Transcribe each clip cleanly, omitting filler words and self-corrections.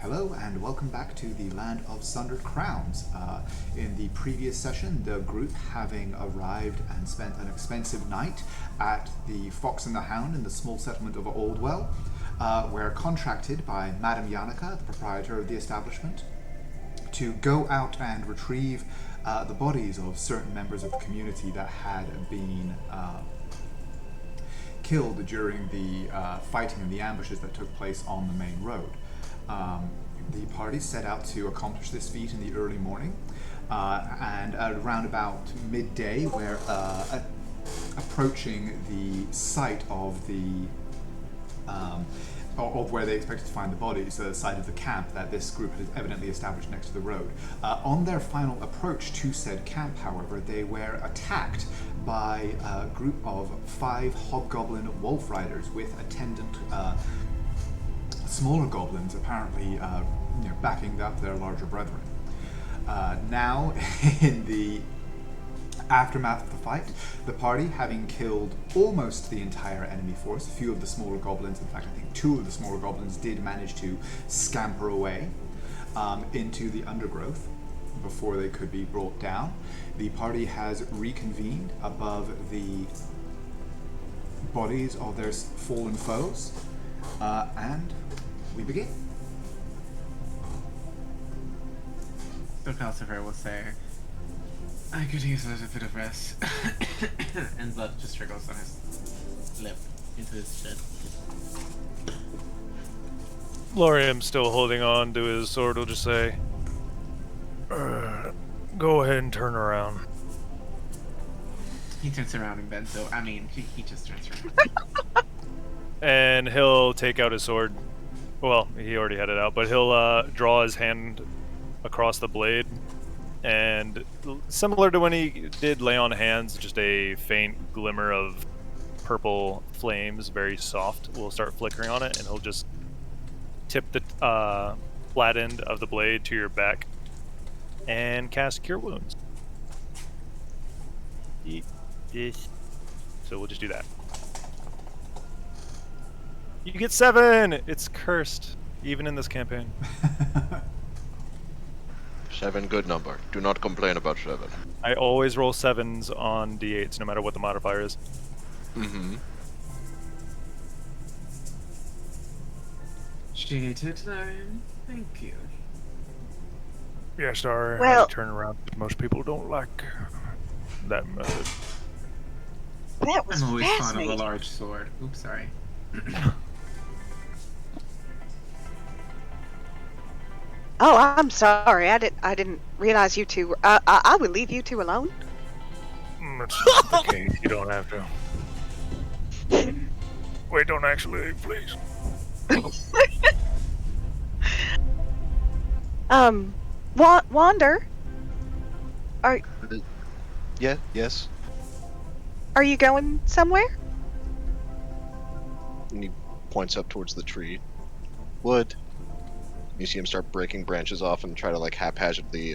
Hello and welcome back to the Land of Sundered Crowns. In the previous session, the group having arrived and spent an expensive night at the Fox and the Hound in the small settlement of Oldwell, were contracted by Madame Yannicka, the proprietor of the establishment, to go out and retrieve the bodies of certain members of the community that had been killed during the fighting and the ambushes that took place on the main road. The party set out to accomplish this feat in the early morning, and at around about midday, where approaching the site of the of where they expected to find the bodies, the site of the camp that this group had evidently established next to the road. On their final approach to said camp, however, they were attacked by a group of 5 hobgoblin wolf riders with attendant smaller goblins, apparently backing up their larger brethren. Now, in the aftermath of the fight, the party, having killed almost the entire enemy force, a few of the smaller goblins, in fact I think 2 of the smaller goblins did manage to scamper away into the undergrowth before they could be brought down. The party has reconvened above the bodies of their fallen foes, and we begin. So Calcifer will say, I could use a little bit of rest. And blood just trickles on his lip into his chin. Lorium, still holding on to his sword, will just say, go ahead and turn around. He turns around and bends over. He just turns around. And he'll take out his sword. Well, he already had it out, but he'll draw his hand across the blade, and similar to when he did lay on hands, just a faint glimmer of purple flames, very soft, will start flickering on it, and he'll just tip the flat end of the blade to your back and cast Cure Wounds. So we'll just do that. You get 7! It's cursed, even in this campaign. 7, good number. Do not complain about 7. I always roll 7s on d8s, no matter what the modifier is. Mm-hmm. Shaded time. Thank you. Yeah, sorry. Well, I turn around. Most people don't like that method. that was I'm always fond of a fascinating. large sword. Oops, sorry. Oh, I'm sorry. I didn't realize you two. I would leave you two alone. That's not the case. You don't have to. Wait, don't actually leave, please. Wander, Yeah, yes. are you going somewhere? And he points up towards the tree. Wood. You see him start breaking branches off and try to haphazardly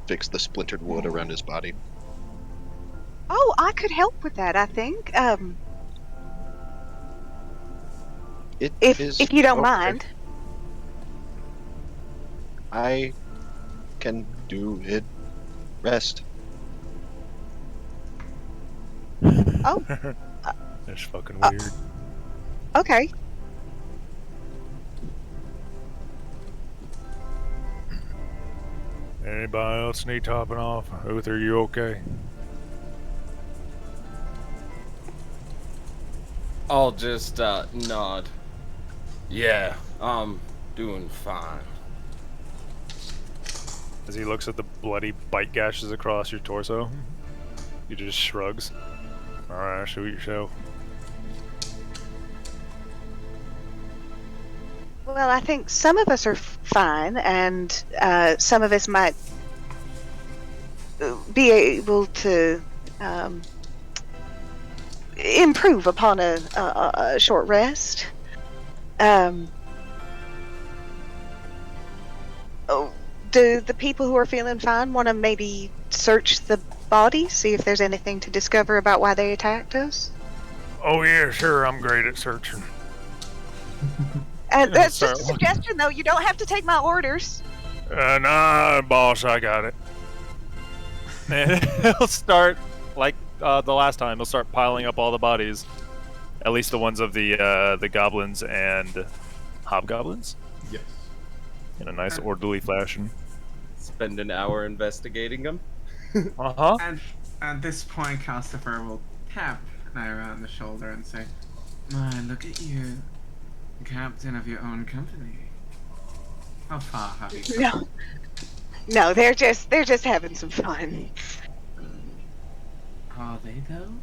fix the splintered wood around his body. Oh, I could help with that. I think. If you don't okay. mind. I can do it. Rest. Oh, That's fucking weird. okay. Anybody else need topping off? Uther, you okay? I'll just nod. Yeah, I'm doing fine. As he looks at the bloody bite gashes across your torso, he just shrugs. Alright, shoot yourself. Well, I think some of us are fine, and some of us might be able to improve upon a short rest. Do the people who are feeling fine want to maybe search the body, see if there's anything to discover about why they attacked us? Oh yeah, sure, I'm great at searching. That's Sorry, just a what? suggestion, though. You don't have to take my orders. Nah, boss, I got it. And he'll start, like the last time, he'll start piling up all the bodies. At least the ones of the goblins and hobgoblins. Yes. In a nice orderly fashion. Spend an hour investigating them. Uh-huh. And at this point, Calcifer will tap Naira on the shoulder and say, "My, look at you, captain of your own company. How far have you come?" No, they're just having some fun. Are they, though?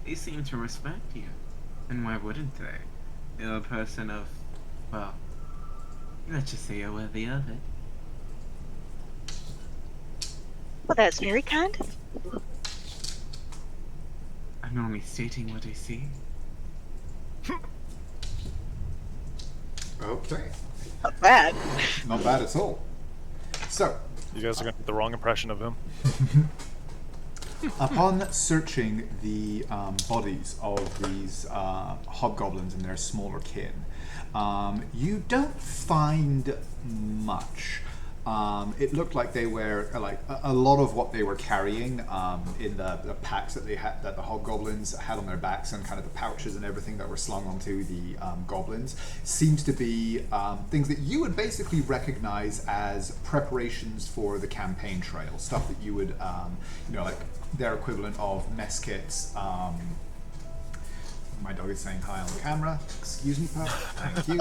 They seem to respect you. And why wouldn't they? You're a person of, well, let's just say you're worthy of it. Well, that's very kind. I'm only stating what I see. Okay. Not bad. Not bad at all. So, You guys are gonna get the wrong impression of him. upon searching the bodies of these hobgoblins and their smaller kin, you don't find much. It looked like they were like a lot of what they were carrying in the packs that they had, that the hobgoblins had on their backs, and kind of the pouches and everything that were slung onto the goblins, seems to be things that you would basically recognize as preparations for the campaign trail, stuff that you would, like their equivalent of mess kits. My dog is saying hi on camera. Excuse me, pup. Thank you.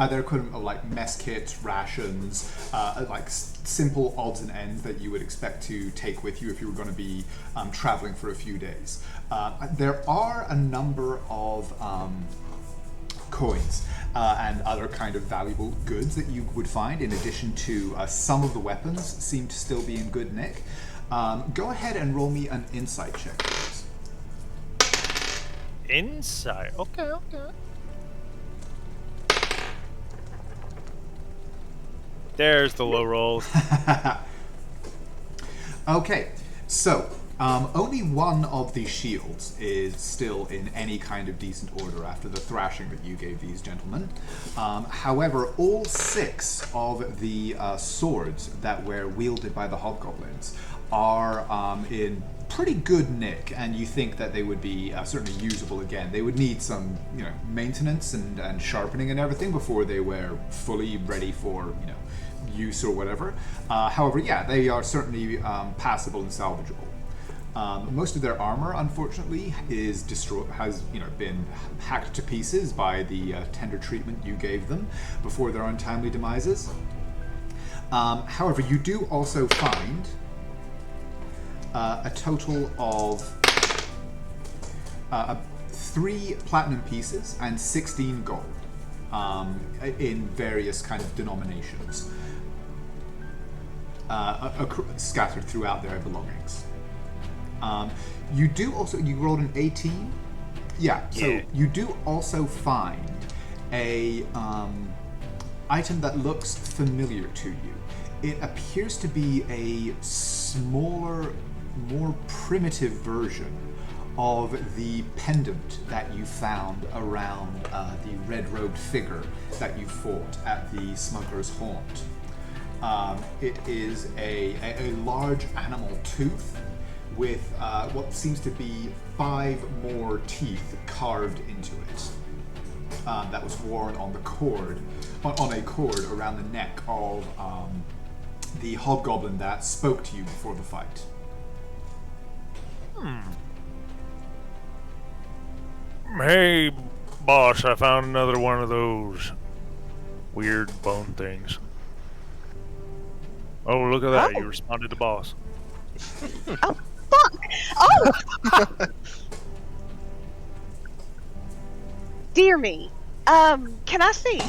Their equivalent of like mess kits, rations, like simple odds and ends that you would expect to take with you if you were going to be traveling for a few days. There are a number of coins and other kind of valuable goods that you would find, in addition to some of the weapons seem to still be in good nick. Go ahead and roll me an insight check, please. Insight. Okay. There's the low rolls. Okay, so only one of these shields is still in any kind of decent order after the thrashing that you gave these gentlemen. However, all 6 of the swords that were wielded by the hobgoblins are in pretty good nick, and you think that they would be certainly usable again. They would need some, maintenance and sharpening and everything before they were fully ready for, use or whatever. However, yeah, they are certainly passable and salvageable. Most of their armor, unfortunately, is has been hacked to pieces by the tender treatment you gave them before their untimely demises. However, you do also find a total of 3 platinum pieces and 16 gold in various kind of denominations, scattered throughout their belongings. You do also, you rolled an 18? Yeah, so you do also find a item that looks familiar to you. It appears to be a smaller, more primitive version of the pendant that you found around the red-robed figure that you fought at the Smuggler's Haunt. It is a large animal tooth with what seems to be 5 more teeth carved into it. That was worn on the cord, on a cord around the neck of the hobgoblin that spoke to you before the fight. Hey, boss, I found another one of those weird bone things. Oh, look at that. Oh. You responded to boss. Oh, fuck! Oh! Dear me. Can I see?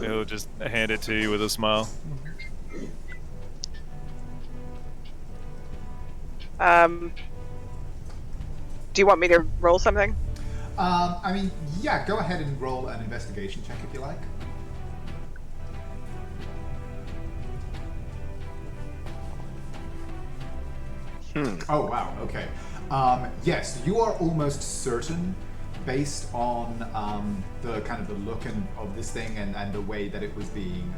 He'll just hand it to you with a smile. Do you want me to roll something? I mean, yeah, go ahead and roll an investigation check if you like. Oh, wow, okay. Yes, you are almost certain based on the kind of the look of this thing and the way that it was being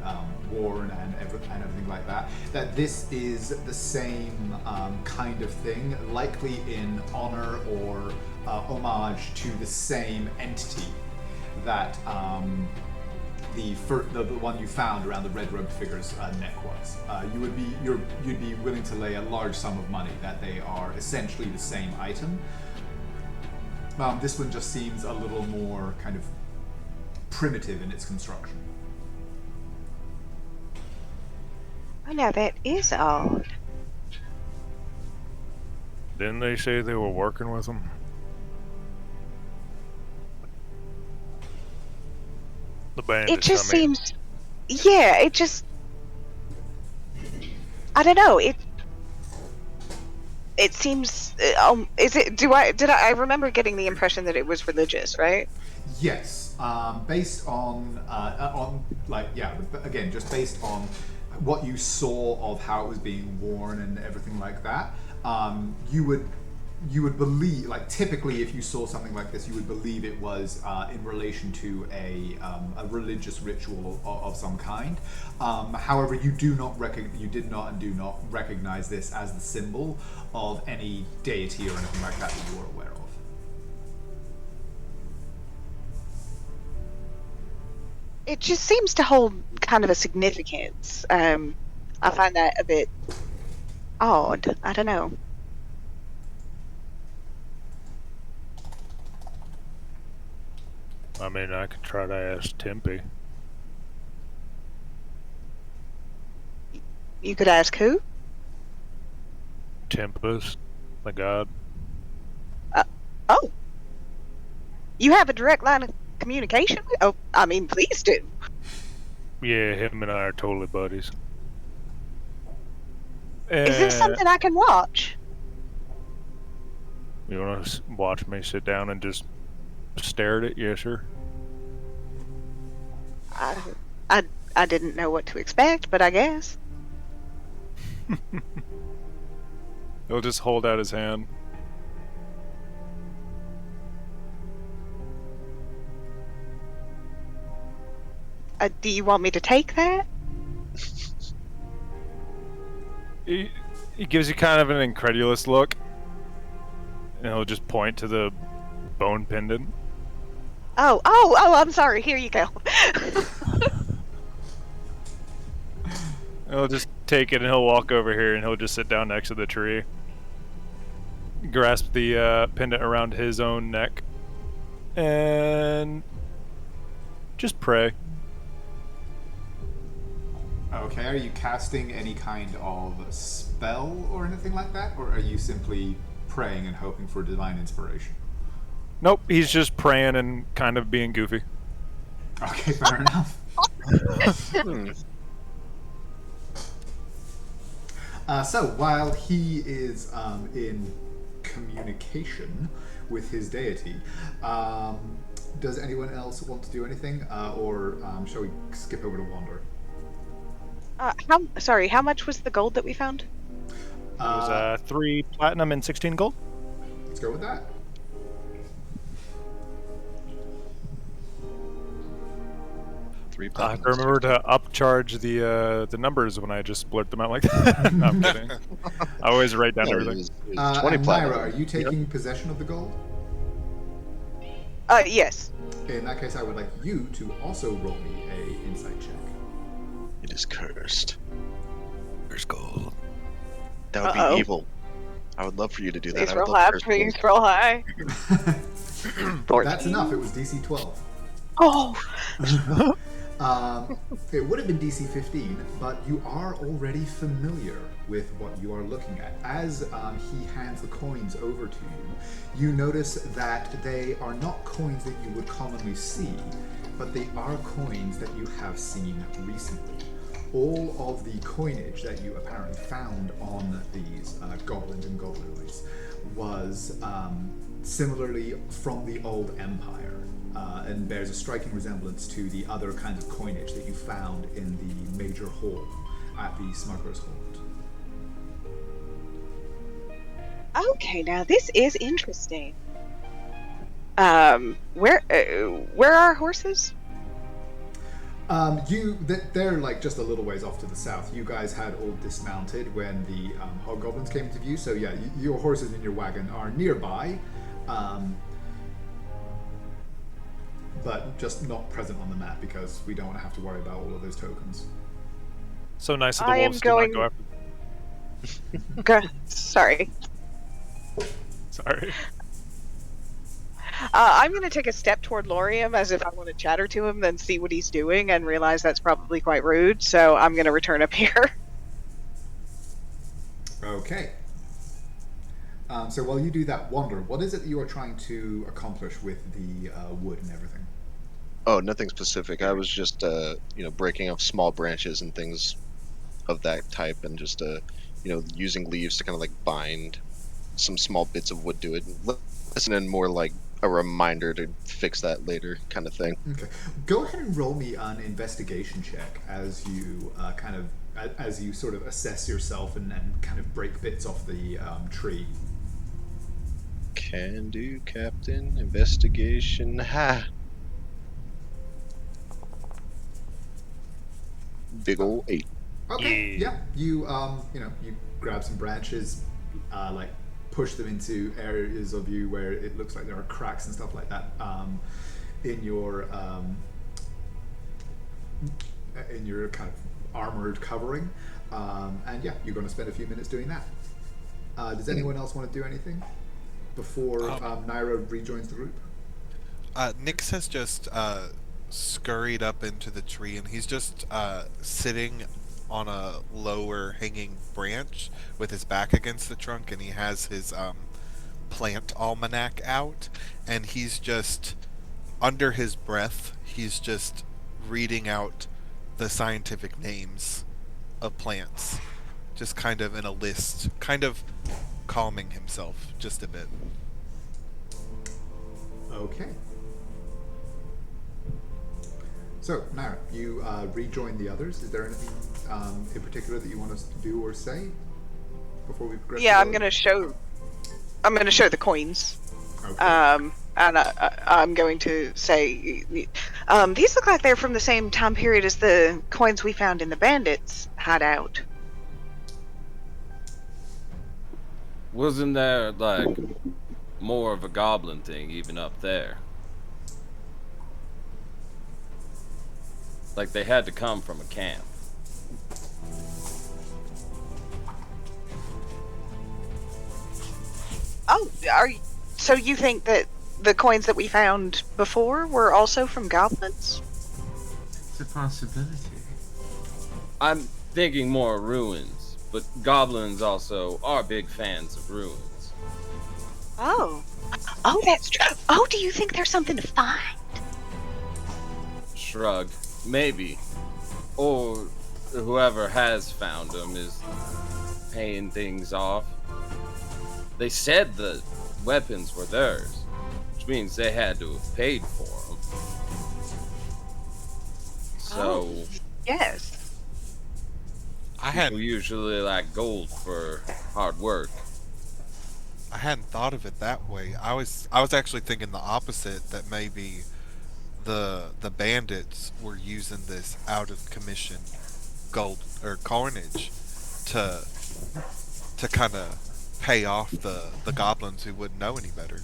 worn and everything like that, that this is the same kind of thing, likely in honor or homage to the same entity that the one you found around the red robed figure's neck was. You'd be willing to lay a large sum of money that they are essentially the same item. This one just seems a little more kind of primitive in its construction. Oh, now that is odd. Didn't they say they were working with him? The bandits, It just I mean. seems, yeah. It just, I don't know. It seems. Is it? Did I remember getting the impression that it was religious, right? Yes, based on again, just based on what you saw of how it was being worn and everything like that, you would believe, like, typically if you saw something like this, you would believe it was in relation to a religious ritual of some kind. However, you did not and do not recognize this as the symbol of any deity or anything like that you were aware of. It just seems to hold kind of a significance. I find that a bit odd. I don't know. I mean, I could try to ask Tempe. You could ask who? Tempest, the god. Oh. You have a direct line of communication? Oh, I mean, please do. Yeah, him and I are totally buddies. Is this something I can watch? You want to watch me sit down and just stare at it? Yes, sir. I didn't know what to expect, but I guess. He'll just hold out his hand. Do you want me to take that? He gives you kind of an incredulous look, and he'll just point to the bone pendant. Oh, I'm sorry. Here you go. He'll just take it and he'll walk over here and he'll just sit down next to the tree. Grasp the pendant around his own neck. And just pray. Okay, are you casting any kind of spell or anything like that? Or are you simply praying and hoping for divine inspiration? Nope, he's just praying and kind of being goofy. Okay, fair enough. So while he is in communication with his deity, does anyone else want to do anything, or shall we skip over to Wander? How much was the gold that we found? It was 3 platinum and 16 gold. Let's go with that. I have to remember to upcharge the numbers when I just blurt them out like that. No, I'm kidding. I always write down everything. It was 20 and platinum. Myra, are you taking possession of the gold? Yes. In that case, I would like you to also roll me a insight check. It is cursed. There's gold. That would be evil. I would love for you to do that. Please I would roll love high. cursed Please gold. roll high. 14. That's enough. It was DC 12. Oh. It would have been DC 15, but you are already familiar with what you are looking at. As he hands the coins over to you, you notice that they are not coins that you would commonly see, but they are coins that you have seen recently. All of the coinage that you apparently found on these goblins and goblinoids was similarly from the old empire. And bears a striking resemblance to the other kinds of coinage that you found in the major hall at the Smuggler's Hold. Okay, now this is interesting. Where are our horses? They're like just a little ways off to the south. You guys had all dismounted when the hobgoblins came into view, so yeah, your horses in your wagon are nearby, but just not present on the map because we don't want to have to worry about all of those tokens. So nice of the I am wolves to not going- go after. Sorry. Sorry. I'm going to take a step toward Lorium as if I want to chatter to him, then see what he's doing and realize that's probably quite rude, so I'm going to return up here. Okay. So while you do that wander, what is it that you are trying to accomplish with the wood and everything? Oh, nothing specific. I was just, breaking off small branches and things of that type, and just, using leaves to kind of like bind some small bits of wood to it. Listen, and more like a reminder to fix that later, kind of thing. Okay. Go ahead and roll me an investigation check as you as you sort of assess yourself and kind of break bits off the tree. Can do, Captain. Investigation. Ha! Big ol' 8. Okay. Yeah. You you grab some branches, like push them into areas of you where it looks like there are cracks and stuff like that in your kind of armored covering, and yeah, you're going to spend a few minutes doing that. Does anyone else want to do anything before Naira rejoins the group? Nyx has just scurried up into the tree, and he's just sitting on a lower hanging branch with his back against the trunk, and he has his plant almanac out, and he's just, under his breath, he's just reading out the scientific names of plants, just kind of in a list, kind of calming himself just a bit. Okay. So, Naira, you rejoin the others. Is there anything in particular that you want us to do or say before we progress? Yeah, I'm going to show the coins. Okay. And I'm going to say, these look like they're from the same time period as the coins we found in the bandits' hideout. Wasn't there, like, more of a goblin thing even up there? Like, they had to come from a camp. Oh, so you think that the coins that we found before were also from goblins? It's a possibility. I'm thinking more ruins, but goblins also are big fans of ruins. Oh, that's true. Oh, do you think there's something to find? Shrug. Maybe. Or whoever has found them is paying things off. They said the weapons were theirs, which means they had to have paid for them. So, Yes. I hadn't people usually like gold for hard work. I hadn't thought of it that way. I was actually thinking the opposite, that maybe the bandits were using this out of commission gold or coinage to kind of pay off the goblins who wouldn't know any better.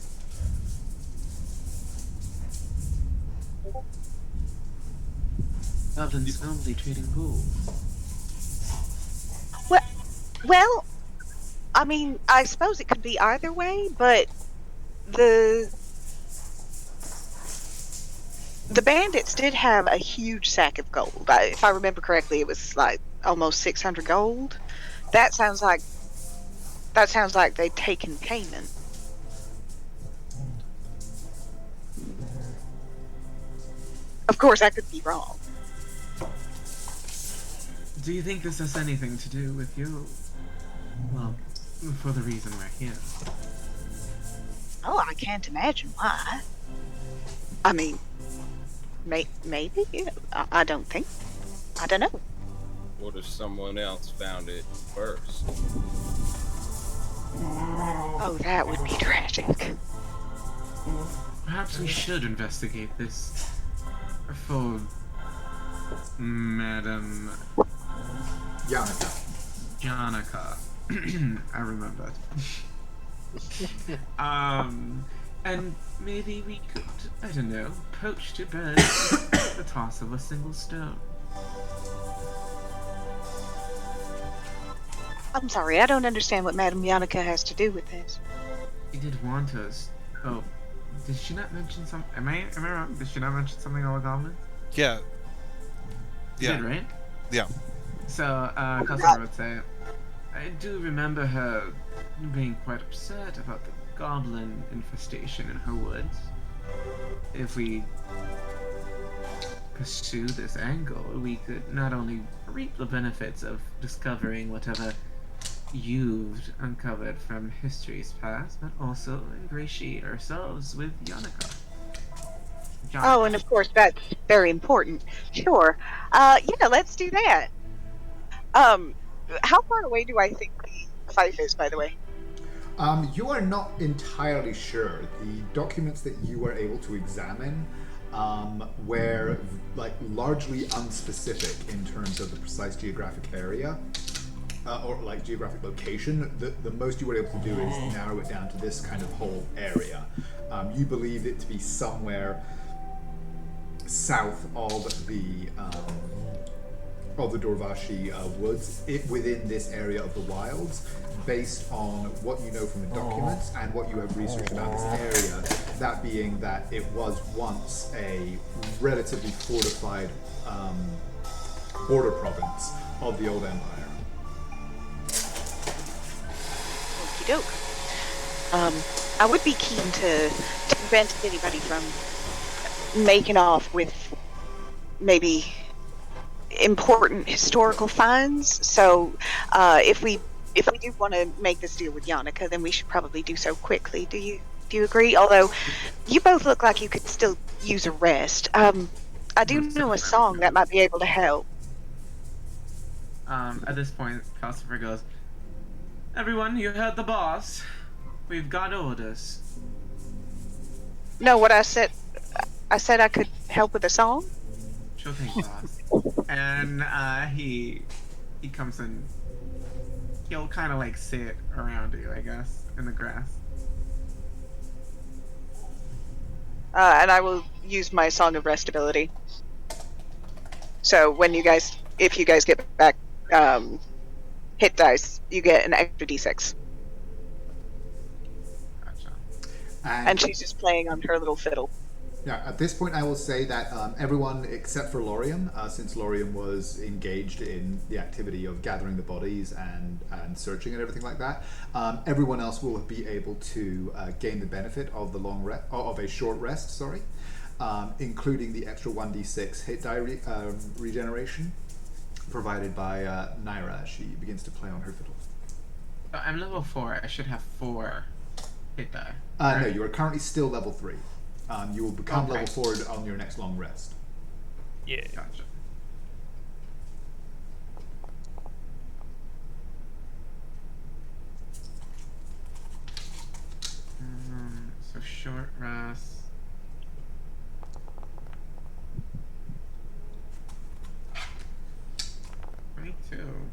Goblins normally trading gold. Well, I mean, I suppose it could be either way, but the bandits did have a huge sack of gold. If I remember correctly, it was like almost 600 gold. That sounds like they'd taken payment. Of course, I could be wrong. Do you think this has anything to do with you? Well, for the reason we're here. Oh, I can't imagine why. I mean, maybe. I don't think. I don't know. What if someone else found it first? Oh, that would be tragic. Perhaps we should investigate this for Madam Yannicka. Janica. I remembered. And maybe we could, I don't know, poach two birds with the toss of a single stone. I'm sorry, I don't understand what Madame Yannicka has to do with this. She did want us. Oh, did she not mention some? Am I wrong? Did she not mention something all goblins? Yeah. She did, right? Yeah. So, customer would say, I do remember her being quite upset about the goblin infestation in her woods. If we pursue this angle, we could not only reap the benefits of discovering whatever you've uncovered from history's past, but also ingratiate ourselves with Yannicka. Oh, and of course, that's very important. Sure. Yeah, let's do that. How far away do I think the fight is, by the way? You are not entirely sure. The documents that you were able to examine were largely unspecific in terms of the precise geographic area or geographic location. The most you were able to do is narrow it down to this kind of whole area. You believed it to be somewhere south of the Dorvashi woods, within this area of the wilds, based on what you know from the documents and what you have researched about this area, that being that it was once a relatively fortified border province of the old empire. Okie doke. I would be keen to prevent anybody from making off with maybe important historical finds. So if we do want to make this deal with Yannicka, then we should probably do so quickly. Do you agree? Although you both look like you could still use a rest. I do know a song that might be able to help. At this point, Calcifer goes, "Everyone, you heard the boss. We've got orders." No, what I said I could help with a song. Sure thing, boss. And he comes in. He'll kind of sit around you, I guess, in the grass. And I will use my Song of Rest ability. So if you guys get back hit dice, you get an extra d6. Gotcha. And she's just playing on her little fiddle. Yeah, at this point I will say that everyone except for Laurium, since Laurium was engaged in the activity of gathering the bodies and searching and everything like that, everyone else will be able to gain the benefit of the of a short rest, including the extra 1d6 hit die regeneration provided by Naira as she begins to play on her fiddle. I'm level 4. I should have 4 hit die. No, you are currently still level 3. You will become Okay. level 4 on your next long rest. Yeah. Gotcha. So short rest. Me too.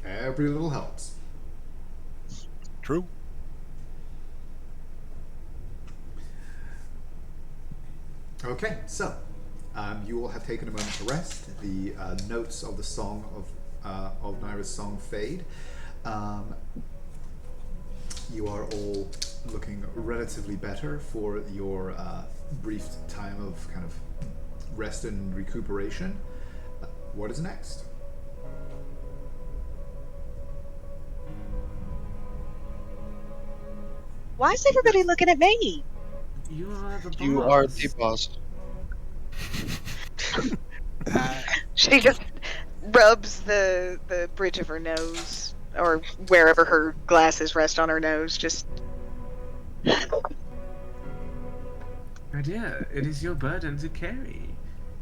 Every little helps. True. Okay, so you will have taken a moment to rest. The notes of the song of Naira's song fade. You are all looking relatively better for your brief time of kind of rest and recuperation. What is next? Why is everybody looking at me? You are the boss. You are the boss. She just rubs the bridge of her nose or wherever her glasses rest on her nose. Just My dear, it is your burden to carry.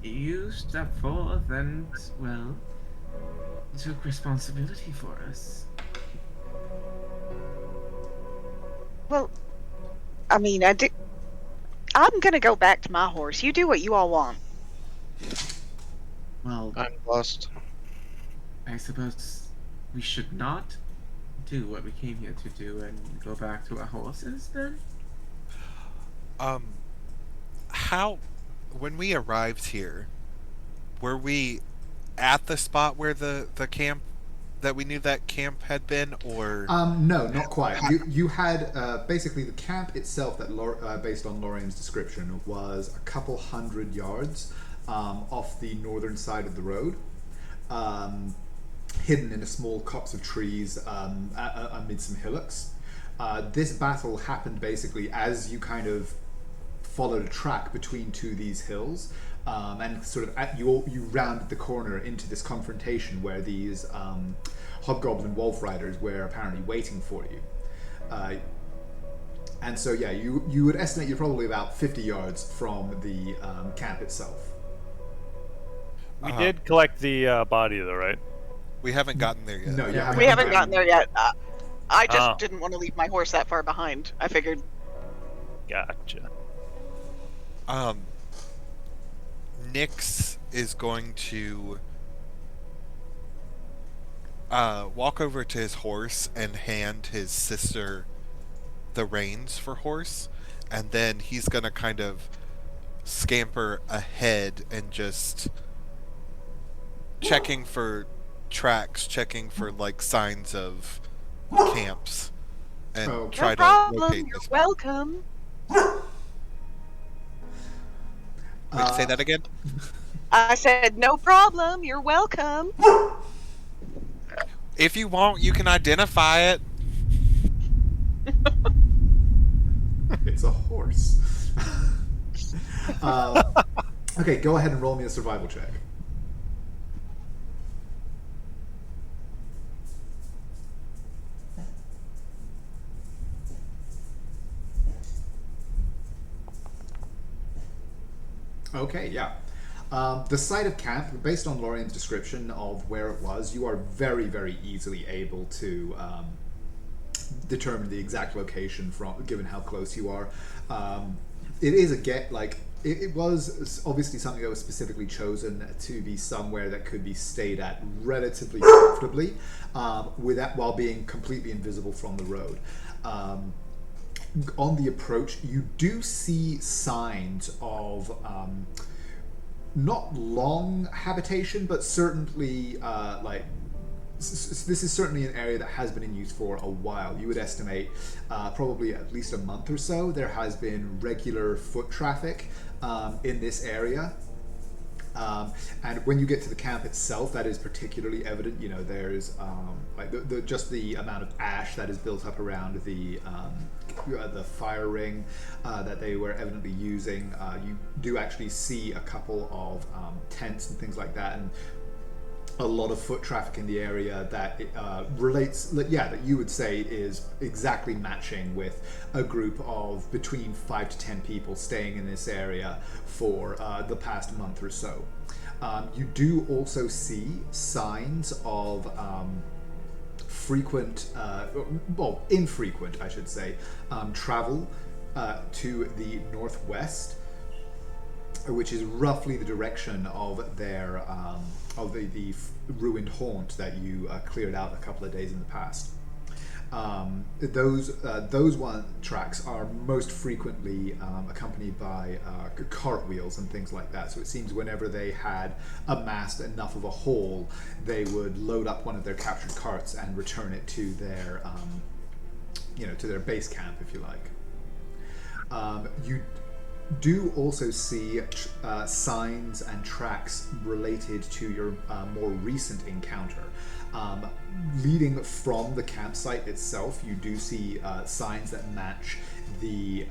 You stepped forth and, well, took responsibility for us. well, I mean, I'm gonna go back to my horse. You do what you all want. Well, I'm lost. I suppose we should not do what we came here to do and go back to our horses then? How, when we arrived here, were we at the spot where the camp, that we knew that camp had been, or? No, not quite. You had basically the camp itself that based on Lorraine's description was a couple hundred yards off the northern side of the road, hidden in a small copse of trees amid some hillocks. This battle happened basically as you kind of followed a track between two of these hills, and sort of you rounded the corner into this confrontation where these hobgoblin wolf riders were apparently waiting for you. And so yeah, you would estimate you're probably about 50 yards from the camp itself. We did collect the body, though, right? We haven't gotten there yet. No, you We haven't gotten there yet. I just Oh. didn't want to leave my horse that far behind. I figured. Gotcha. Nyx is going to walk over to his horse and hand his sister the reins for horse, and then he's gonna kind of scamper ahead and just checking for tracks, checking for like signs of camps, and Oh. try No to problem. locate You're this. welcome. Wait, say that again. I said, no problem. You're welcome. If you want, you can identify it. It's a horse. Okay, go ahead and roll me a survival check. Okay, yeah. The site of camp, based on Lorraine's description of where it was, you are very, very easily able to determine the exact location from, given how close you are. It is it was obviously something that was specifically chosen to be somewhere that could be stayed at relatively comfortably, while being completely invisible from the road. On the approach, you do see signs of not long habitation, but certainly this is certainly an area that has been in use for a while. You would estimate probably at least a month or so. There has been regular foot traffic in this area. And when you get to the camp itself, that is particularly evident. You know, there's just the amount of ash that is built up around the fire ring that they were evidently using. You do actually see a couple of tents and things like that, and a lot of foot traffic in the area that that you would say is exactly matching with a group of between 5 to 10 people staying in this area for the past month or so. You do also see signs of infrequent, I should say, travel to the northwest, which is roughly the direction of their the ruined haunt that you cleared out a couple of days in the past. Those one tracks are most frequently accompanied by cartwheels and things like that. So it seems whenever they had amassed enough of a haul, they would load up one of their captured carts and return it to their to their base camp, if you like. You do also see signs and tracks related to your more recent encounter. Leading from the campsite itself, you do see signs that match the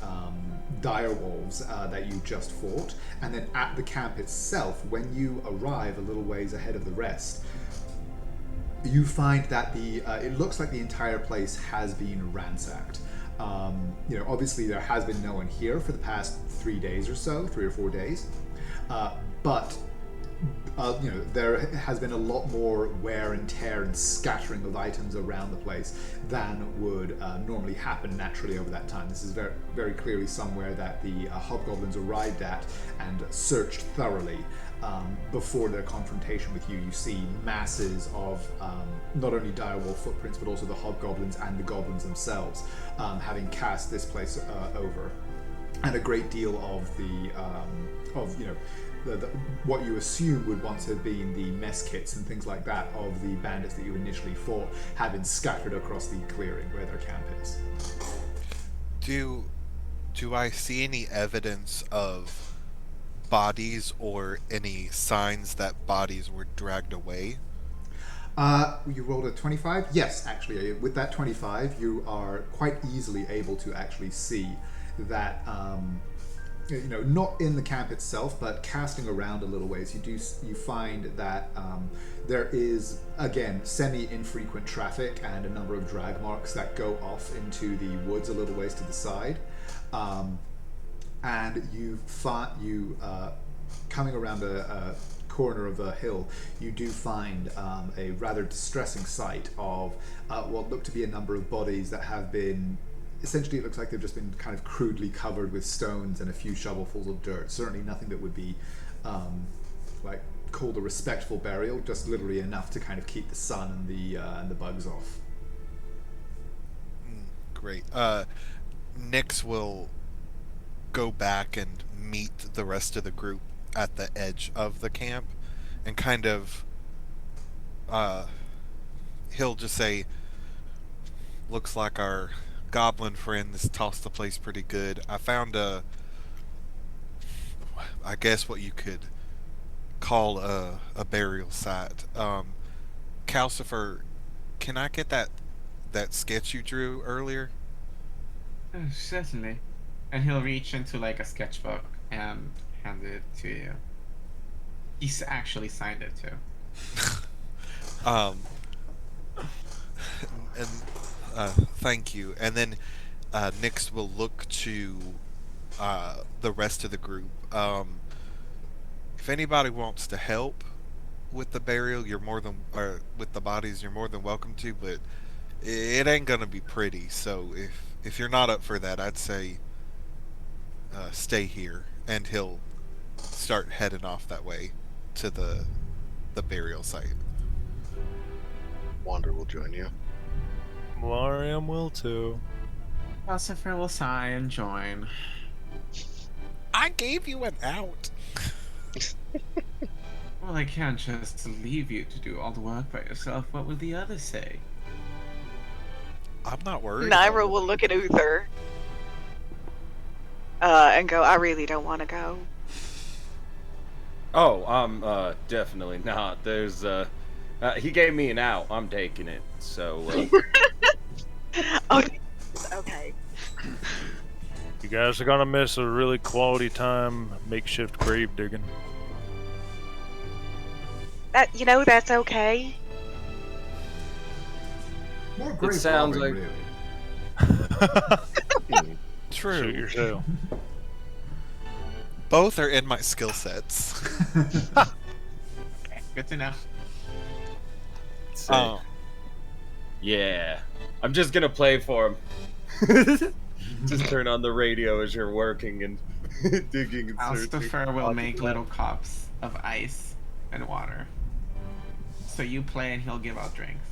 dire wolves that you just fought. And then at the camp itself, when you arrive a little ways ahead of the rest, you find that it looks like the entire place has been ransacked. Obviously there has been no one here for the past 3 days or so, 3 or 4 days, but there has been a lot more wear and tear and scattering of items around the place than would normally happen naturally over that time. This is very, very clearly somewhere that the hobgoblins arrived at and searched thoroughly before their confrontation with you. You see masses of not only direwolf footprints, but also the hobgoblins and the goblins themselves having cast this place over, and a great deal of what you assume would once have been the mess kits and things like that of the bandits that you initially fought have been scattered across the clearing where their camp is. Do I see any evidence of bodies or any signs that bodies were dragged away? You rolled a 25? Yes, actually. With that 25, you are quite easily able to actually see that, not in the camp itself, but casting around a little ways, you find that there is, again, semi-infrequent traffic and a number of drag marks that go off into the woods a little ways to the side. And coming around a corner of a hill, you do find a rather distressing sight of what look to be a number of bodies that have been, essentially it looks like they've just been kind of crudely covered with stones and a few shovelfuls of dirt. Certainly nothing that would be called a respectful burial, just literally enough to kind of keep the sun and the bugs off. Great. Nyx will go back and meet the rest of the group at the edge of the camp, and kind of he'll just say, looks like our goblin friends tossed the place pretty good. I found I guess what you could call a burial site. Calcifer, can I get that sketch you drew earlier? Oh, certainly. And he'll reach into a sketchbook and hand it to you. He's actually signed it too. Thank you. And then Nyx will look to the rest of the group. If anybody wants to help with the burial, or with the bodies, you're more than welcome to. But it ain't gonna be pretty. So if you're not up for that, I'd say stay here. And he'll start heading off that way to the burial site. Wander will join you. Mariam will too. Lucifer will sigh and join. I gave you an out. Well, I can't just leave you to do all the work by yourself. What will the others say? I'm not worried. Naira will look at Uther and go, I really don't want to go. Oh, I'm definitely not. There's he gave me an out. I'm taking it. So Oh, okay. You guys are gonna miss a really quality time makeshift grave digging. That's okay. More grave sounds robbing, like- True. Shoot yourself. Both are in my skill sets. Good to know. Oh. Yeah. I'm just gonna play for him. Just turn on the radio as you're working and digging and searching. Lucifer will make little cups of ice and water. So you play and he'll give out drinks.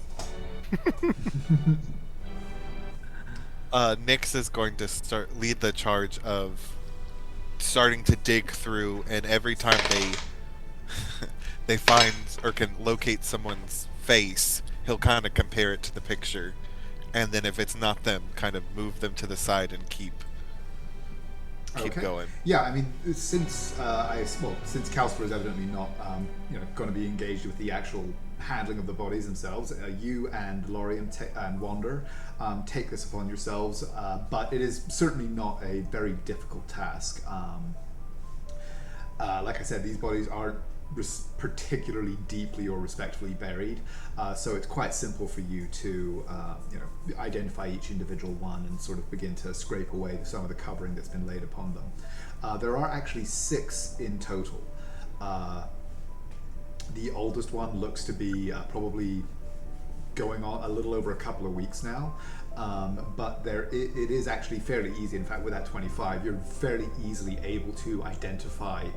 Nyx is going to lead the charge of starting to dig through, and every time they find or can locate someone's face, he'll kind of compare it to the picture, and then if it's not them, kind of move them to the side and keep going. Yeah, I mean, since Calcifer is evidently not going to be engaged with the actual handling of the bodies themselves, you and Lorien and Wander take this upon yourselves, but it is certainly not a very difficult task. Like I said, these bodies are particularly deeply or respectfully buried, so it's quite simple for you to identify each individual one and sort of begin to scrape away some of the covering that's been laid upon them. There are actually 6 in total. The oldest one looks to be probably going on a little over a couple of weeks now, but it is actually fairly easy. In fact, with that 25, you're fairly easily able to identify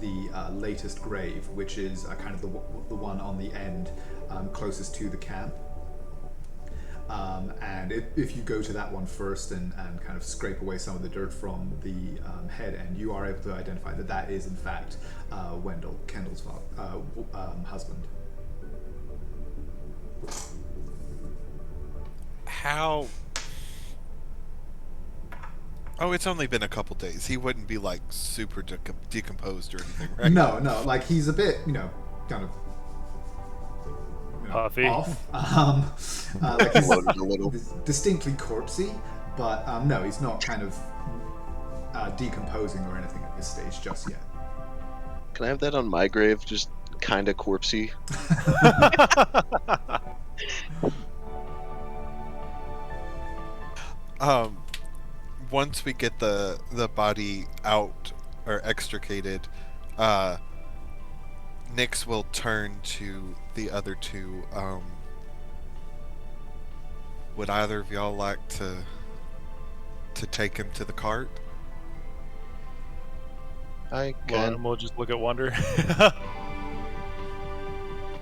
the latest grave, which is kind of the one on the end closest to the camp. And if you go to that one first and kind of scrape away some of the dirt from the head end, you are able to identify that is in fact Wendell, Kendall's husband. How? Oh, it's only been a couple days. He wouldn't be like super decomposed or anything, right? No, like he's a bit, kind of Puffy. off. Like he's Bloated a little. distinctly corpsey, but no, he's not kind of decomposing or anything at this stage just yet. Can I have that on my grave? Just kind of corpsey. Once we get the body out or extricated, Nyx will turn to the other two. Would either of y'all like to take him to the cart? I Well, can. and we'll just look at Wonder.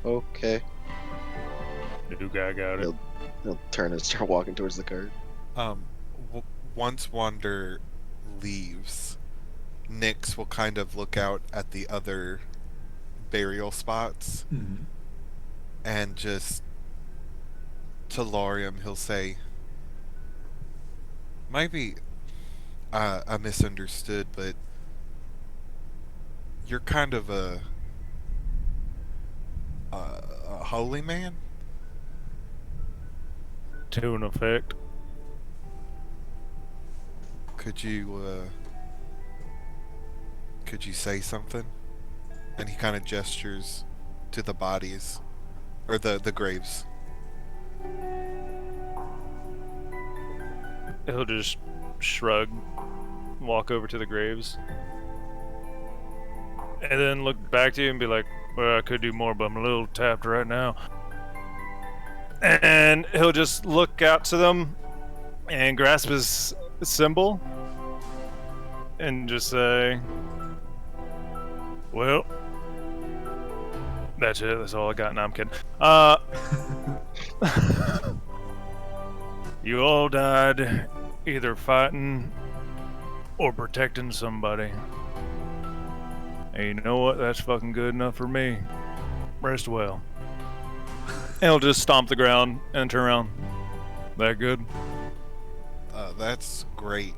Okay. New guy got it. He'll turn and start walking towards the cart. Once Wander leaves, Nyx will kind of look out at the other burial spots, Mm-hmm. and just to Lorium he'll say, maybe I misunderstood, but you're kind of a holy man? To an effect. Could you say something? And he kind of gestures to the bodies, or the graves. He'll just shrug, walk over to the graves, and then look back to you and be like, well, I could do more, but I'm a little tapped right now. And he'll just look out to them and grasp his symbol and just say, well, that's it. That's all I got. No, I'm kidding. You all died either fighting or protecting somebody. And you know what? That's fucking good enough for me. Rest well. And he'll just stomp the ground and turn around. That good? That's great.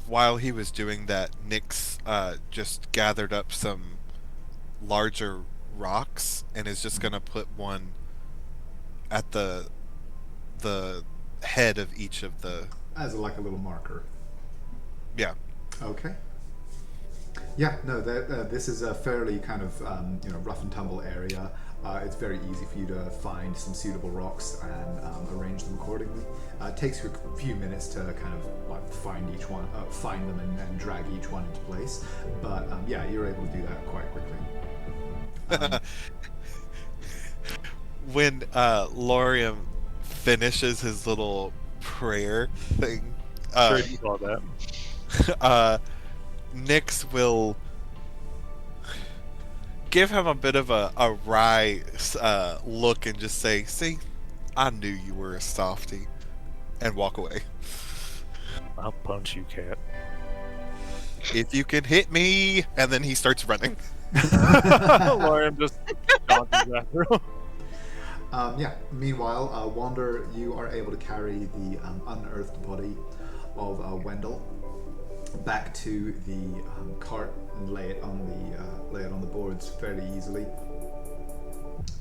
While he was doing that, Nyx just gathered up some larger rocks and is just gonna put one at the head of each of the. As like a little marker. Yeah. Okay. Yeah, no, this is a fairly kind of rough and tumble area. It's very easy for you to find some suitable rocks and arrange them accordingly. It takes you a few minutes to kind of like find each one, find them and drag each one into place. But yeah, you're able to do that quite quickly. When Lorium finishes his little prayer thing, Sure, you saw that. Nyx will give him a bit of a wry look and just say, see, I knew you were a softie, and walk away. I'll punch you, cat. If you can hit me, and then he starts running. Lorian just dodges after him. Yeah. Meanwhile, Wander, you are able to carry the unearthed body of Wendell back to the cart and lay it on the boards fairly easily.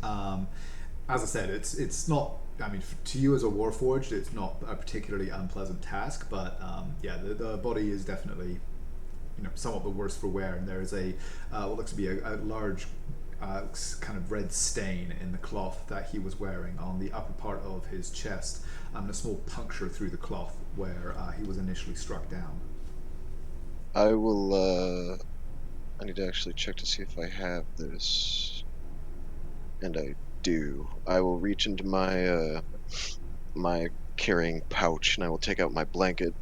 As I said, it's not. I mean, to you as a warforged, it's not a particularly unpleasant task, but yeah, the body is definitely somewhat the worse for wear, and there is a what looks to be a large kind of red stain in the cloth that he was wearing on the upper part of his chest, and a small puncture through the cloth where he was initially struck down. I will. I need to actually check to see if I have this, and I do. I will reach into my carrying pouch, and I will take out my blanket,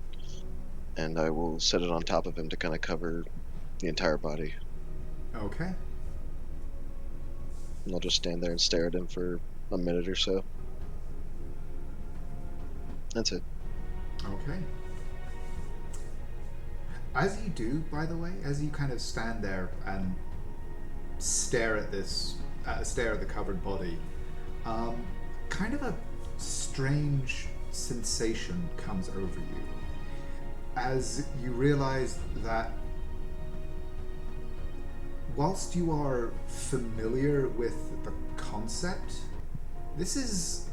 and I will set it on top of him to kind of cover the entire body. Okay. And I'll just stand there and stare at him for a minute or so. That's it. Okay. As you do, by the way, as you kind of stand there and stare at the covered body, kind of a strange sensation comes over you as you realize that whilst you are familiar with the concept, this is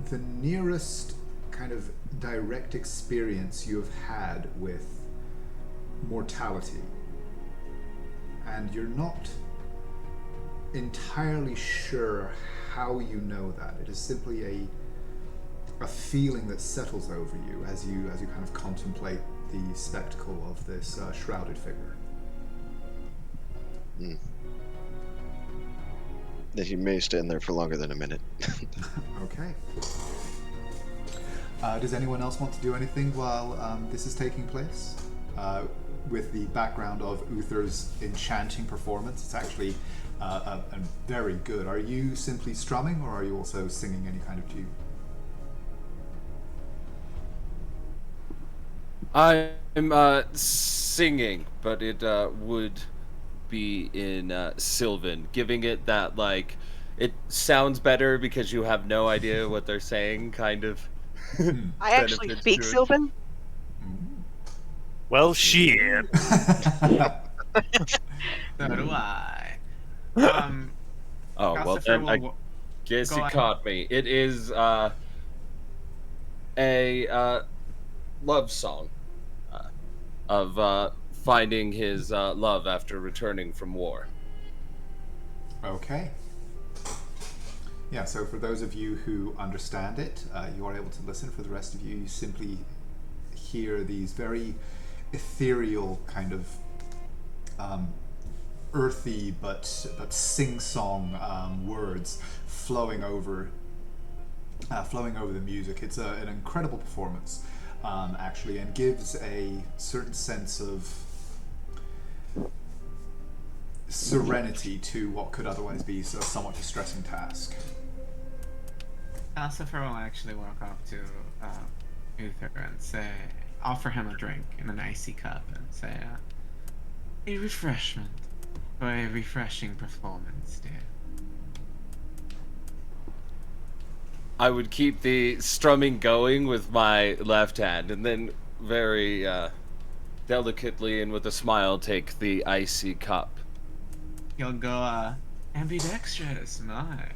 the nearest kind of direct experience you have had with mortality. And you're not entirely sure how you know that. It is simply a feeling that settles over you as you kind of contemplate the spectacle of this shrouded figure. That he may stand there for longer than a minute. Okay. Does anyone else want to do anything while this is taking place? With the background of Uther's enchanting performance, it's actually a very good. Are you simply strumming, or are you also singing any kind of tune? I'm singing, but it would be in Sylvan, giving it that, like, it sounds better because you have no idea what they're saying, kind of. I actually benefits speak to it. Sylvan. Well, shit. So do I. Oh, well, Calcifer then I will guess go you ahead. caught me. It is a love song of finding his love after returning from war. Okay. Yeah, so for those of you who understand it, you are able to listen. For the rest of you, you simply hear these very ethereal kind of earthy but sing-song words flowing over the music. It's an incredible performance, actually, and gives a certain sense of serenity to what could otherwise be a somewhat distressing task. Calcifer will actually walk up to Uther and say, offer him a drink in an icy cup and say, a refreshment for a refreshing performance, dear. I would keep the strumming going with my left hand, and then very delicately and with a smile take the icy cup. He'll go, ambidextrous, my.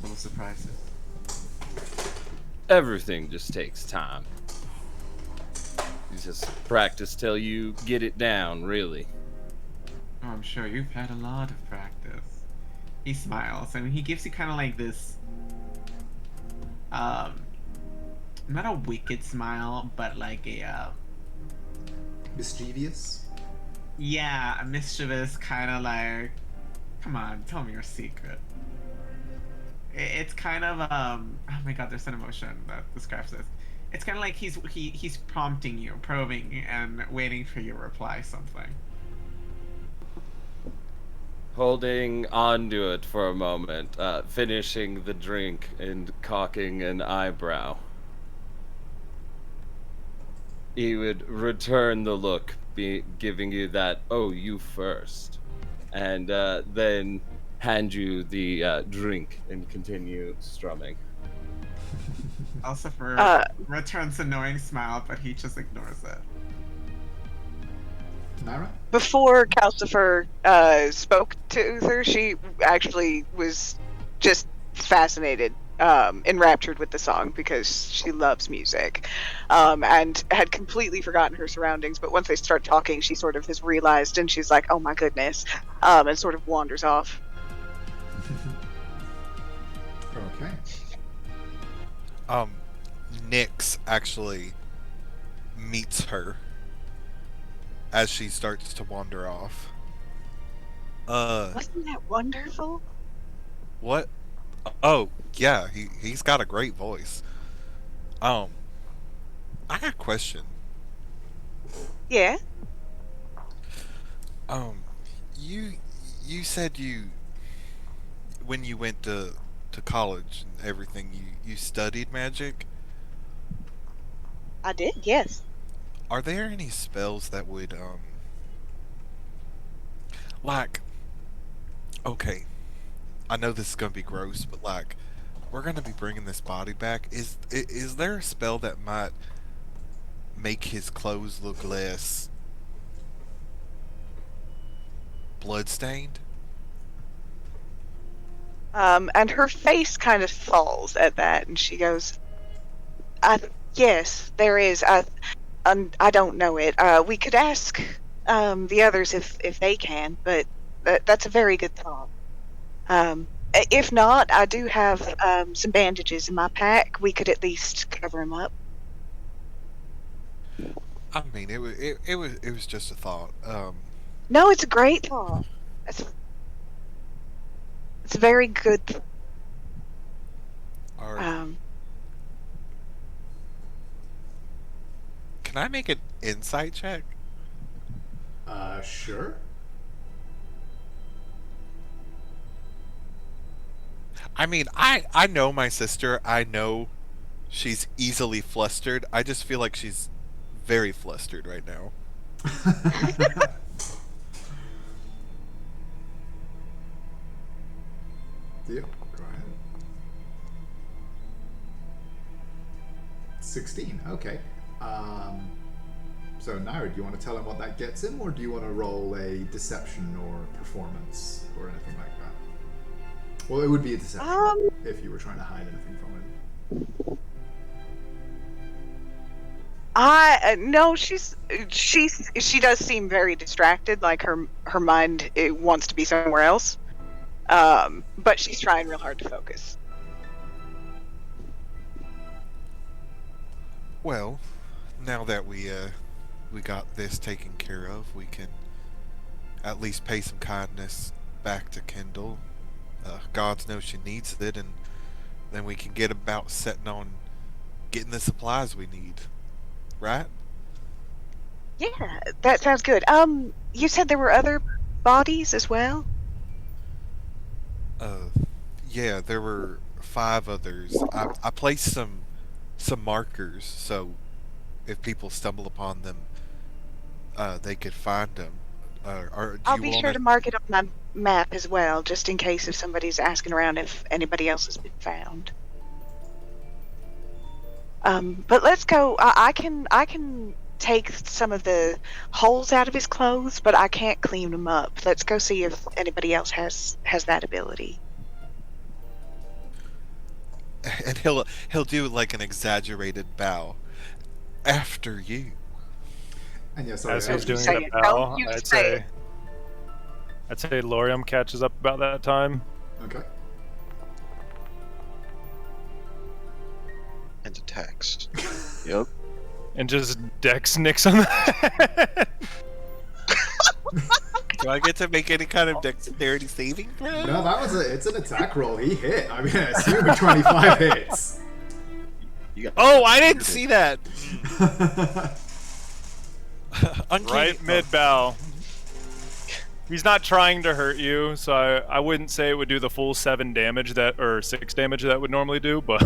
Little surprises. Everything just takes time. You just practice till you get it down, really. Oh, I'm sure you've had a lot of practice. He smiles, and he gives you kind of like this, not a wicked smile, but like a, Mischievous? yeah, a mischievous kind of like, come on, tell me your secret. It's kind of, oh my god, there's an emotion that describes this. It's kind of like he's prompting you, probing, and waiting for you to reply something. Holding on to it for a moment, finishing the drink and cocking an eyebrow. He would return the look, giving you that, oh, you first. And then hand you the drink and continue strumming. Calcifer returns a knowing smile, but he just ignores it. Naira? Before Calcifer spoke to Uther, she actually was just fascinated enraptured with the song because she loves music, and had completely forgotten her surroundings. But once they start talking, she sort of has realized, and she's like, "Oh my goodness," and sort of wanders off. Okay. Nyx actually meets her as she starts to wander off. Wasn't that wonderful? What? Oh, yeah, he's got a great voice. I got a question. Yeah. You said when you went to college and everything, you studied magic. I did, yes. Are there any spells that would like, okay, I know this is gonna be gross, but like, we're gonna be bringing this body back. Is there a spell that might make his clothes look less bloodstained? And her face kind of falls at that, and she goes, yes, there is. I don't know it. We could ask the others if they can, but that's a very good thought. If not, I do have some bandages in my pack. We could at least cover him up. I mean, it was just a thought. No, it's a great thought. It's a very good. All right. Can I make an insight check? Sure. I mean, I know my sister. I know she's easily flustered. I just feel like she's very flustered right now. Deal. Go ahead. 16. Okay. So Naira, do you want to tell him what that gets him, or do you want to roll a deception or performance or anything like that? Well, it would be a deception if you were trying to hide anything from him. No, she does seem very distracted, like her mind wants to be somewhere else. But she's trying real hard to focus. Well, now that we got this taken care of, we can at least pay some kindness back to Kendall. God knows she needs it, and then we can get about setting on getting the supplies we need. Right? Yeah, that sounds good. You said there were other bodies as well? Yeah, there were 5 others. I placed some markers, so if people stumble upon them, they could find them. I'll be sure to mark it on my map as well, just in case if somebody's asking around if anybody else has been found. But let's go. I can take some of the holes out of his clothes, but I can't clean them up. Let's go see if anybody else has that ability. And he'll do like an exaggerated bow. After you. And yeah, sorry. As he's doing say that it. bow, Don't you I'd say say Lorium catches up about that time. Okay. And attacks. Yep. And just decks Nyx on that. Do I get to make any kind of dexterity saving throw? No, it's an attack roll. He hit. I mean, I assume 25 hits. Oh, I didn't see that. Right mid bow. He's not trying to hurt you, so I wouldn't say it would do the full 7 damage or 6 damage that would normally do, but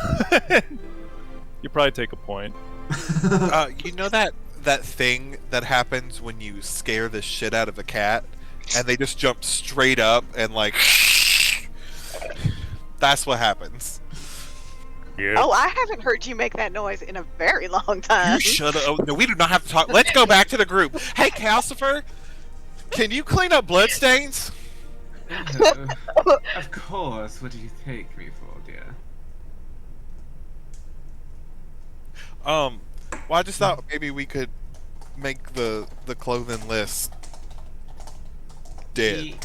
you probably take a point. You know that thing that happens when you scare the shit out of a cat and they just jump straight up and like that's what happens. Yeah. Oh, I haven't heard you make that noise in a very long time. You should. Oh, no, we do not have to talk. Let's go back to the group. Hey, Calcifer, can you clean up bloodstains? Of course. What do you take me for, dear? Well, I just thought maybe we could make the clothing list dead.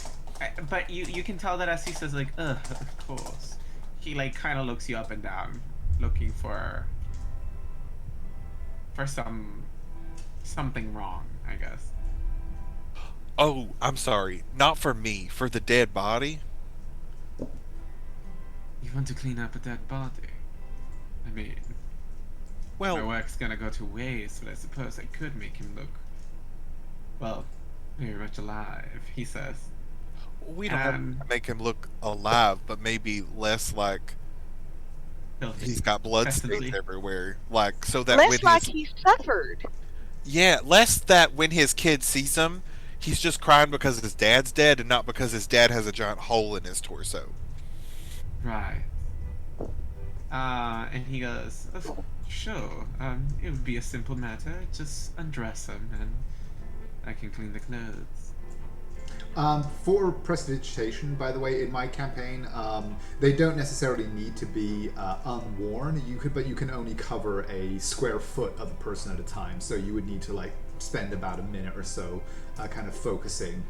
But you can tell that as he says like, ugh, of course. He like kind of looks you up and down, looking for something wrong, I guess. Oh, I'm sorry. Not for me. For the dead body. You want to clean up a dead body? I mean, my Well, work's gonna go to waste, but I suppose I could make him look, well, very much alive, he says. we don't have to make him look alive, but maybe less like Filthy. he's got blood stains Presently. everywhere. Like, so that Less when like his... he suffered. Yeah, less that when his kid sees him, he's just crying because his dad's dead and not because his dad has a giant hole in his torso. Right. And he goes, "Oh, sure, it would be a simple matter. Just undress him and I can clean the clothes." For prestidigitation, by the way, in my campaign, they don't necessarily need to be unworn. But you can only cover a square foot of a person at a time. So you would need to like spend about a minute or so, kind of focusing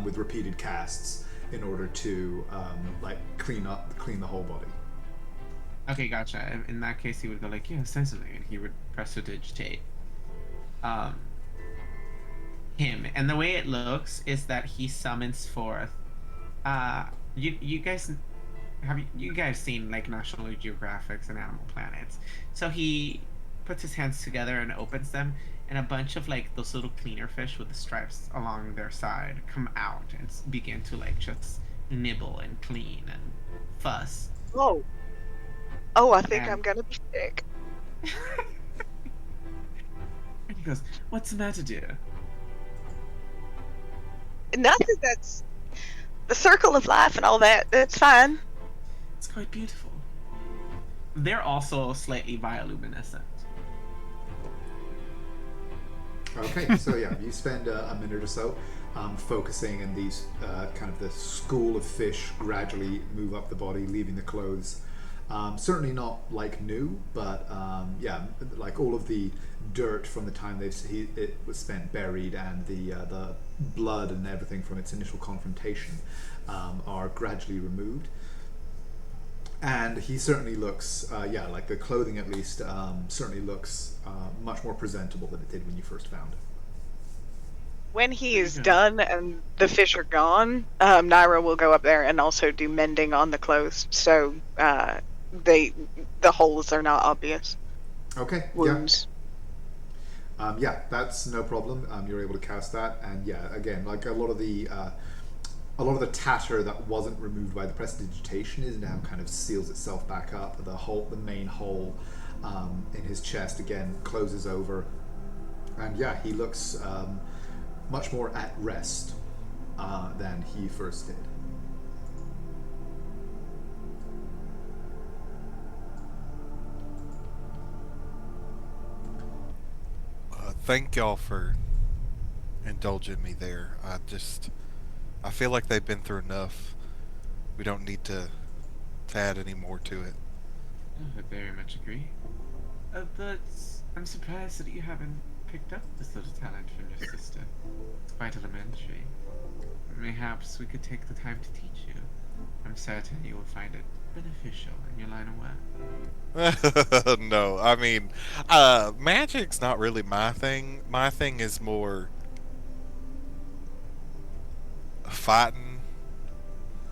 with repeated casts in order to like clean the whole body. Okay, gotcha. In that case, he would go like, "Yeah, certainly," and he would prestidigitate him. And the way it looks is that he summons forth. You guys you guys seen like National Geographics and Animal Planets? So he puts his hands together and opens them, and a bunch of like those little cleaner fish with the stripes along their side come out and begin to like just nibble and clean and fuss. Oh, I think And- I'm gonna be sick. And he goes, "What's the matter, dear?" Nothing. That's the circle of life and all that. That's fine. It's quite beautiful. They're also slightly bioluminescent. Okay, so yeah, you spend a minute or so focusing, and these kind of the school of fish gradually move up the body, leaving the clothes. Certainly not like new, but yeah, like all of the dirt from the time it was spent buried, and the blood and everything from its initial confrontation are gradually removed. And he certainly looks, yeah, like the clothing at least, certainly looks much more presentable than it did when you first found it. When he is done and the fish are gone, Naira will go up there and also do mending on the clothes, so the holes are not obvious. Okay, Wounds. yeah, that's no problem. You're able to cast that, and yeah, again, like a lot of the tatter that wasn't removed by the prestidigitation is now kind of seals itself back up. The main hole in his chest again closes over, and yeah, he looks much more at rest than he first did. Thank y'all for indulging me there. I feel like they've been through enough. We don't need to add any more to it. Oh, I very much agree. But I'm surprised that you haven't picked up this little talent from your sister. It's quite elementary. Perhaps we could take the time to teach you. I'm certain you will find it beneficial in your line of work. No, I mean, magic's not really my thing. My thing is more fighting,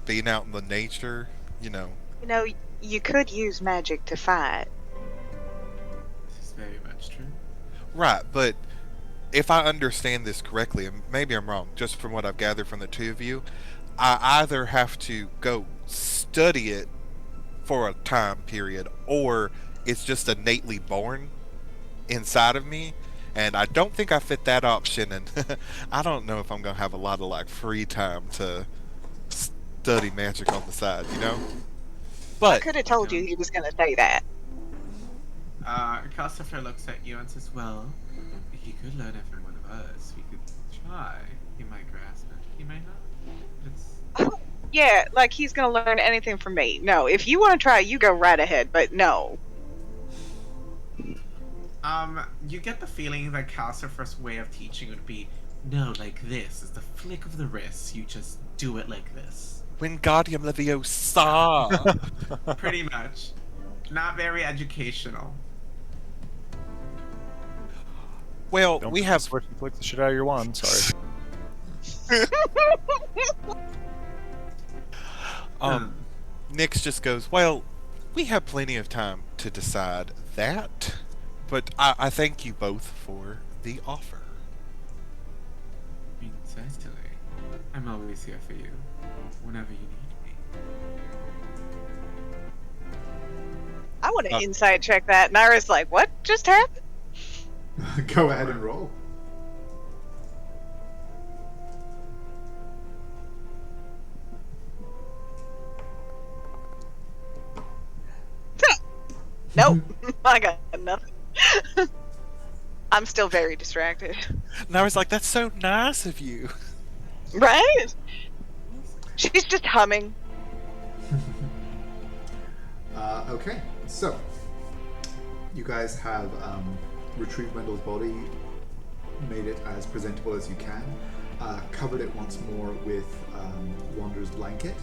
being out in the nature, you know. You know, you could use magic to fight. This is very much true. Right, but if I understand this correctly, and maybe I'm wrong, just from what I've gathered from the two of you, I either have to go study it for a time period, or it's just innately born inside of me, and I don't think I fit that option, and I don't know if I'm gonna have a lot of like free time to study magic on the side, you know. I But could have told you he was going to say that. Calcifer looks at you and says, "Well, if you could learn it from one of us, we could try. He might grasp it. He might not. It's Yeah, like he's going to learn anything from me. No, if you want to try, you go right ahead, but no. You get the feeling that Calcifer's way of teaching would be, no, like this. It's the flick of the wrist. You just do it like this. Wingardium Leviosa! Pretty much. Not very educational. Well, Don't we put have... the switch and flick the shit out of your wand. Sorry. Nyx just goes, well, we have plenty of time to decide that, but I thank you both for the offer. I mean, certainly. I'm always here for you. Whenever you need me. I want to insight check that. Naira's like, what just happened? Go ahead and roll. Nope. I got nothing. I'm still very distracted. Naira's like, that's so nice of you. Right? She's just humming. Okay, so you guys have retrieved Wendell's body, made it as presentable as you can, covered it once more with Wander's blanket,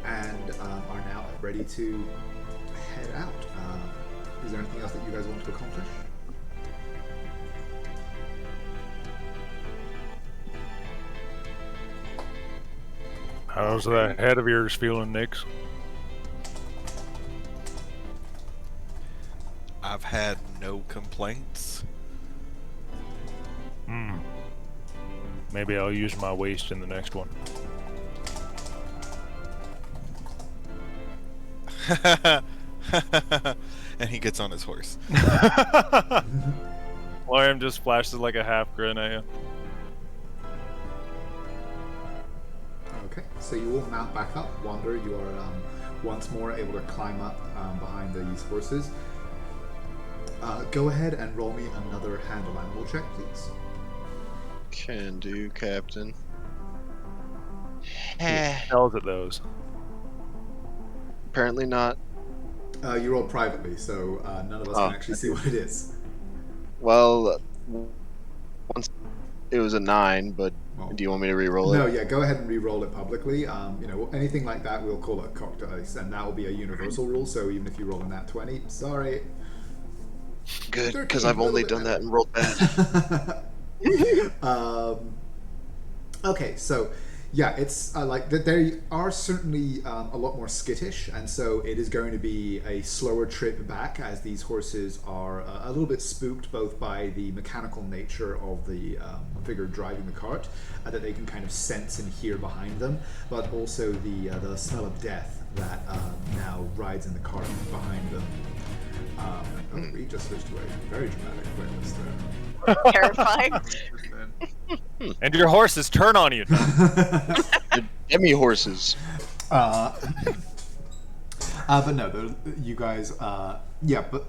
and are now ready to head out. Is there anything else that you guys want to accomplish? How's that head of yours feeling, Nyx? I've had no complaints. Maybe I'll use my waist in the next one. And he gets on his horse. Liam just flashes like a half grin at you. Okay, so you all mount back up. Wander, you are once more able to climb up behind these horses. Go ahead and roll me another handle animal check, please. Can do, Captain. Tells it those. Apparently not. You rolled privately, so none of us can actually see what it is. Well, once it was a 9, but do you want me to re-roll it? No, yeah, go ahead and re-roll it publicly. Anything like that, we'll call it cocked dice, and that will be a universal rule. So even if you roll a nat 20, sorry. Good, 13, because I've only done that and rolled bad. Okay, so yeah, it's like that. They are certainly a lot more skittish, and so it is going to be a slower trip back, as these horses are a little bit spooked both by the mechanical nature of the figure driving the cart that they can kind of sense and hear behind them, but also the smell of death that now rides in the cart behind them. We just switched to a very dramatic playlist there. Terrifying. And your horses turn on you. Demi horses. But no, you guys,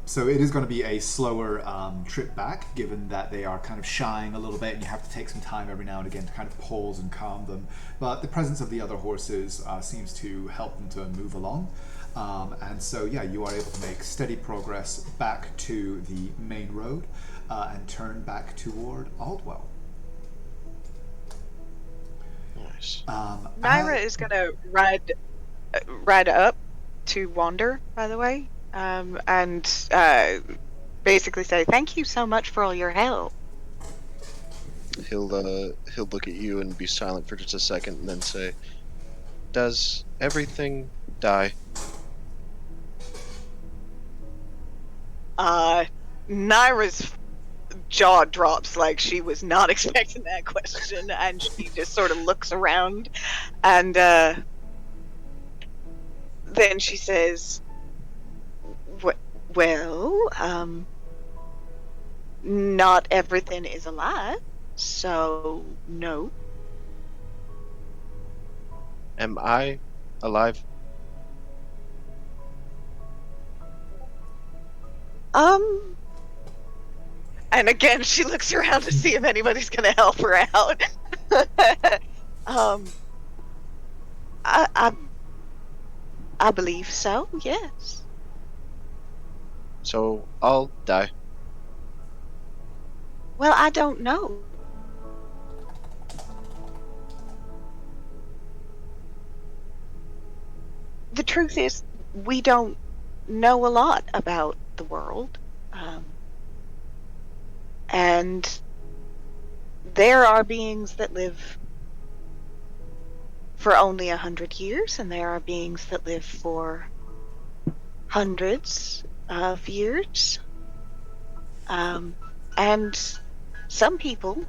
so it is going to be a slower trip back, given that they are kind of shying a little bit, and you have to take some time every now and again to kind of pause and calm them. But the presence of the other horses seems to help them to move along. And so, yeah, you are able to make steady progress back to the main road and turn back toward Aldwell. Nice. Naira is gonna ride up to Wander, by the way, and basically say, "Thank you so much for all your help." He'll look at you and be silent for just a second, and then say, "Does everything die?" Naira's jaw drops like she was not expecting that question, and she just sort of looks around, and then she says, well, not everything is alive, so no. Am I alive? And again, she looks around to see if anybody's gonna help her out. I believe so, yes. So I'll die. Well, I don't know. The truth is, we don't know a lot about the world. Um, and there are beings that live for only 100 years, and there are beings that live for hundreds of years. And some people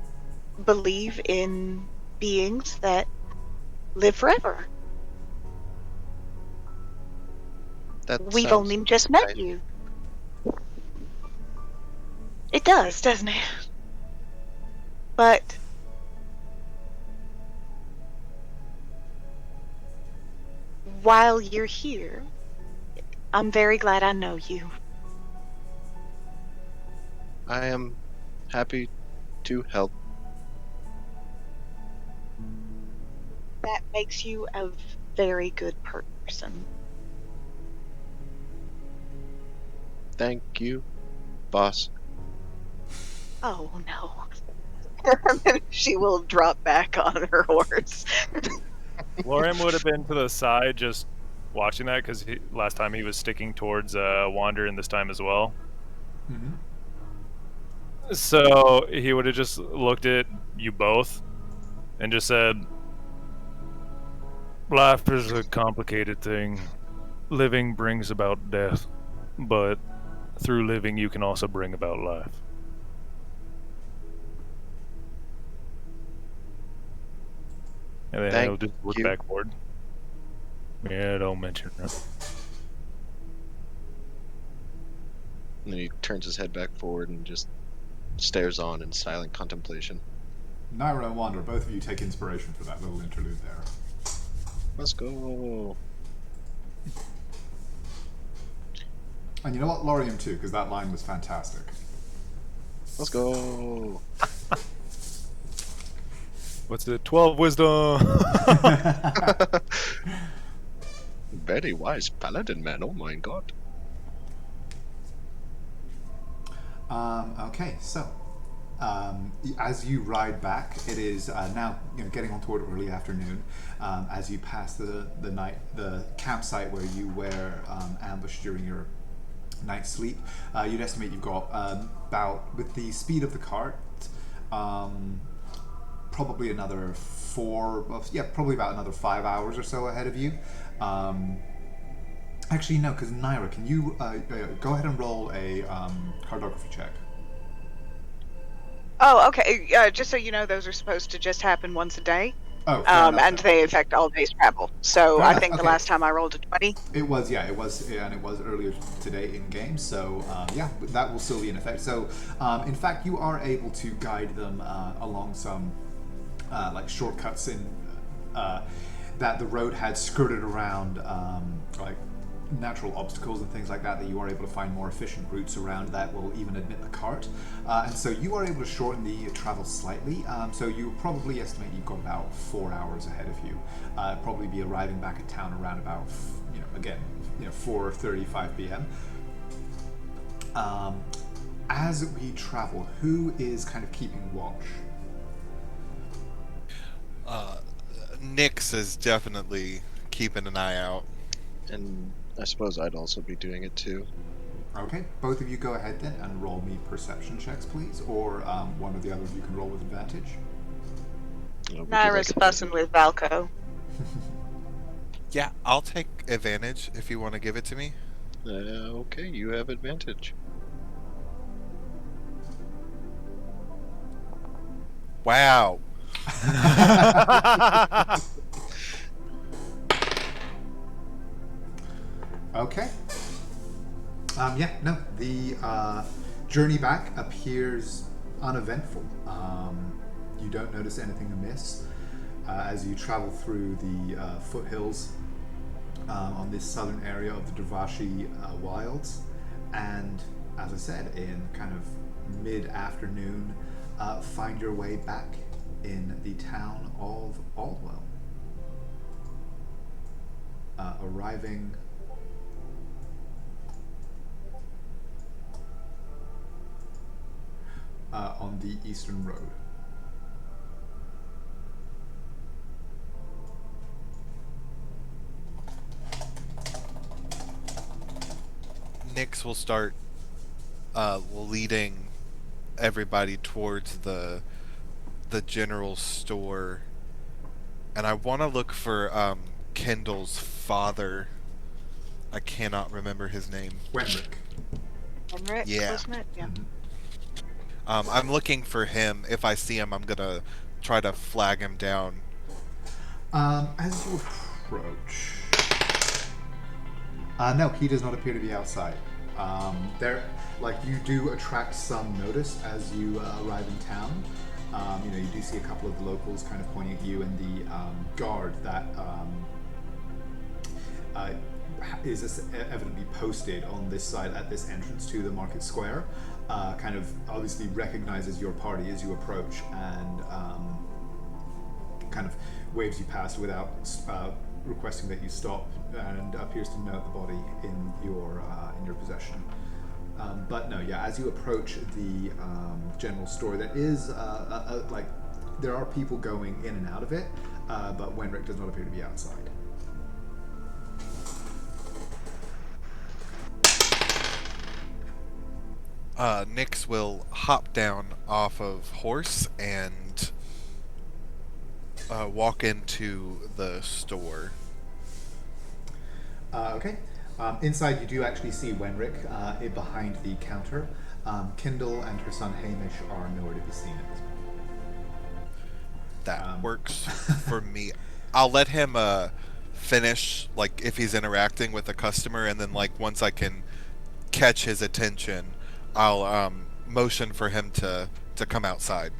believe in beings that live forever. That We've sounds only just met nice. you. It does, doesn't it? But while you're here, I'm very glad I know you. I am happy to help. That makes you a very good person. Thank you, boss. Oh no. And then she will drop back on her horse. Lorian would have been to the side just watching that because last time he was sticking towards Wander and this time as well. Mm-hmm. So he would have just looked at you both and just said, "Life is a complicated thing. Living brings about death, but through living you can also bring about life." And then Thank he'll just look you. backward. Yeah, don't mention that. And then he turns his head back forward and just stares on in silent contemplation. Naira and Wander, both of you take inspiration for that little interlude there. Let's go. And you know what? Lorium too, because that line was fantastic. Let's go. What's it? 12 wisdom. Very wise paladin man, oh my god. Okay, so as you ride back, it is now getting on toward early afternoon. As you pass the campsite where you were ambushed during your night's sleep, you'd estimate you've got about, with the speed of the cart, probably another probably about another 5 hours or so ahead of you. Actually, no, because Naira, can you go ahead and roll a cartography check? Oh, okay. Just so you know, those are supposed to just happen once a day. Oh, fair enough, And then. they affect all day's travel. So Fair I enough, think the okay. last time I rolled a 20. It was earlier today in game. So yeah, that will still be in effect. So in fact, you are able to guide them along some like shortcuts in that the road had skirted around, like natural obstacles and things like that. That you are able to find more efficient routes around that will even admit the cart, and so you are able to shorten the travel slightly. So you probably estimate you've got about 4 hours ahead of you. Probably be arriving back at town around about 4:35 p.m. As we travel, who is kind of keeping watch? Nyx is definitely keeping an eye out. And I suppose I'd also be doing it too. Okay, both of you go ahead then and roll me perception checks, please, or one or the other of you can roll with advantage. Naira's fussing with Valco. Yeah, I'll take advantage if you want to give it to me. Okay, you have advantage. Wow. Okay. The journey back appears uneventful. You don't notice anything amiss as you travel through the foothills on this southern area of the Dravashi wilds. And as I said, in kind of mid-afternoon, find your way back in the town of Aldwell. on the eastern road. Nyx will start leading everybody towards the general store, and I want to look for Kendall's father. I cannot remember his name. Wenrick. Henrik, Yeah. wasn't it? Yeah. I'm looking for him. If I see him, I'm gonna try to flag him down. As you approach, no, he does not appear to be outside. You do attract some notice as you arrive in town. You do see a couple of locals kind of pointing at you, and the guard that is evidently posted on this side at this entrance to the market square, kind of obviously recognizes your party as you approach, and kind of waves you past without requesting that you stop, and appears to note the body in your possession. But no, yeah, as you approach the general store, there is there are people going in and out of it, but Wenrick does not appear to be outside. Nyx will hop down off of horse and walk into the store. Okay. Inside, you do actually see Wenrick behind the counter. Kindle and her son Hamish are nowhere to be seen at this point. That works for me. I'll let him finish, like, if he's interacting with a customer, and then, like, once I can catch his attention, I'll motion for him to come outside.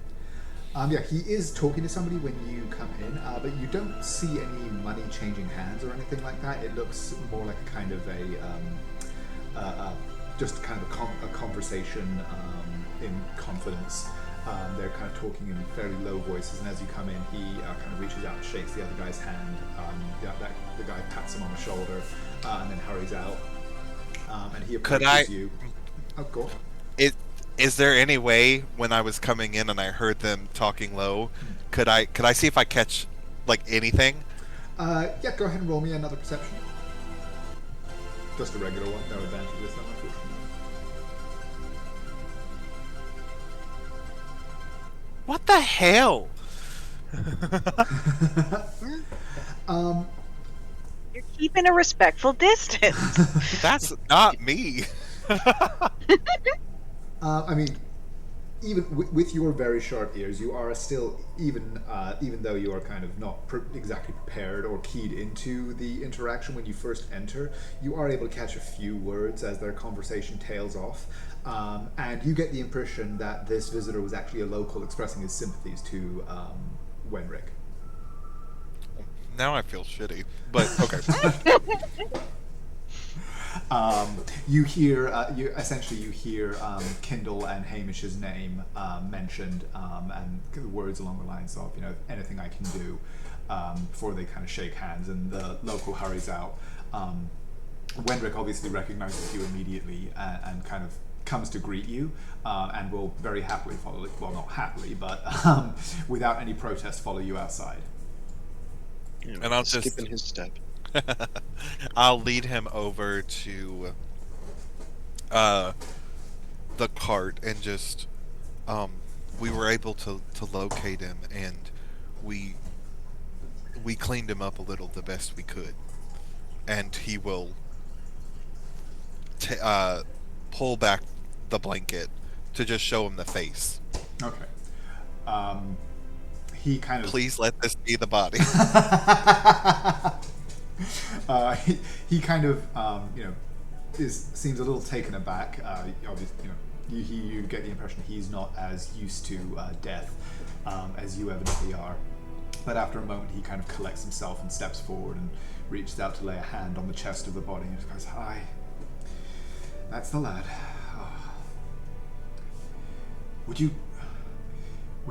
Yeah, he is talking to somebody when you come in, but you don't see any money changing hands or anything like that. It looks more like a kind of just kind of a conversation in confidence. They're kind of talking in fairly low voices, and as you come in, he kind of reaches out and shakes the other guy's hand. The guy pats him on the shoulder and then hurries out. And he approaches you. Oh, go on. Is there any way, when I was coming in and I heard them talking low, could I see if I catch, like, anything? Yeah, go ahead and roll me another perception. Just a regular one, no advantage this time, unfortunately. What the hell? You're keeping a respectful distance. That's not me. I mean, even with your very sharp ears, you are still, even though you are kind of not exactly prepared or keyed into the interaction when you first enter, you are able to catch a few words as their conversation tails off, and you get the impression that this visitor was actually a local expressing his sympathies to Wenrick. Now I feel shitty, but okay. You hear Kindle and Hamish's name mentioned, and words along the lines of, anything I can do, before they kind of shake hands, and the local hurries out. Wenrick obviously recognizes you immediately and kind of comes to greet you, and will very happily follow, well, not happily, but without any protest, follow you outside. And I'll just skip in his step. I'll lead him over to the cart, and just we were able to locate him, and we cleaned him up a little the best we could, and he will pull back the blanket to just show him the face. Okay. He kind of... Please let this be the body. he kind of, seems a little taken aback. Obviously, you get the impression he's not as used to death as you evidently are. But after a moment, he kind of collects himself and steps forward and reaches out to lay a hand on the chest of the body and just goes, "Hi, that's the lad. Oh. Would you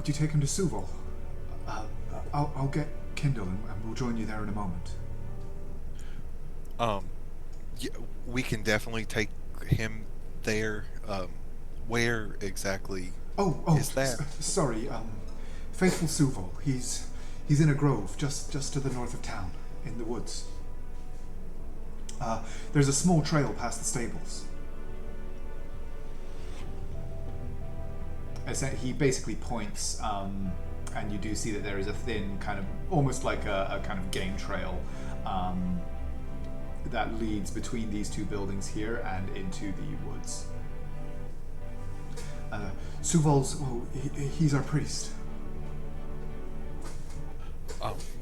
take him to Suval? I'll get Kindle and we'll join you there in a moment." Yeah, we can definitely take him there. Where exactly Oh, is there? Sorry, faithful Suval. He's in a grove just to the north of town, in the woods. There's a small trail past the stables. He basically points, and you do see that there is a thin kind of, almost like a kind of game trail that leads between these two buildings here and into the woods. Suval's, he's our priest.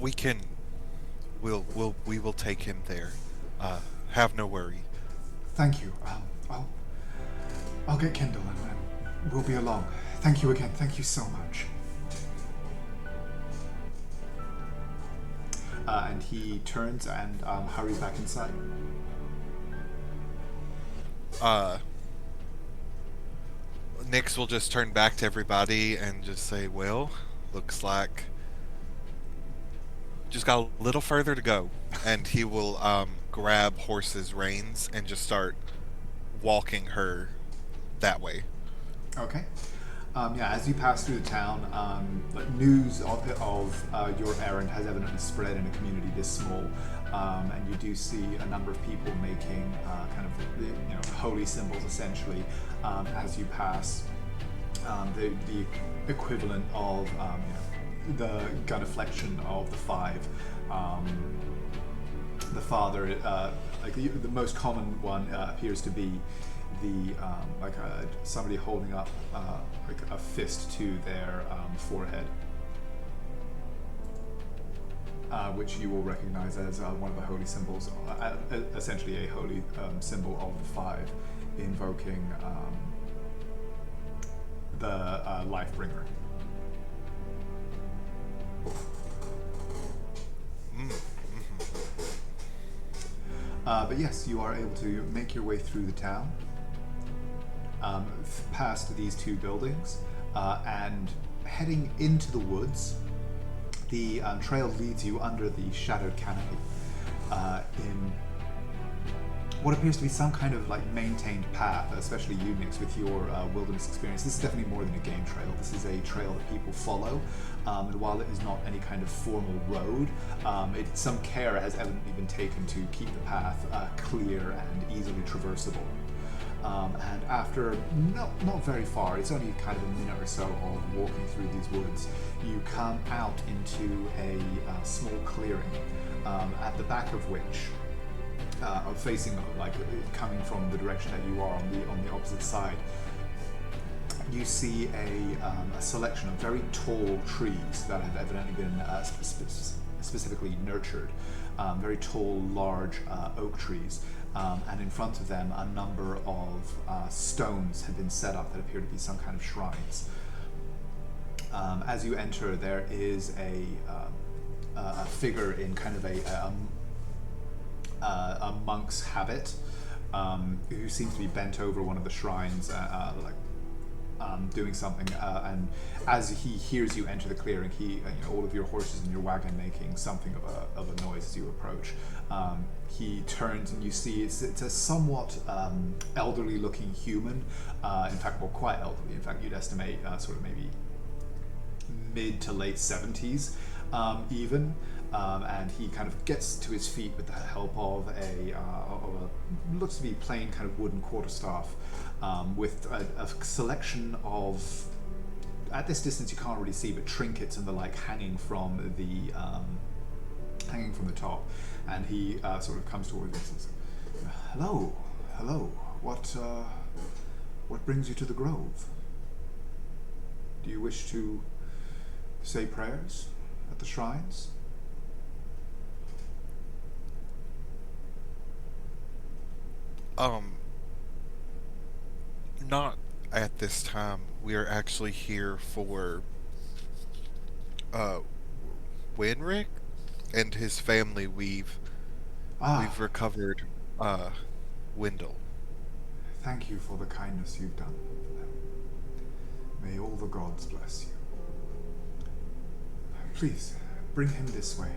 We will take him there. Have no worry. Thank you. I'll get Kendall and we'll be along. Thank you again. Thank you so much. And he turns and hurries back inside. Nyx will just turn back to everybody and just say, well, looks like just got a little further to go. And he will grab Horse's reins and just start walking her that way. Okay. As you pass through the town, news of your errand has evidently spread in a community this small, and you do see a number of people making kind of holy symbols essentially as you pass. The equivalent of the genuflection of the five. The father, the most common one appears to be the somebody holding up like a fist to their forehead, which you will recognize as one of the holy symbols, essentially a holy symbol of the five, invoking the life bringer. But yes, you are able to make your way through the town, past these two buildings, and heading into the woods. The trail leads you under the shadowed canopy in what appears to be some kind of like maintained path, especially you, Nyx, with your wilderness experience. This is definitely more than a game trail. This is a trail that people follow, and while it is not any kind of formal road, some care has evidently been taken to keep the path clear and easily traversable. And after not very far, it's only kind of a minute or so of walking through these woods, you come out into a small clearing, at the back of which, facing, like coming from the direction that you are on the opposite side, you see a selection of very tall trees that have evidently been specifically nurtured. Very tall, large oak trees. And in front of them, a number of stones have been set up that appear to be some kind of shrines. As you enter, there is a figure in kind of a monk's habit, who seems to be bent over one of the shrines, doing something. And as he hears you enter the clearing, all of your horses and your wagon making something of a noise as you approach. He turns and you see it's a somewhat elderly-looking human. In fact, well, quite elderly. In fact, you'd estimate sort of maybe mid to late 70s, even. And he kind of gets to his feet with the help of a looks to be plain kind of wooden quarterstaff, with a selection of, at this distance you can't really see, but trinkets and the like hanging from the top. And he sort of comes towards us and says, hello, what brings you to the grove? Do you wish to say prayers at the shrines? Not at this time. We are actually here for Winrick and his family. We've recovered Wendell. Thank you for the kindness you've done for them. May all the gods bless you. Please bring him this way.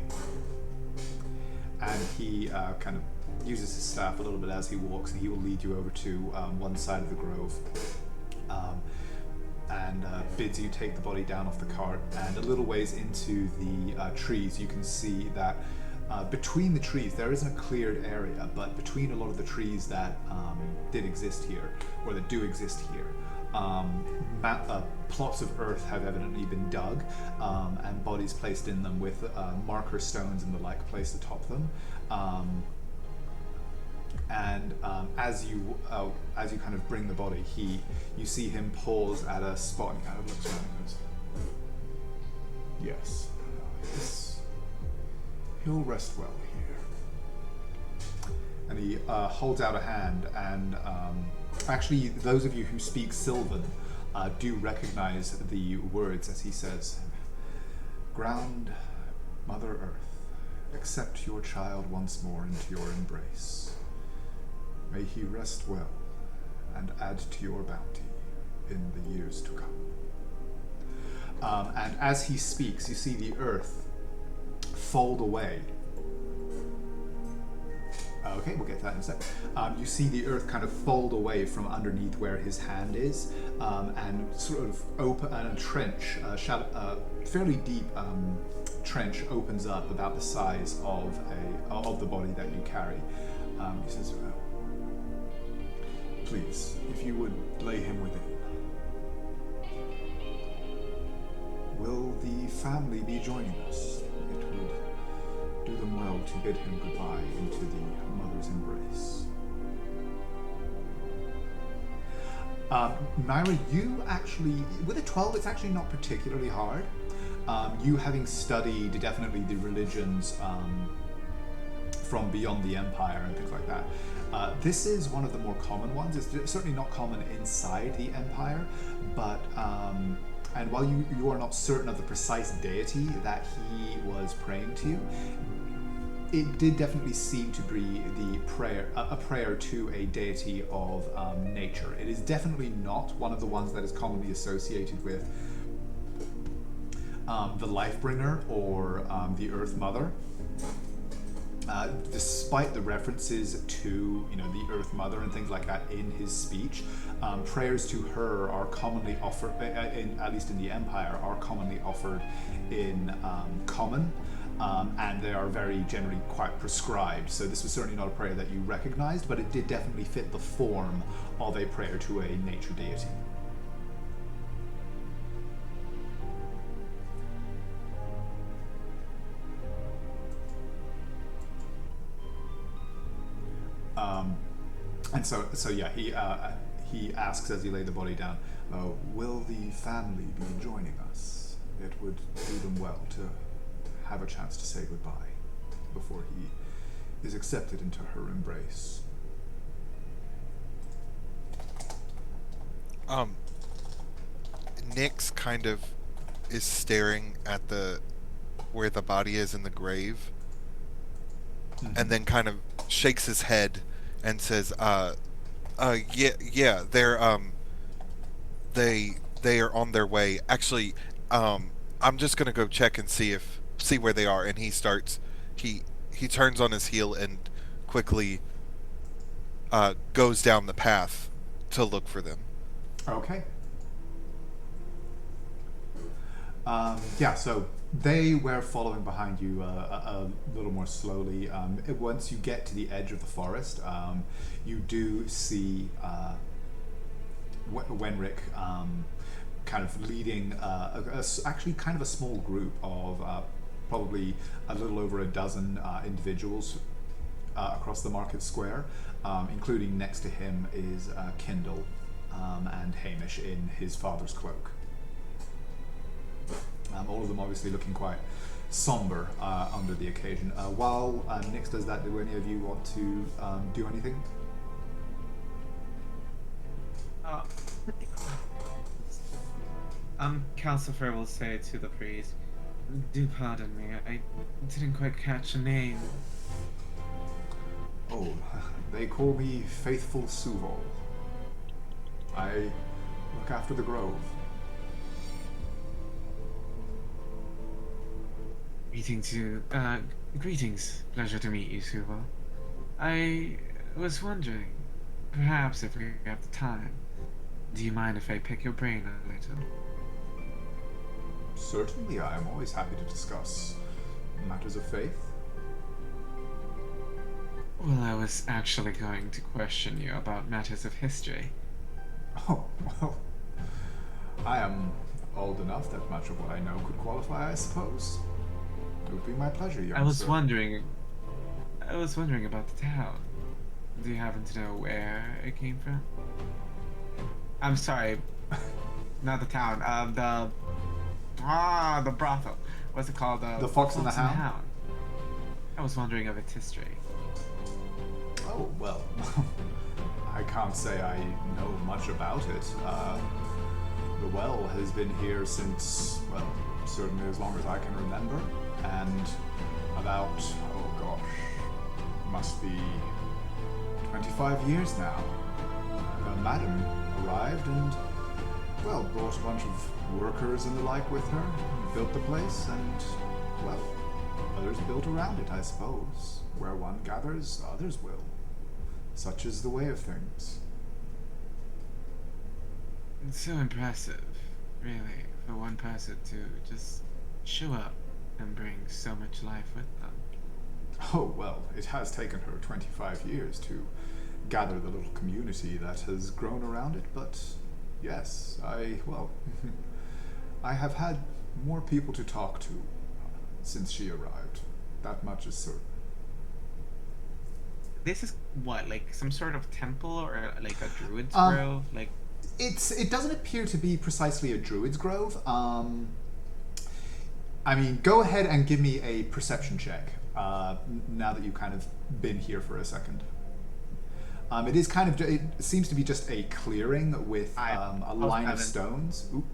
And he kind of uses his staff a little bit as he walks, and he will lead you over to one side of the grove. And and bids you take the body down off the cart. And a little ways into the trees, you can see that between the trees, there isn't a cleared area, but between a lot of the trees that did exist here, or that do exist here, plots of earth have evidently been dug, and bodies placed in them with marker stones and the like placed atop them. As you kind of bring the body, you see him pause at a spot and he kind of looks around and goes, "Yes, he'll rest well here." And he holds out a hand, and actually, those of you who speak Sylvan do recognize the words as he says, "Ground, Mother Earth, accept your child once more into your embrace. May he rest well and add to your bounty in the years to come." And as he speaks, you see the earth fold away. Okay, we'll get to that in a second. You see the earth kind of fold away from underneath where his hand is, and sort of open, and a trench, fairly deep trench opens up about the size of the body that you carry. He says, "Please, if you would lay him within. Will the family be joining us? It would do them well to bid him goodbye into the mother's embrace." Myra, you actually, with a 12, it's actually not particularly hard. You having studied definitely the religions from beyond the Empire and things like that, this is one of the more common ones. It's certainly not common inside the Empire, but and while you are not certain of the precise deity that he was praying to, it did definitely seem to be a prayer to a deity of nature. It is definitely not one of the ones that is commonly associated with the Lifebringer or the Earth Mother. Despite the references to the Earth Mother and things like that in his speech, prayers to her are commonly offered, at least in the Empire, are commonly offered in common, and they are very generally quite prescribed. So this was certainly not a prayer that you recognized, but it did definitely fit the form of a prayer to a nature deity. And so yeah, he asks as you lay the body down, "Will the family be joining us? It would do them well to have a chance to say goodbye before he is accepted into her embrace." Nyx kind of is staring at where the body is in the grave, and then kind of shakes his head and says, yeah, they are on their way. Actually, I'm just gonna go check and see where they are." And he turns on his heel and quickly goes down the path to look for them. Okay. Yeah, so they were following behind you a little more slowly. Once you get to the edge of the forest, you do see Wenrick kind of leading actually kind of a small group of probably a little over a dozen individuals across the market square, including next to him is Kindle and Hamish in his father's cloak. All of them obviously looking quite somber under the occasion. While Nyx does that, do any of you want to do anything? Calcifer will say to the priest, "Do pardon me, I didn't quite catch a name." "Oh, they call me Faithful Suval. I look after the grove." Greetings. Pleasure to meet you, Suval. I was wondering, perhaps if we have the time, do you mind if I pick your brain a little? Certainly, I am always happy to discuss matters of faith. Well, I was actually going to question you about matters of history. Oh, well, I am old enough that much of what I know could qualify, I suppose. It would be my pleasure, young I was sir. wondering about the town. Do you happen to know where it came from? I'm sorry, not the town. The brothel. What's it called? The Fox and the Hound? I was wondering of its history. Oh, well, I can't say I know much about it. The well has been here since, well, certainly as long as I can remember, and about, oh gosh, must be 25 years now. A madam arrived and, well, brought a bunch of workers and the like with her, built the place, and, well, others built around it, I suppose. Where one gathers, others will. Such is the way of things. It's so impressive, really, for one person to just show up and bring so much life with them. Oh, well, it has taken her 25 years to gather the little community that has grown around it, but yes, I have had more people to talk to since she arrived. That much is certain. This is what, like some sort of temple or like a druid's grove? Like, it doesn't appear to be precisely a druid's grove. I mean, go ahead and give me a perception check. Now that you've kind of been here for a second. It is kind of, it seems to be just a clearing with a line of stones. Oop.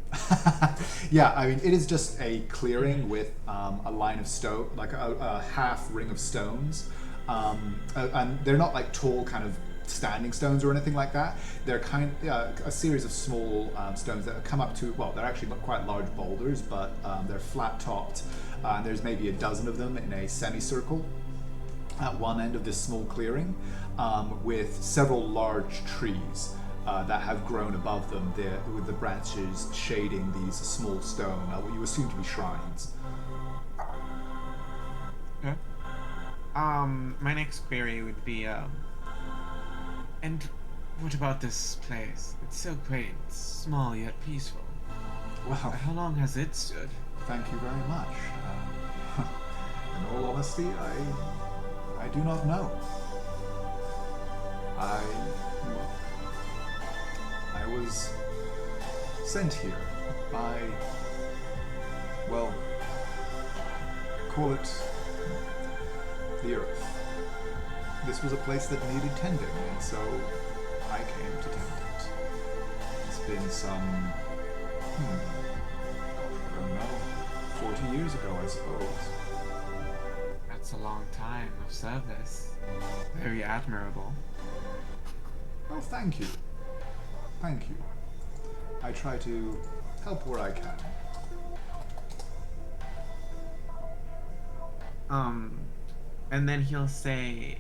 Yeah, I mean, it is just a clearing with a line of stone, like a half ring of stones. And they're not like tall kind of standing stones or anything like that. They're kind of a series of small stones that come up to, well, they're actually quite large boulders, but they're flat topped. There's maybe a dozen of them in a semicircle at one end of this small clearing, with several large trees that have grown above them, with the branches shading these small stone, what you assume to be shrines. okay. My next query would be, and what about this place? It's so quaint, small yet peaceful. Well, How long has it stood? thank you very much. In all honesty, I do not know. I was sent here by, well, call it the Earth. This was a place that needed tending, and so I came to tend it. It's been some, I don't know, 40 years ago, I suppose. That's a long time of service. Very admirable. Oh, thank you. Thank you. I try to help where I can. And then he'll say,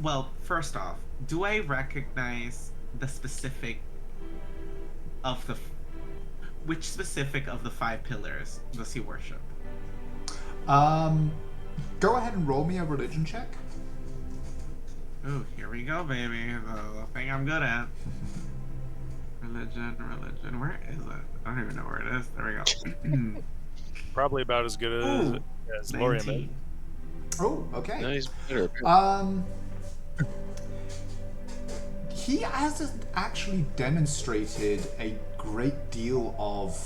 well, first off, do I recognize the specific of the, which specific of the 5 pillars does he worship? Go ahead and roll me a religion check. Ooh, here we go, baby. The thing I'm good at. Religion. Where is it? I don't even know where it is. There we go. Probably about as good as Lorium is. 19. Oh, okay. No, he's better. He hasn't actually demonstrated a great deal of,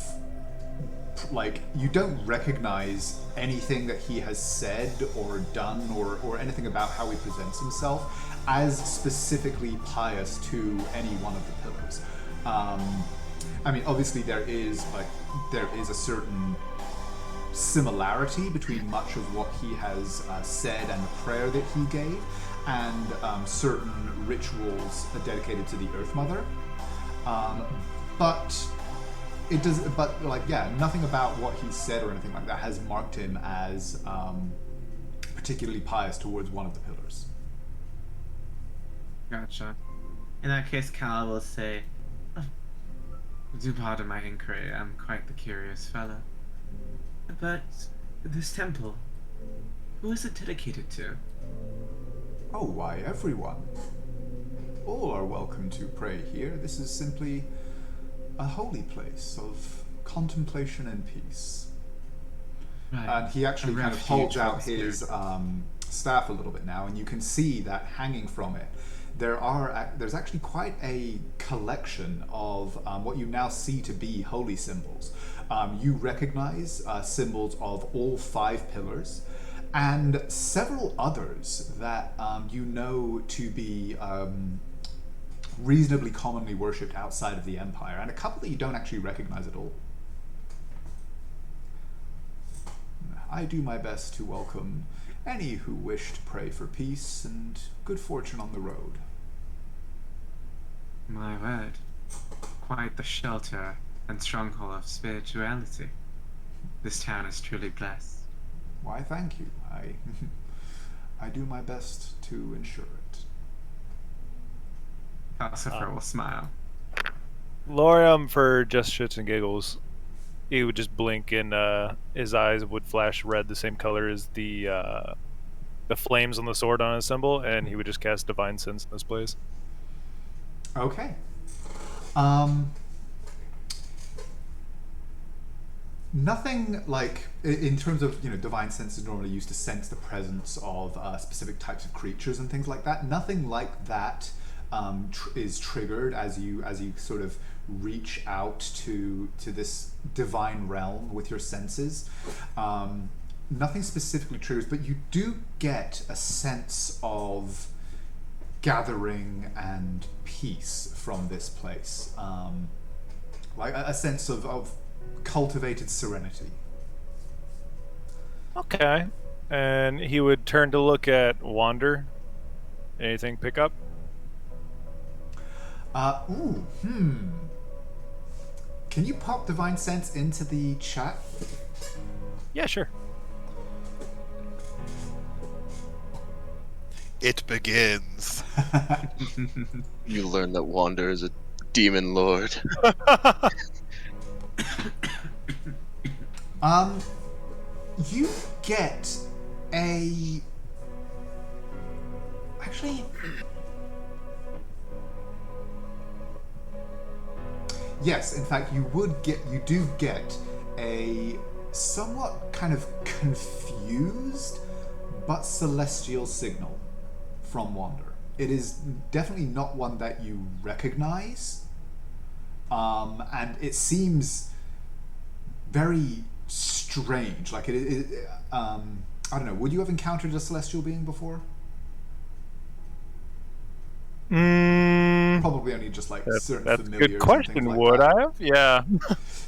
like, you don't recognize anything that he has said or done or anything about how he presents himself as specifically pious to any one of the pillars. I mean, obviously there is a certain similarity between much of what he has said and the prayer that he gave, and certain rituals dedicated to the Earth Mother. But it does. But like, yeah, nothing about what he said or anything like that has marked him as particularly pious towards one of the pillars. Gotcha. In that case, Cal will say, Do pardon my inquiry, I'm quite the curious fellow. But this temple, who is it dedicated to? Oh, why, everyone. All are welcome to pray here. This is simply a holy place of contemplation and peace. Right. And he actually A kind of refuge holds for out the his spirit. staff a little bit now, and you can see that hanging from it, there's actually quite a collection of what you now see to be holy symbols. You recognize symbols of all 5 pillars, and several others that you know to be reasonably commonly worshipped outside of the Empire, and a couple that you don't actually recognize at all. I do my best to welcome any who wish to pray for peace and good fortune on the road. My word. Quite the shelter and stronghold of spirituality. This town is truly blessed. Why, thank you. I do my best to ensure it. Calcifer will smile. Lorium, for just shits and giggles, he would just blink and his eyes would flash red, the same color as the flames on the sword on his symbol, and he would just cast Divine Sense in this place. Okay. Nothing like, in terms of, Divine Sense is normally used to sense the presence of specific types of creatures and things like that. Nothing like that is triggered as you sort of reach out to this divine realm with your senses. Nothing specifically triggers, but you do get a sense of gathering and peace from this place, like a sense of cultivated serenity. Okay. And he would turn to look at Wander. Anything pick up? Can you pop Divine Sense into the chat? Yeah, sure. It begins. You learn that Wander is a demon lord. You get a... Actually... Yes, in fact, you do get a somewhat kind of confused but celestial signal from Wander. It is definitely not one that you recognize, and it seems very strange. Like I don't know. Would you have encountered a celestial being before? Probably only just like certain That's a familiars. good question. And things like Would that. I have? Yeah.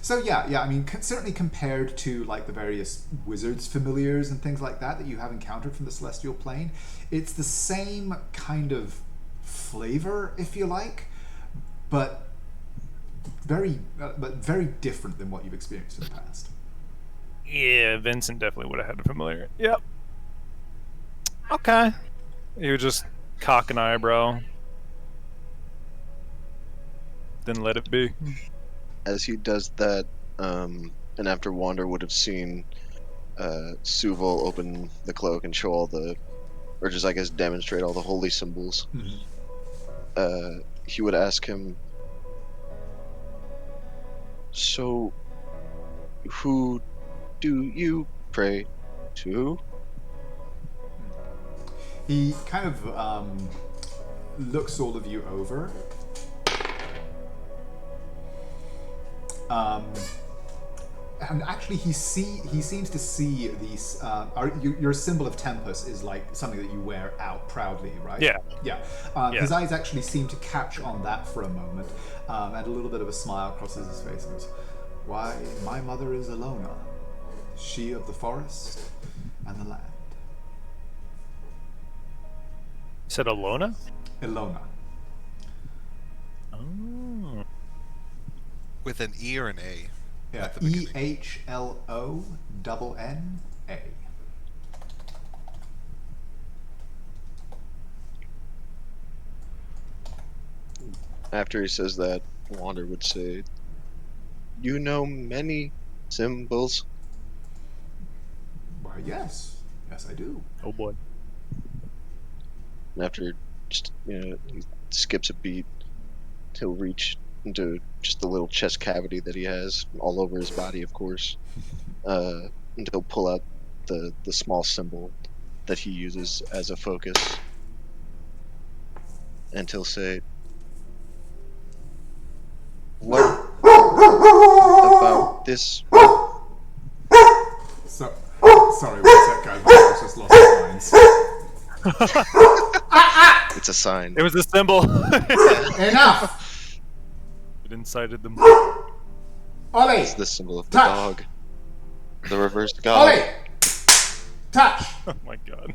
So yeah. I mean, certainly compared to like the various wizards familiars and things like that you have encountered from the celestial plane, it's the same kind of flavor, if you like, but very different than what you've experienced in the past. Yeah, Vincent definitely would have had a familiar. Yep. Okay. He would just cock an eyebrow. Then let it be. As he does that, and after Wander would have seen Suval open the cloak and show all the, or just I guess demonstrate all the holy symbols, he would ask him, so who do you pray to? He kind of looks all of you over. And actually, he seems to see these. Your symbol of Tempest is like something that you wear out proudly, right? Yeah. Yeah. His eyes actually seem to catch on that for a moment, and a little bit of a smile crosses his face and goes, "Why, my mother is Ilona, she of the forest and the land." You said Alona? Ilona. Oh. With an E or an A? Yeah. At the beginning. EHLONNA. After he says that, Wander would say, you know many symbols? Why, yes. Yes, I do. Oh boy. And after just, he skips a beat, he'll reach into just the little chest cavity that he has all over his body, of course. And he'll pull out the small symbol that he uses as a focus. And he'll say, what about this? So, sorry, one sec, guys. My voice just lost its lines. It's a sign. It was a symbol. Enough! It incited them. Ollie! It's the symbol of the Touch. dog. The reversed god. Ollie! Touch! Oh my god.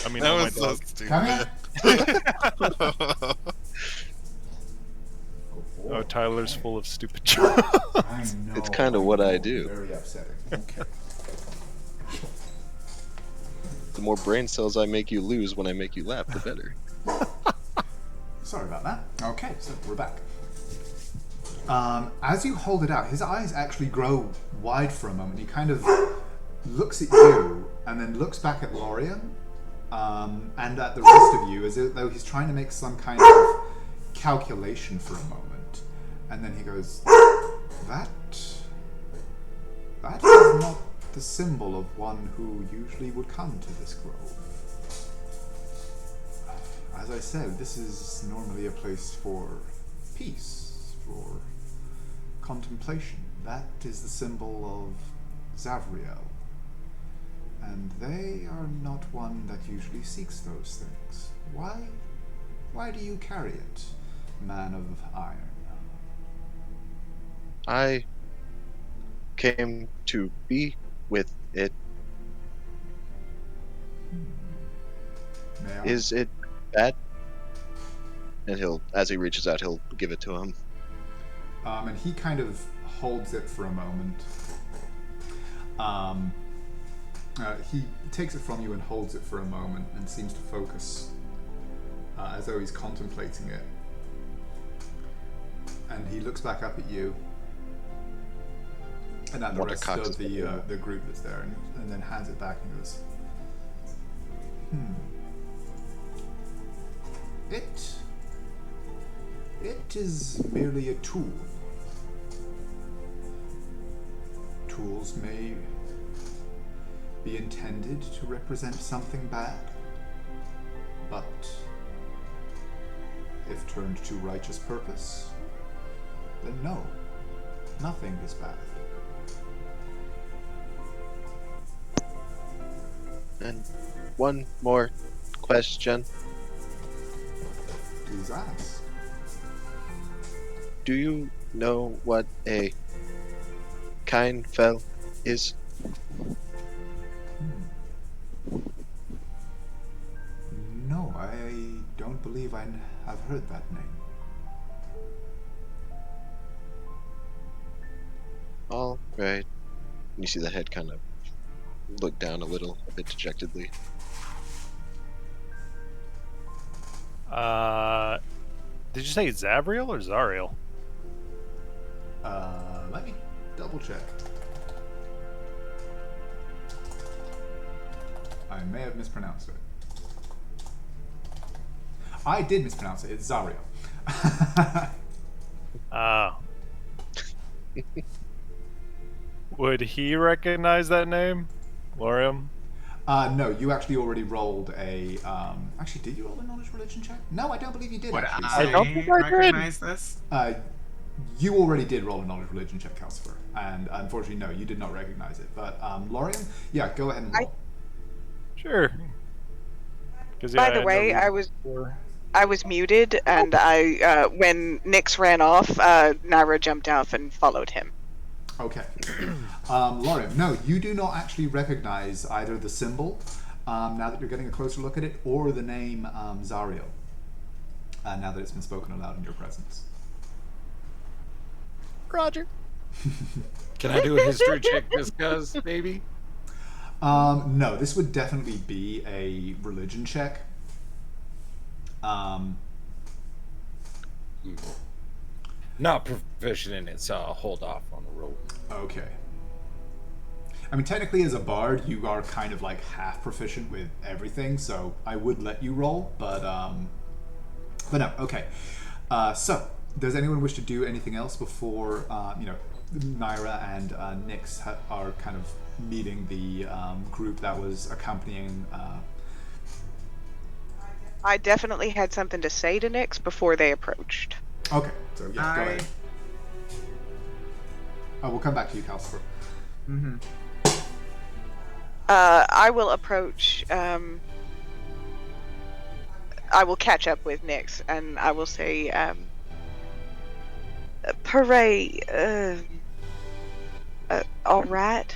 I mean, That oh my was so dog. Come stupid. here. Oh, Tyler's full of stupid jokes. I know. It's kinda what I do. Very upsetting. Okay. The more brain cells I make you lose when I make you laugh, the better. Sorry about that. Okay, so we're back. As you hold it out, his eyes actually grow wide for a moment. He kind of looks at you and then looks back at Lorian and at the rest of you as though he's trying to make some kind of calculation for a moment. And then he goes, that is not the symbol of one who usually would come to this grove. As I said, this is normally a place for peace, for contemplation. That is the symbol of Zavriel. And they are not one that usually seeks those things. Why do you carry it, man of iron? I came to be with it. May I? Is it bad? And as he reaches out, he'll give it to him. And he kind of holds it for a moment. He takes it from you and holds it for a moment and seems to focus as though he's contemplating it. And he looks back up at you and at the Wonder rest cocks of his head. the group that's there, and then hands it back and goes, It is merely a tool. Tools may be intended to represent something bad, but if turned to righteous purpose, then no, nothing is bad. And one more question. Please ask. Do you know what a Kindfell is? No, I don't believe I have heard that name. All right. You see the head kind of look down a bit dejectedly. Did you say Zavriel or Zariel? Let me double check. I may have mispronounced it. I did mispronounce it. It's Zariel. Would he recognize that name? Lorium? No, you actually already rolled a. Actually, did you roll a knowledge religion check? No, I don't believe you did. Would Actually. I don't think I did. recognize this? You already did roll a knowledge religion check, Calcifer, and unfortunately, no, you did not recognize it. But Lorian, yeah, go ahead and roll. Sure. 'Cause, By yeah, the I way, know I was muted, and I when Nyx ran off, Naira jumped off and followed him. Okay. Lorian, no, you do not actually recognize either the symbol, now that you're getting a closer look at it, or the name Zariel, now that it's been spoken aloud in your presence. Roger. Can I do a history check just cuz, maybe? No, this would definitely be a religion check. Not proficient in it, so I'll hold off on the roll. Okay. I mean, technically, as a bard, you are kind of like half proficient with everything, so I would let you roll, but no. Okay. So, does anyone wish to do anything else before Naira and Nyx are kind of meeting the group that was accompanying? I definitely had something to say to Nyx before they approached. Okay. So yeah, go ahead. Oh, we'll come back to you, Calcifer. Mm-hmm. I will approach. I will catch up with Nyx, and I will say, "Hooray! All right."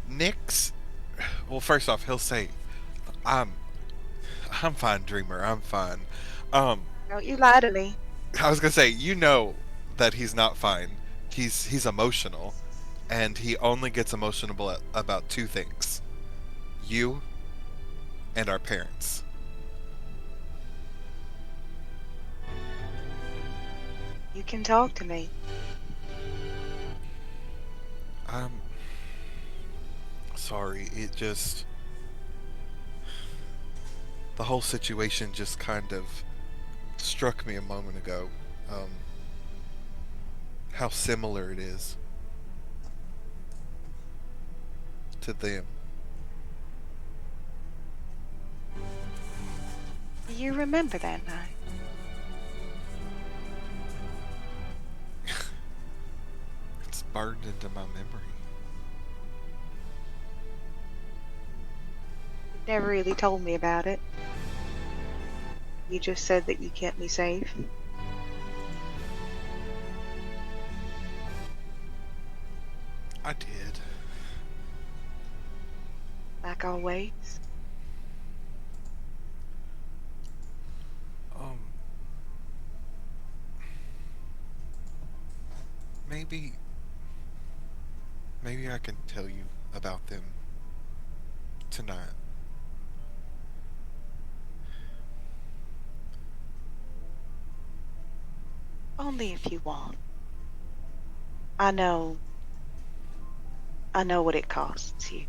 Nyx. Well, first off, he'll say, "I'm fine, Dreamer. I'm fine." Don't you lie to me. I was gonna say, you know that he's not fine. He's emotional, and he only gets emotional about two things: you and our parents. You can talk to me. I'm sorry. It just, the whole situation just kind of struck me a moment ago. How similar it is to them. You remember that night? It's burned into my memory. You never really told me about it. You just said that you kept me safe. I did. Like always. Maybe I can tell you about them tonight. Only if you want. I know what it costs you.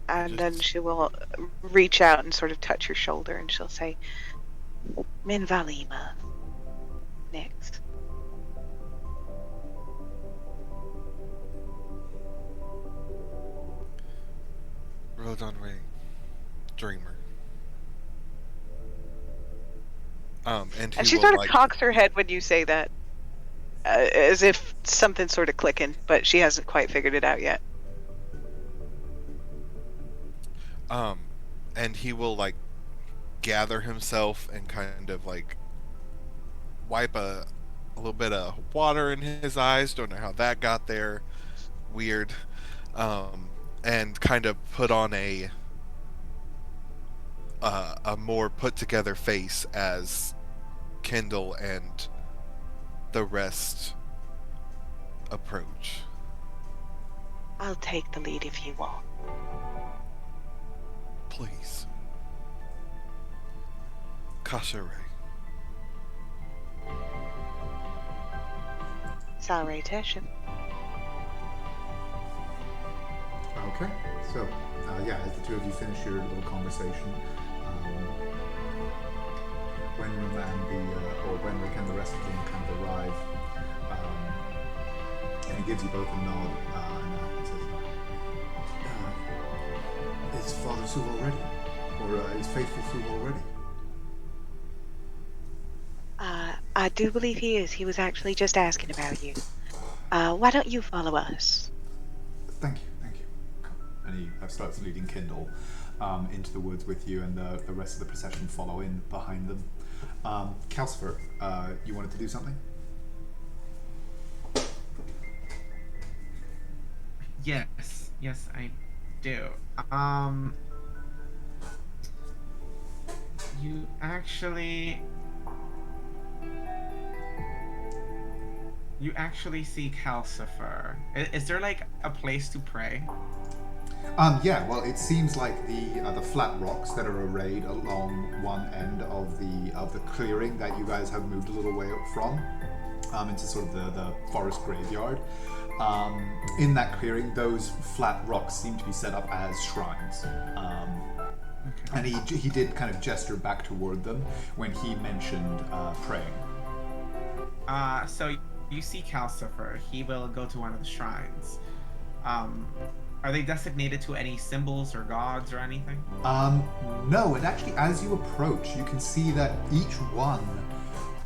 And then she will reach out and sort of touch your shoulder, and she'll say, Min Valima. Next. Rodonway, Dreamer. And she sort of cocks her head when you say that, as if something's sort of clicking, but she hasn't quite figured it out yet. And he will like gather himself and kind of like wipe a little bit of water in his eyes. Don't know how that got there. Weird. And kind of put on a more put together face as Kendall and the rest approach. I'll take the lead if you want. Please. Kashere. Sorry, Teshin. Okay, so as the two of you finish your little conversation, when Wenwick and the rest of them kind of arrive, and he gives you both a nod, and says, "Is Father Suv already, or is Faithful Suv already?" I do believe he is. He was actually just asking about you. Why don't you follow us? Thank you. And he starts leading Kindle into the woods with you, and the rest of the procession follow in behind them. Calcifer, you wanted to do something? Yes, I do. You actually... You actually see Calcifer. Is there like a place to pray? Yeah, well, it seems like the flat rocks that are arrayed along one end of the clearing that you guys have moved a little way up from, into sort of the forest graveyard. In that clearing, those flat rocks seem to be set up as shrines. And he did kind of gesture back toward them when he mentioned praying. So you see Calcifer. He will go to one of the shrines. Are they designated to any symbols or gods or anything? No, and actually, as you approach, you can see that each one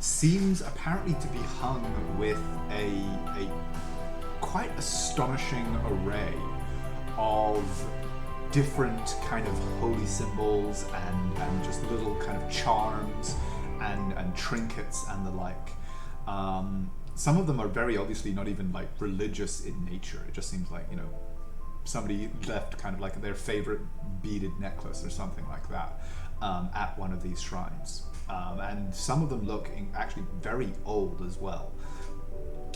seems apparently to be hung with a quite astonishing array of different kind of holy symbols and just little kind of charms and trinkets and the like. Some of them are very obviously not even like religious in nature. It just seems like, somebody left kind of like their favorite beaded necklace or something like that at one of these shrines. And some of them look actually very old as well.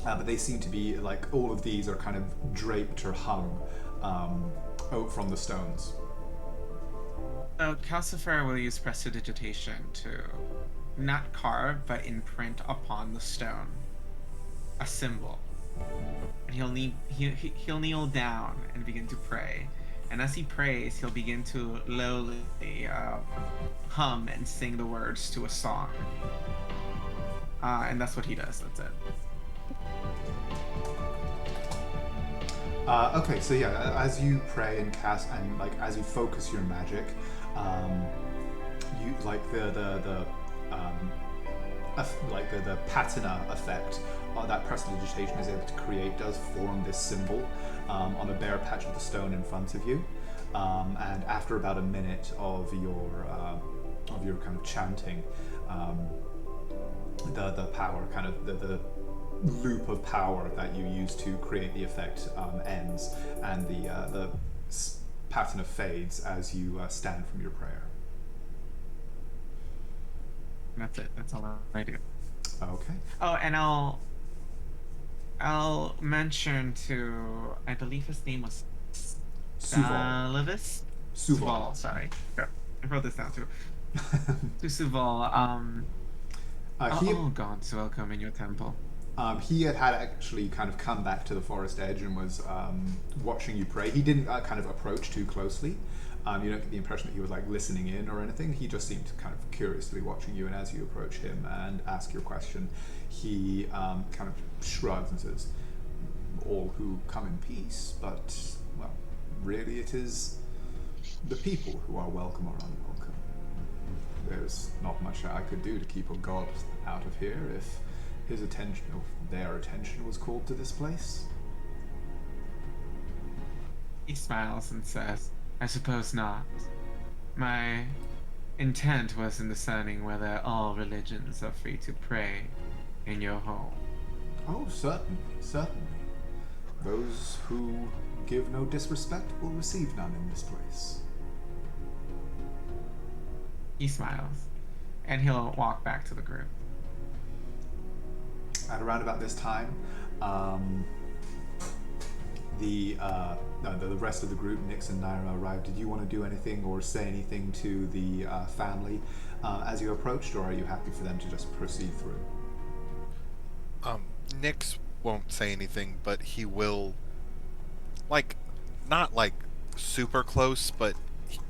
But they seem to be like all of these are kind of draped or hung out from the stones. Calcifer will use prestidigitation to not carve but imprint upon the stone a symbol. And he'll kneel down and begin to pray. And as he prays, he'll begin to lowly hum and sing the words to a song. And that's what he does. That's it. Okay, so yeah, as you pray and cast and like as you focus your magic, you like the patina effect that prestidigitation is able to create does form this symbol on a bare patch of the stone in front of you, and after about a minute of your kind of chanting, the power kind of the loop of power that you use to create the effect ends, and the patina fades as you stand from your prayer. That's it. That's all I do. Okay. Oh, and I'll mention to, I believe his name was Suval. Suval, sorry. Yeah, I wrote this down too. To Suval, gods, welcome in your temple. He had actually kind of come back to the forest edge and was watching you pray. He didn't kind of approach too closely. You don't get the impression that he was like listening in or anything. He just seemed kind of curiously watching you, and as you approach him and ask your question, he kind of shrugs and says, "All who come in peace, but, well, really it is the people who are welcome or unwelcome. There's not much I could do to keep a god out of here if his attention, or their attention, was called to this place." He smiles and says, "I suppose not. My intent was in discerning whether all religions are free to pray in your home." Oh, certainly, certainly. Those who give no disrespect will receive none in this place. He smiles, and he'll walk back to the group. At around about this time, the rest of the group, Nyx and Naira, arrived. Did you want to do anything or say anything to the family as you approached, or are you happy for them to just proceed through? Nyx won't say anything, but he will, not super close, but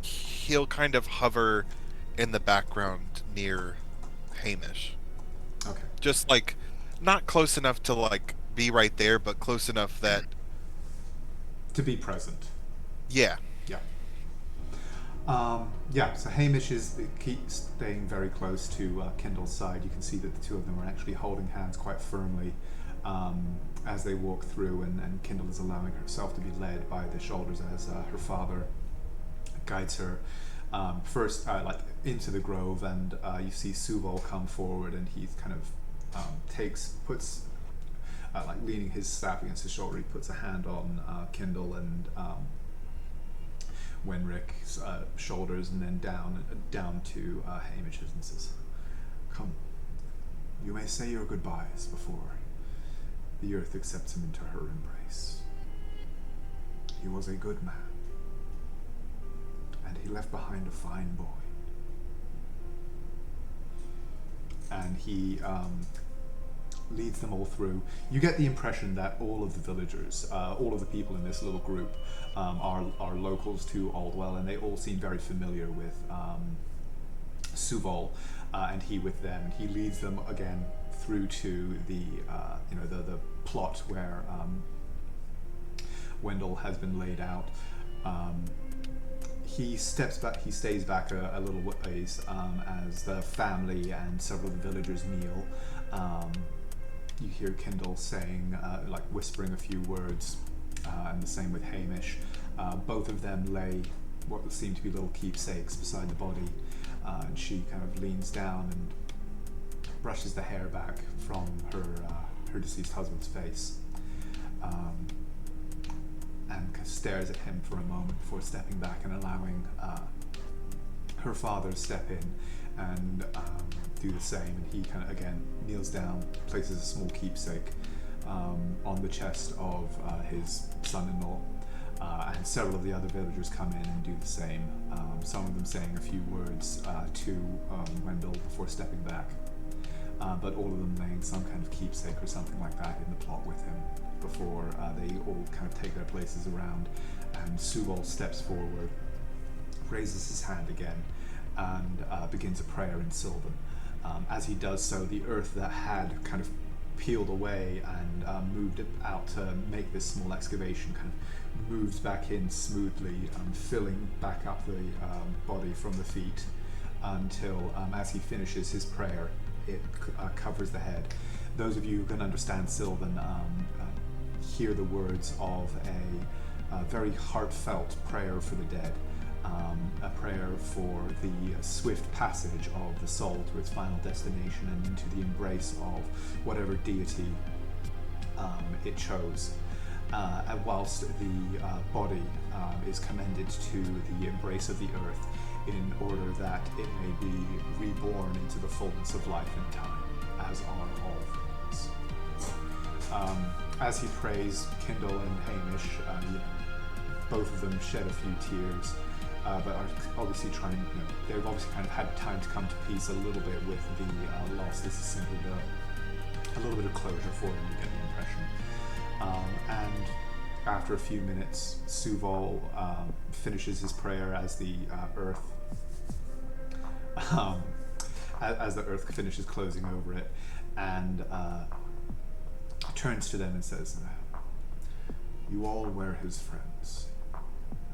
he'll kind of hover in the background near Hamish. Okay. Just not close enough to be right there, but close enough that to be present. Yeah. Yeah. So Hamish keeps staying very close to Kindle's side. You can see that the two of them are actually holding hands quite firmly as they walk through, and Kindle is allowing herself to be led by the shoulders as her father guides her first into the grove, and you see Suval come forward, and he kind of puts leaning his staff against his shoulder. He puts a hand on Kindle and Wenrick's shoulders, and then down to Hamish's, and says, "Come, you may say your goodbyes before the earth accepts him into her embrace. He was a good man, and he left behind a fine boy. And he leads them all through. You get the impression that all of the villagers, all of the people in this little group, are locals to Aldwell, and they all seem very familiar with Suval, and he with them. He leads them again through to the the plot where Wendell has been laid out. He steps back. He stays back a little ways as the family and several of the villagers kneel. You hear Kindle saying, like whispering a few words, and the same with Hamish. Both of them lay what seem to be little keepsakes beside the body, and she kind of leans down and brushes the hair back from her deceased husband's face, and stares at him for a moment before stepping back and allowing her father to step in and do the same. And he kind of again kneels down, places a small keepsake on the chest of his son-in-law, and several of the other villagers come in and do the same. Some of them saying a few words to Wendell before stepping back, but all of them laying some kind of keepsake or something like that in the plot with him before they all kind of take their places around. And Subal steps forward, raises his hand again, and begins a prayer in Sylvan. As he does so, the earth that had kind of peeled away and moved it out to make this small excavation kind of moves back in smoothly, filling back up the body from the feet until, as he finishes his prayer, it covers the head. Those of you who can understand Sylvan hear the words of a very heartfelt prayer for the dead. A prayer for the swift passage of the soul to its final destination and into the embrace of whatever deity it chose. And whilst the body is commended to the embrace of the earth in order that it may be reborn into the fullness of life and time, as are all things. As he prays, Kindle and Hamish, both of them shed a few tears. But are obviously trying, they've obviously kind of had time to come to peace a little bit with the loss. This is simply a little bit of closure for them, you get the impression. And after a few minutes, Suval finishes his prayer as the earth, as the earth finishes closing over it, and turns to them and says, "You all were his friends,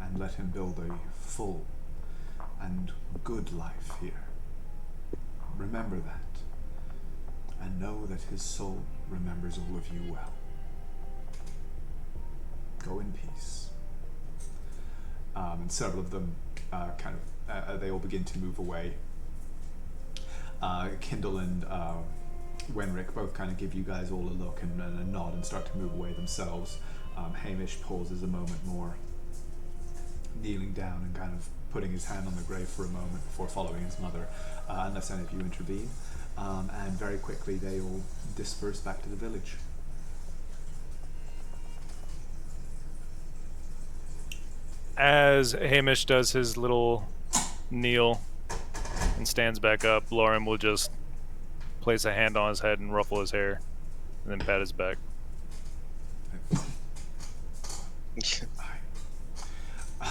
and let him build a full and good life here. Remember that, and know that his soul remembers all of you well. Go in peace." And several of them they all begin to move away. Kindle and Wenrick both kind of give you guys all a look and a nod and start to move away themselves. Hamish pauses a moment more, kneeling down and kind of putting his hand on the grave for a moment before following his mother, unless any of you intervene. And very quickly they all disperse back to the village. As Hamish does his little kneel and stands back up, Lauren will just place a hand on his head and ruffle his hair, and then pat his back.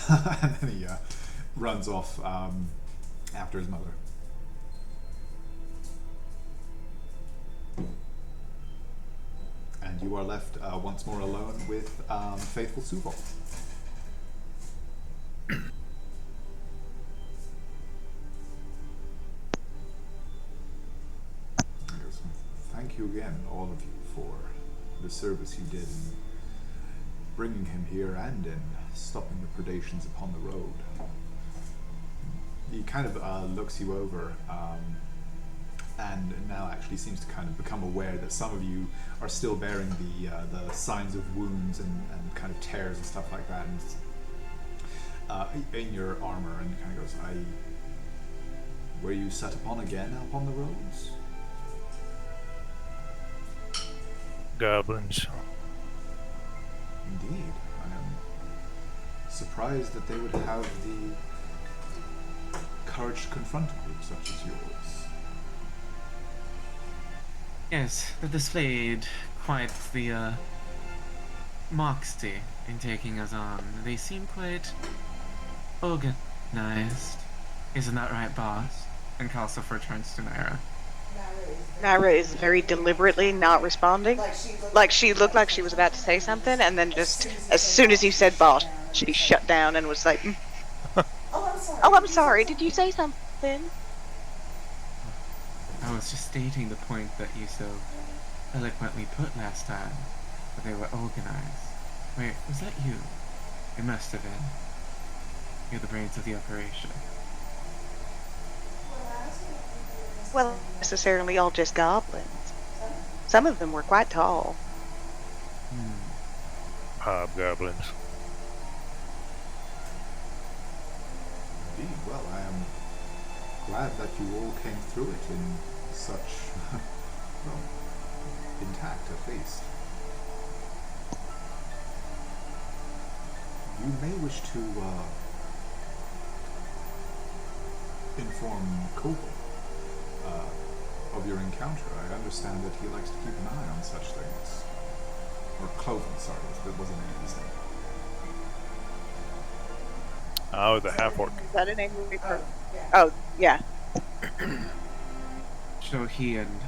And then he runs off after his mother. And you are left once more alone with faithful Suval. Thank you again, all of you, for the service you did in bringing him here and in stopping the predations upon the road. He kind of looks you over and now actually seems to kind of become aware that some of you are still bearing the signs of wounds and kind of tears and stuff like that in your armor, and kind of goes, were you set upon again upon the roads? Hobgoblins. Indeed. I am surprised that they would have the courage to confront a group such as yours. Yes, they displayed quite the moxie in taking us on. They seem quite organized. Isn't that right, boss? And Calcifer turns to Naira. Naira is very deliberately not responding. Like she looked like she was about to say something, and then just as soon as you said boss, she shut down and was like, "Oh, I'm sorry. Did you say something?" I was just stating the point that you so eloquently put last time, that they were organized. Wait, was that you? It must have been. You're the brains of the operation. Well, necessarily all just goblins. Some of them were quite tall. Hobgoblins. Indeed. Well, I am glad that you all came through it in such, well, intact at least. You may wish to inform Kobel of your encounter. I understand that he likes to keep an eye on such things. Or Cloven, sorry, that wasn't a his name. Oh, the half-orc. Is that a name we've heard? Oh, yeah. So he and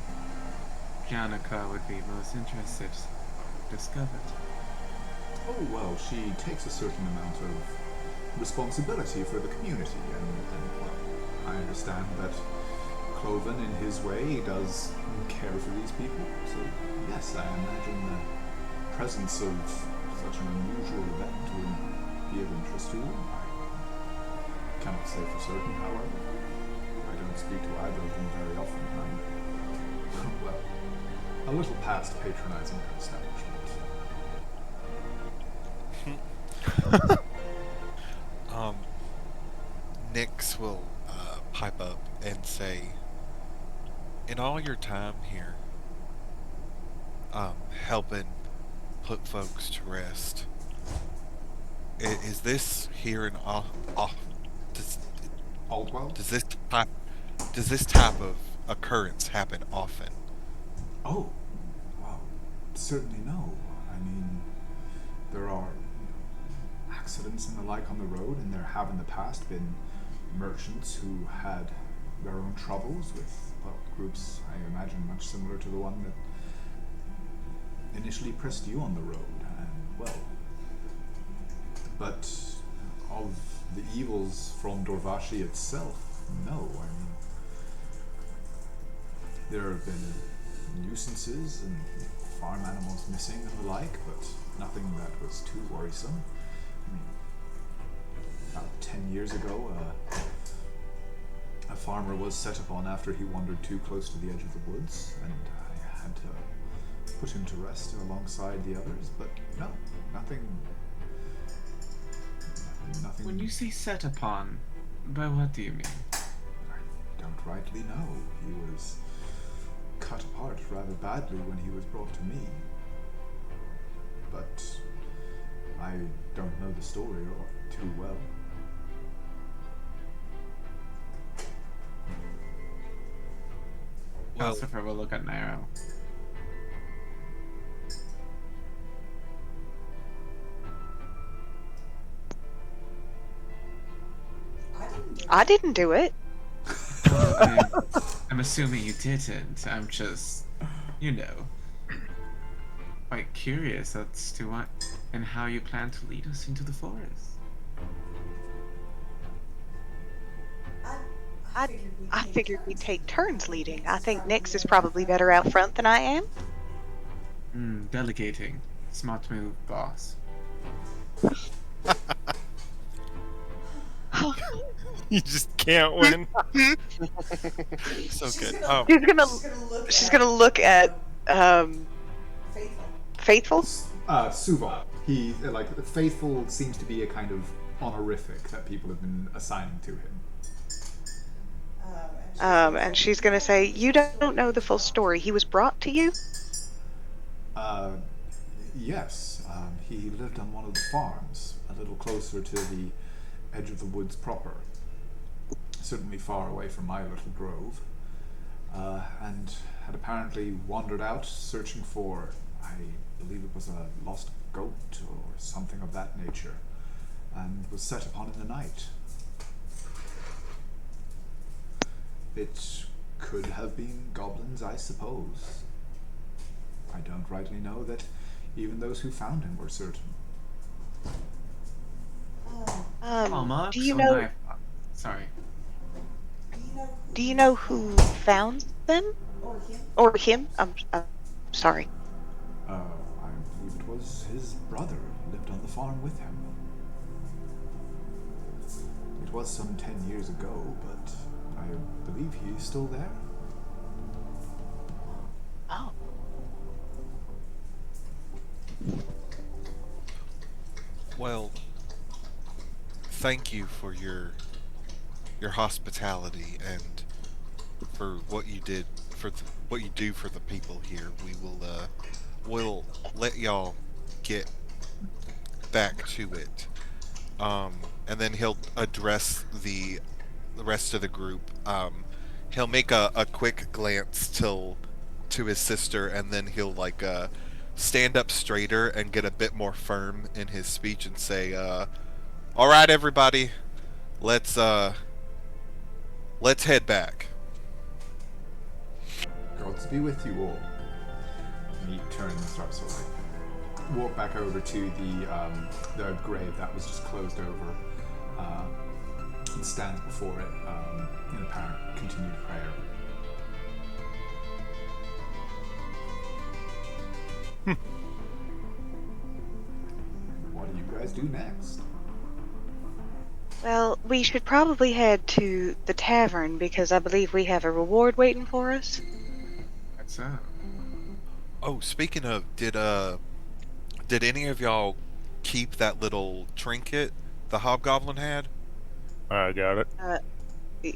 Janica would be most interested to discover. Oh, well, she takes a certain amount of responsibility for the community, and well, I understand that Cloven, in his way, does care for these people. So, yes, I imagine the presence of such an unusual event would be of interest to them. I cannot say for certain, however. I don't speak to either of them very often. I'm, well, a little past patronizing their establishment. Nyx will pipe up and say, in all your time here, helping put folks to rest, is this here in Aldwell? does this type of occurrence happen often? Oh, well, certainly no. I mean, there are accidents and the like on the road, and there have in the past been merchants who had their own troubles with, well, groups, I imagine, much similar to the one that initially pressed you on the road, and, well, but of the evils from Dorvashi itself, no. I mean, there have been nuisances and farm animals missing and the like, but nothing that was too worrisome. I mean, about 10 years ago, a farmer was set upon after he wandered too close to the edge of the woods, and I had to put him to rest alongside the others, but no, nothing. When you say set upon, by what do you mean? I don't rightly know. He was cut apart rather badly when he was brought to me, but I don't know the story too well. Well, Calcifer will look at Nairo. I didn't do it. I'm assuming you didn't. I'm just, quite curious as to what and how you plan to lead us into the forest. I figured we'd take turns leading. I think Nyx is probably better out front than I am. Delegating. Smart move, boss. You just can't win. so good. She's gonna look at Faithful. Suval. He, Faithful seems to be a kind of honorific that people have been assigning to him. And she's gonna say, "You don't know the full story. He was brought to you." Uh, yes, he lived on one of the farms, a little closer to the edge of the woods proper. Certainly far away from my little grove. And had apparently wandered out searching for, I believe it was a lost goat or something of that nature, and was set upon in the night. It could have been goblins, I suppose. I don't rightly know that even those who found him were certain. Mark, do you so know? knife. Sorry. Do you know who found them? Or him? I'm sorry. I believe it was his brother who lived on the farm with him. It was some 10 years ago, but I believe he is still there. Oh. Well, thank you for your hospitality and for what you did what you do for the people here. We'll let y'all get back to it. And then he'll address the rest of the group. He'll make a quick glance to his sister, and then he'll stand up straighter and get a bit more firm in his speech and say, "All right, everybody, let's head back." Gods be with you all. And he turns and starts to walk back over to the grave that was just closed over, and stands before it in apparent continued prayer. What do you guys do next? Well, we should probably head to the tavern because I believe we have a reward waiting for us. That's Oh, speaking of, did any of y'all keep that little trinket the hobgoblin had? I got it. Y-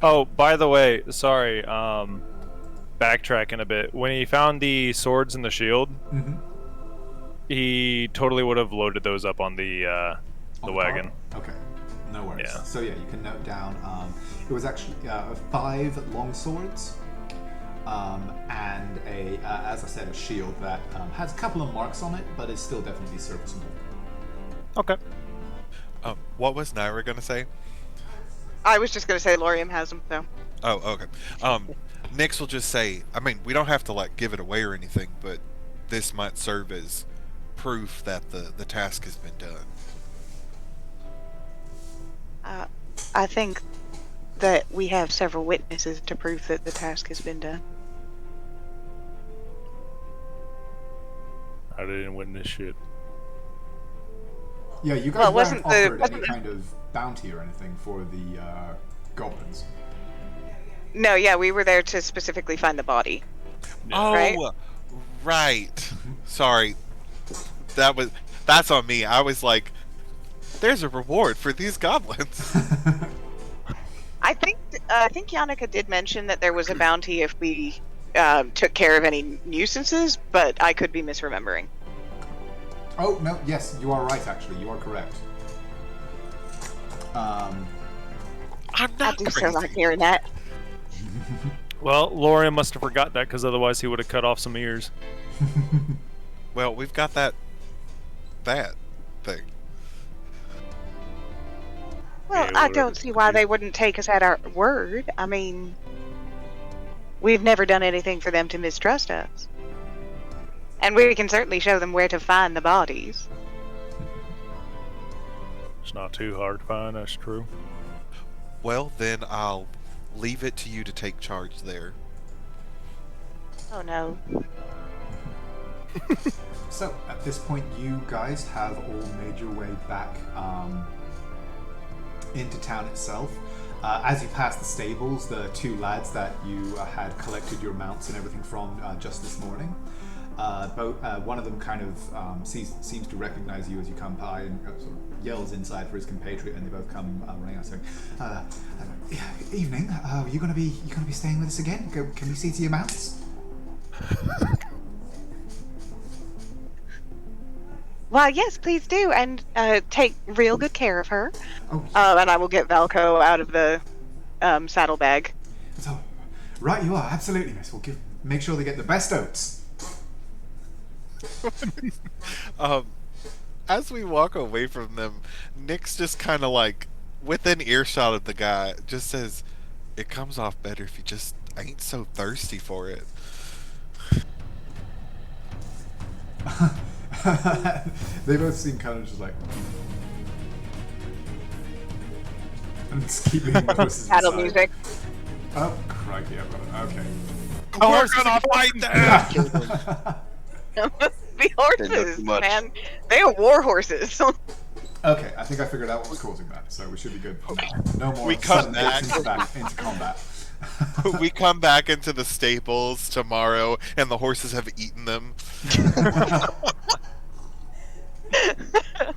Oh, by the way, sorry. Backtracking a bit. When he found the swords and the shield, Mm-hmm. he totally would have loaded those up on the wagon. Okay, no worries. Yeah. So yeah, you can note down. It was actually 5 long swords, and as I said, a shield that has a couple of marks on it, but is still definitely serviceable. Okay. What was Naira gonna say? I was just going to say Lorium has them, so. Oh, okay. Nyx will just say, I mean, we don't have to give it away or anything, but this might serve as proof that the task has been done. I think that we have several witnesses to prove that the task has been done. I didn't witness shit. Yeah, you guys Well, weren't wasn't the- offered wasn't any the- kind of bounty or anything for the goblins. No, yeah, we were there to specifically find the body. Oh, Right? right. Sorry. That's on me. I was like, there's a reward for these goblins. I think Yannicka did mention that there was a bounty if we took care of any nuisances, but I could be misremembering. Oh, no, yes, you are right, actually. You are correct. I'm I not do so crazy. like hearing that. Well, Lorian must have forgot that because otherwise he would have cut off some ears. Well, we've got that thing. Well, Yeah, I whatever. don't see why they wouldn't take us at our word. I mean, we've never done anything for them to mistrust us. And we can certainly show them where to find the bodies. It's not too hard to find, that's true. Well, then I'll leave it to you to take charge there. Oh no. So, at this point, you guys have all made your way back into town itself. As you pass the stables, the 2 lads that you had collected your mounts and everything from just this morning, One of them kind of seems to recognize you as you come by and sort of yells inside for his compatriot, and they both come running out saying, "Evening. You gonna be staying with us again? Can we see to your mounts?" Well, yes, please do, and take real good care of her. Oh, And I will get Valco out of the saddlebag. so, right, you are absolutely, miss. We'll make sure they get the best oats. As we walk away from them, Nick's just kind of like within earshot of the guy, just says, "It comes off better if you just ain't so thirsty for it." They both seem kind of just like, and just keep leaving the horses Saddle aside. music. Oh, crikey, I've got it. Okay. We're gonna fight them. The horses, too much. man. They are war horses. Okay, I think I figured out what was causing that, so we should be good for now. No more We come sudden back. hits into combat. We come back into the stables tomorrow, and the horses have eaten them.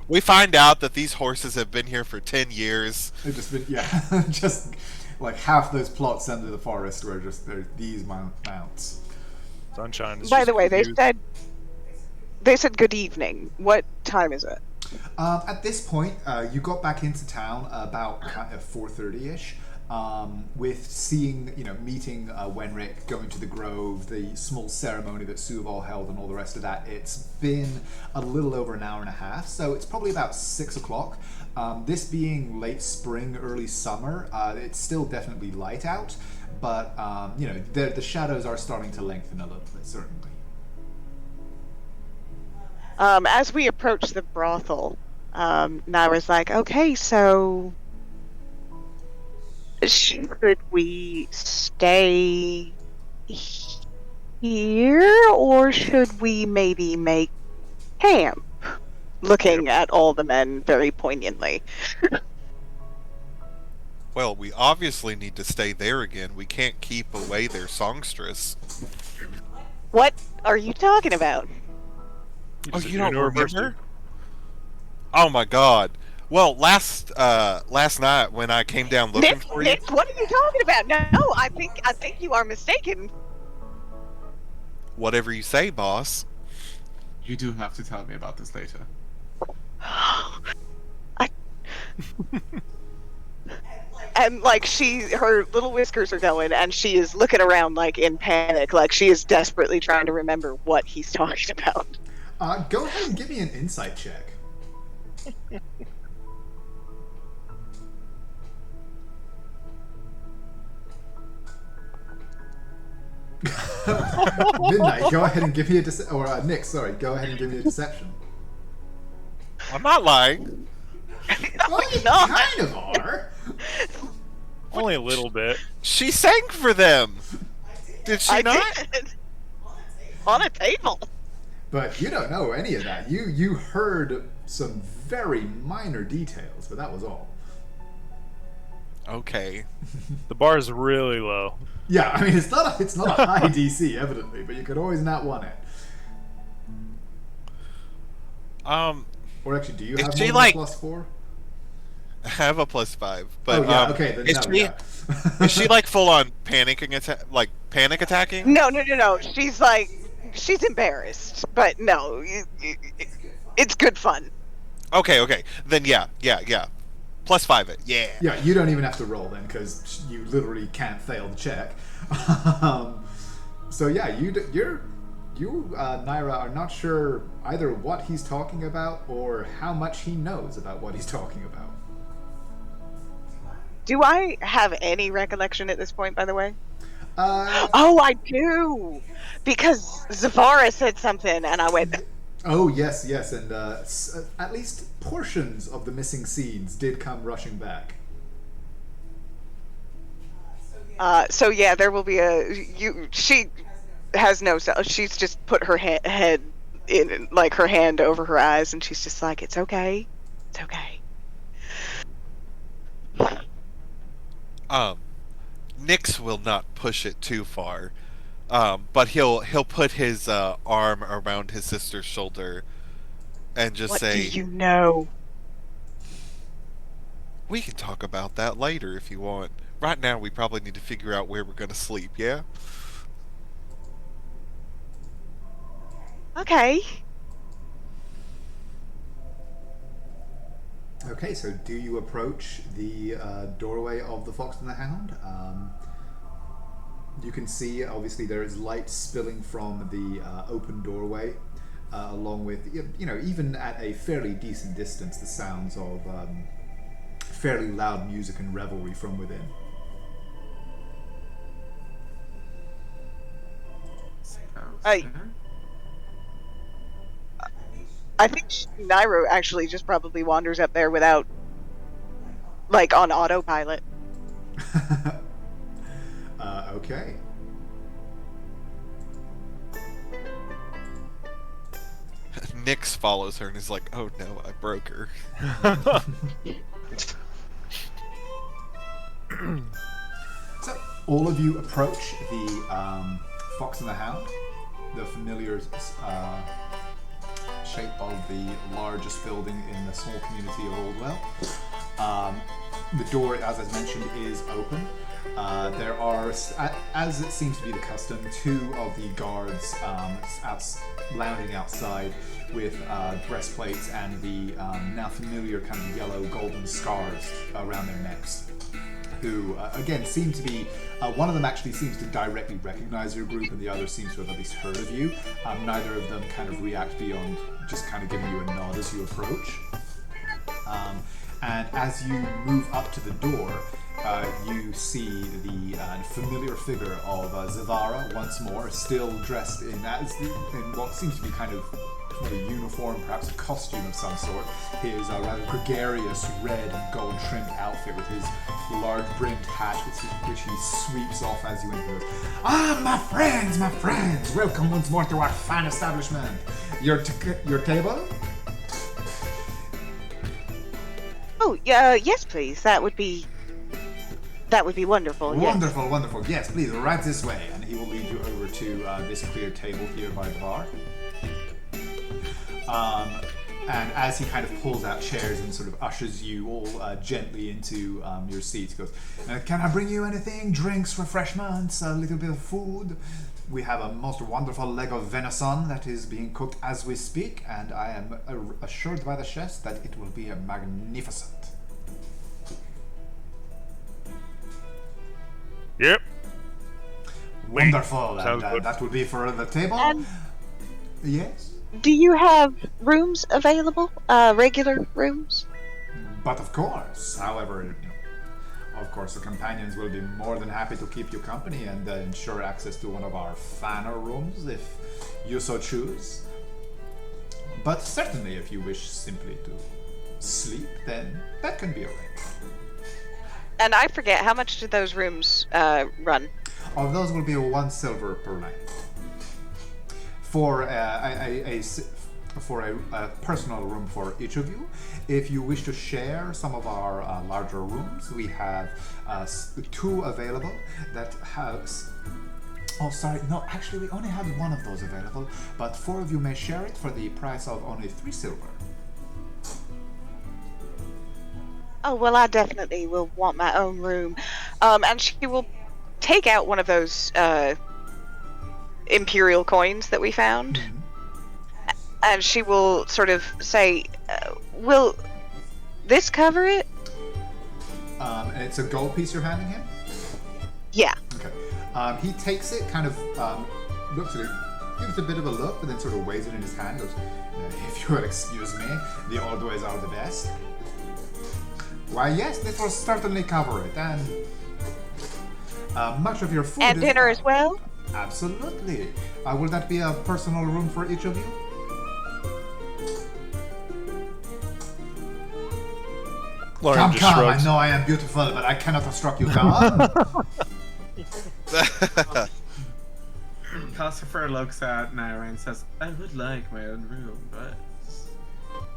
We find out that these horses have been here for 10 years. They've just been, yeah, just like half those plots under the forest were just these mounts. Sunshine is By just the way, confused. they said good evening. What time is it? At this point, you got back into town about kind of 4:30ish. With seeing, meeting Wenrick, going to the Grove, the small ceremony that Suval held, and all the rest of that. It's been a little over an hour and a half, so it's probably about 6 o'clock. This being late spring, early summer, it's still definitely light out, but the shadows are starting to lengthen a little bit, certainly. As we approach the brothel, Naira's like, okay, so should we stay here, or should we maybe make camp? Looking at all the men very poignantly. Well, we obviously need to stay there again. We can't keep away their songstress. What are you talking about? Oh, Just you don't ignore remember? Oh my god. Well, last night when I came down looking for you, Nick, what are you talking about? No, I think you are mistaken. whatever you say, boss. You do have to tell me about this later. And like her little whiskers are going, and she is looking around like in panic, like she is desperately trying to remember what he's talking about. Go ahead and give me an insight check. Midnight, go ahead and give me a Nick, sorry, go ahead and give me a deception. I'm not lying. Well, you not. kind of are. Only a little bit. She sang for them. Did she I not? did. On a table. But you don't know any of that. You heard some very minor details, but that was all. Okay. The bar is really low. Yeah, I mean it's not a high DC evidently, but you could always not want it. Or actually, do you Is have she more than like- a +4? I have a +5, but Oh yeah, okay, then is no, she yeah. is she like full on panic attacking? No. She's embarrassed, but no, it's good fun. Okay. Then yeah. +5 it. Yeah. Yeah, you don't even have to roll then, because you literally can't fail the check. So yeah, you Naira are not sure either what he's talking about or how much he knows about what he's talking about. Do I have any recollection at this point, by the way? Uh, Oh, I do! Because Zavara said something, and I went, oh yes, and at least portions of the missing scenes did come rushing back. so yeah, there will be she has no self. She's just put her head in, like her hand over her eyes, and she's just like, it's okay. It's okay. Nyx will not push it too far. But he'll put his arm around his sister's shoulder and just What say, do you know? "We can talk about that later if you want. Right now, we probably need to figure out where we're gonna sleep. Yeah." Okay. Okay, so do you approach the doorway of the Fox and the Hound? You can see, obviously, there is light spilling from the open doorway, along with, even at a fairly decent distance, the sounds of fairly loud music and revelry from within. Hey. I think Nairo actually just probably wanders up there without, like, on autopilot. Okay. Nyx follows her and is like, "Oh no, I broke her." So, all of you approach the Fox and the Hound, the familiar shape of the largest building in the small community of Oldwell. The door, as I mentioned, is open. There are, as it seems to be the custom, two of the guards lounging outside with breastplates and the now familiar kind of yellow golden scars around their necks, who, again, seem to be... one of them actually seems to directly recognize your group, and the other seems to have at least heard of you. Neither of them kind of react beyond just kind of giving you a nod as you approach. And as you move up to the door, you see the familiar figure of Zavara once more, still dressed in what seems to be kind of a uniform, perhaps a costume of some sort. His rather gregarious red and gold trimmed outfit with his large brimmed hat, which he sweeps off as you enter. Ah, my friends! Welcome once more to our fine establishment. Your table? Oh, yes, please. That would be wonderful. Yes. Wonderful. Yes, please, right this way. And he will lead you over to this clear table here by the bar. And as he kind of pulls out chairs and sort of ushers you all gently into your seats, he goes, "Can I bring you anything? Drinks, refreshments, a little bit of food? We have a most wonderful leg of venison that is being cooked as we speak, and I am assured by the chefs that it will be magnificent." Yep. Wonderful. Sounds And good. that would be for the table? And Yes. do you have rooms available? Regular rooms? But of course, however, of course, the companions will be more than happy to keep you company and ensure access to one of our finer rooms if you so choose. But certainly, if you wish simply to sleep, then that can be arranged. And I forget, how much do those rooms run? Of those will be 1 silver per night. For a personal room for each of you. If you wish to share some of our larger rooms, we have 2 available that has... Oh, sorry, no, actually we only have 1 of those available, but 4 of you may share it for the price of only 3 silver. Oh, well, I definitely will want my own room. And she will take out one of those imperial coins that we found. Mm-hmm. And she will sort of say, will this cover it? And it's a gold piece you're handing him? Yeah. Okay. He takes it, kind of looks at it, gives it a bit of a look, but then sort of weighs it in his hand, goes, "If you will excuse me, the old ways are the best." "Why, yes, this will certainly cover it, and much of your food And is... dinner as well? Absolutely. Will that be a personal room for each of you? Lauren just Come, shrugs. I know I am beautiful, but I cannot have struck you down. Calcifer looks at Naira and says, "I would like my own room, but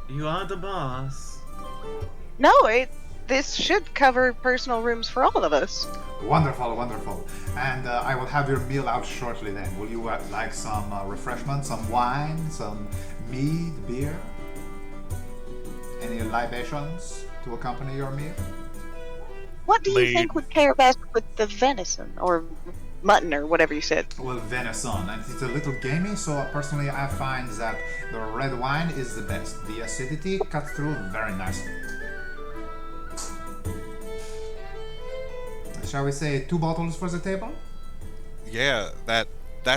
you are the boss." No, this should cover personal rooms for all of us. Wonderful, wonderful. And I will have your meal out shortly then. Will you like some refreshments, some wine, some mead, beer? Any libations to accompany your meal? What do you Lead. think would pair best with the venison or mutton or whatever you said? Well, venison, and it's a little gamey, so personally I find that the red wine is the best. The acidity cuts through very nicely. Shall we say 2 bottles for the table? Yeah, that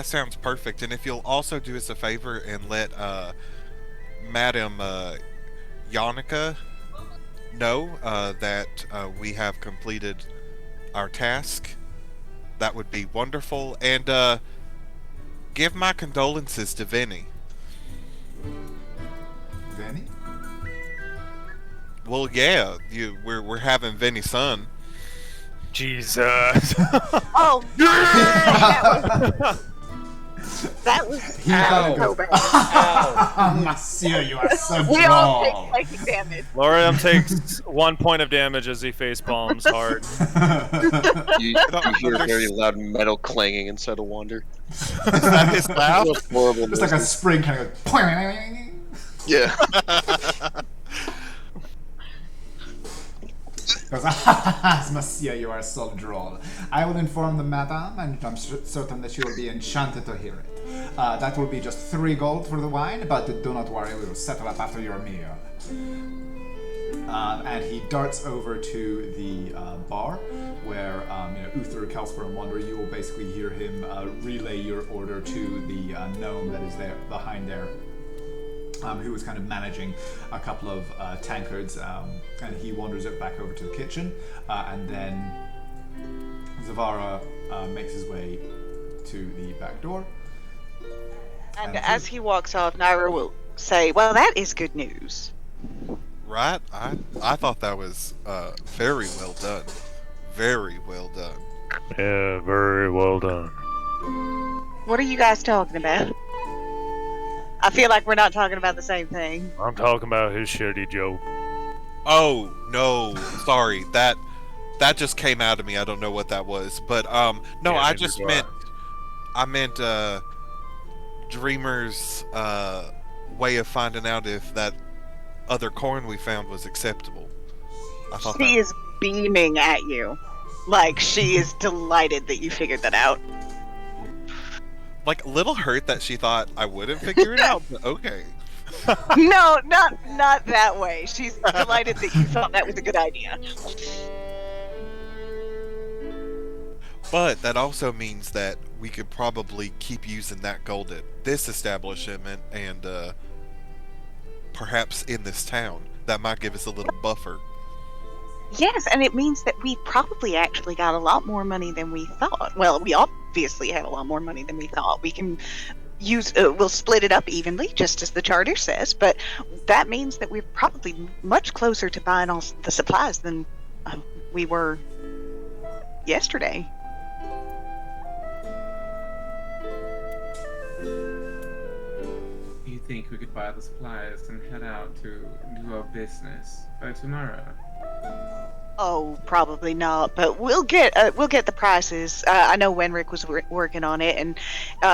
sounds perfect. And if you'll also do us a favor and let Madam Yannicka know that we have completed our task, that would be wonderful. And give my condolences to Vinny. Vinny? Well, yeah, we're having Vinny's son. Jesus. Oh, that was He thought it so was- bad. Monsieur, you are so We all droll. take psychic damage. Lorium takes 1 point of damage as he face palms hard. You hear a very loud metal clanging inside of Wander. Is that his laugh? What a horrible It's like a noise. spring kind of goes. Yeah. Goes, Monsieur, you are so droll. I will inform the madame, and I'm certain that she will be enchanted to hear it. That will be just 3 gold for the wine, but do not worry, we will settle up after your meal. And he darts over to the bar, where Uther, Kelsper, and Wander, you will basically hear him relay your order to the gnome that is there behind there. Who was kind of managing a couple of tankards, and he wanders it back over to the kitchen, and then Zavara makes his way to the back door. And as he walks off, Naira will say, "Well, that is good news." Right? I thought that was very well done. Very well done. Yeah, very well done. What are you guys talking about? I feel like we're not talking about the same thing. I'm talking about his shitty joke. Oh no, sorry. That just came out of me. I don't know what that was, but no, Yeah, I neither just do meant Dreamer's way of finding out if that other coin we found was acceptable. I thought She that is beaming at you. Like, she is delighted that you figured that out. like a little hurt that she thought I wouldn't figure it out, but okay. No, not that way. She's delighted that you thought that was a good idea. But that also means that we could probably keep using that gold at this establishment and perhaps in this town. That might give us a little buffer. Yes, and it means that we probably actually got a lot more money than we thought. Well, we obviously have a lot more money than we thought. We can use, we'll split it up evenly, just as the charter says, but that means that we're probably much closer to buying all the supplies than we were yesterday. You think we could buy the supplies and head out to do our business by tomorrow? Oh, probably not, but we'll get the prices. I know Wenrick was working on it, and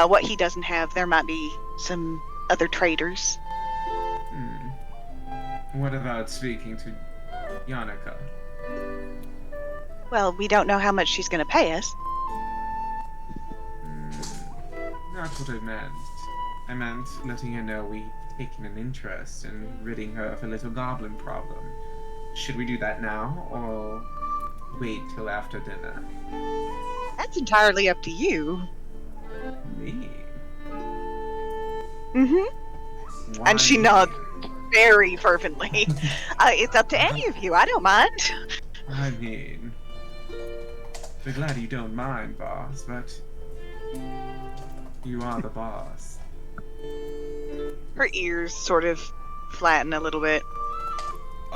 what he doesn't have, there might be some other traders. What about speaking to Yannicka? Well, we don't know how much she's going to pay us. Not what I meant. I meant letting her know we've taken an interest in ridding her of a little goblin problem. Should we do that now, or wait till after dinner? That's entirely up to you. Me? Mm-hmm. Why And she me? nods very fervently. It's up to any of you. I don't mind. I mean, we're glad you don't mind, boss, but you are the boss. Her ears sort of flatten a little bit.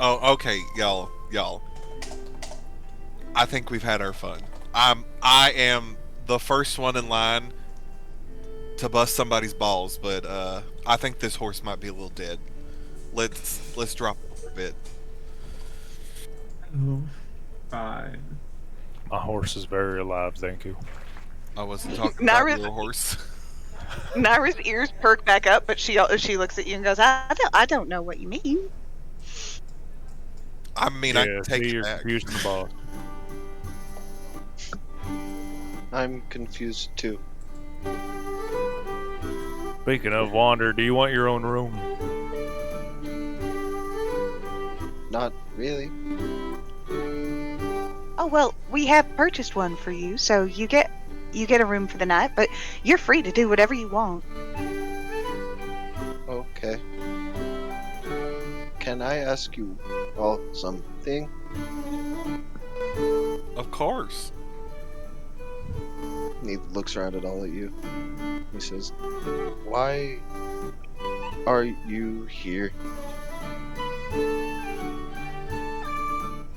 Oh, okay, y'all. I think we've had our fun. I am the first one in line to bust somebody's balls, but I think this horse might be a little dead. Let's drop it a bit. Oh, fine. My horse is very alive, thank you. I wasn't talking about Naira's, your horse. Naira's ears perk back up, but she looks at you and goes, I don't know what you mean. I mean, I Yeah, can take see, it you're back. confusing the boss. I'm confused too. Speaking of Wander, do you want your own room? Not really. Oh well, we have purchased one for you, so you get a room for the night, but you're free to do whatever you want. Okay. Can I ask you all something? Of course. And he looks around at all of you. He says, "Why are you here?"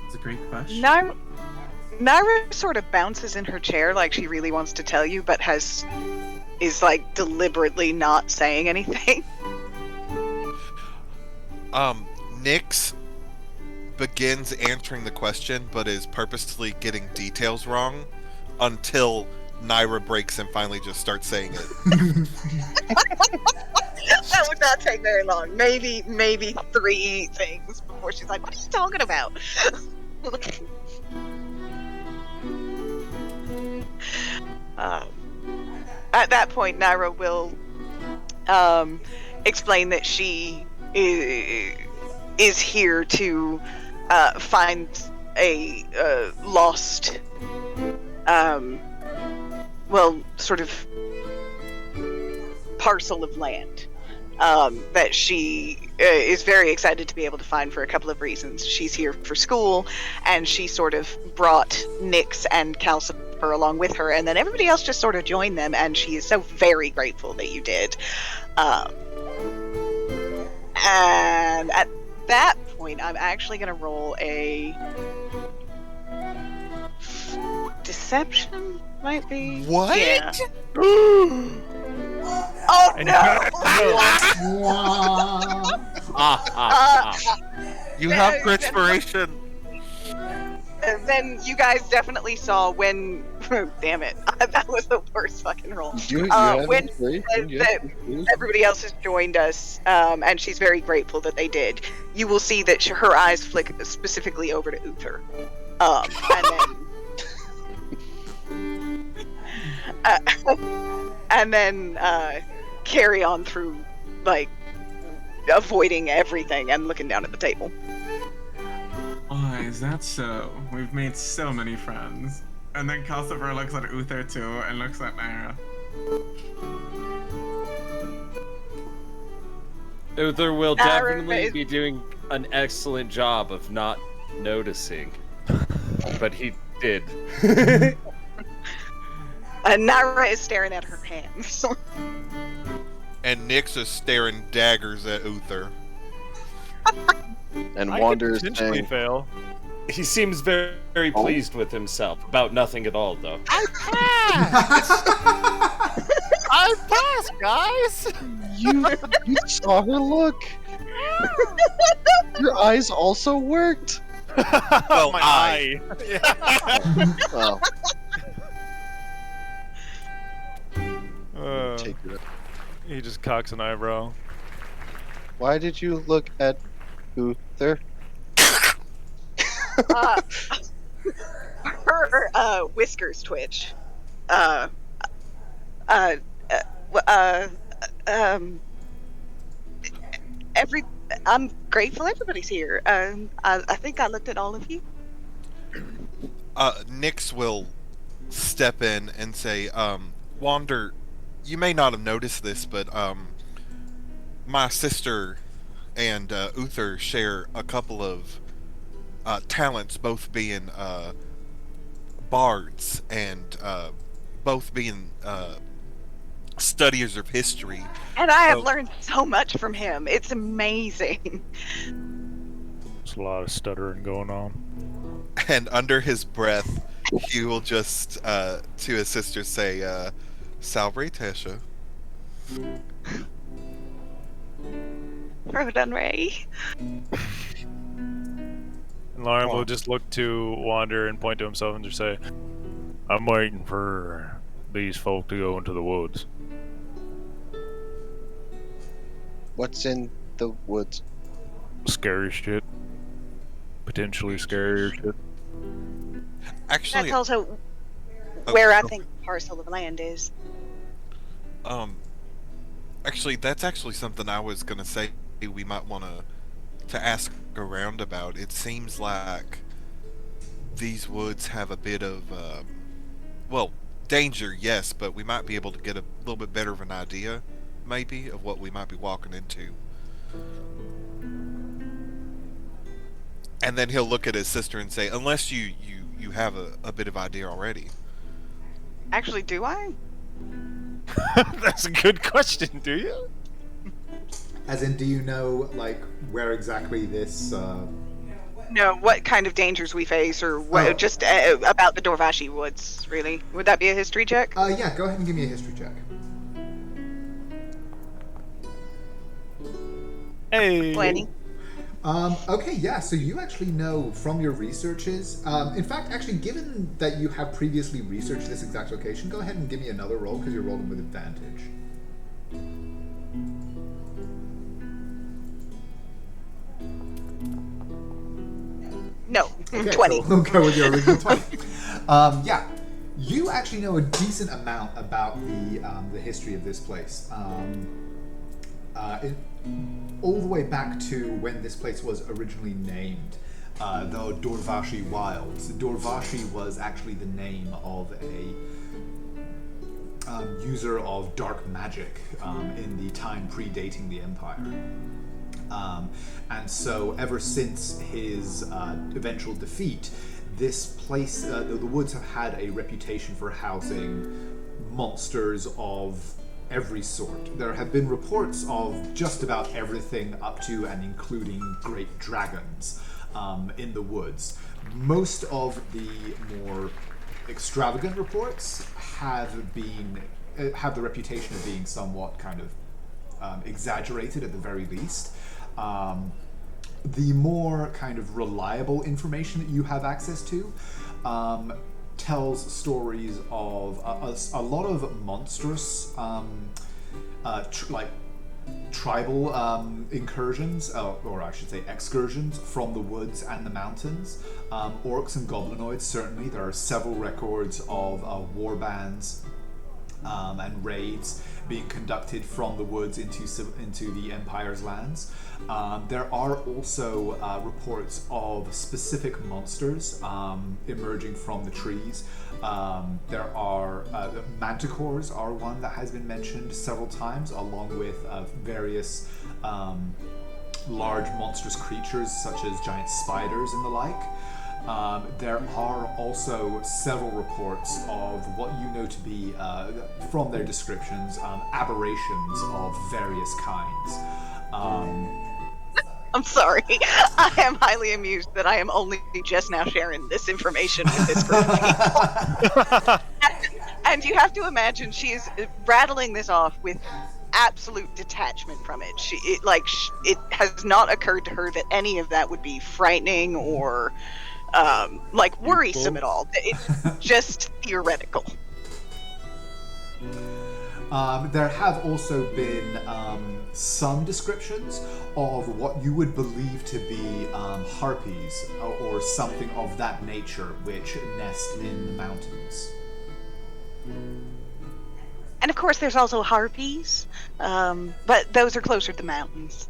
It's a great question. Naira sort of bounces in her chair like she really wants to tell you, but is like deliberately not saying anything. Nyx begins answering the question, but is purposely getting details wrong until Naira breaks and finally just starts saying it. That would not take very long. Maybe 3 things before she's like, "What are you talking about?" At that point, Naira will explain that she is here to find a lost, sort of parcel of land that she is very excited to be able to find for a couple of reasons. She's here for school, and she sort of brought Nyx and Calcifer along with her, and then everybody else just sort of joined them, and she is so very grateful that you did. And at that point, I'm actually going to roll a deception, might be. What? Yeah. Oh And no! You have Gritspiration. And then you guys definitely saw when. Damn it! That was the worst fucking roll. You have When inspiration, said yes, that it is. everybody else has joined us, and she's very grateful that they did. You will see that her eyes flick specifically over to Uther, and then carry on through, like, avoiding everything and looking down at the table. Why is that so? We've made so many friends. And then Calcifer looks at Uther too, and looks at Naira. Uther will Naira definitely is- be doing an excellent job of not noticing. But he did. Naira is staring at her hands. And Nyx is staring daggers at Uther. And I Wander could is potentially saying, fail. He seems very, very pleased with himself. About nothing at all, though. I passed, guys! you saw her look. Your eyes also worked. Well, My I- eye. Well, take it. He just cocks an eyebrow. Why did you look at Uther? Her whiskers twitch. I'm grateful everybody's here. I think I looked at all of you. Nyx will step in and say, Wander, you may not have noticed this, but my sister and Uther share a couple of talents, both being bards and both being studiers of history. And I have Oh. learned so much from him. It's amazing. There's a lot of stuttering going on. And under his breath, he will just, to his sister, say, Salve, Tasha. Rodun Ray. And Lauren Go will on. just look to Wander and point to himself and just say, I'm waiting for these folk to go into the woods. What's in the woods? Scary shit. Potentially scarier shit. Actually, That's also Oh, where I go. think the parcel of land is. Actually, that's actually something I was gonna say we might want to ask around about. It seems like these woods have a bit of, well, danger, yes, but we might be able to get a little bit better of an idea, maybe, of what we might be walking into. And then he'll look at his sister and say, unless you have a bit of idea already. Actually, do I? That's a good question, do you? As in, do you know like where exactly this? No, what kind of dangers we face, or what, Oh. just about the Dorvashi woods, really. Would that be a history check? Yeah, go ahead and give me a history check. Hey. 20. Okay, yeah, so you actually know from your researches. In fact, actually, given that you have previously researched this exact location, go ahead and give me another roll because you're rolling with advantage. No, Okay, 20. so we'll go with your original 20. Yeah, you actually know a decent amount about the history of this place. All the way back to when this place was originally named, the Dorvashi Wilds. Dorvashi was actually the name of a user of dark magic in the time predating the Empire. And so, ever since his eventual defeat, this place, the woods have had a reputation for housing monsters of every sort. There have been reports of just about everything up to and including great dragons in the woods. Most of the more extravagant reports have the reputation of being somewhat kind of exaggerated at the very least. The more kind of reliable information that you have access to tells stories of a lot of monstrous, tribal incursions, or I should say excursions, from the woods and the mountains. Orcs and goblinoids, certainly. There are several records of war bands and raids being conducted from the woods into the Empire's lands. There are also reports of specific monsters emerging from the trees. There are manticores are one that has been mentioned several times, along with various large monstrous creatures such as giant spiders and the like. There are also several reports of what you know to be, from their descriptions, aberrations of various kinds. I'm sorry. I am highly amused that I am only just now sharing this information with this group of people. And you have to imagine she is rattling this off with absolute detachment from it. It has not occurred to her that any of that would be frightening or worrisome at all. It's just theoretical. There have also been some descriptions of what you would believe to be harpies or something of that nature, which nest in the mountains. And of course, there's also harpies, but those are closer to the mountains.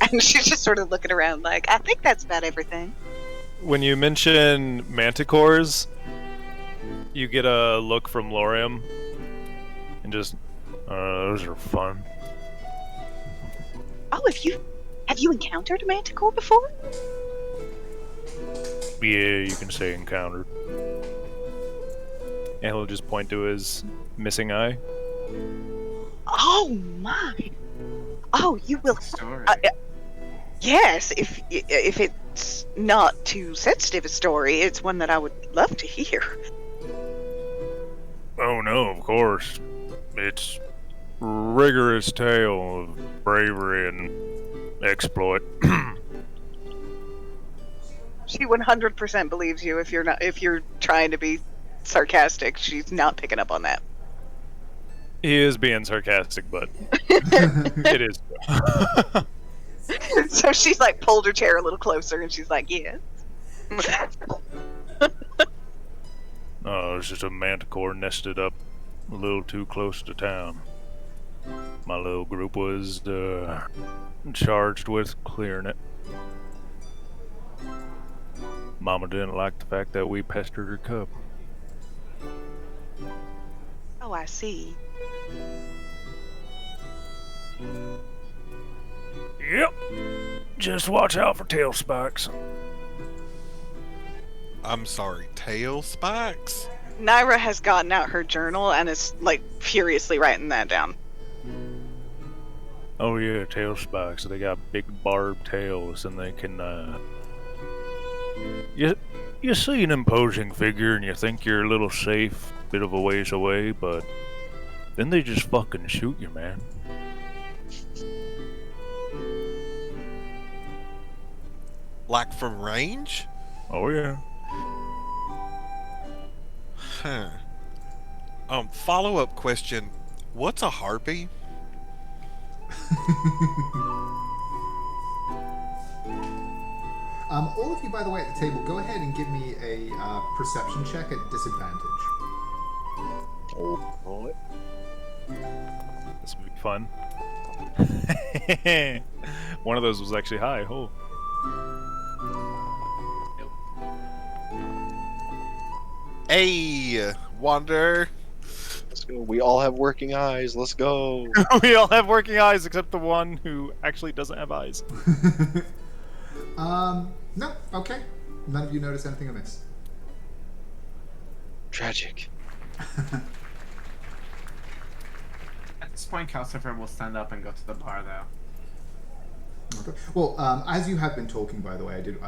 And she's just sort of looking around like, I think that's about everything. When you mention manticores, you get a look from Lorium, and just, those are fun. Oh, have you encountered a manticore before? Yeah, you can say encountered. And he'll just point to his missing eye. Oh my! Oh, you will. Story. Yes, if it's not too sensitive a story, it's one that I would love to hear. Oh no, of course. It's rigorous tale of bravery and exploit. She 100% believes you. If you're trying to be sarcastic, she's not picking up on that. He is being sarcastic, but it is. So she's like pulled her chair a little closer, and she's like, "Yes." Oh, it's just a manticore nested up a little too close to town. My little group was charged with clearing it. Mama didn't like the fact that we pestered her cub. Oh, I see. Yep. Just watch out for tail spikes. I'm sorry, tail spikes? Naira has gotten out her journal and is like furiously writing that down. Oh yeah, tail spikes. They got big barbed tails, and they can. You see an imposing figure, and you think you're a little safe, bit of a ways away, but then they just fucking shoot you, man. Like from range? Oh yeah. Huh. Follow-up question. What's a harpy? All of you, by the way, at the table, go ahead and give me a perception check at disadvantage. Oh, roll it. This will be fun. One of those was actually high. Oh. Hey, Wander. Let's go. We all have working eyes. Let's go. We all have working eyes except the one who actually doesn't have eyes. No, okay. None of you notice anything amiss. Tragic. At this point, Calcifer will stand up and go to the bar, though. Okay. Well, as you have been talking, by the way, I didn't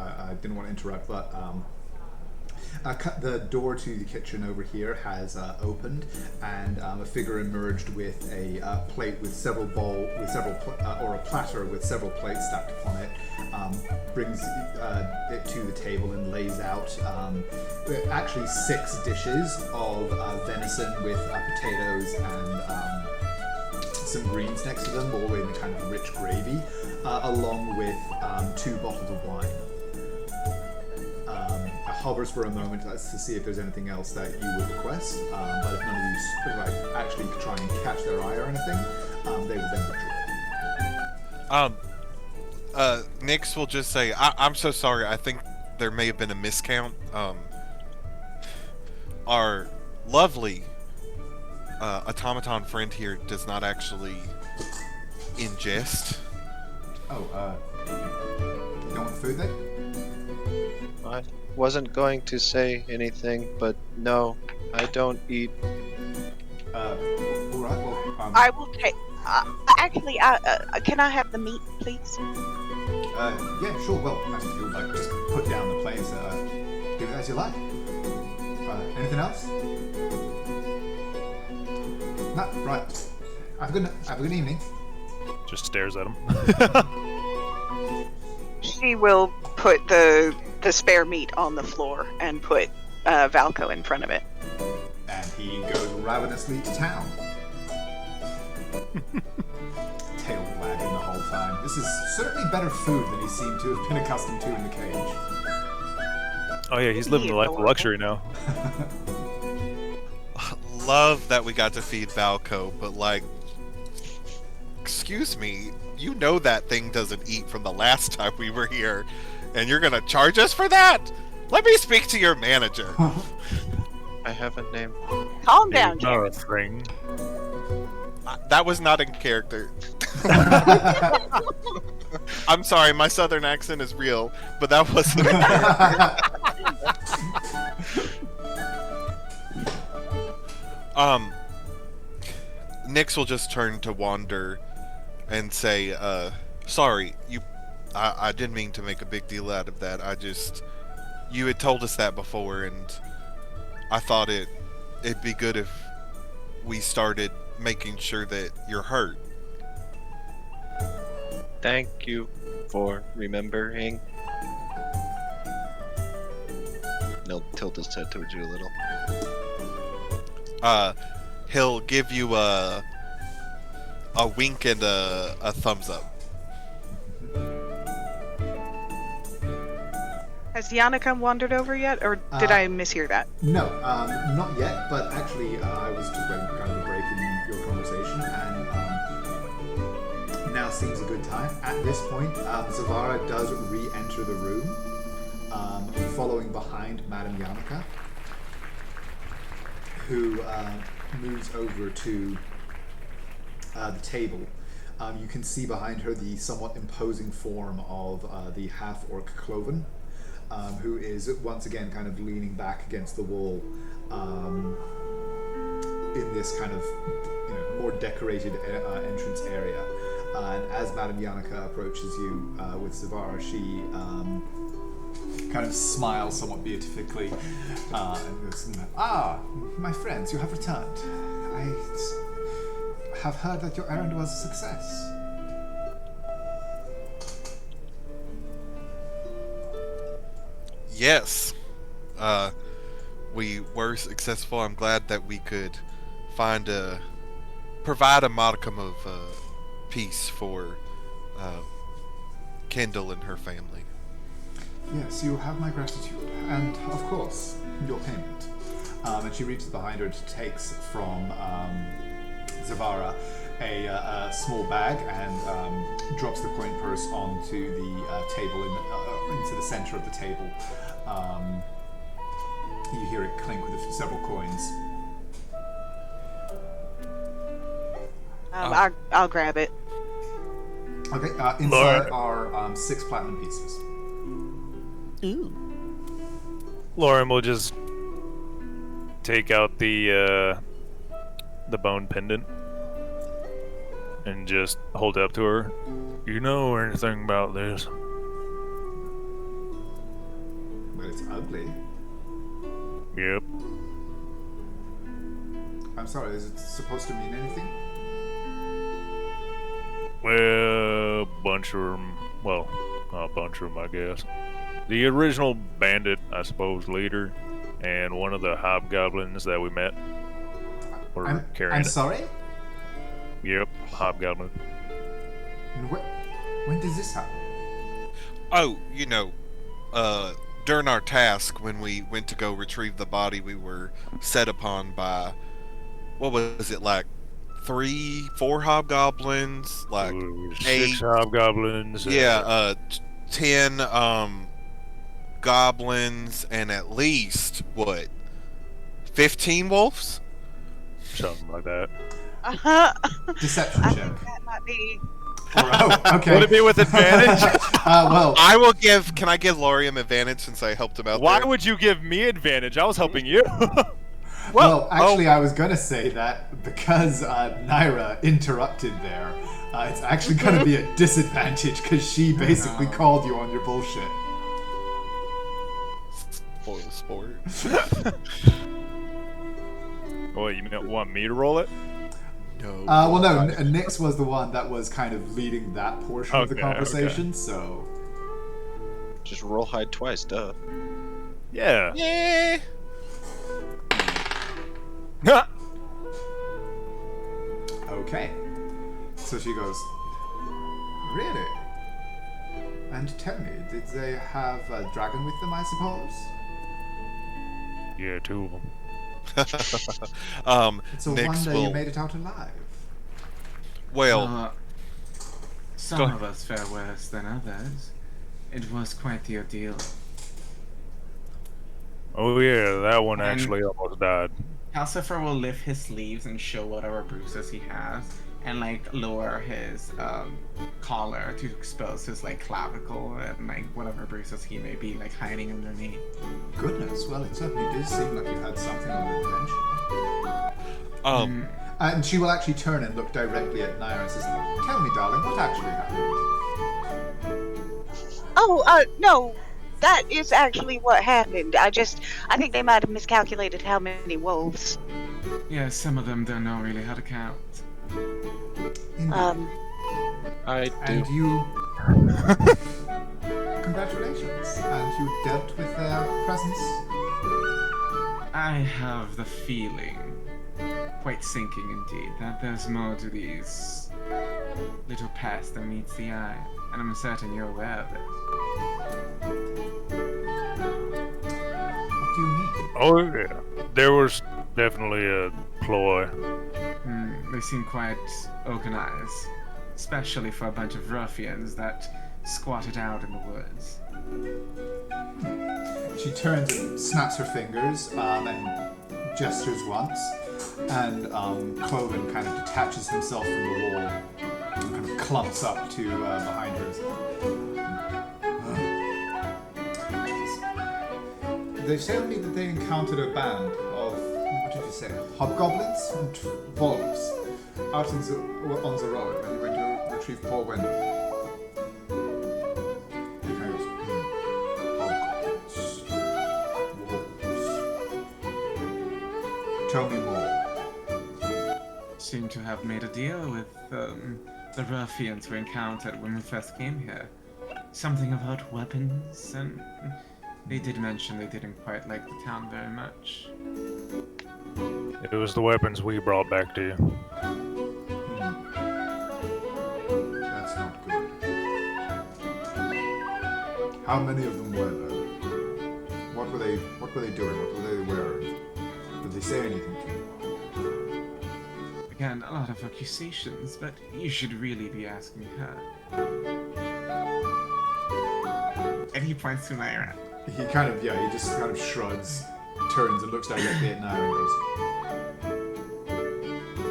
want to interrupt, but the door to the kitchen over here has opened, and a figure emerged with a plate with several or a platter with several plates stacked upon it. Brings it to the table and lays out actually 6 dishes of venison with potatoes and some greens next to them, all in a kind of rich gravy, along with 2 bottles of wine. Hovers for a moment to see if there's anything else that you would request, but if none of you actually try and catch their eye or anything, they would then withdraw. Nyx will just say, I'm so sorry, I think there may have been a miscount. Our lovely automaton friend here does not actually ingest. Oh, you don't want food then? I wasn't going to say anything, but no, I don't eat. All right. Well, I will take. Actually, can I have the meat, please? yeah, sure. Well, if you would like, just put down the plates. Do it as you like. Anything else? No. Right. Have a good evening. Just stares at him. She will put the spare meat on the floor and put Valco in front of it. And he goes ravenously to town. Tail wagging the whole time. This is certainly better food than he seemed to have been accustomed to in the cage. Oh yeah, he's living the life of luxury now. Love that we got to feed Valco, but like, excuse me, you know that thing doesn't eat from the last time we were here, and you're gonna charge us for that? Let me speak to your manager. I have a name. Calm down, Jared. Thing. That was not in character. I'm sorry, my southern accent is real, but that wasn't in character. Nyx will just turn to Wander and say, sorry, I didn't mean to make a big deal out of that. You had told us that before, and I thought it'd be good if we started making sure that you're hurt. Thank you for remembering. He'll tilt his head towards you a little. He'll give you a wink and a thumbs up. Has Yannicka wandered over yet, or did I mishear that? No, not yet, but actually I was just waiting for kind of a break in your conversation, and now seems a good time. At this point, Zavara does re-enter the room, following behind Madame Yannicka, who moves over to the table. You can see behind her the somewhat imposing form of the half-orc Cloven, who is once again kind of leaning back against the wall in this kind of more decorated entrance area. And as Madame Yannicka approaches you with Zavara, she kind of smiles somewhat beatifically and goes, "Ah, my friends, you have returned. I have heard that your errand was a success." Yes. We were successful. I'm glad that we could provide a modicum of peace for Kendall and her family. Yes, you have my gratitude, and of course, your payment. And she reaches behind her and takes from Zavara a small bag and drops the coin purse onto the table into the center of the table. You hear it clink with several coins. I'll grab it. Okay, inside are 6 platinum pieces. Lauren will just take out the bone pendant and just hold it up to her. You know anything about this? But it's ugly. Yep. I'm sorry, is it supposed to mean anything? Well, a bunch of them, I guess. The original bandit, I suppose, leader, and one of the hobgoblins that we met were carrying I'm it. sorry? Yep, hobgoblin. When does this happen? Oh, during our task, when we went to go retrieve the body, we were set upon by, what was it, like 3, 4 hobgoblins, like Ooh, 8 6 hobgoblins. 10 goblins, and at least 15 wolves? Something like that. Deception I check. think that might be. Okay. Would it be with advantage? Well, I will give. Can I give Laurium advantage since I helped him out? Why there? would you give me advantage? I was helping you. well, actually, I was gonna say that because Naira interrupted there, it's actually gonna be a disadvantage because she basically called you on your bullshit. Spoil the sport. What, you want me to roll it? No. Well, no. Nyx was the one that was kind of leading that portion of the Okay, conversation, so. Just roll hide twice, duh. Yeah. Yeah. Okay. So she goes, "Really? And tell me, did they have a dragon with them, I suppose?" Yeah, 2 of them. It's a Nyx wonder will. you made it out alive. Well, Some of us fare worse than others. It was quite the ordeal. Oh yeah, that one And- actually almost died. Calcifer will lift his sleeves and show whatever bruises he has, and lower his collar to expose his clavicle and whatever bruises he may be hiding underneath. Goodness, well, it certainly did seem like you had something on the invention. And she will actually turn and look directly at Naira and says, "Tell me, darling, what actually happened?" Oh, no. That is actually what happened. I think they might have miscalculated how many wolves. Yeah, some of them don't know really how to count. Indeed. I And do. you... Congratulations. And you dealt with their presence. I have the feeling, quite sinking indeed, that there's more to these little paths than meets the eye, and I'm certain you're aware of it. What do you mean? Oh yeah, there was definitely a ploy. They seem quite organized, especially for a bunch of ruffians that squatted out in the woods. She turns and snaps her fingers and gestures once, and Cloven kind of detaches himself from the wall and kind of clumps up to behind her. They told me that they encountered a band of, what did you say, hobgoblins and wolves out on the road when you went to retrieve poor Wendy. He kind of goes, hobgoblins, wolves. Tell me more. Seem to have made a deal with the ruffians we encountered when we first came here. Something about weapons, and they did mention they didn't quite like the town very much. It was the weapons we brought back to you. That's not good. How many of them were there? What were they doing? What were they wearing? Did they say anything to you? Again, a lot of accusations, but you should really be asking her. And he points to Naira. He kind of, he just kind of shrugs, turns and looks directly at Naira and goes,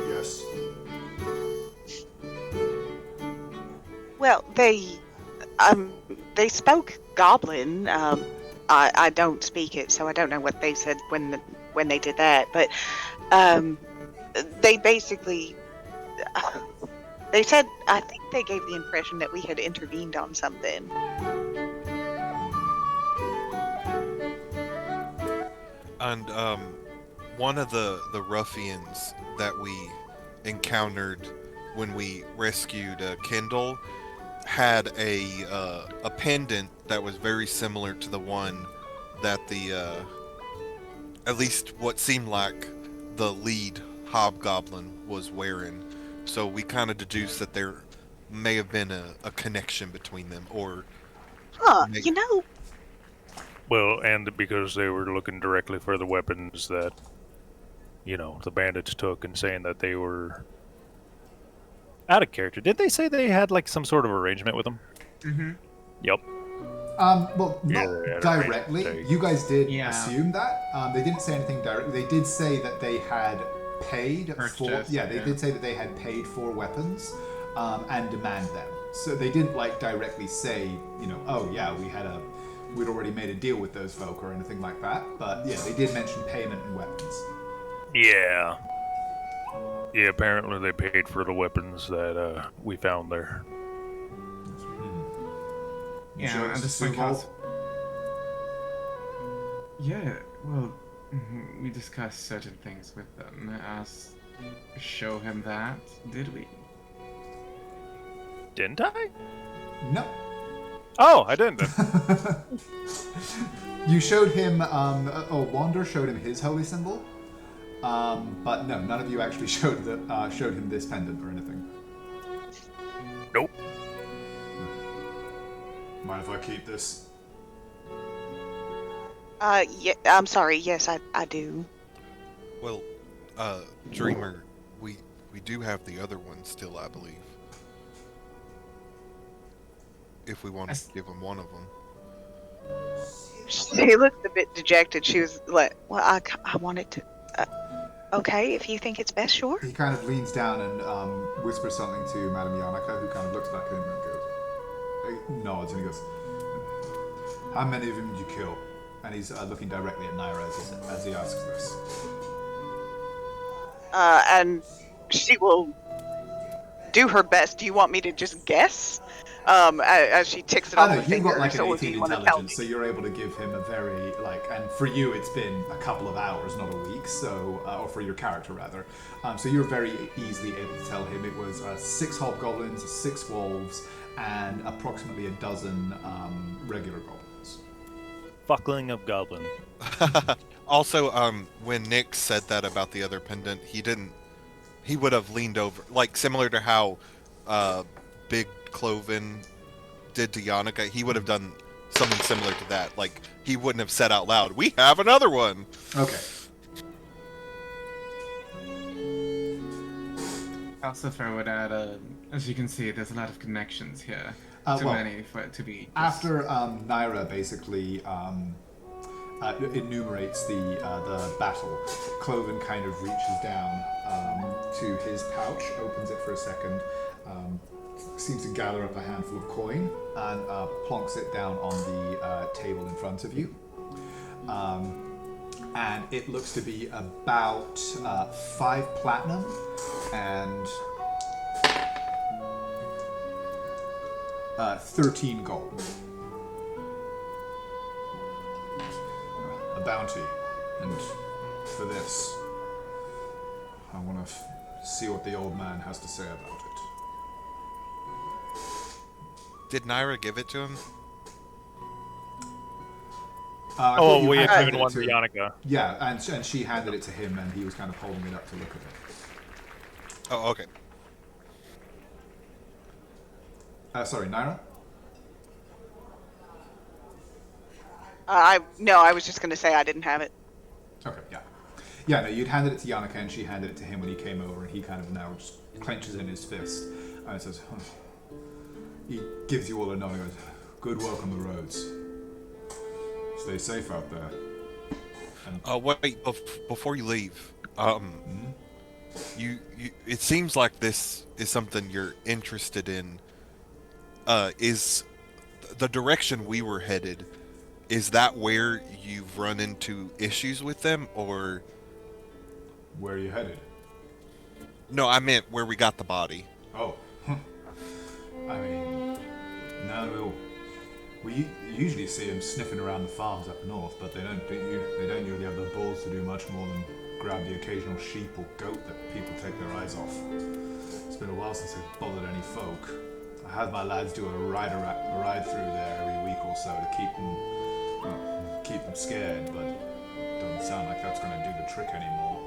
yes. Well, they spoke Goblin. I don't speak it, so I don't know what they said when they did that. But they basically they said, I think they gave the impression that we had intervened on something. And one of the ruffians that we encountered when we rescued Kendall had a pendant that was very similar to the one that the at least what seemed like the lead hobgoblin was wearing. So we kind of deduced that there may have been a connection between them, or You know, Well, and because they were looking directly for the weapons that, the bandits took, and saying that they were out of character. Did they say they had like some sort of arrangement with them? Mm-hmm. Yep. Well, Yeah, not they had a directly. arrangement. You guys did Yeah. assume that. They didn't say anything directly. They did say that they had paid for. Purchased, Yeah, they yeah. did say that they had paid for weapons and demand them. So they didn't directly say, oh yeah, we'd already made a deal with those folk or anything like that. But yeah, they did mention payment and weapons. Yeah. Yeah, apparently they paid for the weapons that we found there. You Yeah, showed and us this the one Suval? counts. Yeah, well, we discussed certain things with them. I asked, show him that, did we? Didn't I? No. Oh, I didn't. You showed him, Wander showed him his holy symbol, but no, none of you actually showed him this pendant or anything. Nope. Mind if I keep this? Yeah, I'm sorry. Yes, I do. well, Dreamer, we do have the other one still, I believe. If we want to give him one of them. She looked a bit dejected. She was like, well, I wanted to. Okay, if you think it's best, sure. He kind of leans down and whispers something to Madame Yanaka, who kind of looks back at him and goes, he nods and he goes, how many of them did you kill? And he's looking directly at Naira as he asks this. And she will do her best. Do you want me to just guess? As she ticks it I off know, her you've finger. got like so an if you 18 want to tell intelligence, me. so you're able to give him a very, and for you it's been a couple of hours, not a week, so, or for your character rather. So you're very easily able to tell him it was 6 hobgoblins, 6 wolves, and approximately a dozen regular goblins. Fuckling of goblin. Also, when Nick said that about the other pendant, he would have leaned over, like similar to how Big Cloven did to Yannicka. He would have done something similar to that. Like, he wouldn't have said out loud, "We have another one." Okay. Calcifer would add, as you can see, there's a lot of connections here. Too well, many for it to be. After Naira basically enumerates the battle, Cloven kind of reaches down to his pouch, opens it for a second, seems to gather up a handful of coin, and plonks it down on the table in front of you. And it looks to be about 5 platinum and 13 gold. A bounty. And for this, I want to see what the old man has to say about it. Did Naira give it to him? We had handed given it one to Yannicka. Yeah, and she handed it to him, and he was kind of holding it up to look at it. Oh, okay. Sorry, Naira? No, I was just going to say I didn't have it. Okay, yeah. Yeah, no, you'd handed it to Yannicka, and she handed it to him when he came over, and he kind of now just clenches in his fist, and says, he gives you all a nod and goes, "Good work on the roads. Stay safe out there." And Wait, before you leave, you it seems like this is something you're interested in. Is the direction we were headed, is that where you've run into issues with them, or? where are you headed? No, I meant where we got the body. Oh. I mean, no, we usually see them sniffing around the farms up north, but they don't usually have the balls to do much more than grab the occasional sheep or goat that people take their eyes off. It's been a while since I've bothered any folk. I had my lads do a ride through there every week or so to keep them scared, but it doesn't sound like that's going to do the trick anymore.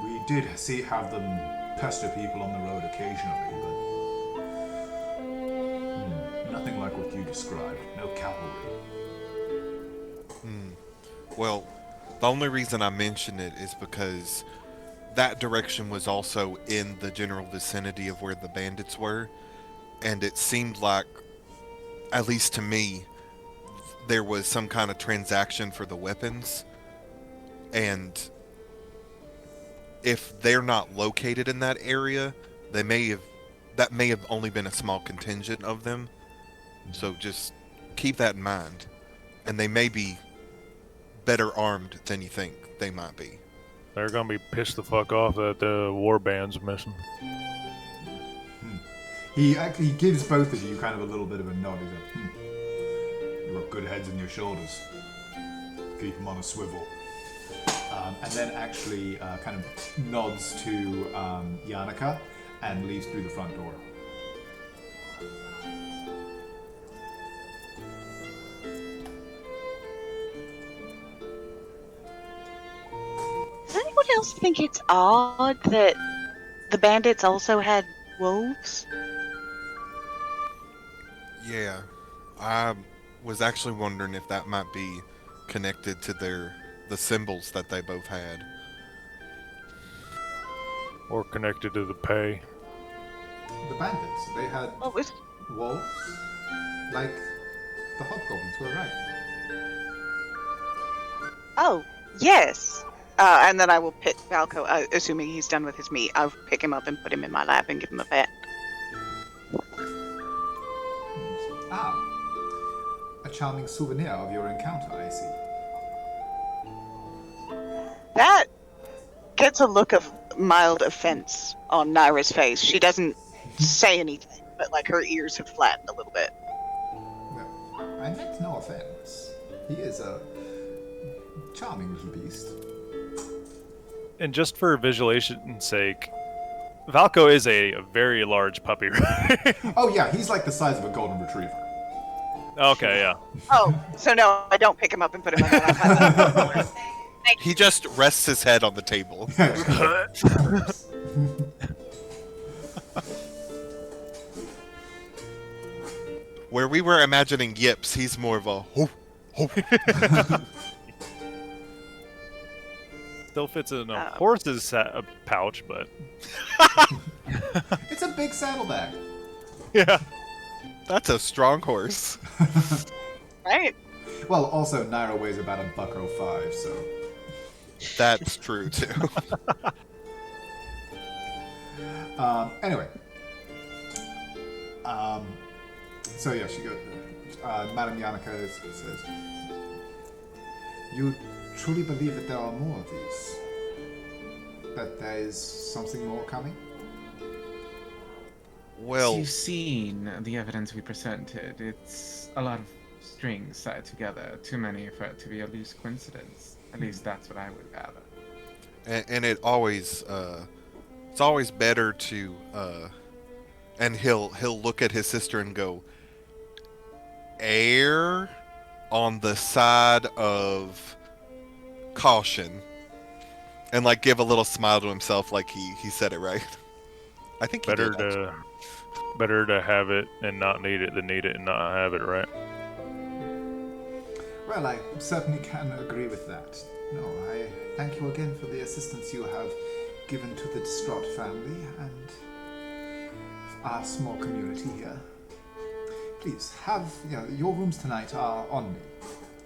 We did have them pester people on the road occasionally, but nothing like what you described. No cavalry. Well, the only reason I mention it is because that direction was also in the general vicinity of where the bandits were, and it seemed like, at least to me, there was some kind of transaction for the weapons, and if they're not located in that area, that may have only been a small contingent of them. So just keep that in mind, and they may be better armed than you think they might be. They're gonna be pissed the fuck off that the war band's missing. He gives both of you kind of a little bit of a nod. He's like, "You've got good heads on your shoulders. Keep them on a swivel." And then actually kind of nods to Yannicka and leaves through the front door. Does anyone else think it's odd that the bandits also had wolves? Yeah, I was actually wondering if that might be connected to the symbols that they both had. Or connected to the pay. The bandits, they had What was? wolves, like the hobgoblins were, right? Oh, yes. And then I will pick Valco, assuming he's done with his meat. I'll pick him up and put him in my lap and give him a pet. Ah, a charming souvenir of your encounter, I see. That gets a look of mild offense on Naira's face. She doesn't say anything, but like her ears have flattened a little bit. No, I meant no offense. He is a charming little beast. And just for visualization's sake, Valko is a very large puppy, right? Oh yeah, he's like the size of a golden retriever. Okay, yeah. Oh, so no, I don't pick him up and put him on my lap. He just rests his head on the table. Where we were imagining yips, he's more of a ho, ho. Still fits in a horse's pouch, but It's a big saddlebag. yeah. That's a strong horse. Right? Well, also Naira weighs about $1.05, so. That's true too. Anyway. So yeah, she goes. Madame Yannicka says, "You truly believe that there are more of these? That there is something more coming?" Well, You've seen the evidence we presented. It's a lot of strings tied together. Too many for it to be a loose coincidence. At least that's what I would gather. and it always, it's always better to, and he'll look at his sister and go, err on the side of caution, and like give a little smile to himself, like he said it right. I think he Better did, actually. better to have it and not need it than need it and not have it, right? Well, I certainly can agree with that. No, I thank you again for the assistance you have given to the distraught family and our small community here. Please, have your rooms tonight are on me.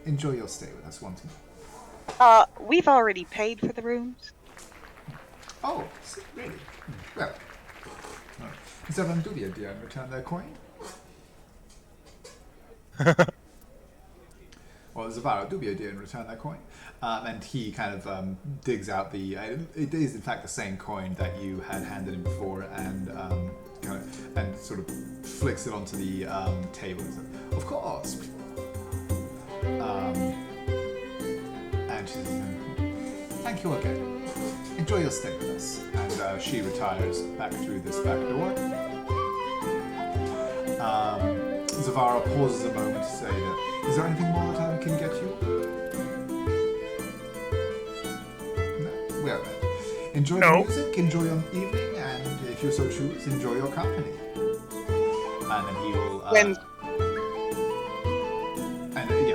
Enjoy your stay with us once more. We've already paid for the rooms. Oh, really? Well, Zeran Dubia dear, and return their coin. Well, Zavara Dubia dear, and return their coin. And he kind of digs out the. It is in fact the same coin that you had handed him before, and and sort of flicks it onto the table. And says, "Of course." And she says, "Thank you again. Enjoy your stay with us." And she retires back through this back door. Zavara pauses a moment to say that, "Is there anything more that I can get you?" No? Well then. Enjoy the music, enjoy your evening, and if you so choose, enjoy your company. And then he will...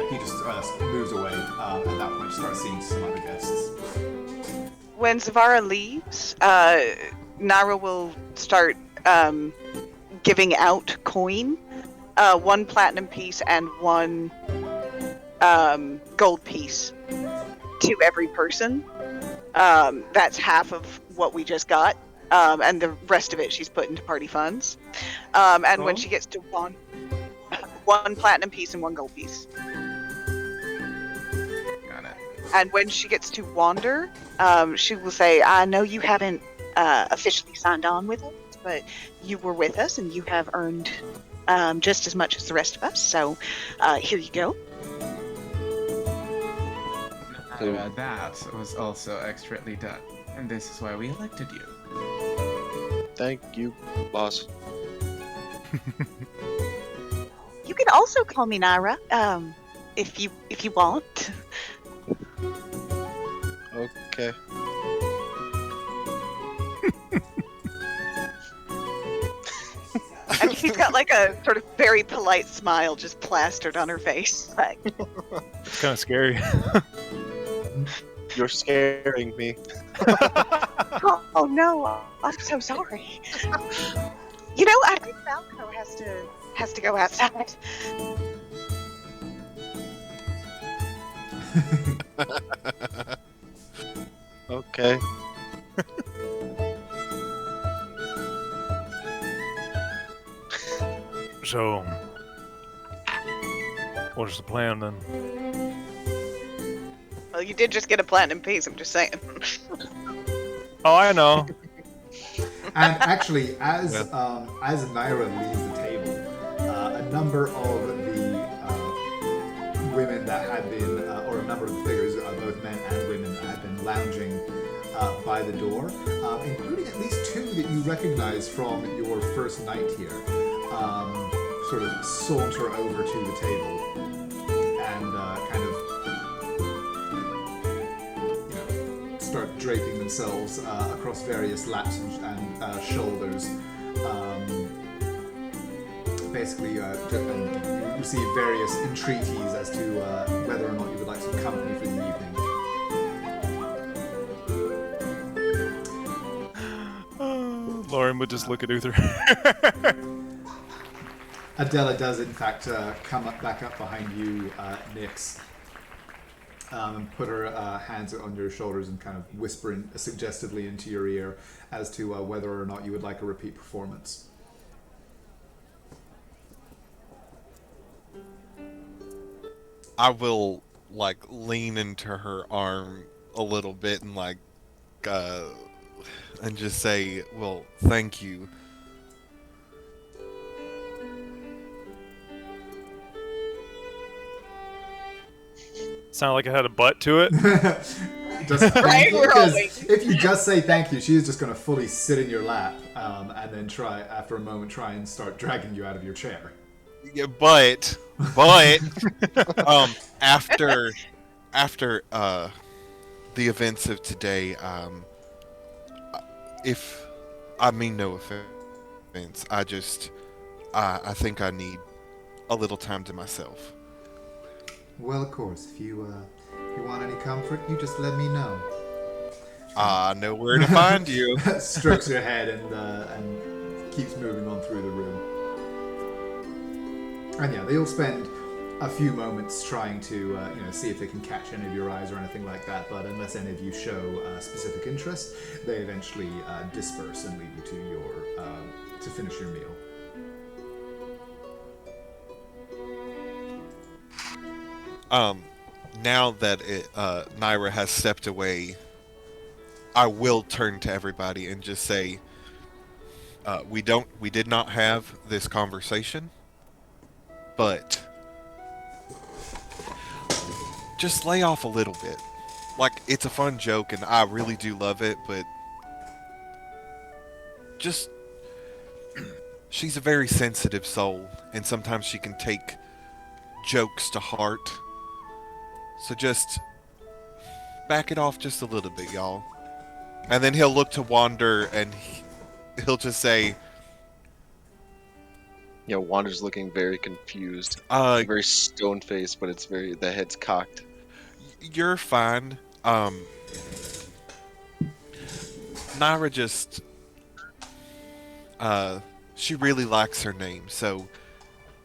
he just moves away, at that point starts seeing some other guests. When Zavara leaves, Nara will start giving out coin, 1 platinum piece and 1 gold piece to every person. That's half of what we just got, and the rest of it she's put into party funds. And when she gets to 1 platinum piece and 1 gold piece. Got it. And when she gets to Wander, she will say, "I know you haven't officially signed on with us, but you were with us and you have earned just as much as the rest of us, so here you go." That was also expertly done, and this is why we elected you. Thank you, boss. You can also call me Naira, if you want. Okay. And she's got like a sort of very polite smile just plastered on her face. Like, It's kind of scary. You're scaring me. oh no, I'm so sorry. You know, I think Falco has to go outside. Okay. So, what's the plan then? Well, you did just get a platinum piece, I'm just saying. Oh, I know. And actually, as Naira leaves the table, a number of the women that had been, or a number of the figures, both men and women, had been lounging by the door, including at least two that you recognize from your first night here. Sort of saunter over to the table and kind of, start draping themselves across various laps and shoulders. Basically, you receive various entreaties as to whether or not you would like some company for the evening. Lauren would just look at Uther. Adela does, in fact, come back up behind you, Nyx, and put her hands on your shoulders and kind of whispering suggestively into your ear as to whether or not you would like a repeat performance. I will lean into her arm a little bit and and just say, "Well, thank you." Sounded like it had a butt to it. Just thank you, We're 'cause always- if you just say thank you, she is just going to fully sit in your lap and then after a moment, try and start dragging you out of your chair. Yeah, but after the events of today, if I mean no offense, I think I need a little time to myself. Well, of course, if you want any comfort, you just let me know. I know where to find you. Strokes your head and keeps moving on through the room. And yeah, they'll spend a few moments trying to see if they can catch any of your eyes or anything like that. But unless any of you show specific interest, they eventually disperse and leave you to to finish your meal. Now that Naira has stepped away, I will turn to everybody and just say, we did not have this conversation, but just lay off a little bit. It's a fun joke and I really do love it, but just, she's a very sensitive soul and sometimes she can take jokes to heart. So just back it off just a little bit, y'all. And then he'll look to Wander and he'll just say, Wander's looking very confused. uh, Very stone faced, but the head's cocked. you're fine. Naira just, she really likes her name. So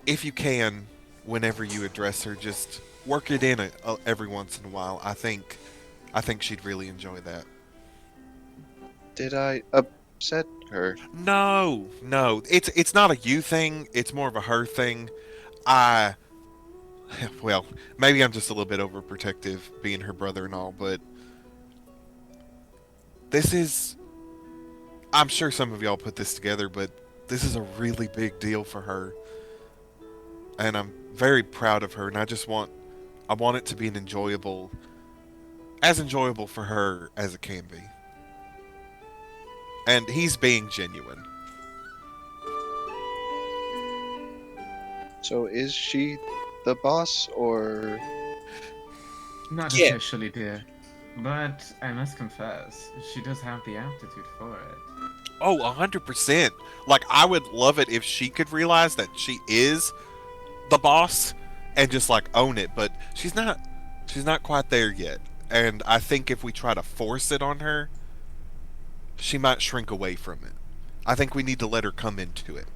if you can, whenever you address her, just work it in every once in a while. I think she'd really enjoy that. Did I upset her? No, it's not a you thing. It's more of a her thing. Well, maybe I'm just a little bit overprotective, being her brother and all, but this is. I'm sure some of y'all put this together, but this is a really big deal for her, and I'm very proud of her. And I want it to be as enjoyable for her as it can be. And he's being genuine. So is she the boss, or? Not Yeah. officially, dear. But I must confess, she does have the aptitude for it. Oh, 100%. I would love it if she could realize that she is the boss and just own it, but she's not quite there yet. And I think if we try to force it on her, she might shrink away from it. I think we need to let her come into it.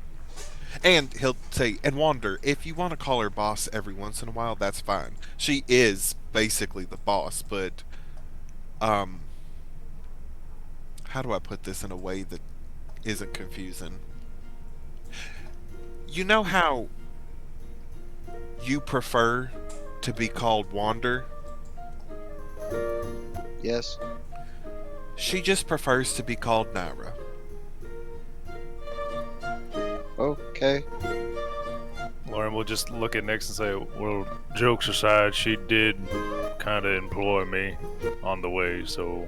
And he'll say, and Wander, if you want to call her boss every once in a while, that's fine. She is basically the boss, but how do I put this in a way that isn't confusing? You know how you prefer to be called Wander? Yes. She just prefers to be called Naira. Okay. Lauren will just look at Nix and say, well, jokes aside, she did kind of employ me on the way, so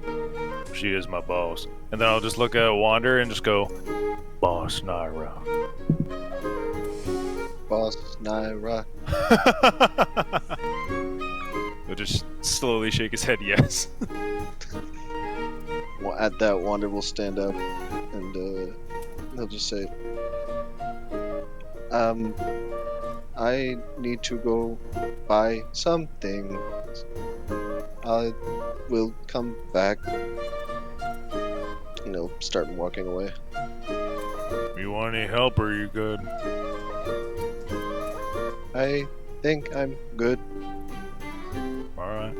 she is my boss. And then I'll just look at Wander and just go, Boss Naira. Boss Naira. He'll just slowly shake his head yes. Well, at that, Wander will stand up and he'll just say, I need to go buy something. I will come back. And he'll start walking away. You want any help or are you good? I think I'm good. Alright.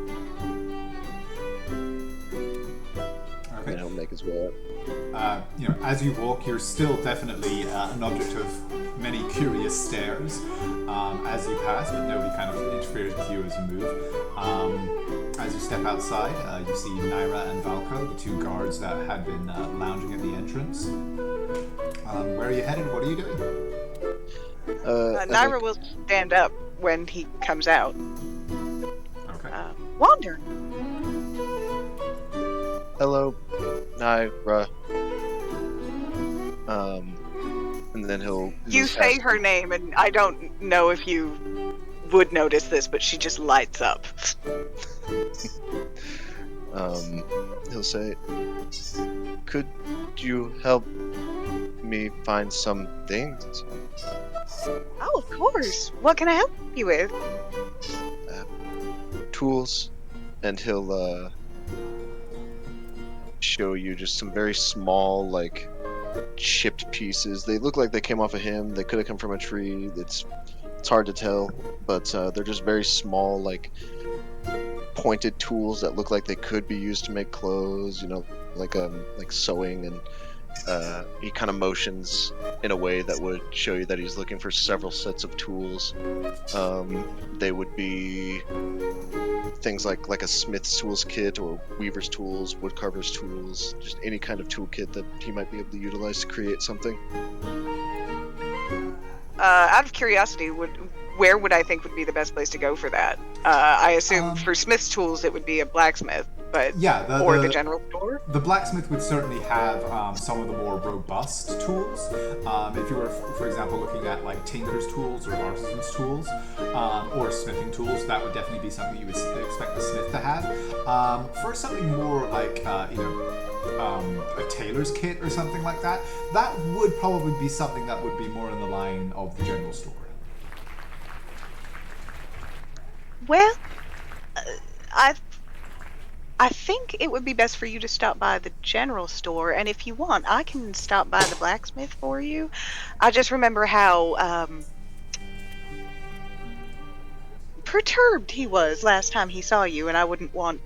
Okay. And he'll make his way up. As you walk, you're still definitely an object of many curious stares as you pass, but nobody kind of interferes with you as you move. As you step outside, you see Naira and Valko, the two guards that had been lounging at the entrance. Where are you headed? What are you doing? Naira will stand up when he comes out. Okay. Wander. Hello, Naira. And then he'll You say ask- her name, and I don't know if you would notice this, but she just lights up. He'll say, could you help me find some things? Oh, of course. What can I help you with? Tools. And he'll show you just some very small, like, chipped pieces. They look like they came off of him. They could have come from a tree. It's hard to tell, but they're just very small, like, pointed tools that look like they could be used to make clothes, like sewing, and he kind of motions in a way that would show you that he's looking for several sets of tools. They would be things like a smith's tools kit, or weaver's tools, woodcarver's tools, just any kind of tool kit that he might be able to utilize to create something. Out of curiosity, where would I think would be the best place to go for that? I assume for smith's tools it would be a blacksmith, but Yeah, or the general store. The blacksmith would certainly have some of the more robust tools. If you were, for example, looking at like tinker's tools or artisan's tools or smithing tools, that would definitely be something you would expect the smith to have. For something more like a tailor's kit or something like that, that would probably be something that would be more in the line of the general store. Well, I think it would be best for you to stop by the general store, and if you want, I can stop by the blacksmith for you. I just remember how perturbed he was last time he saw you, and I wouldn't want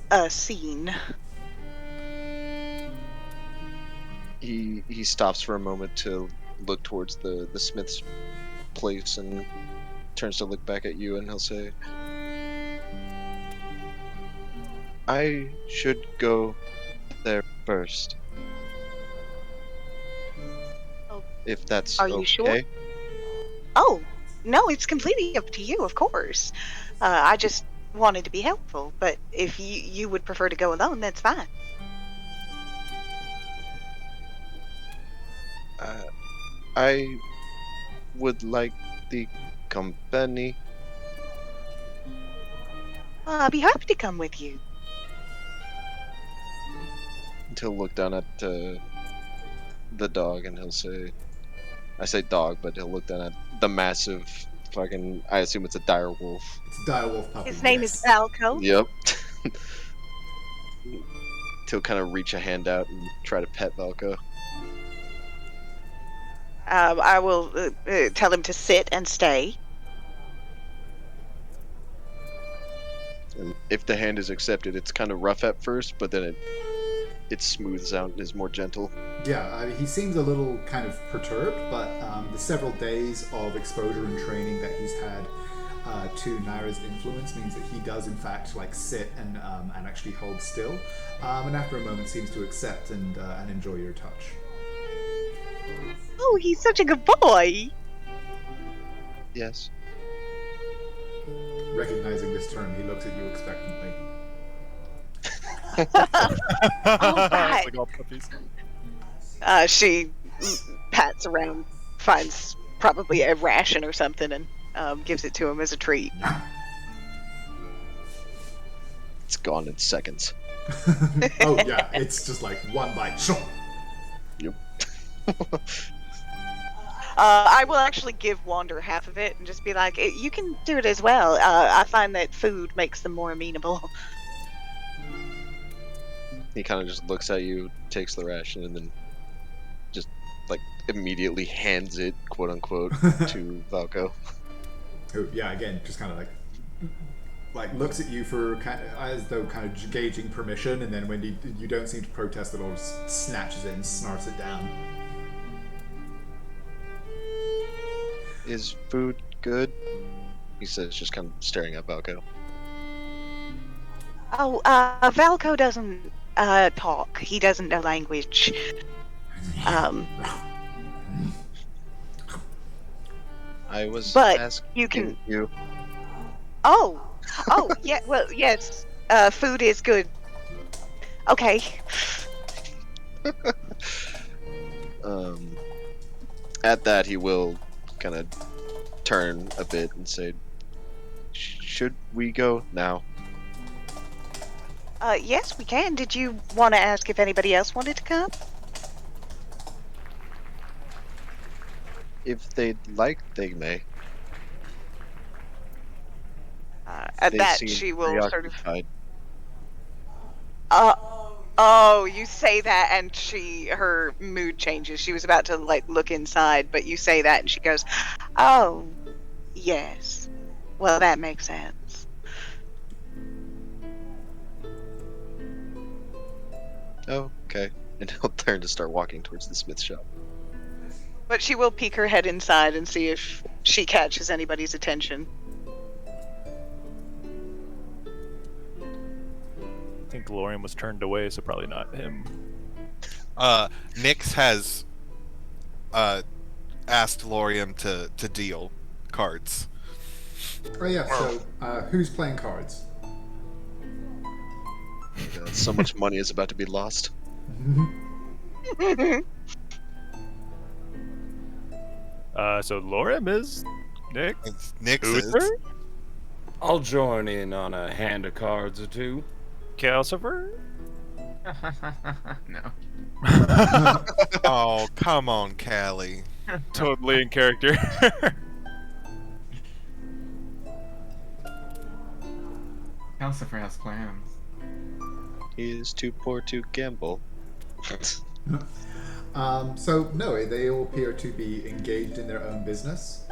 a scene. He stops for a moment to look towards the smith's place and turns to look back at you, and he'll say, I should go there first. Oh. If that's Are you okay. sure? Oh, no, it's completely up to you, of course. I just wanted to be helpful, but if you would prefer to go alone, that's fine. I would like the company. I'll be happy to come with you. He'll look down at the dog and he'll say, I say dog, but he'll look down at the massive fucking, I assume it's a dire wolf. It's a direwolf puppy. His name yes. is Valko. Yep. He'll kind of reach a hand out and try to pet Valko. I will tell him to sit and stay. And if the hand is accepted, it's kind of rough at first, but then it smooths out and is more gentle. Yeah, I mean, he seems a little kind of perturbed, but the several days of exposure and training that he's had to Naira's influence means that he does in fact like sit and actually hold still, and after a moment seems to accept and enjoy your touch. Oh, he's such a good boy. Yes. Recognizing this term, he looks at you expectantly. All right. Like all puppies. She pats around, finds probably a ration or something, and gives it to him as a treat. It's gone in seconds. Oh yeah, it's just like one bite. Sure. Yep. I will actually give Wander half of it and just be like, you can do it as well. I find that food makes them more amenable. He kind of just looks at you, takes the ration, and then just like immediately hands it, quote unquote, to Valko. Who, yeah, again, just kind of like looks at you for as though kind of gauging permission, and then when you don't seem to protest at all, just snatches it and snarfs it down. Is food good? He says, just kind of staring at Valko. Oh, Valko doesn't talk. He doesn't know language. I was But asking you can. you. Oh, yeah. Well, yes. Food is good. Okay. At that, he will kind of turn a bit and say, "Should we go now?" Yes, we can. Did you want to ask if anybody else wanted to come? If they'd like, they may. At They that, seem she will sort of. preoccupied. Oh, you say that, and her mood changes. She was about to like look inside, but you say that, and she goes, "Oh, yes. Well, that makes sense." Oh, okay. And he'll turn to start walking towards the smith shop. But she will peek her head inside and see if she catches anybody's attention. I think Lorian was turned away, so probably not him. Nyx has asked Lorian to deal cards. Oh yeah. So who's playing cards? So much money is about to be lost. So Lorian is Nick. It's Nyx Uther? is. I'll join in on a hand of cards or two. Calcifer? No. Oh, come on, Callie. Totally in character. Calcifer has plans. He is too poor to gamble. So no, they all appear to be engaged in their own business.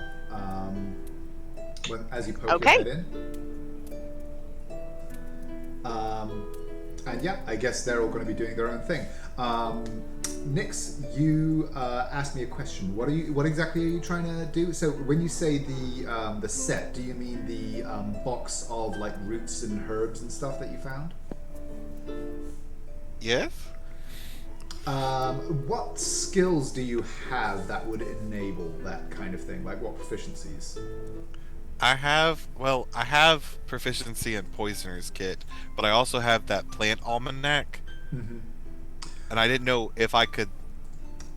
As you poke your head in. And yeah, I guess they're all going to be doing their own thing. Nyx, you asked me a question. What exactly are you trying to do? So when you say the set, do you mean the box of like roots and herbs and stuff that you found? Yes? What skills do you have that would enable that kind of thing? Like what proficiencies? I have proficiency in Poisoner's Kit, but I also have that Plant Almanac. Mm-hmm. And I didn't know if I could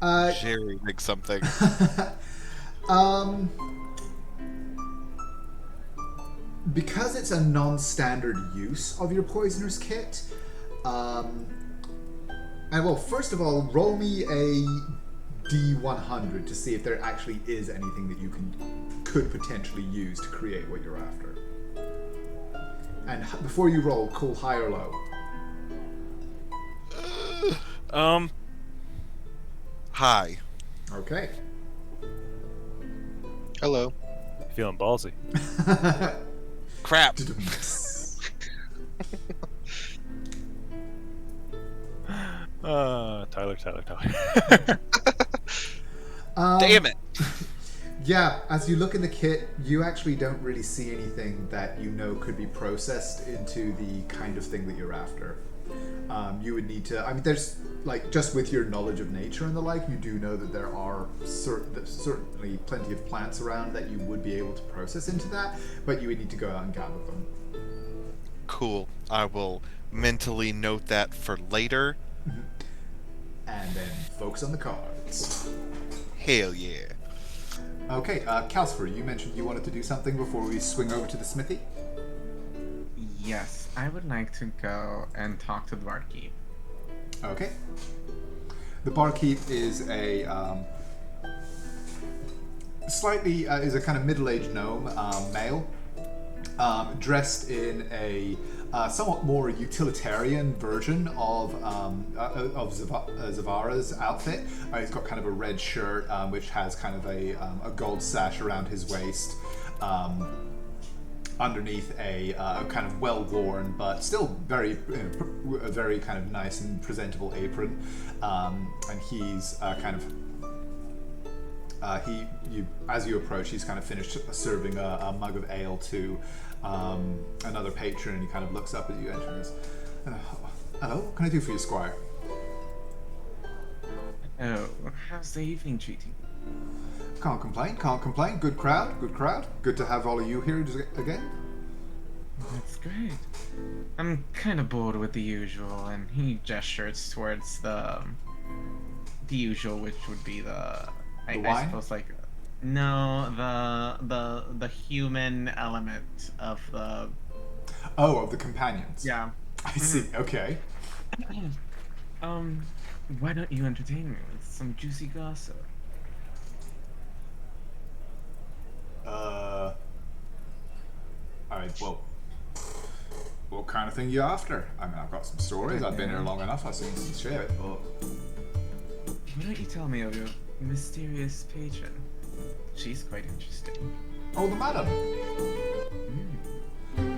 jerry rig something. Because it's a non-standard use of your Poisoner's Kit, and well, first of all, roll me a D100 to see if there actually is anything that you could potentially use to create what you're after. And before you roll, call high or low. Hi. Okay. Hello. Feeling ballsy. Crap. Tyler. Damn it. Yeah, as you look in the kit, you actually don't really see anything that you know could be processed into the kind of thing that you're after. You would need to. I mean, there's like just with your knowledge of nature and the like, you do know that there are certainly plenty of plants around that you would be able to process into that, but you would need to go out and gather them. Cool. I will mentally note that for later. And then focus on the cards. Hell yeah. Okay, Calcifer, you mentioned you wanted to do something before we swing over to the smithy? Yes, I would like to go and talk to the barkeep. Okay. The barkeep is a is a kind of middle-aged gnome, male, dressed in a somewhat more utilitarian version of Zavara's outfit. He's got kind of a red shirt, which has kind of a gold sash around his waist. Underneath a kind of well-worn but still very very kind of nice and presentable apron, and he's as you approach, he's kind of finished serving a mug of ale to another patron, and he kind of looks up at you and goes, "Hello, what can I do for you, Squire?" Oh, how's the evening treating? Can't complain, can't complain. Good crowd, good crowd. Good to have all of you here again. That's great. I'm kind of bored with the usual, and he gestures towards the usual, which would be I wine? suppose no, the human element of the. Oh, of the companions. Yeah. I see. Okay. Why don't you entertain me with some juicy gossip? Alright, well, what kind of thing you after? I mean, I've got some stories. I've been here long enough. I've seen some shit, but... Why don't you tell me of your mysterious patron? She's quite interesting. Oh, the madam.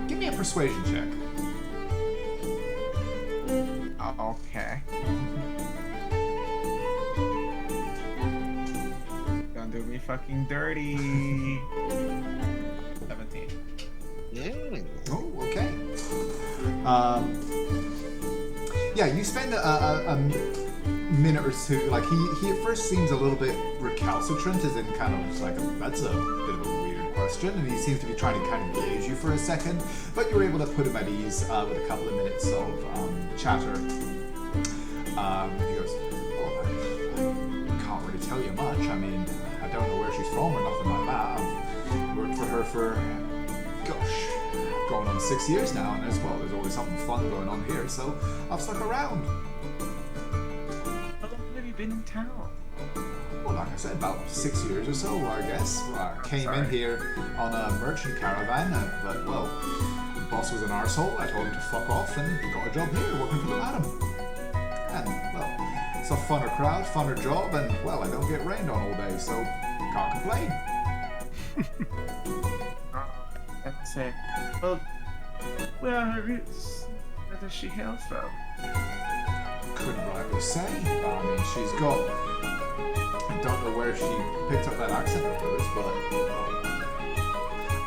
Give me a persuasion check. Okay. Don't do me fucking dirty. 17. Oh, okay. Yeah, you spend a minute or two. Like he at first seems a little bit recalcitrant, as in kind of just like that's a bit of a weird question, and he seems to be trying to kind of gauge you for a second. But you're able to put him at ease with a couple of minutes of chatter. He goes, "Well, I can't really tell you much. I mean, I don't know where she's from or nothing like that. I've worked for her for, gosh, going on 6 years now, and there's always something fun going on here, so I've stuck around." How long have you been in town? Well, like I said, about 6 years or so, I guess. I came in here on a merchant caravan, but, well, the boss was an arsehole. I told him to fuck off and got a job here working for the madam. And, well, it's a funner crowd, funner job, and, well, I don't get rained on all day, so can't complain. I'd say, well, where are her roots? Where does she hail from? Couldn't rightly say. I mean, she's got... I don't know where she picked up that accent of hers, but...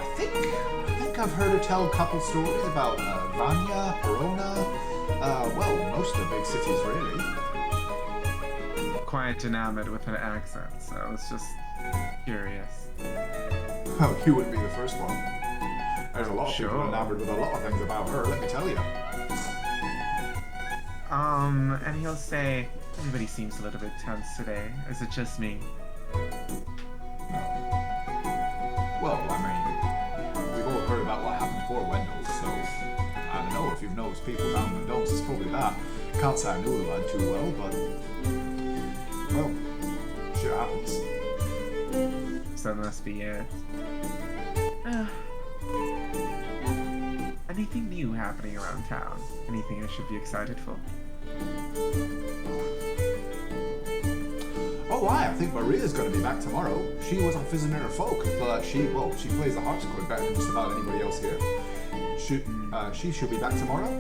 I think I've heard her tell a couple stories about Vanya, Verona, well, most of the big cities, really. Quite enamored with her accent, so I was just curious. Oh, you wouldn't be the first one. There's a lot of people Sure. enamored with a lot of things about her, let me tell you. And he'll say, everybody seems a little bit tense today. Is it just me? Well, I mean, we've all heard about what happened to poor Wendell, so I don't know if you've noticed people down in the dumps, it's probably that. Can't say I knew the lad too well, but, well, shit happens. So that must be it. Anything new happening around town? Anything I should be excited for? Oh, I think Maria's going to be back tomorrow. She wasn't fizzing her folk, but she plays the harpsichord better than just about anybody else here. She should be back tomorrow.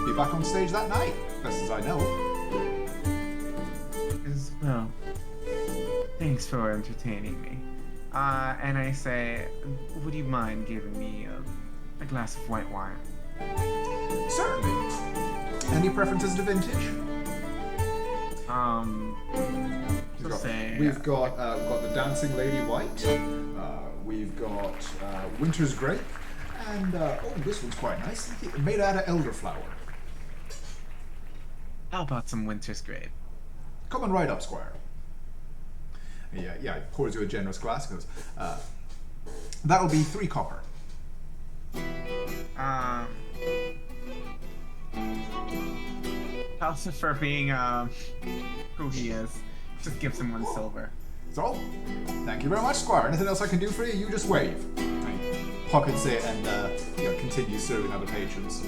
Be back on stage that night, best as I know. As well. Thanks for entertaining me. And I say, would you mind giving me a glass of white wine? Certainly. Any preferences to vintage? We've got the Dancing Lady White. We've got Winter's Grape, and this one's quite nice. Made out of elderflower. How about some Winter's Grape? Coming right up, Squire. Yeah. He pours you a generous glass. Goes, that'll be 3 copper. Calcifer being who he is, just gives him 1 silver. So, thank you very much, Squire. Anything else I can do for you? You just wave. And he pockets it and continues serving other patrons.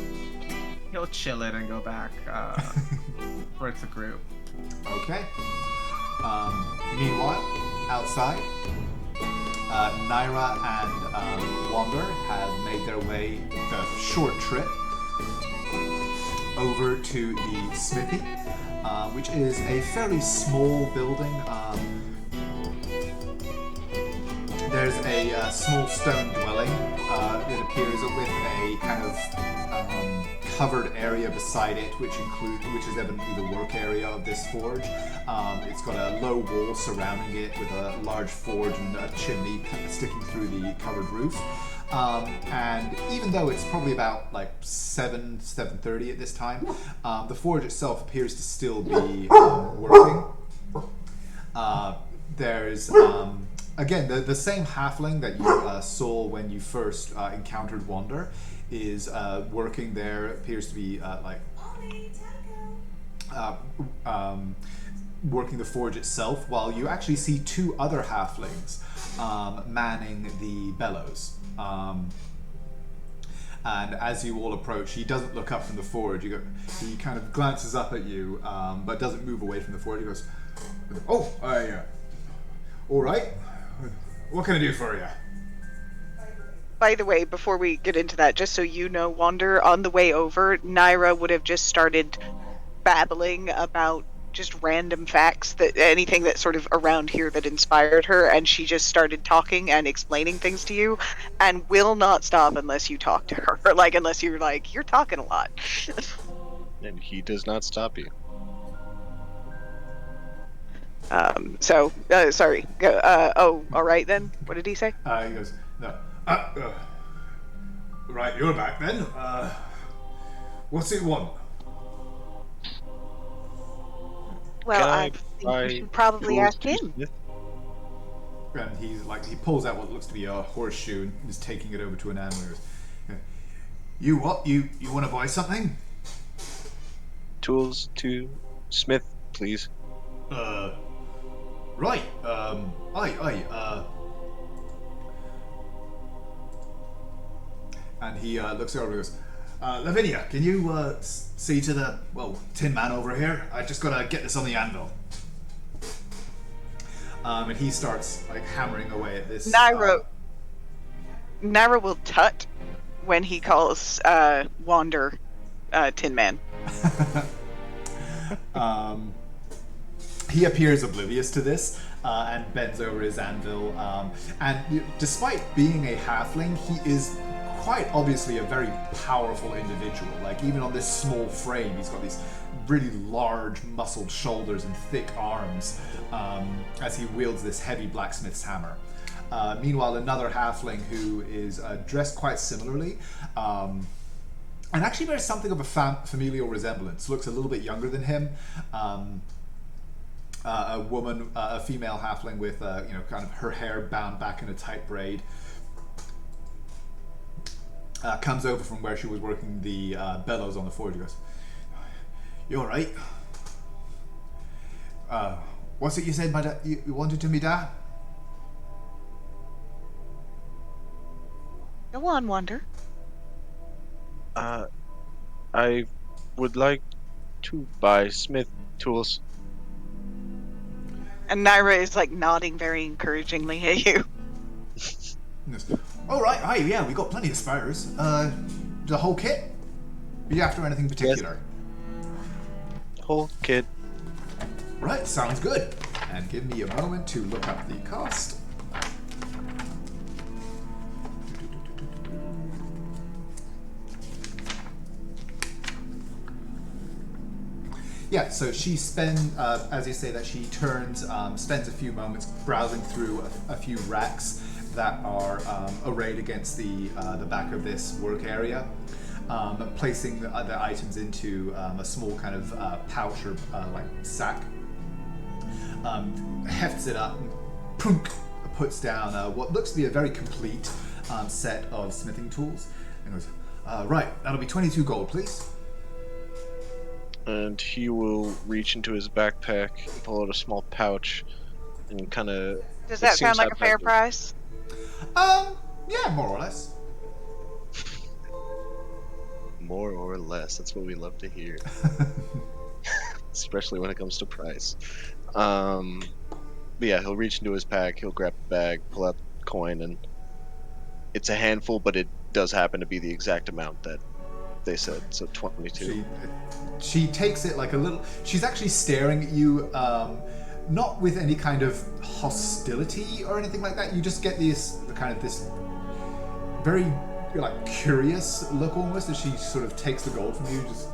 He'll chill it and go back where it's a group. Okay. Meanwhile, outside, Naira and Wander have made their way the short trip over to the smithy, which is a fairly small building. There's a small stone dwelling, it appears, with a kind of covered area beside it, which is evidently the work area of this forge. It's got a low wall surrounding it with a large forge and a chimney sticking through the covered roof. And even though it's probably about like 7:30 at this time, the forge itself appears to still be working. There's again the same halfling that you saw when you first encountered Wander is working there. Appears to be working the forge itself, while you actually see 2 other halflings manning the bellows. And as you all approach, he doesn't look up from the forge. He kind of glances up at you, but doesn't move away from the forge. He goes, "Oh, all right. What can I do for you?" By the way, before we get into that, just so you know, Wander, on the way over, Naira would have just started babbling about just random facts, that anything that sort of around here that inspired her, and she just started talking and explaining things to you, and will not stop unless you talk to her, unless you're like, you're talking a lot. And he does not stop you. Sorry. All right then. What did he say? He goes, "No. Right, you're back then. What's it want?" Well, I think you should probably ask him. And he pulls out what looks to be a horseshoe and is taking it over to an animal. You what? You want to buy something? Tools to Smith, please. Right. And he looks over and goes, Lavinia, can you see to the, Tin Man over here? I just gotta get this on the anvil. And he starts hammering away at this. Naira will tut when he calls Wander Tin Man. He appears oblivious to this and bends over his anvil. And despite being a halfling, he is quite obviously a very powerful individual. Even on this small frame, he's got these really large muscled shoulders and thick arms as he wields this heavy blacksmith's hammer. Meanwhile, another halfling who is dressed quite similarly and actually bears something of a familial resemblance, looks a little bit younger than him. A female halfling with kind of her hair bound back in a tight braid, comes over from where she was working the bellows on the forge. He goes, "You all right? What's it you said, you wanted to me, Dad?" Go on, Wander. I would like to buy Smith tools. And Naira is nodding very encouragingly at you. All right, hi, yeah, we got plenty of spares. The whole kit? Are you after anything particular? Whole kit. Right, sounds good. And give me a moment to look up the cost. Yeah, so she as you say that, she turns, spends a few moments browsing through a few racks that are arrayed against the back of this work area, placing the other items into a small kind of pouch or like sack, hefts it up, punk, puts down what looks to be a very complete set of smithing tools, and goes, right, that'll be 22 gold, please. And he will reach into his backpack and pull out a small pouch and kind of. Does that sound like a fair price? Yeah, more or less. More or less. That's what we love to hear. Especially when it comes to price. But yeah, he'll reach into his pack, he'll grab the bag, pull out the coin, and it's a handful, but it does happen to be the exact amount that they said, so 22. She takes it like a little. She's actually staring at you, not with any kind of hostility or anything like that. You just get this very like curious look almost as she sort of takes the gold from you. Just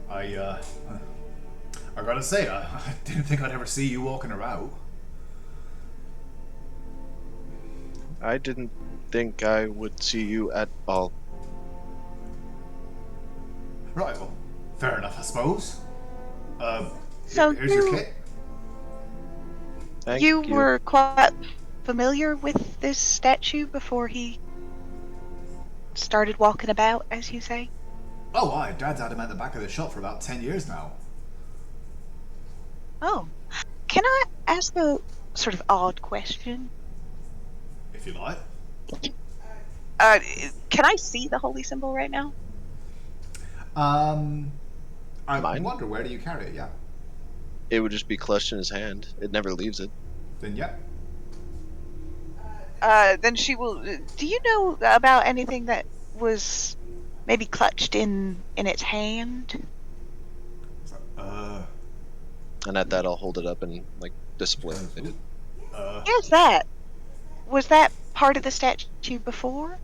like, I gotta say, I didn't think I'd ever see you walking around. I didn't think I would see you at all. Right, well, fair enough, I suppose. So here's your kit. Thank you were quite familiar with this statue before he started walking about, as you say? Oh, aye, Dad's had him at the back of the shop for about 10 years now. Oh. Can I ask a sort of odd question? If you like. Can I see the holy symbol right now? I Mine? wonder, where do you carry it? Yeah. It would just be clutched in his hand. It never leaves it. Then, yeah. Then she will. Do you know about anything that was maybe clutched in its hand? And at that, I'll hold it up and like display it. Here's that. Was that part of the statue before?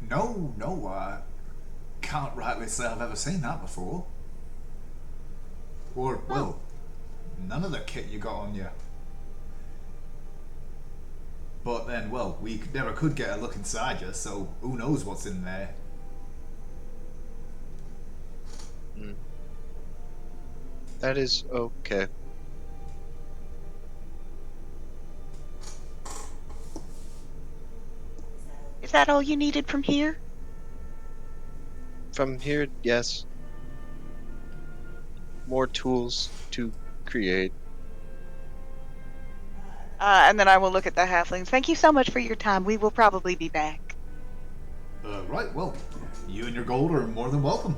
No, I can't rightly say I've ever seen that before. Or, well, none of the kit you got on you. But then, well, we never could get a look inside you, so who knows what's in there. That is okay. Is that all you needed from here? From here, yes. More tools to create. And then I will look at the halflings. Thank you so much for your time. We will probably be back. Right, well, you and your gold are more than welcome.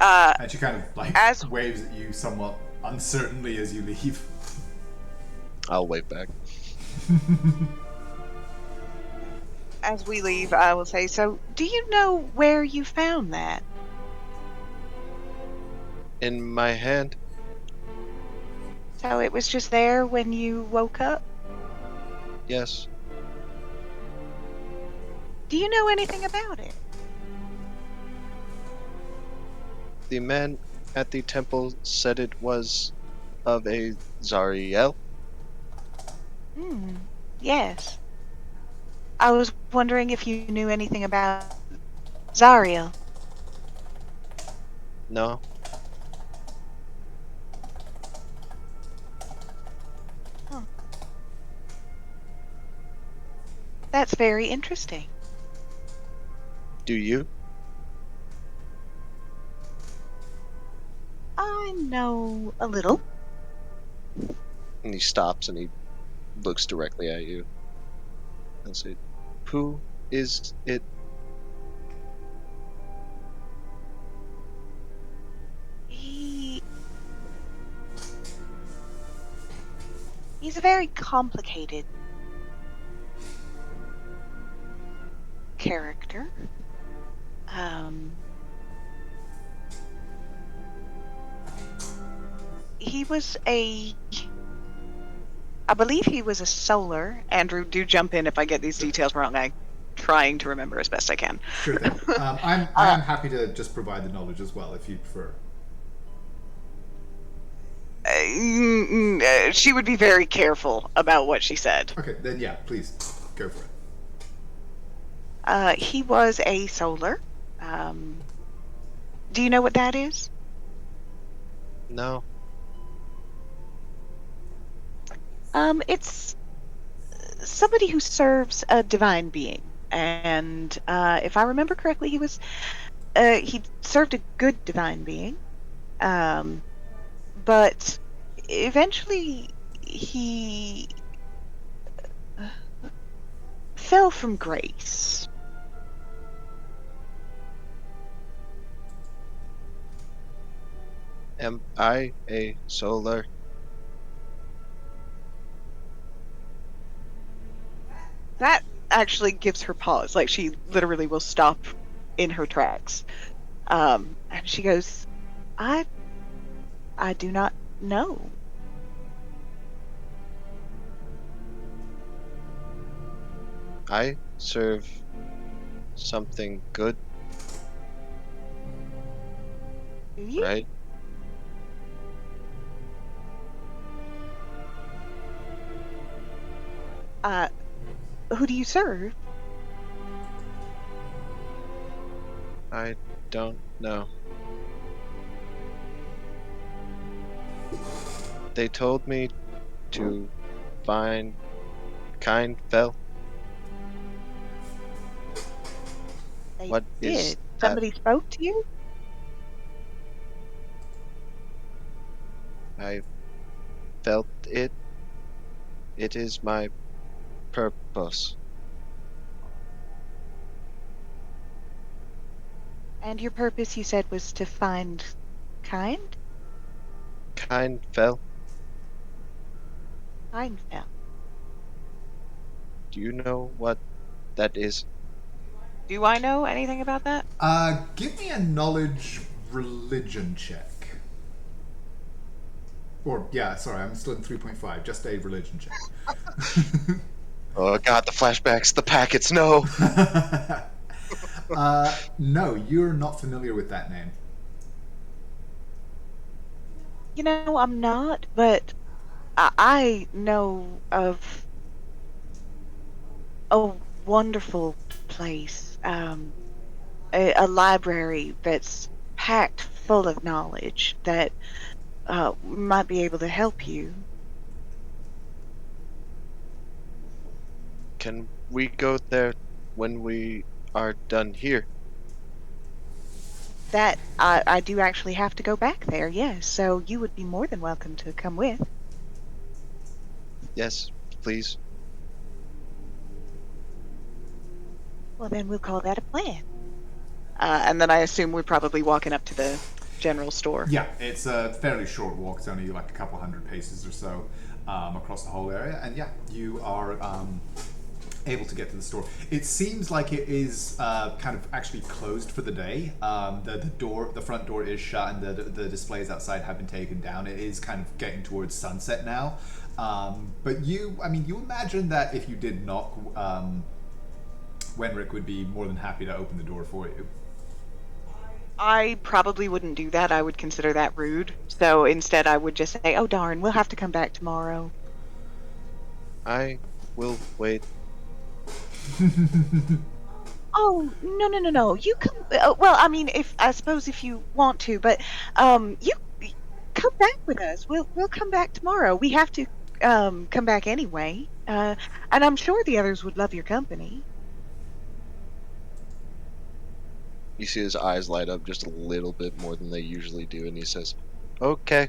And she kind of like waves at you somewhat uncertainly as you leave. I'll wave back. As we leave, I will say, so do you know where you found that? In my hand. So it was just there when you woke up? Yes. Do you know anything about it? The man at the temple said it was of a Zariel. Yes. I was wondering if you knew anything about Zariel. No. Oh. That's very interesting. Do you? I know a little. And he stops and he looks directly at you. And says, "Who is it?" He's a very complicated character. He was I believe he was a solar. Andrew, do jump in if I get these details wrong. I trying to remember as best I can. Sure thing. I am happy to just provide the knowledge as well, if you prefer. She would be very careful about what she said. Okay, then yeah, please go for it. He was a solar. Do you know what that is? No. It's somebody who serves a divine being, and if I remember correctly, he served a good divine being, but eventually he fell from grace. Am I a solar? That actually gives her pause. Like, she literally will stop in her tracks. And she goes, I do not know. I serve something good, Do you? right? Who do you serve? I don't know. They told me to find kind fell. They What is did. that? Somebody spoke to you? I felt it. It is my purpose. And your purpose, you said, was to find kind? Kind fell. Kind fell. Do you know what that is? Do I know anything about that? Give me a knowledge religion check. Or, yeah, sorry, I'm still in 3.5. Just a religion check. Oh god, the flashbacks, the packets, no! No, you're not familiar with that name. You know, I'm not, but I know of a wonderful place, a library that's packed full of knowledge that might be able to help you. Can we go there when we are done here? That I do actually have to go back there, yes, so you would be more than welcome to come with. Yes, please. Well, then we'll call that a plan. And then I assume we're probably walking up to the general store. Yeah, it's a fairly short walk. It's only like a couple hundred paces or so across the whole area. And yeah, you are able to get to the store. It seems like it is kind of actually closed for the day. The front door is shut, and the displays outside have been taken down. It is kind of getting towards sunset now. But you imagine that if you did knock, Wenrick would be more than happy to open the door for you. I probably wouldn't do that. I would consider that rude. So instead I would just say, oh darn, we'll have to come back tomorrow. I will wait. Oh, no. You come, well, I mean, I suppose if you want to, but you come back with us. We'll come back tomorrow. We have to come back anyway. And I'm sure the others would love your company. You see his eyes light up just a little bit more than they usually do, and he says, okay.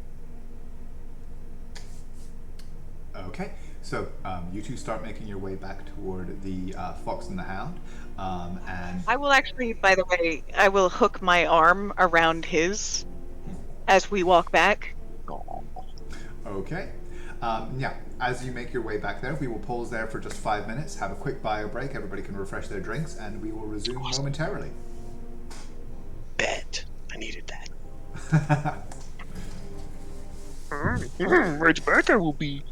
Okay, so you two start making your way back toward the Fox and the Hound, and I will actually, by the way, I will hook my arm around his as we walk back. okay, yeah. As you make your way back there, we will pause there for just 5 minutes, have a quick bio break. Everybody can refresh their drinks, and we will resume momentarily. Bet. I needed that. Much better will be.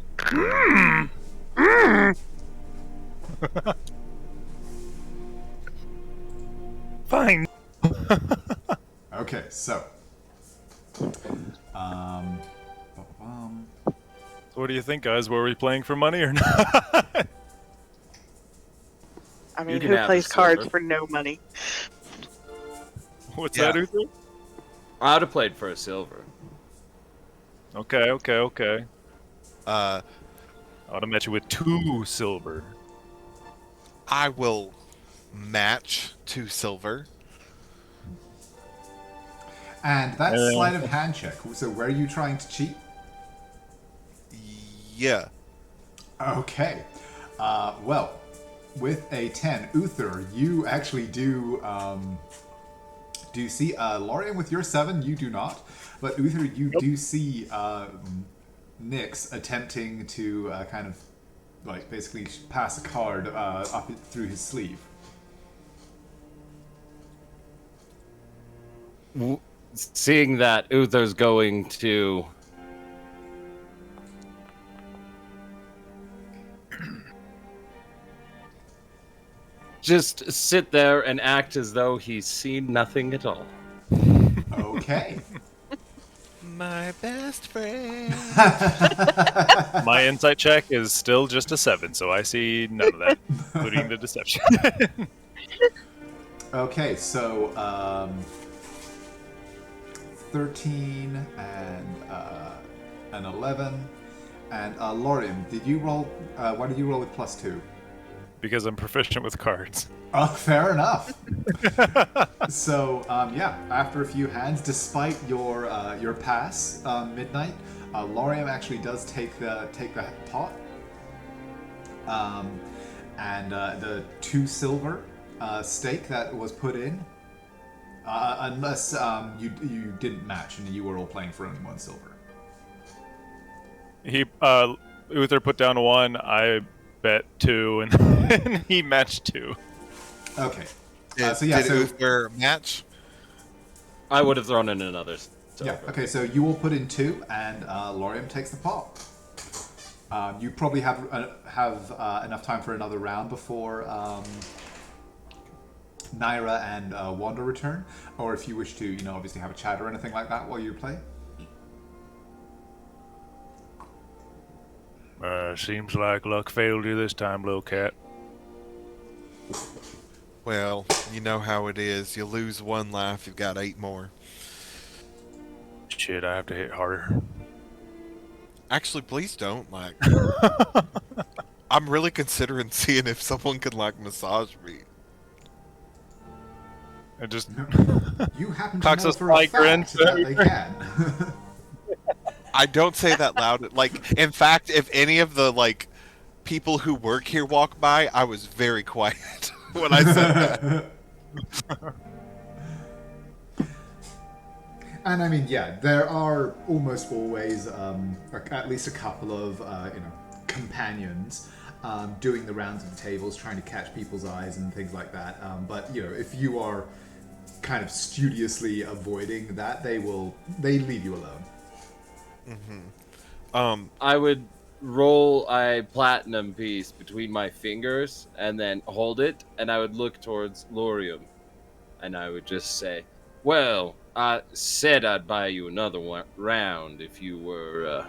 So, um, So what do you think, guys? Were we playing for money or not? I mean, can who have plays the cards silver. for no money? What's Yeah. that, Uther? I would have played for a silver. Okay. Uh, I would have met you with 2 silver. I will match 2 silver. and that's sleight of hand check. So where are you trying to cheat? Yeah. Okay. Well, with a 10, Uther, you actually do see Lorian with your 7, you do not. But Uther, you do see Nyx attempting to kind of like basically pass a card up through his sleeve. Seeing that Uther's going to just sit there and act as though he's seen nothing at all. Okay. My best friend. My insight check is still just a 7, so I see none of that, including the deception. Okay, so 13 and an 11. And Lorian, did you roll? Why did you roll with +2? Because I'm proficient with cards. Oh, fair enough. So, yeah, after a few hands, despite your pass, Midnight, Lorian actually does take the pot, and the 2 silver stake that was put in, unless you didn't match and you were all playing for only 1 silver. He Uther put down 1, I bet 2, and then he matched 2. Okay. Did, So yeah, did so Uther match? I would have thrown in another. yeah, okay. So you will put in 2, and Lorian takes the pot. You probably have enough time for another round before Naira and Wanda return, or if you wish to, obviously have a chat or anything like that while you play. Seems like luck failed you this time, little cat. Well, you know how it is. You lose 1 life, you've got 8 more. Shit, I have to hit harder. Actually, please don't. Like, I'm really considering seeing if someone could like massage me. I just You happen to Cocks know a for a spike fact grin. that they can. I don't say that loud. Like, in fact, if any of the like people who work here walk by, I was very quiet when I said that. And I mean, yeah, there are almost always at least a couple of companions doing the rounds of the tables, trying to catch people's eyes and things like that. But if you are kind of studiously avoiding that, they leave you alone. I would roll a platinum piece between my fingers and then hold it, and I would look towards Lorium, and I would just say, "Well, I said I'd buy you another round if you were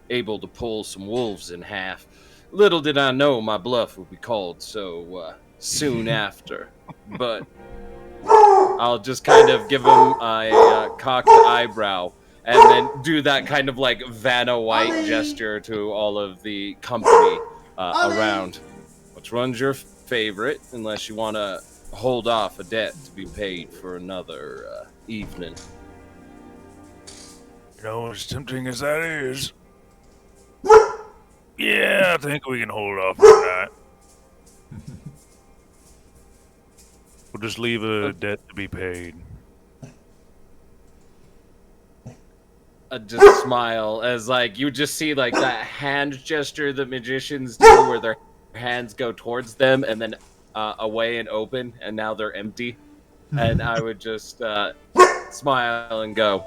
able to pull some wolves in half. Little did I know my bluff would be called so soon after." But I'll just kind of give him a cocked eyebrow and then do that kind of like Vanna White gesture to all of the company around. Which one's your favorite, unless you want to hold off a debt to be paid for another evening? as tempting as that is. Yeah, I think we can hold off on that. We'll just leave a debt to be paid. I just smile as like you just see like that hand gesture that magicians do where their hands go towards them and then away and open, and now they're empty. And I would just smile and go,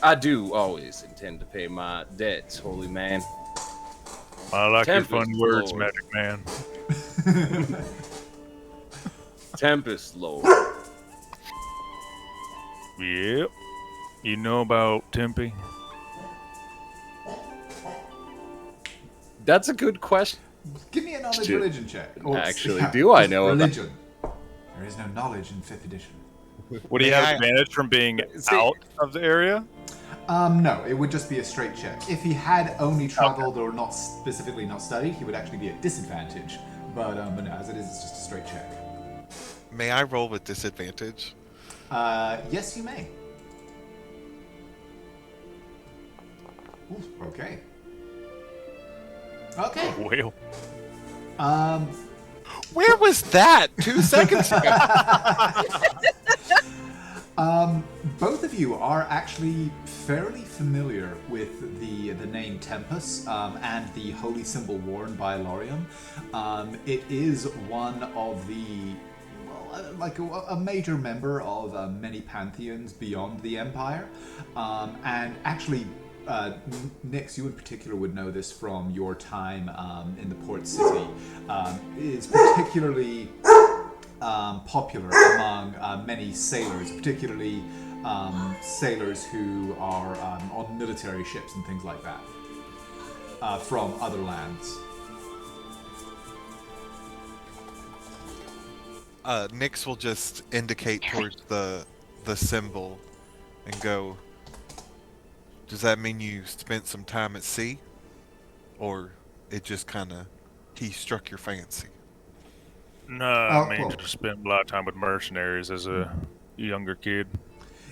"I do always intend to pay my debts, holy man." I like your Tempest funny words, Lord. Magic Man. Tempest Lord. Yep. You know about Tempe? That's a good question. Give me a knowledge Shit. religion check. Actually, do I just know about- religion? There is no knowledge in 5th edition. Would he May have I- advantage from being See- out of the area? No, it would just be a straight check. If he had only traveled or not specifically not studied, he would actually be at disadvantage. But no, as it is, it's just a straight check. May I roll with disadvantage? Yes, you may. Ooh, okay. Okay. Whale. Where was that 2 seconds ago? Both of you are actually fairly familiar with the name Tempus and the holy symbol worn by Lorium. It is one of the, like a major member of many pantheons beyond the Empire, and actually. Nix, you in particular would know this from your time in the port city. Is particularly popular among many sailors, particularly sailors who are on military ships and things like that from other lands. Nyx will just indicate towards the symbol and go, does that mean you spent some time at sea? Or it just kind of, he struck your fancy? No, I mean, cool. just spent a lot of time with mercenaries as a younger kid.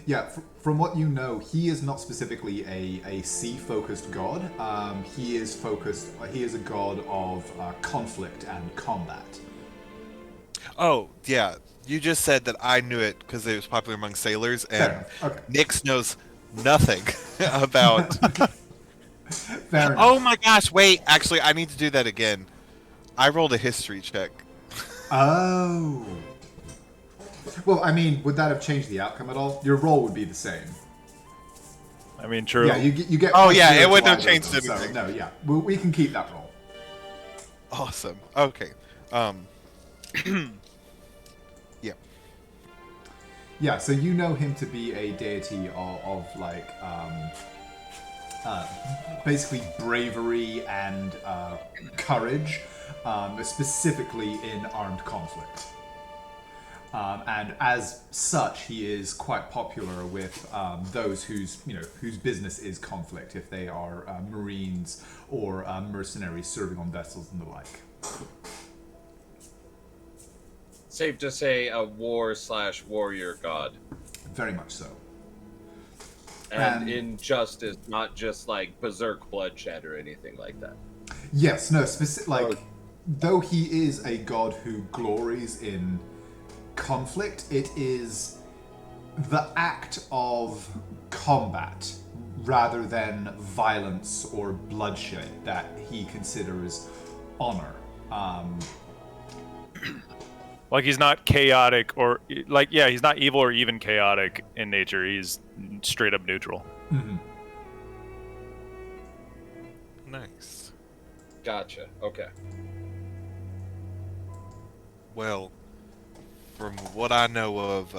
Yeah, from what you know, he is not specifically a sea-focused god. He is a god of conflict and combat. Oh, yeah. You just said that I knew it because it was popular among sailors, Fair and enough. Okay. Nyx knows nothing about... Fair enough. Oh my gosh, wait. Actually, I need to do that again. I rolled a history check. Oh. Well, I mean, would that have changed the outcome at all? Your roll would be the same. I mean, true. Yeah, you get. Oh, plus yeah, 0 it wouldn't to have either changed of them, anything. So, no, yeah, we can keep that roll. Awesome. Okay. Yeah. Yeah, so you know him to be a deity of like, basically bravery and courage, specifically in armed conflict. And as such, he is quite popular with those whose business is conflict, if they are Marines or mercenaries serving on vessels and the like. Safe to say a war/warrior god. Very much so. And in justice, not just like berserk bloodshed or anything like that. Yes, no, though he is a god who glories in conflict, it is the act of combat rather than violence or bloodshed that he considers honor. Like, he's not chaotic or, like, yeah, he's not evil or even chaotic in nature. He's straight up neutral. Mm-hmm. Nice. Gotcha. Okay. Well, from what I know of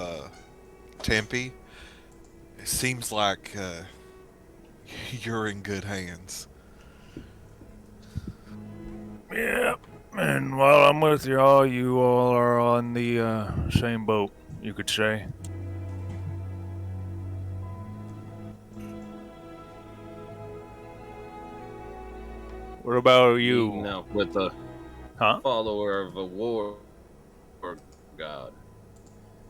Tempe, it seems like you're in good hands. Yeah, and while I'm with y'all, you all are on the same boat, you could say. What about you? Meeting up with a Huh? follower of a war god.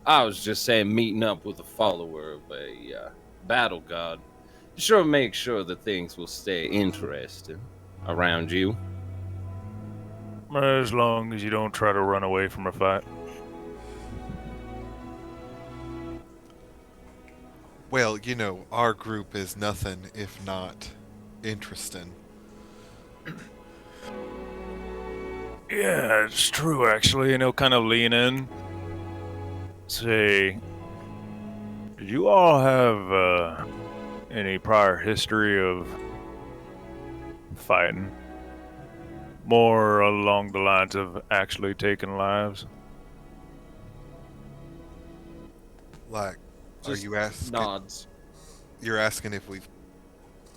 I was just saying, meeting up with a follower of a battle god. Sure, make sure that things will stay interesting around you. As long as you don't try to run away from a fight. Well, you know, our group is nothing if not interesting. Yeah, it's true, actually. And he'll kind of lean in. Say, did you all have any prior history of fighting? More along the lines of actually taking lives? Like Are you asking? Nods. You're asking if we've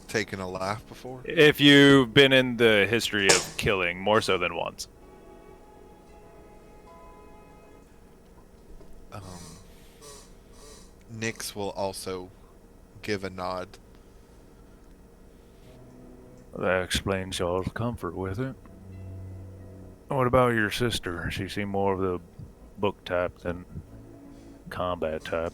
taken a life before? If you've been in the history of killing more so than once. Nyx will also give a nod. That explains y'all's comfort with it. What about your sister? She seemed more of the book type than combat type.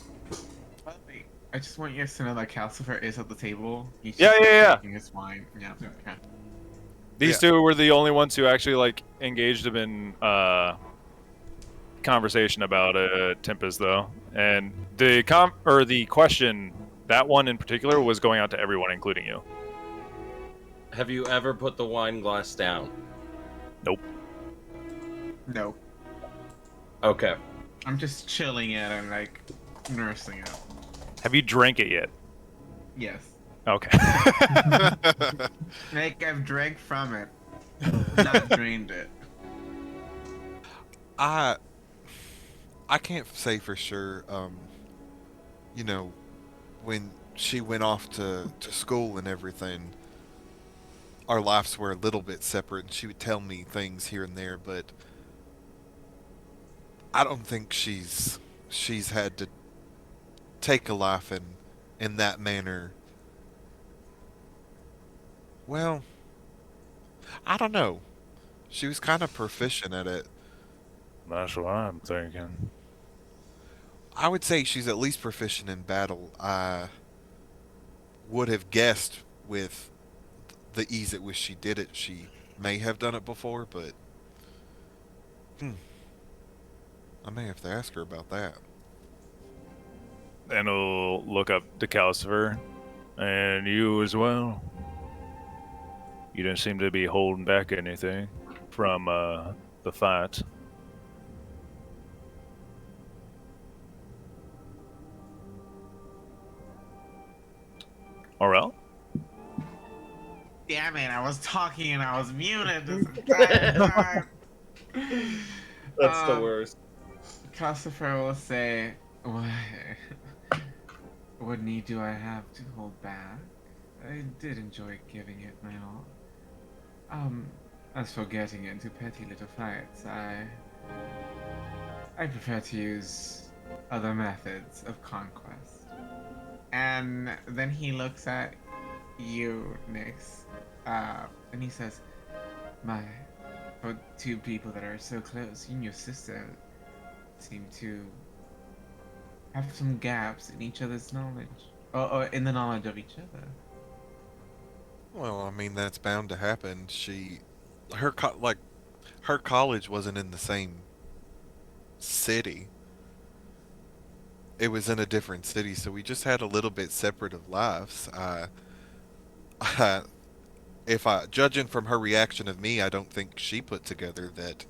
Wait, I just want you guys to know that Calcifer is at the table. He's Yeah, just yeah. drinking his wine. Yeah, okay. These two were the only ones who actually like engaged him in conversation about Tempest, though. And the the question, that one in particular, was going out to everyone, including you. Have you ever put the wine glass down? Nope. No. Okay. I'm just chilling it and like nursing it. Have you drank it yet? Yes. Okay. Like I've drank from it, not drained it. I can't say for sure. You know, when she went off to school and everything, our lives were a little bit separate, and she would tell me things here and there, but I don't think she's had to take a life in that manner. Well, I don't know. She was kind of proficient at it. That's what I'm thinking. I would say she's at least proficient in battle. I would have guessed with the ease at which she did it, she may have done it before, but I may have to ask her about that. And he'll look up to Calcifer. And you as well. You didn't seem to be holding back anything from the fight. Aurel? Damn it! I was talking and I was muted this entire time. That's the worst. Calcifer will say, "What need do I have to hold back? I did enjoy giving it my all. As for getting into petty little fights, I prefer to use other methods of conquest." And then he looks at you, Nyx, and he says, for two people that are so close, you and your sister seem to have some gaps in each other's knowledge, or in the knowledge of each other. Well, I mean, that's bound to happen. Her college wasn't in the same city. It was in a different city, so we just had a little bit separate of lives. Judging from her reaction of me, I don't think she put together that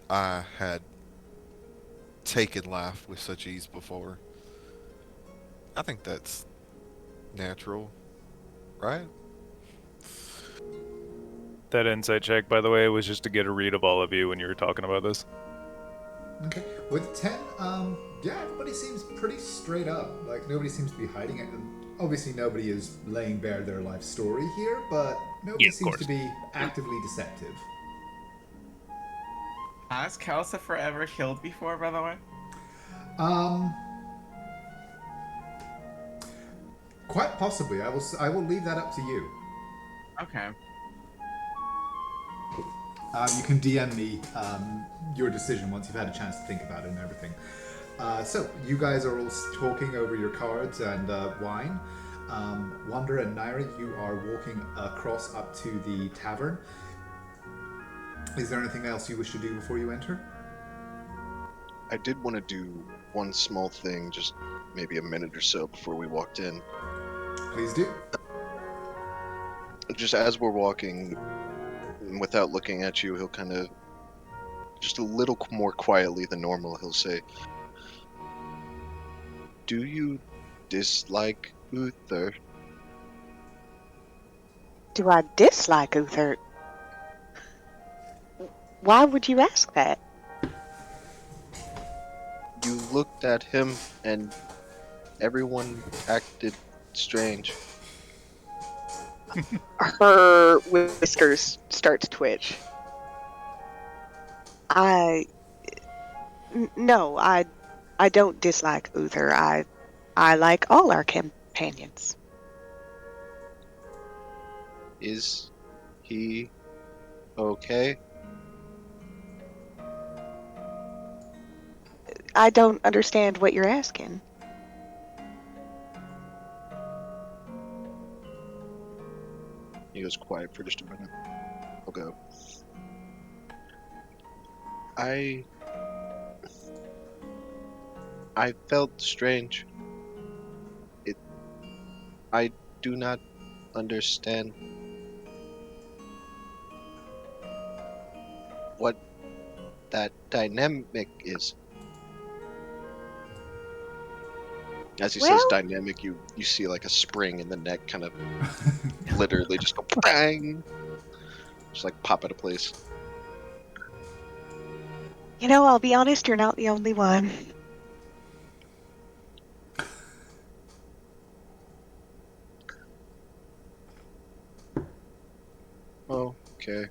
I had taken life with such ease before. I think that's natural, right? That insight check, by the way, was just to get a read of all of you when you were talking about this. Okay. With 10, yeah, everybody seems pretty straight up. Like, nobody seems to be hiding it. And obviously, nobody is laying bare their life story here, but nobody seems to be actively deceptive. Has Calcifer ever killed before, by the way? Quite possibly. I will leave that up to you. Okay. You can DM me your decision once you've had a chance to think about it and everything. So, you guys are all talking over your cards and wine. Wander and Naira, you are walking across up to the tavern. Is there anything else you wish to do before you enter? I did want to do one small thing, just maybe a minute or so before we walked in. Please do. Just as we're walking, without looking at you, he'll kind of, just a little more quietly than normal, he'll say, "Do you dislike Uther?" Do I dislike Uther? Why would you ask that? You looked at him and everyone acted strange. Her whiskers start to twitch. No, I don't dislike Uther. I like all our companions. Is he okay? I don't understand what you're asking. He goes quiet for just a minute. I'll go. I felt strange. I do not understand what that dynamic is. As he says Well- dynamic, you see like a spring in the neck kind of literally just go bang. Just like pop out of place. You know, I'll be honest, you're not the only one. Oh, okay.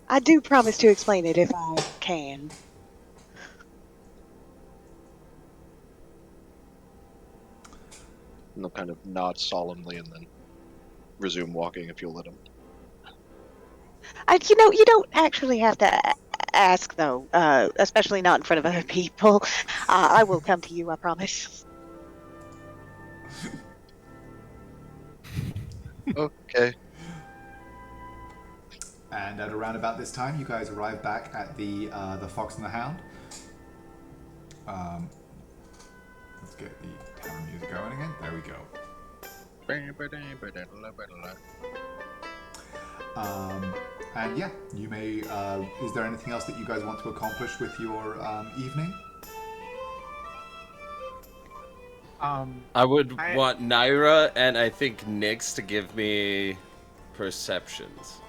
I do promise to explain it if I can. And they'll kind of nod solemnly and then resume walking if you'll let him. You don't actually have to ask, though, especially not in front of other people. I will come to you, I promise. Okay. And at around about this time, you guys arrive back at the Fox and the Hound. Let's get the tavern music going again. There we go. And yeah, you may. Is there anything else that you guys want to accomplish with your evening? I would want Naira and I think Nyx to give me perceptions.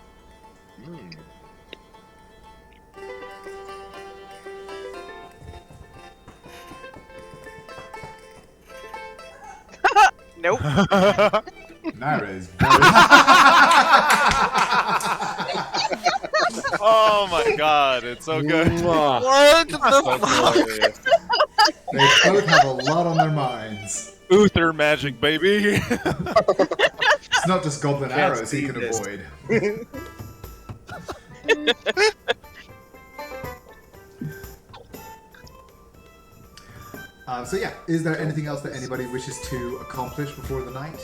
Nope. Naira is very. Oh my god, it's so good. What the fuck? They both have a lot on their minds. Uther magic, baby. It's not just goblin Can't arrows he see can this. avoid. So yeah, is there anything else that anybody wishes to accomplish before the night?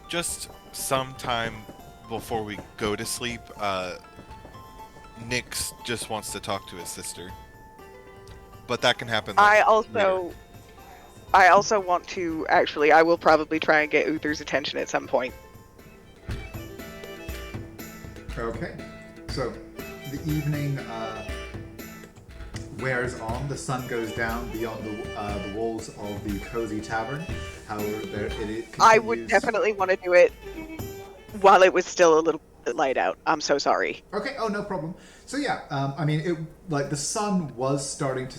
Just sometime before we go to sleep, Nyx just wants to talk to his sister. But that can happen. I later. also want to, actually, I will probably try and get Uther's attention at some point. Okay, so the evening wears on. The sun goes down beyond the walls of the cozy tavern. However, it continues. I would definitely want to do it while it was still a little bit light out. I'm so sorry. Okay. Oh, no problem. So yeah, I mean, it like the sun was starting to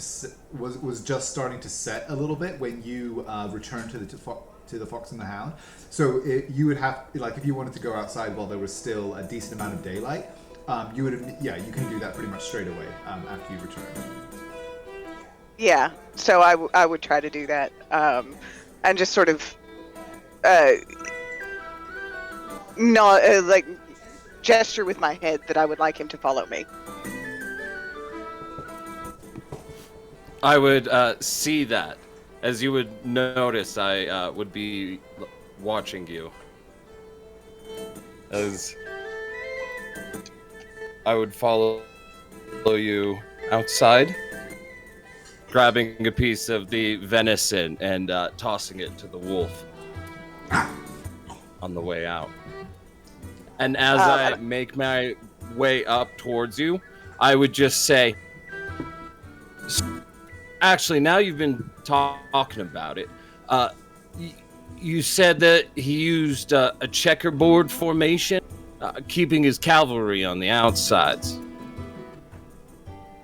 was just starting to set a little bit when you returned to the Fox and the Hound. So you would have, like, if you wanted to go outside while there was still a decent amount of daylight, you would have, yeah, you can do that pretty much straight away after you return. Yeah, so I would try to do that, and just sort of not like gesture with my head that I would like him to follow me. I would see that. As you would notice, I would be watching you. As I would follow you outside, grabbing a piece of the venison and tossing it to the wolf on the way out. And as I make my way up towards you, I would just say, actually, now you've been talking about it, you said that he used a checkerboard formation, keeping his cavalry on the outsides.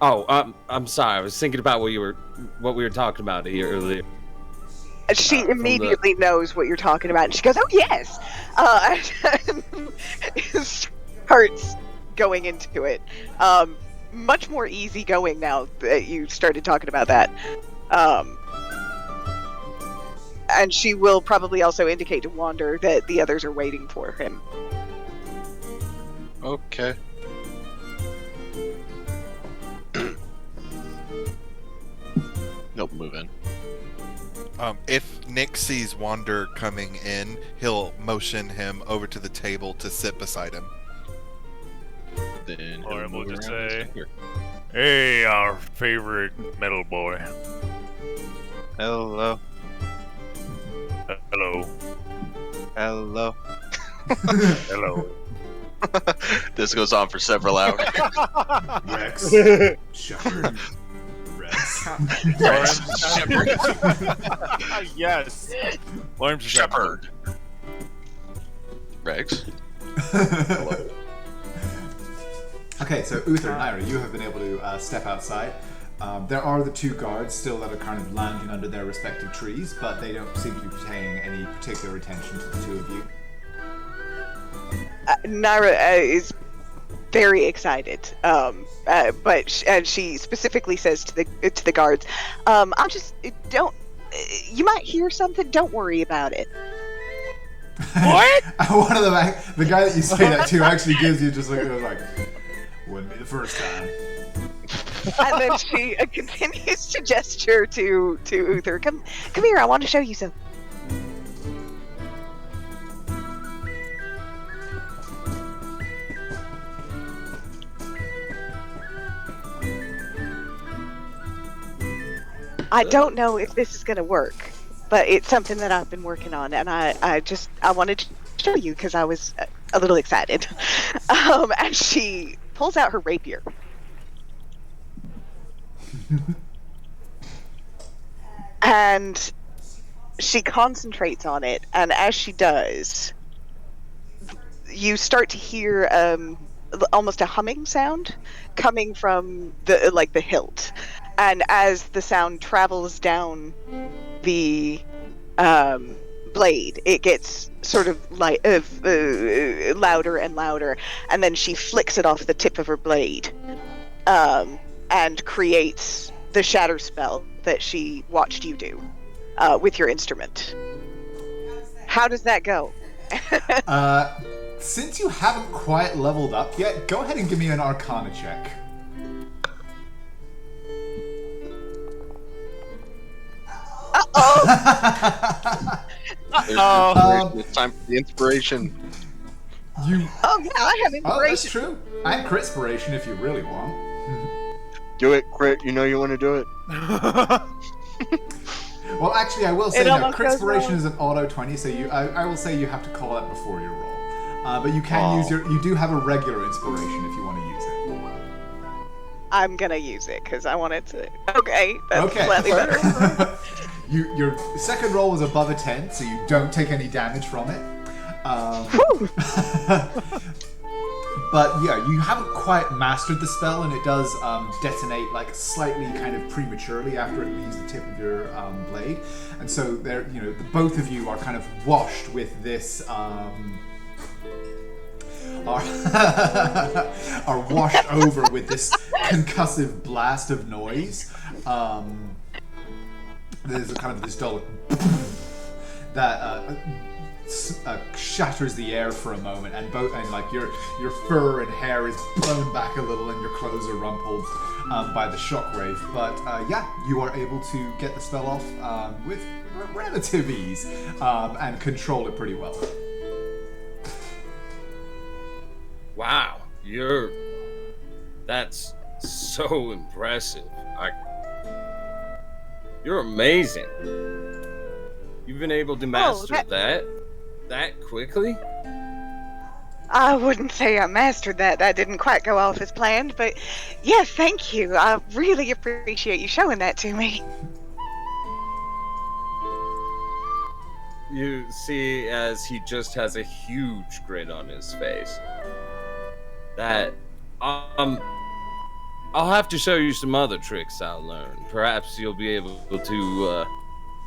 Oh, I'm sorry. I was thinking about what we were talking about here earlier. She from the- immediately knows what you're talking about, and she goes, "Oh yes!" Starts going into it. Much more easygoing now that you started talking about that. And she will probably also indicate to Wander that the others are waiting for him. Okay. Nope, move in. If Nick sees Wander coming in, he'll motion him over to the table to sit beside him. Then Or he'll we'll move just around say- and here. Hey, our favorite metal boy. Hello. Hello. Hello. Hello. This goes on for several hours. Rex. Shepherd. Rex. Yes. Lawrence Shepherd. Rex. Okay, so Uther and Naira, you have been able to step outside. There are the two guards still that are kind of lounging under their respective trees, but they don't seem to be paying any particular attention to the two of you. Naira is very excited, but she specifically says to the guards, "I'll just don't. You might hear something. Don't worry about it." What? One of the guy that you say that to actually gives you just like wouldn't be the first time. And then she continues to gesture to Uther. Come here. I want to show you something. I don't know if this is going to work, but it's something that I've been working on, and I wanted to show you because I was a little excited. And she pulls out her rapier. And she concentrates on it, and as she does, you start to hear almost a humming sound coming from the hilt. And as the sound travels down the blade, it gets sort of louder and louder, and then she flicks it off the tip of her blade and creates the shatter spell that she watched you do with your instrument. How does that go? Since you haven't quite leveled up yet, go ahead and give me an Arcana check. It's time for the inspiration. You. Oh yeah, I have Oh, that's inspiration. true. And critspiration if you really want. Do it, crit. You know you want to do it. Well, actually, I will say It now, almost goes critspiration wrong. is an auto 20, so I will say you have to call that before your roll. But you can use you do have a regular inspiration if you want to use it. I'm gonna use it because I wanted to. Okay, that's Okay. slightly better. Your second roll was above a 10, so you don't take any damage from it. But yeah, you haven't quite mastered the spell, and it does detonate like slightly kind of prematurely after it leaves the tip of your blade, and so there, both of you are kind of washed with this. Are washed over with this concussive blast of noise. There's a kind of this dull that shatters the air for a moment, and like your fur and hair is blown back a little, and your clothes are rumpled by the shockwave. But yeah, you are able to get the spell off with relative ease and control it pretty well. Wow, that's so impressive. You're amazing. You've been able to master that quickly? I wouldn't say I mastered that. That didn't quite go off as planned, but yes, thank you. I really appreciate you showing that to me. You see, as he just has a huge grin on his face, that I'm I'll have to show you some other tricks I'll learn. Perhaps you'll be able to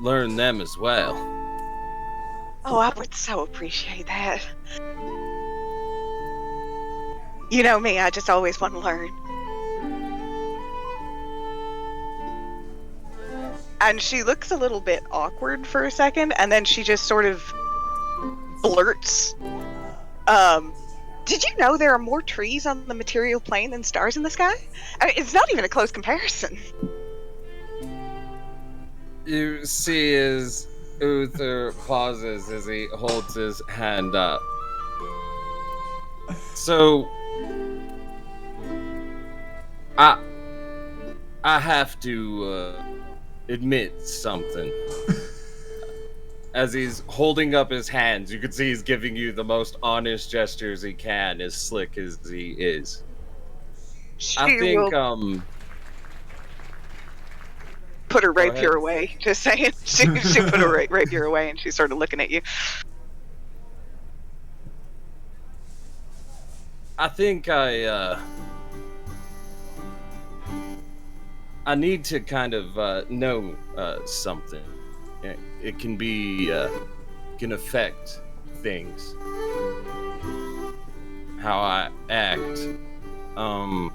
learn them as well. Oh, I would so appreciate that. You know me, I just always want to learn. And she looks a little bit awkward for a second, and then she just sort of blurts, did you know there are more trees on the material plane than stars in the sky? I mean, it's not even a close comparison. You see as Uther pauses as he holds his hand up. So, I have to admit something. As he's holding up his hands, you can see he's giving you the most honest gestures he can, as slick as he is. I think, put her rapier away. Just saying. She put her rapier away, and she's sort of looking at you. I think I need to kind of know something. It can be can affect things, how I act. And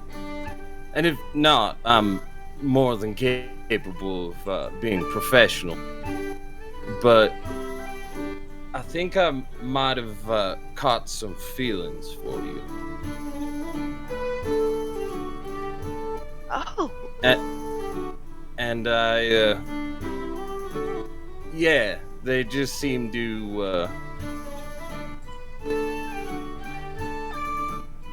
if not, I'm more than capable of being professional. But I think I might have caught some feelings for you. Oh. And I, yeah, they just seem to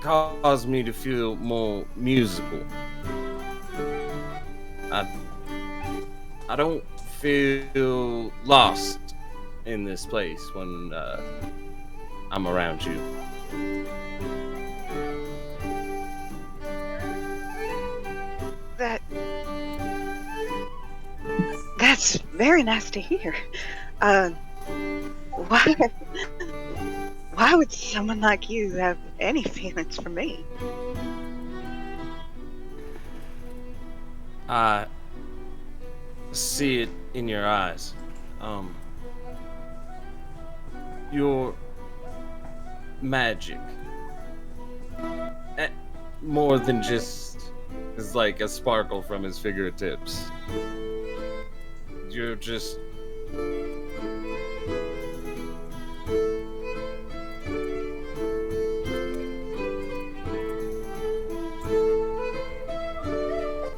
cause me to feel more musical. I don't feel lost in this place when I'm around you. That's very nice to hear. Why would someone like you have any feelings for me? I see it in your eyes. Your magic. More than just is like a sparkle from his fingertips. You're just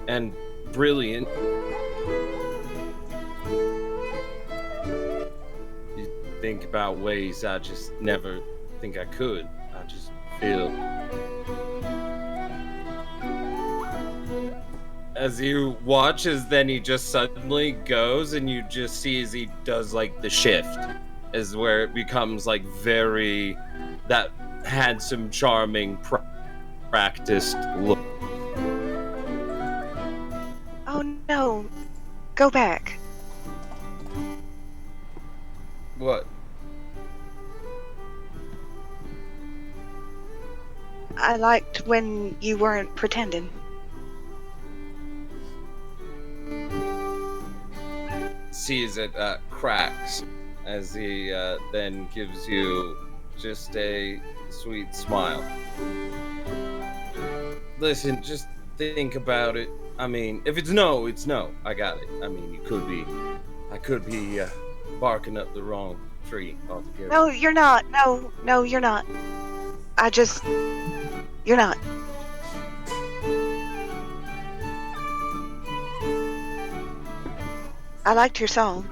and brilliant. You think about ways I just never think I could. I just feel as you watch, as then he just suddenly goes, and you just see as he does like the shift, is where it becomes like very that handsome, charming, practiced look. Oh no, go back. What? I liked when you weren't pretending. Sees it cracks as he then gives you just a sweet smile. Listen, just think about it. I mean, if it's no, it's no. I got it. I mean, I could be barking up the wrong tree altogether. No, you're not. No, you're not. You're not. I liked your song.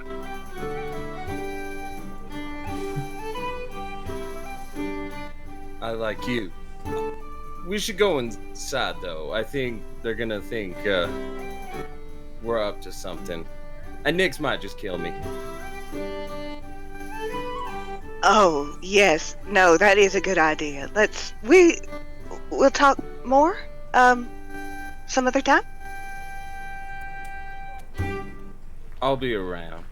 I like you. We should go inside, though. I think they're gonna think we're up to something. And Nyx might just kill me. Oh, yes. No, that is a good idea. We'll talk more some other time. I'll be around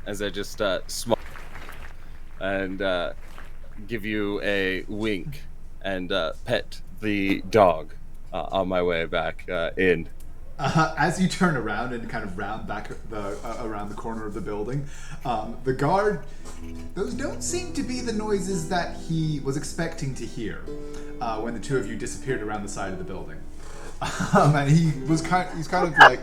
as I just smile and give you a wink and pet the dog on my way back in. As you turn around and kind of round back around the corner of the building, the guard, those don't seem to be the noises that he was expecting to hear when the two of you disappeared around the side of the building. And he's kind of like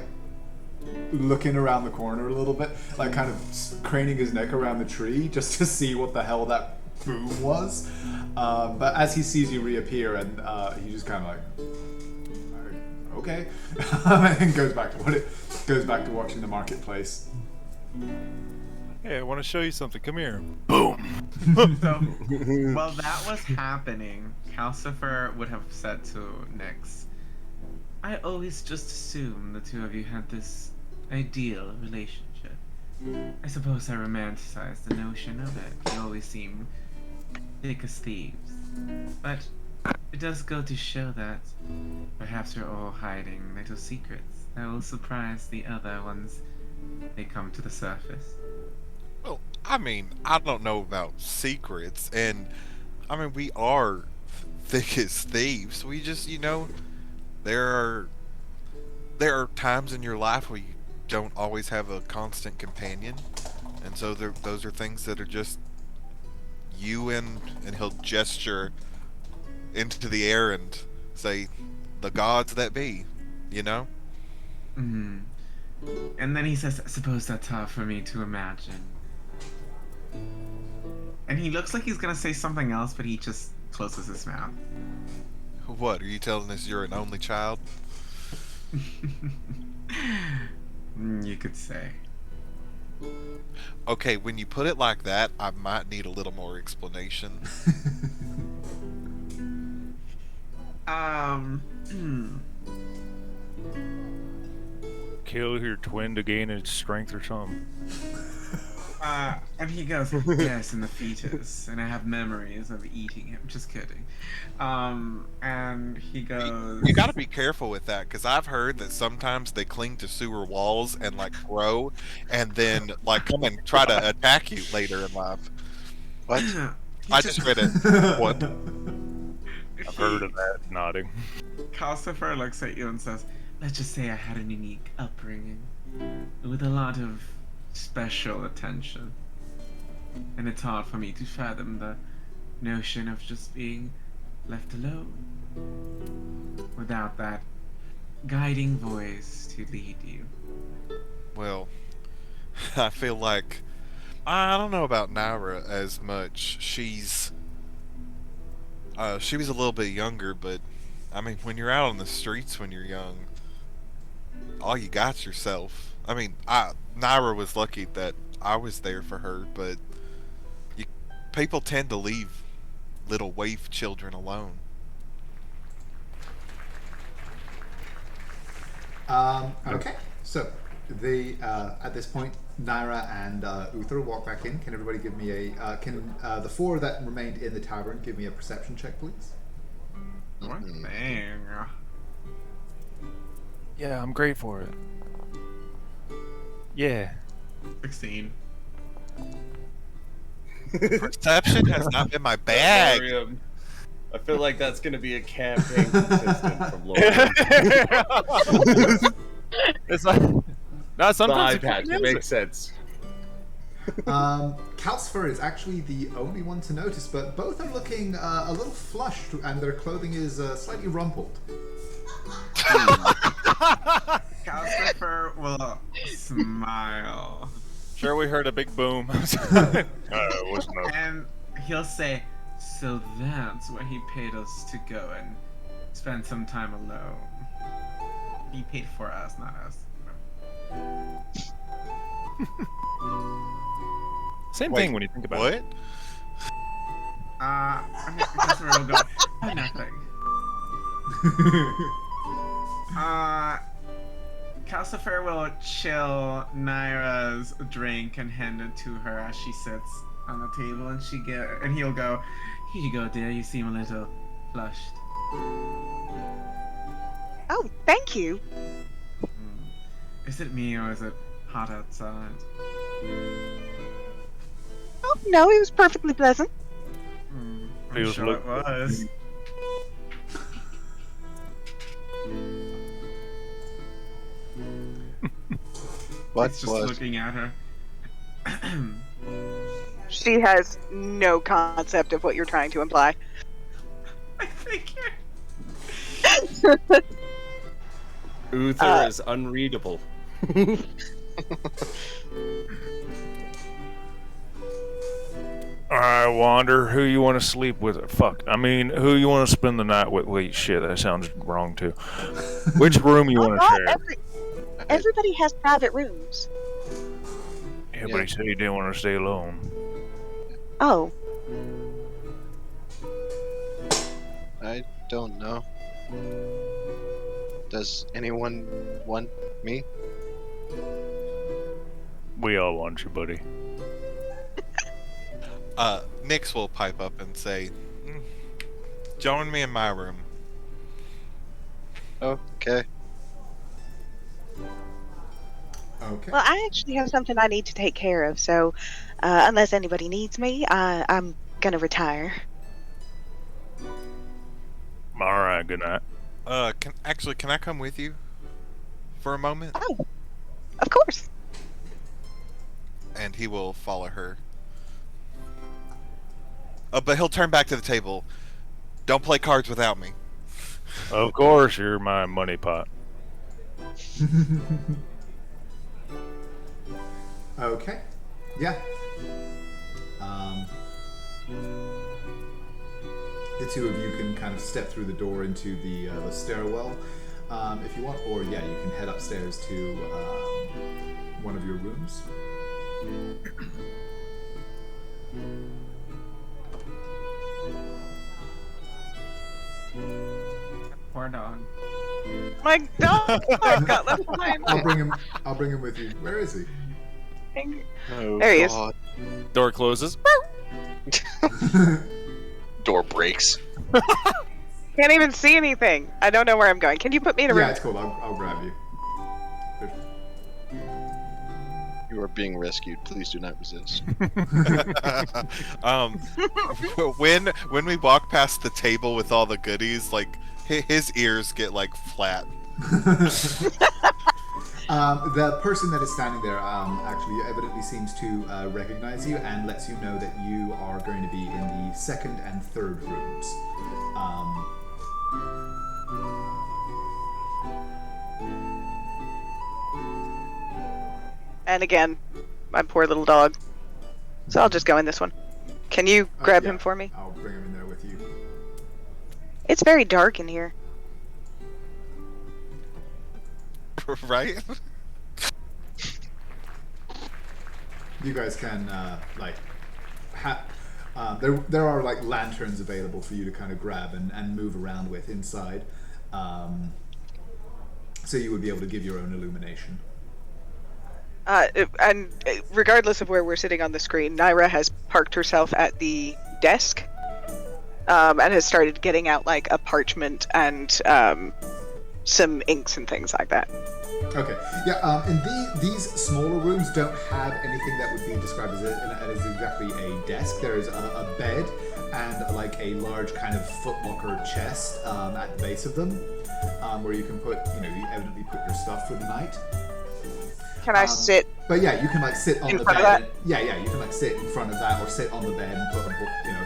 looking around the corner a little bit, like kind of craning his neck around the tree just to see what the hell that boom was. But as he sees you reappear, and he just kind of like, okay, and goes back to watching the marketplace. Hey, I want to show you something. Come here. So, while that was happening, Calcifer would have said to Nyx, I always just assumed the two of you had this ideal relationship. I suppose I romanticized the notion of it. You always seem thick as thieves. But it does go to show that perhaps you're all hiding little secrets that will surprise the other once they come to the surface. Well, I mean, I don't know about secrets, and I mean, we are thick as thieves. We just, there are times in your life where you don't always have a constant companion, and so those are things that are just you and he'll gesture into the air and say, the gods that be, Mm-hmm. And then he says, I suppose that's hard for me to imagine. And he looks like he's gonna say something else, but he just closes his mouth. What, are you telling us you're an only child? You could say. Okay, when you put it like that, I might need a little more explanation. Kill your twin to gain its strength or something. And he goes, yes, in the fetus, and I have memories of eating him. Just kidding. And he goes, You gotta be careful with that, because I've heard that sometimes they cling to sewer walls and grow, and then come and try to attack you later in life. What? I just read it. What? I've heard of that. Nodding. Calcifer looks at you and says, let's just say I had a unique upbringing with a lot of special attention. And it's hard for me to fathom the notion of just being left alone without that guiding voice to lead you. Well, I feel like I don't know about Naira as much. She was a little bit younger, but I mean, when you're out on the streets when you're young, all you got's yourself. I mean, Naira was lucky that I was there for her, but people tend to leave little waif children alone. Okay, so at this point, Naira and Uther walk back in. Can everybody give me can the four that remained in the tavern give me a perception check, please? One thing. Yeah, I'm great for it. Yeah. 16. Perception has not been my bag. Mario, I feel like that's going to be a campaign consistent from Lord. It's like, no, sometimes It makes sense. Calcifer is actually the only one to notice, but both are looking a little flushed, and their clothing is slightly rumpled. Calcifer will smile. Sure, we heard a big boom. Wasn't a... And he'll say, so that's why he paid us to go and spend some time alone. He paid for us, not us. Same Wait, thing when you think about what? it. Calcifer will go, oh, nothing. Calcifer will chill Naira's drink and hand it to her as she sits on the table, and he'll go, here you go, dear. You seem a little flushed. Oh, thank you. Is it me or is it hot outside? Oh, no, it was perfectly pleasant. I'm Feels sure like- it was. What It's just was? looking at her. She has no concept of what you're trying to imply. I figured. Uther is unreadable. Alright, Wander, who you want to sleep with? Fuck. I mean, who you want to spend the night with? Wait, shit, that sounds wrong too. Which room you want to Not share? everybody has private rooms. Everybody said you didn't want to stay alone. Oh, I don't know. Does anyone want me? We all want you, buddy. Nyx will pipe up and say, join me in my room. Okay. Okay. well, I actually have something I need to take care of, so unless anybody needs me, I'm gonna retire. Alright, good night. Can I come with you for a moment? Oh, of course. And he will follow her. But he'll turn back to the table. Don't play cards without me. Of course, you're my money pot. Okay. Yeah. The two of you can kind of step through the door into the stairwell, if you want, or yeah, you can head upstairs to one of your rooms. Poor dog. My dog got left behind. I'll bring him with you. Where is he? Oh, There he is. God. Door closes. Door breaks. Can't even see anything. I don't know where I'm going. Can you put me in a room? Yeah, it's cool. I'll grab you. You are being rescued. Please do not resist. When we walk past the table with all the goodies, like his ears get like flat. The person that is standing there actually evidently seems to recognize you and lets you know that you are going to be in the second and third rooms. And again, my poor little dog. So I'll just go in this one. Can you grab yeah, him for me? I'll bring him in there with you. It's very dark in here. Right? You guys can there are like lanterns available for you to kind of grab and move around with inside, so you would be able to give your own illumination. And regardless of where we're sitting on the screen, Naira has parked herself at the desk and has started getting out like a parchment and some inks and things like that. Okay, yeah. And these smaller rooms don't have anything that would be described as exactly a desk. There is a bed and like a large kind of footlocker chest at the base of them, where you can put, you evidently put your stuff for the night. Can I sit? But yeah, you can like sit on in the front bed. of that? Yeah, you can like sit in front of that, or sit on the bed and put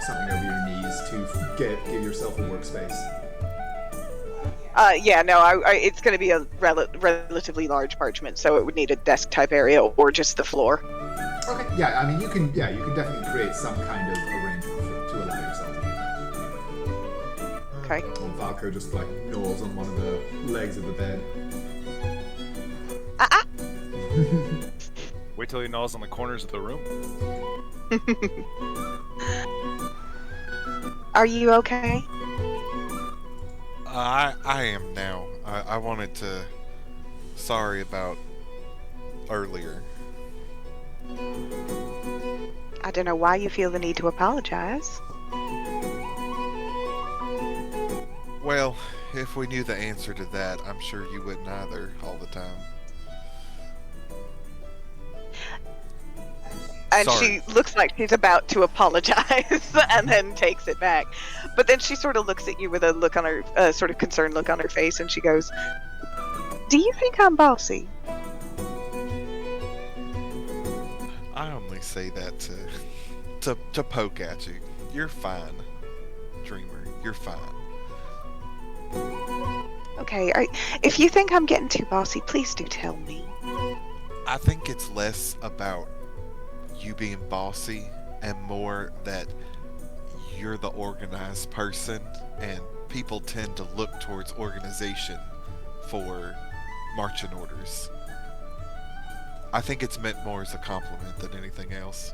something over your knees to give yourself a workspace. It's going to be a relatively large parchment, so it would need a desk type area or just the floor. Okay. Yeah, I mean you can definitely create some kind of arrangement to allow yourself to do that. Okay. Well, Valko just like gnaws on one of the legs of the bed. Wait till he gnaws on the corners of the room. Are you okay? I am now. I wanted to. Sorry about earlier. I don't know why you feel the need to apologize. Well, if we knew the answer to that, I'm sure you wouldn't either all the time. And Sorry. she looks like she's about to apologize and then takes it back. But then she sort of looks at you with a look on her, sort of concerned look on her face, and she goes, "Do you think I'm bossy?" always say that to poke at you. You're fine, Dreamer. You're fine. Okay, if you think I'm getting too bossy, please do tell me. I think it's less about you being bossy and more that you're the organized person, and people tend to look towards organization for marching orders. I think it's meant more as a compliment than anything else.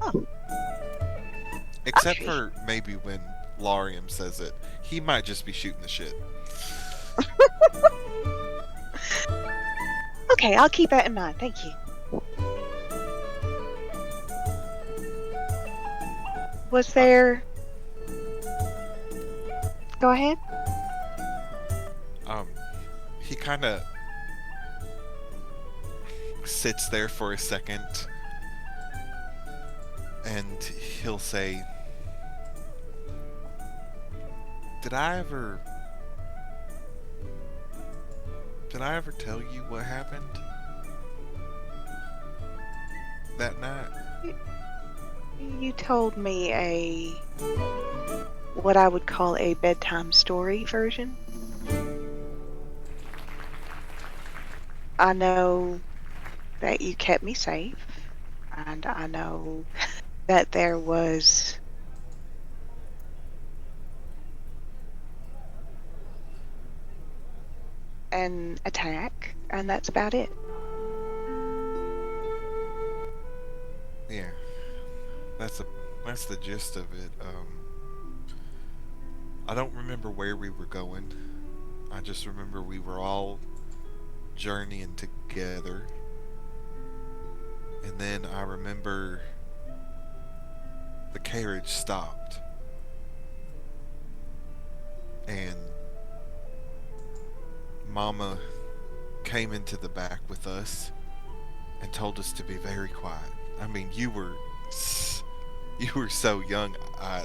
Oh. Except Okay. for maybe when Larium says it. He might just be shooting the shit. Okay, I'll keep that in mind. Thank you. Was there... Go ahead. He kind of sits there for a second, and he'll say, Did I ever tell you what happened that night? You told me what I would call a bedtime story version. I know that you kept me safe, and I know that there was an attack, and that's about it. Yeah, that's the gist of it. I don't remember where we were going. I just remember we were all journeying together. And then I remember the carriage stopped. And Mama came into the back with us and told us to be very quiet. I mean, you were so young. I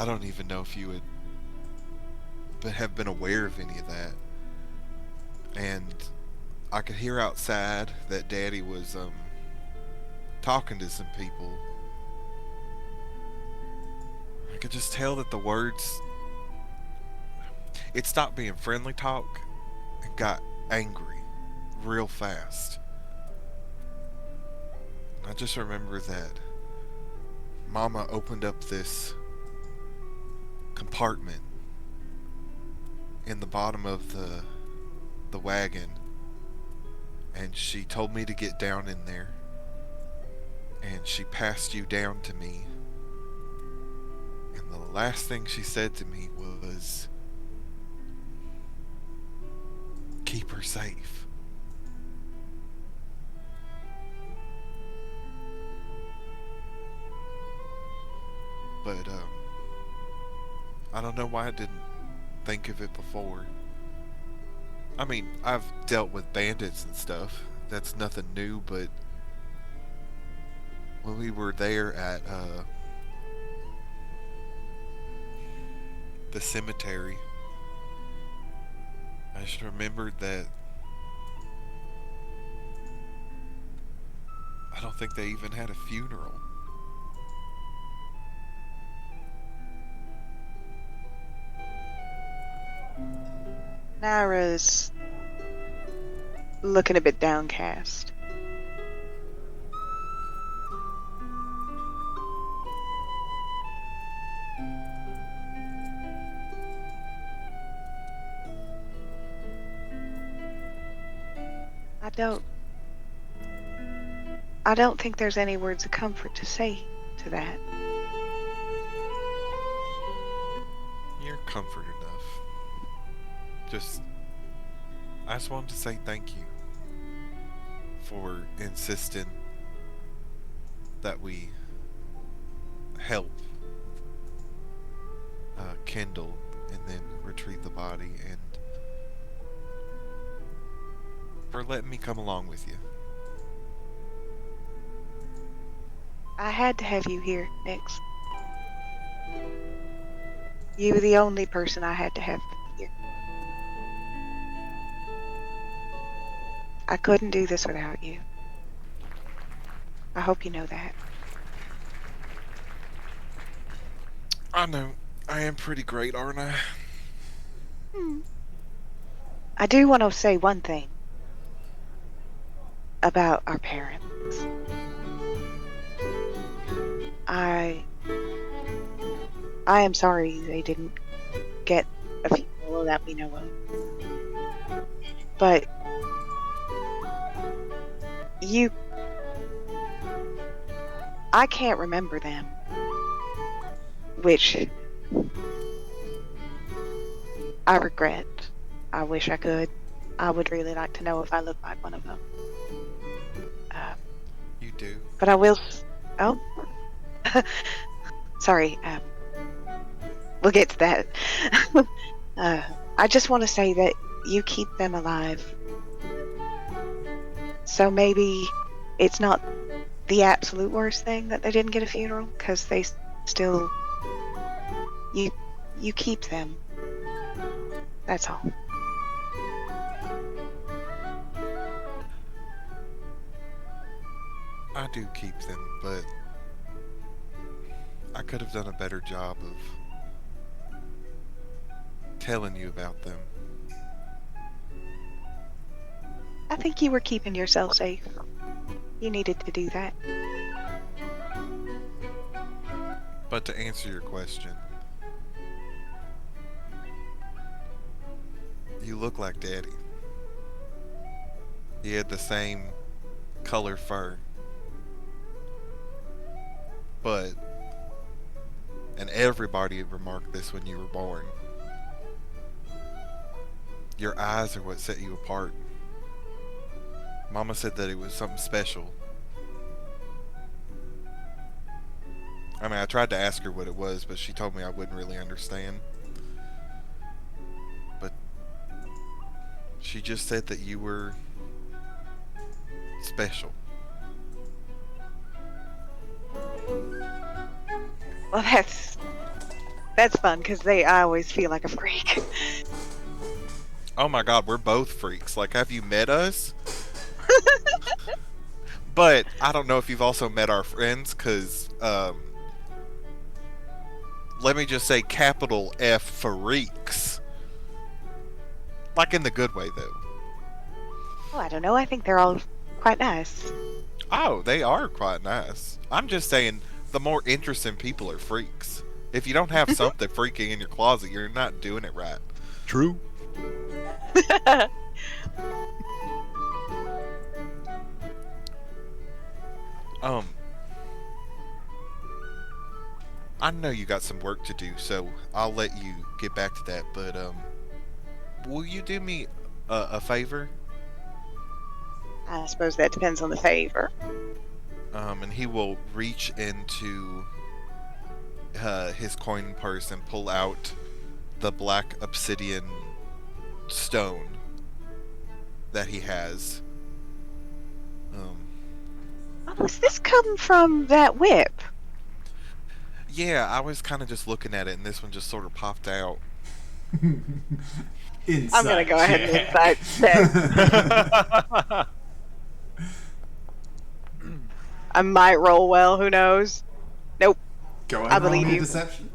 don't even know if you would have been aware of any of that. And I could hear outside that Daddy was talking to some people. I could just tell that the words, it stopped being friendly talk and got angry real fast. I just remember that Mama opened up this compartment in the bottom of the wagon, and she told me to get down in there, and she passed you down to me, and the last thing she said to me was, keep her safe. But I don't know why I didn't think of it before. I mean, I've dealt with bandits and stuff. That's nothing new, but when we were there at the cemetery, I just remembered that I don't think they even had a funeral. Naira's looking a bit downcast. I don't think there's any words of comfort to say to that. You're comfort enough. I just wanted to say thank you for insisting that we help kindle and then retrieve the body, and for letting me come along with you. I had to have you here, Nix. You were the only person I had to have here. I couldn't do this without you. I hope you know that. I know. I am pretty great, aren't I? I do want to say one thing about our parents. I am sorry they didn't get a funeral that we know of. But I can't remember them. Which I regret. I wish I could. I would really like to know if I look like one of them. You do. But I will. Oh. Sorry. We'll get to that. I just want to say that you keep them alive. So maybe it's not the absolute worst thing that they didn't get a funeral, because they still. You keep them. That's all. I do keep them, but I could have done a better job of telling you about them. I think you were keeping yourself safe. You needed to do that. But to answer your question, you look like Daddy. He had the same color fur. But, and everybody remarked this when you were born, your eyes are what set you apart. Mama said that it was something special. I mean, I tried to ask her what it was, but she told me I wouldn't really understand. But she just said that you were special. Well, that's fun, because I always feel like a freak. Oh my god, we're both freaks. Like, have you met us? But I don't know if you've also met our friends, because, let me just say capital F freaks. Like in the good way, though. Oh, I don't know. I think they're all quite nice. Oh, they are quite nice. I'm just saying, the more interesting people are freaks. If you don't have something freaking in your closet, you're not doing it right. True. I know you got some work to do, so I'll let you get back to that, but, will you do me a favor? I suppose that depends on the favor. And he will reach into his coin purse and pull out the black obsidian stone that he has. Oh, does this come from that whip? Yeah, I was kind of just looking at it, and this one just sort of popped out. Insight. I'm gonna go ahead and insight check. I might roll well. Who knows? Nope. Go ahead I and roll believe me a you. deception.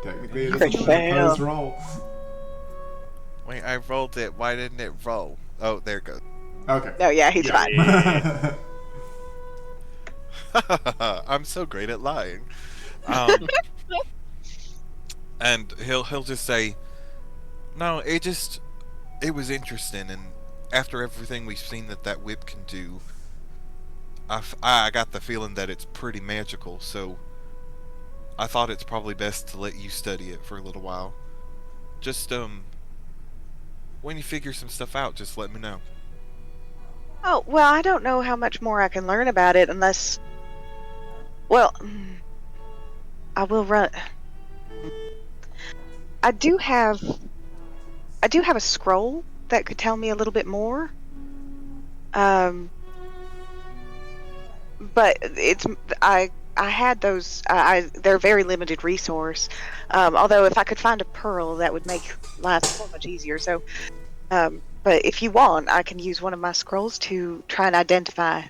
Technically, it Crit is a fail. opposed roll. Wait, I rolled it. Why didn't it roll? Oh, there it goes. Okay. No, yeah, he's fine. I'm so great at lying. And he'll just say, no, it was interesting, and after everything we've seen that whip can do, I got the feeling that it's pretty magical, so I thought it's probably best to let you study it for a little while. Just, when you figure some stuff out, just let me know. Oh, well, I don't know how much more I can learn about it unless... Well, I will run... I do have a scroll that could tell me a little bit more. But I had those. They're a very limited resource. Although if I could find a pearl, that would make life so much easier. So, But if you want, I can use one of my scrolls to try and identify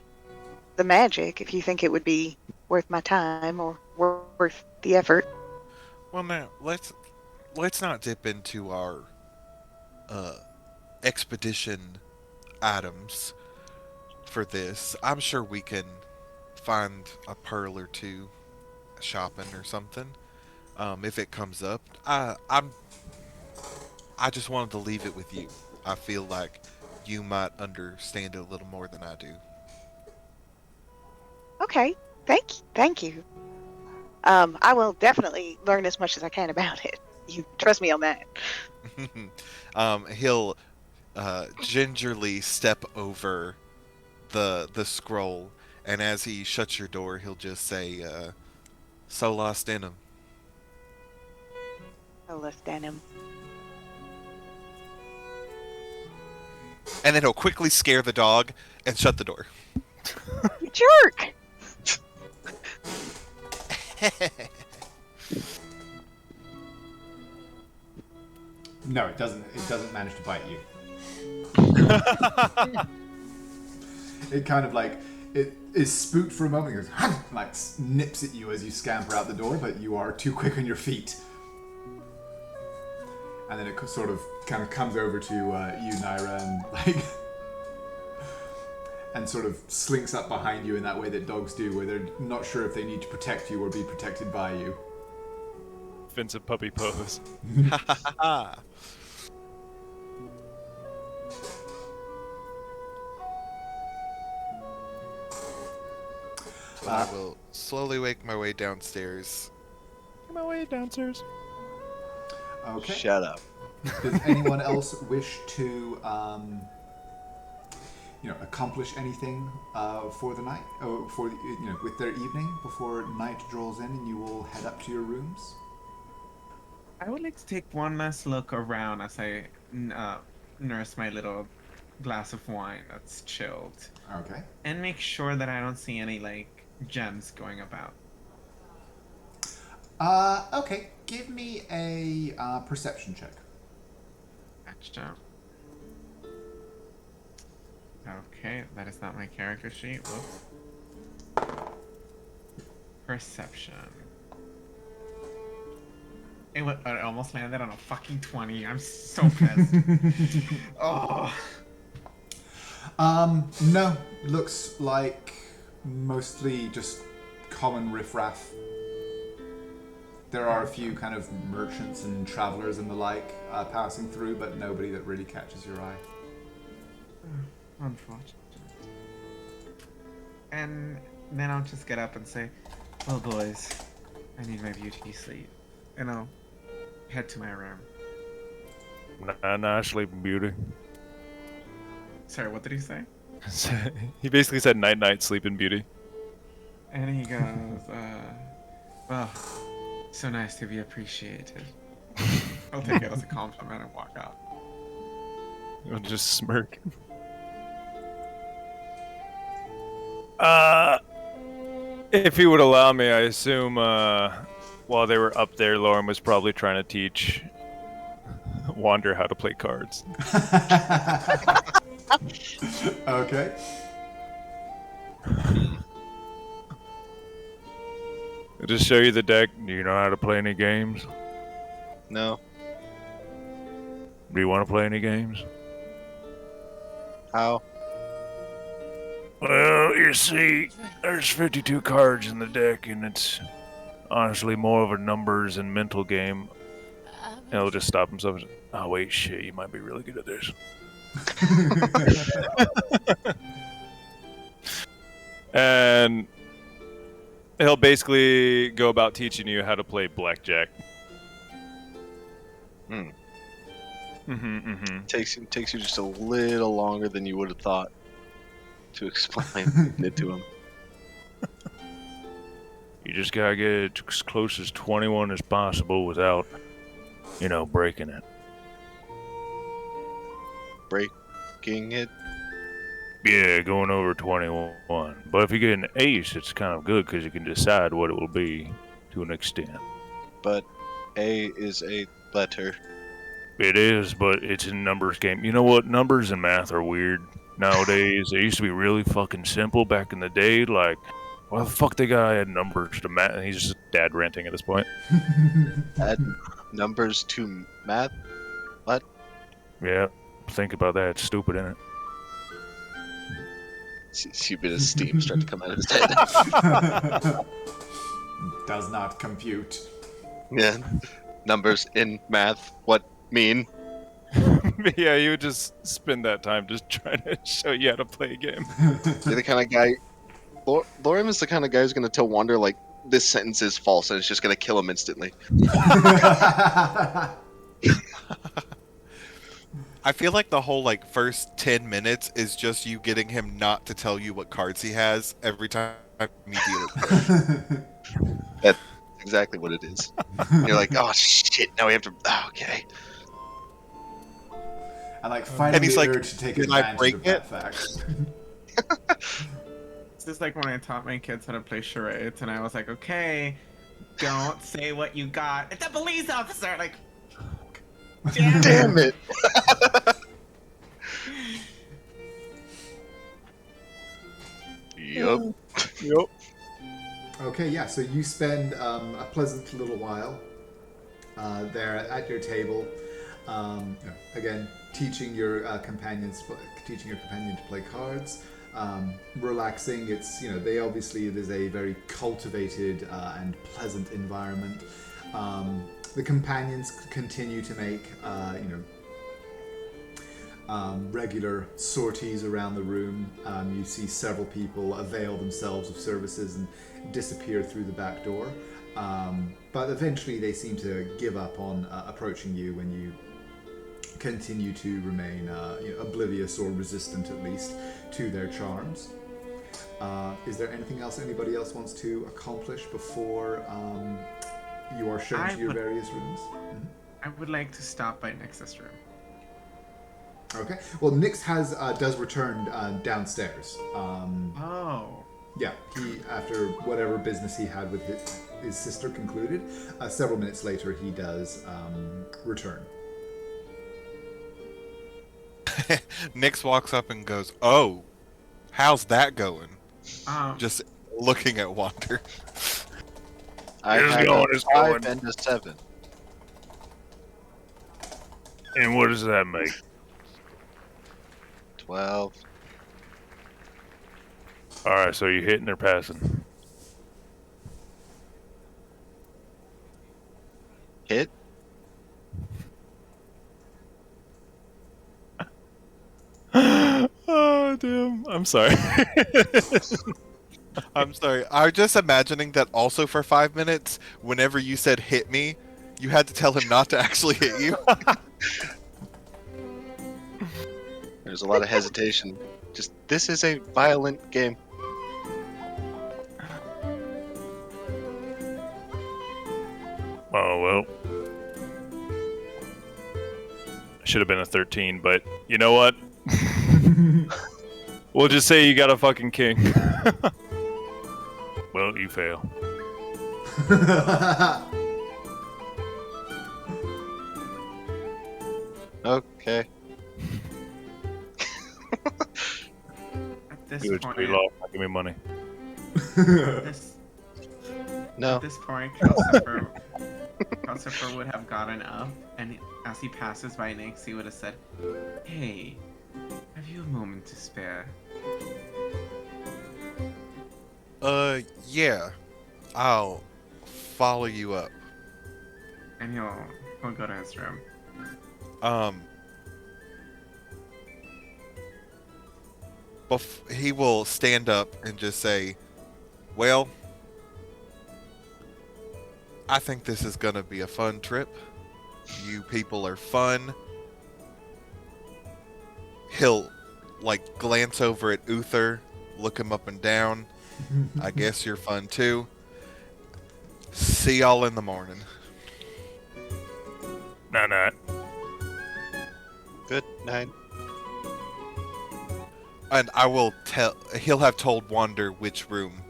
the magic if you think it would be worth my time or worth the effort. Well, now let's not dip into our uh, expedition items for this. I'm sure we can find a pearl or two shopping or something if it comes up. I just wanted to leave it with you. I feel like you might understand it a little more than I do. Okay, thank you. I will definitely learn as much as I can about it. You trust me on that. He'll gingerly step over the scroll, and as he shuts your door, he'll just say, "So lost in him." I'll list denim. And then he'll quickly scare the dog and shut the door. You jerk! No, it doesn't. It doesn't manage to bite you. It kind of like it is spooked for a moment. It goes like nips at you as you scamper out the door, but you are too quick on your feet. And then it sort of kind of comes over to you, Naira, and like and sort of slinks up behind you in that way that dogs do, where they're not sure if they need to protect you or be protected by you. Offensive puppy pose. I will slowly make my way downstairs. Make my way downstairs. Okay. Shut up. Does anyone else wish to, accomplish anything for the night, or with their evening before night draws in and you will head up to your rooms? I would like to take one last look around as I nurse my little glass of wine that's chilled, Okay. and make sure that I don't see any gems going about. Okay. Give me a perception check. Gotcha. Okay, that is not my character sheet. Whoops. Perception. It almost landed on a fucking 20. I'm so pissed. Oh. No. Looks like mostly just common riffraff. There are a few kind of merchants and travelers and the like passing through, but nobody that really catches your eye. Unfortunate. And then I'll just get up and say, "Well, boys, I need my beauty sleep," and I'll head to my room. Nah, sleeping beauty. Sorry, what did he say? He basically said night night sleeping beauty. And he goes, well, so nice to be appreciated. I'll take it as a compliment and walk out. He'll just smirk. If he would allow me, I assume while they were up there, Lauren was probably trying to teach Wander how to play cards. Okay. I'll just show you the deck. Do you know how to play any games? No. Do you want to play any games? How? Well, you see, there's 52 cards in the deck, and it's honestly more of a numbers and mental game. And he'll just stop himself and say, "Oh, wait, shit, you might be really good at this." And he'll basically go about teaching you how to play blackjack. Takes you just a little longer than you would have thought to explain it to him. You just gotta get as close as 21 as possible without, breaking it. Breaking it? Yeah, going over 21. But if you get an ace, it's kind of good because you can decide what it will be to an extent. But A is a letter. It is, but it's a numbers game. You know what? Numbers and math are weird nowadays. They used to be really fucking simple back in the day. Like, why the fuck they gotta add numbers to math? And he's just dad ranting at this point. Add numbers to math. What? Yeah, think about that. It's stupid, isn't it? See a bit of steam start to come out of his head. Does not compute. Yeah. Numbers in math. What mean? Yeah, you would just spend that time just trying to show you how to play a game. You're the kind of guy. Lorem is the kind of guy who's going to tell Wander, like, this sentence is false and it's just going to kill him instantly. I feel like the whole like first 10 minutes is just you getting him not to tell you what cards he has every time you deal with him. That's exactly what it is. You're like, oh shit, now we have to. Oh, okay. I like finding And he's the like, urge to take "Did I advantage break of that it?" fact. This is like when I taught my kids how to play charades, and I was like, okay, don't say what you got. It's a police officer! Like, Damn it! Yup. Yep. Okay, yeah, so you spend a pleasant little while there at your table, again, teaching your companion to play cards, relaxing. It's, they obviously, it is a very cultivated and pleasant environment. The companions continue to make, regular sorties around the room. You see several people avail themselves of services and disappear through the back door. But eventually they seem to give up on approaching you when you continue to remain oblivious or resistant, at least, to their charms. Is there anything else anybody else wants to accomplish before you are shown to your various rooms? Mm-hmm. I would like to stop by Nix's room. Okay. Well, Nix does return downstairs. Oh. Yeah, he, after whatever business he had with his sister concluded, several minutes later he does return. Nix walks up and goes, "Oh, how's that going?" Just looking at Wander. I have a 5 and a 7. And what does that make? 12. Alright, so you're hitting or passing? Hit? Oh, damn. I'm sorry. I'm sorry. I'm just imagining that also for 5 minutes, whenever you said hit me, you had to tell him not to actually hit you. There's a lot of hesitation. Just, this is a violent game. Oh, well. Should have been a 13, but you know what? We'll just say you got a fucking king. Well, you fail. Okay. At this Good, point, we lost. Give me money. No. At this point, Calcifer would have gotten up, and as he passes by Nix, he would have said, "Hey, have you a moment to spare?" Yeah. I'll follow you up. And he'll go to his room. He will stand up and just say, "Well, I think this is gonna be a fun trip. You people are fun." He'll, like, glance over at Uther, look him up and down. I guess you're fun too. See y'all in the morning. Night. Good night. And I will he'll have told Wander which room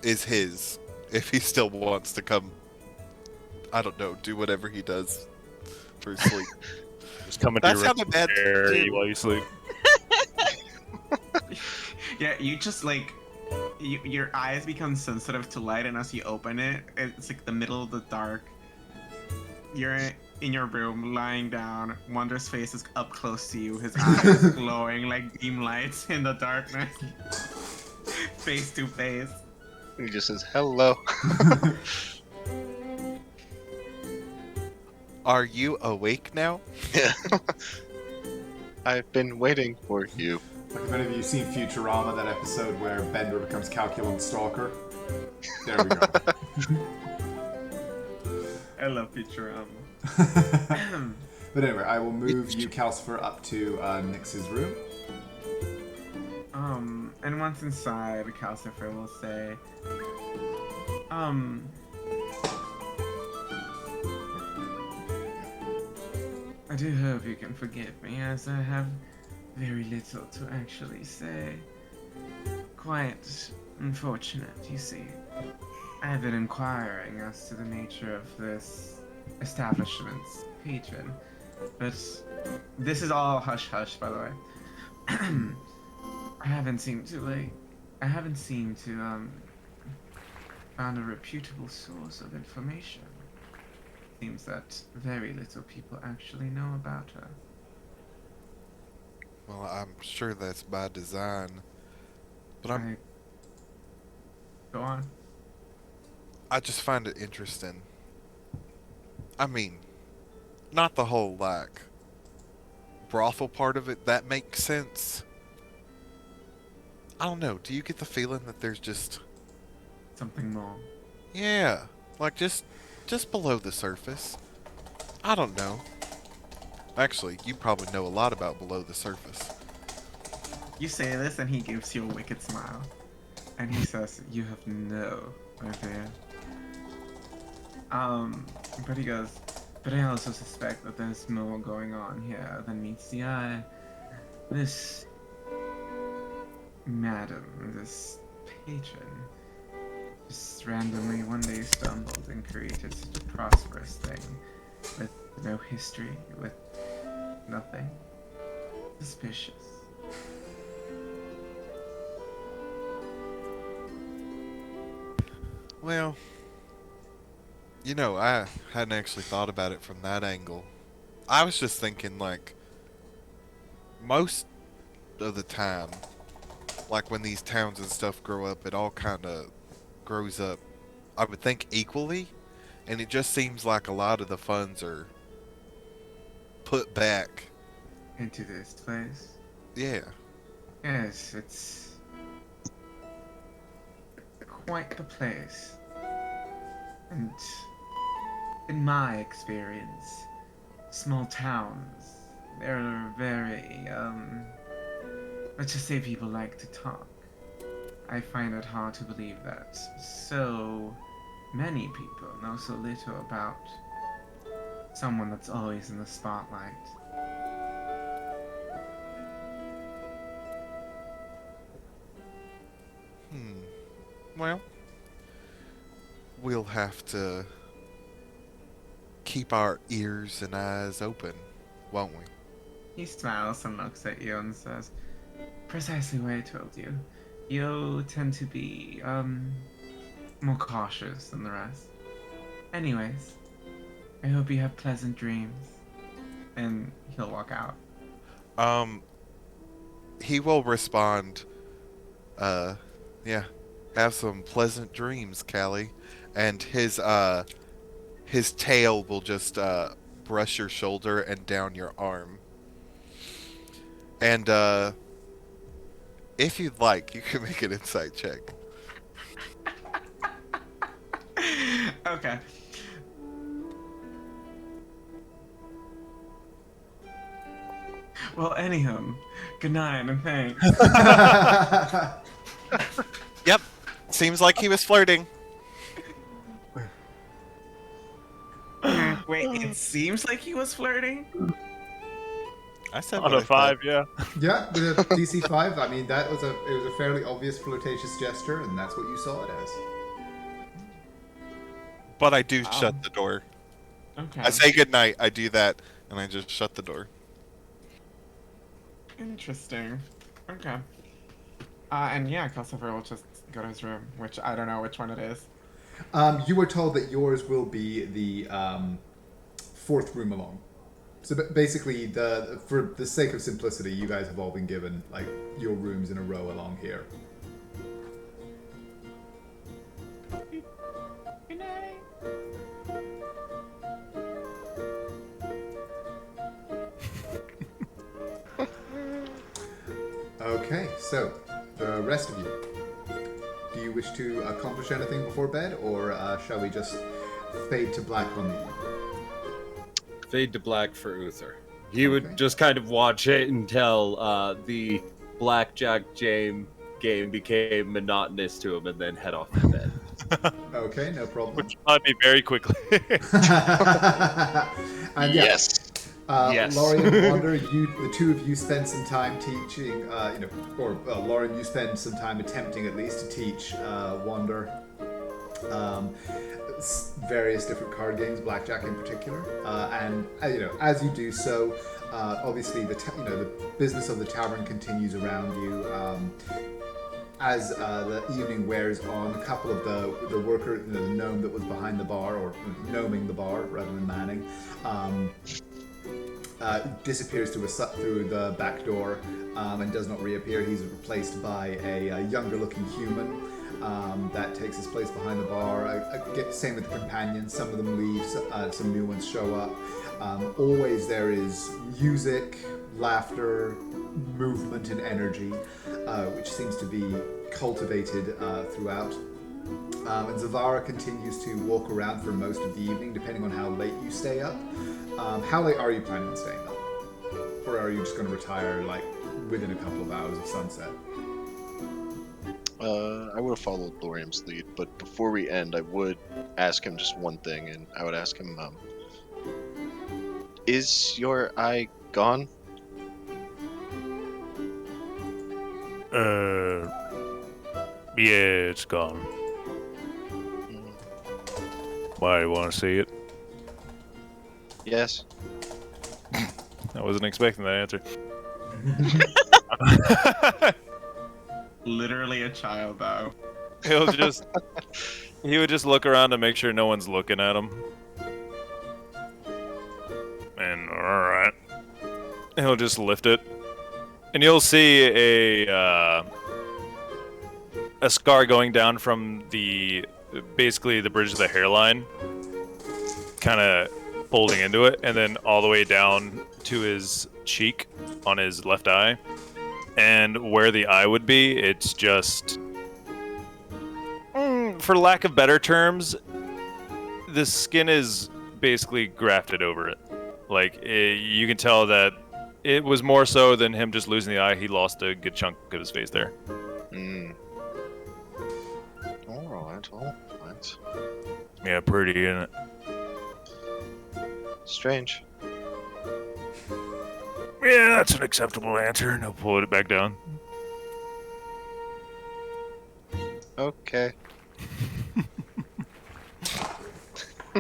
is his, if he still wants to come, I don't know, do whatever he does for sleep. Just come into That your room sounded bad and stare at too. you while you sleep. Yeah, you just like your eyes become sensitive to light, and as you open it, it's like the middle of the dark. You're in your room, lying down. Wonder's face is up close to you, his eyes glowing like beam lights in the darkness, face to face. He just says, "Hello." Are you awake now? Yeah. I've been waiting for you. Like if any of you seen Futurama, that episode where Bender becomes Calculon Stalker. There we go. I love Futurama. But anyway, I will move you, Calcifer, up to Nyx's room. And once inside, Calcifer will say, I do hope you can forgive me, as I have very little to actually say. Quite unfortunate, you see. I have been inquiring as to the nature of this establishment's patron, but this is all hush-hush, by the way. I haven't seemed to found a reputable source of information. Seems that very little people actually know about her. Well, I'm sure that's by design. But Go on. I just find it interesting. I mean, not the whole, like, brothel part of it, that makes sense. I don't know, do you get the feeling that there's just... Something more. Yeah, like just below the surface. I don't know. Actually, you probably know a lot about below the surface. You say this and he gives you a wicked smile. And he says, you have no idea. But he goes, but I also suspect that there's more going on here than meets the eye. This madam, this patron, just randomly one day stumbled and created such a prosperous thing with no history, with nothing. Suspicious. Well, you know, I hadn't actually thought about it from that angle. I was just thinking, like, most of the time, like when these towns and stuff grow up, it all kind of grows up, I would think, equally. And it just seems like a lot of the funds are put back. Into this place. Yeah. Yes, it's quite the place. And in my experience, small towns, they're very, let's just say people like to talk. I find it hard to believe that so many people know so little about someone that's always in the spotlight. Well, we'll have to keep our ears and eyes open, won't we? He smiles and looks at you and says, precisely what I told you. You tend to be, more cautious than the rest. Anyways, I hope you have pleasant dreams. And he'll walk out. He will respond, yeah, have some pleasant dreams, Callie. And his tail will just, brush your shoulder and down your arm. And, if you'd like, you can make an insight check. Okay. Well, anyhow, good night and thanks. Yep, seems like he was flirting. Wait, it seems like he was flirting? I said On what a I 5, thought. yeah. Yeah, with a DC 5, I mean, it was a fairly obvious flirtatious gesture, and that's what you saw it as. But I do shut the door. Okay. I say goodnight, I do that, and I just shut the door. Interesting. Okay. And yeah, Christopher will just go to his room, which I don't know which one it is. You were told that yours will be the fourth room along. So basically, for the sake of simplicity, you guys have all been given like your rooms in a row along here. Good night. Okay, so the rest of you, do you wish to accomplish anything before bed, or shall we just fade to black on you? Fade to black for Uther. He would Okay. just kind of watch it until the blackjack game became monotonous to him, and then head off to bed. Okay, no problem. Which taught me very quickly. And yeah, Yes. Yes. Laurie and Wander, the two of you spend some time teaching, Lauren, you spend some time attempting at least to teach Wander various different card games, blackjack in particular, and as you do so, obviously the business of the tavern continues around you. As the evening wears on, a couple of the worker, the gnome that was behind the bar, or gnoming the bar rather than manning, disappears through the back door and does not reappear. He's replaced by a younger-looking human that takes his place behind the bar. Same with the companions. Some of them leave, some new ones show up. Always there is music, laughter, movement, and energy, which seems to be cultivated throughout. And Zavara continues to walk around for most of the evening, depending on how late you stay up. How late are you planning on staying up? Or are you just going to retire, like, within a couple of hours of sunset? I would have followed Lorium's lead, but before we end, I would ask him just one thing, and I would ask him, is your eye gone? Yeah, it's gone. Why, you want to see it? Yes. I wasn't expecting that answer. Literally a child, though. He would just look around to make sure no one's looking at him. And alright. He'll just lift it. And you'll see a scar going down from basically the bridge of the hairline, kind of folding into it, and then all the way down to his cheek on his left eye. And where the eye would be, it's just, for lack of better terms, the skin is basically grafted over it. Like, you can tell that it was more so than him just losing the eye. He lost a good chunk of his face there. Alright. Yeah, pretty, isn't it? Strange. Yeah, that's an acceptable answer. And he'll pull it back down. Okay.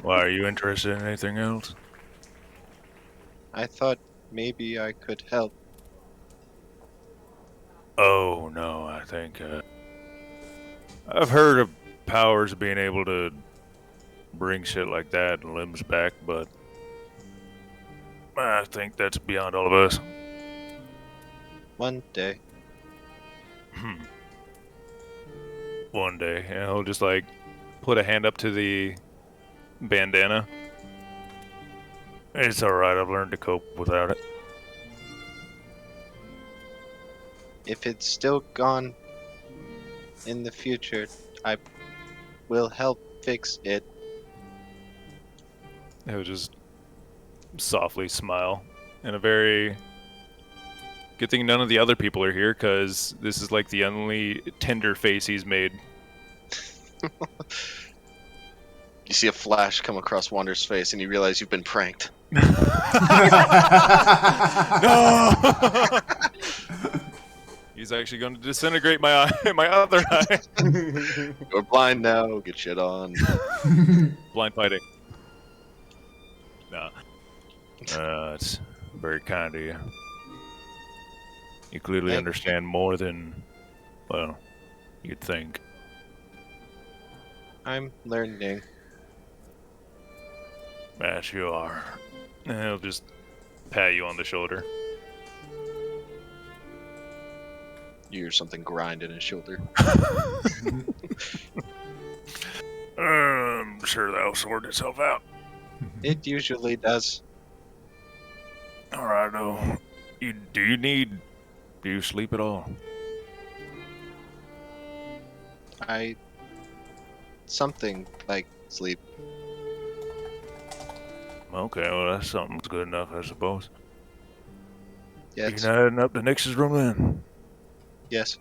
Why, are you interested in anything else? I thought maybe I could help. Oh, no, I think, I've heard of powers being able to bring shit like that and limbs back, but I think that's beyond all of us. One day. One day, and he'll just, like, put a hand up to the bandana. It's alright, I've learned to cope without it. If it's still gone in the future, I will help fix it. He'll just softly smile in a very... Good thing none of the other people are here, because this is like the only tender face he's made. You see a flash come across Wander's face, and you realize you've been pranked. No! He's actually going to disintegrate my eye, my other eye. You're blind now. Get shit on. Blind fighting. Nah. It's very kind of you. You clearly Thank understand more than, well, you'd think. I'm learning. Yes, you are. And he'll just pat you on the shoulder. You hear something grind in his shoulder. I'm sure that'll sort itself out. It usually does. Alright, though. Do you sleep at all? Something like sleep. Okay, well, that's something that's good enough, I suppose. Yes. You're not heading up to Nix's room then? Yes.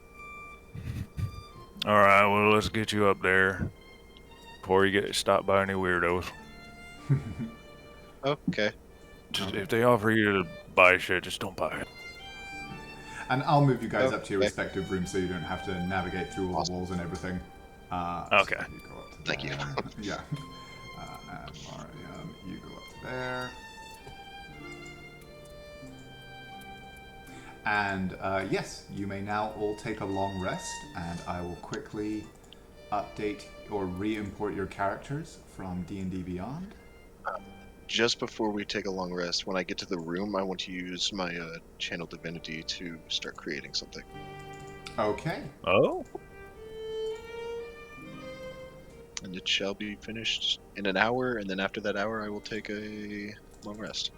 Alright, well, let's get you up there before you get stopped by any weirdos. Okay. Just, if they offer you to buy shit, just don't buy it. And I'll move you guys up to your Okay. respective rooms so you don't have to navigate through all the walls and everything. Okay. So you go up to Thank you. there. Yeah. And Mariam, you go up to there. And yes, you may now all take a long rest, and I will quickly update or re-import your characters from D&D Beyond. Just before we take a long rest, when I get to the room, I want to use my channel divinity to start creating something. Okay. Oh? And it shall be finished in an hour, and then after that hour, I will take a long rest.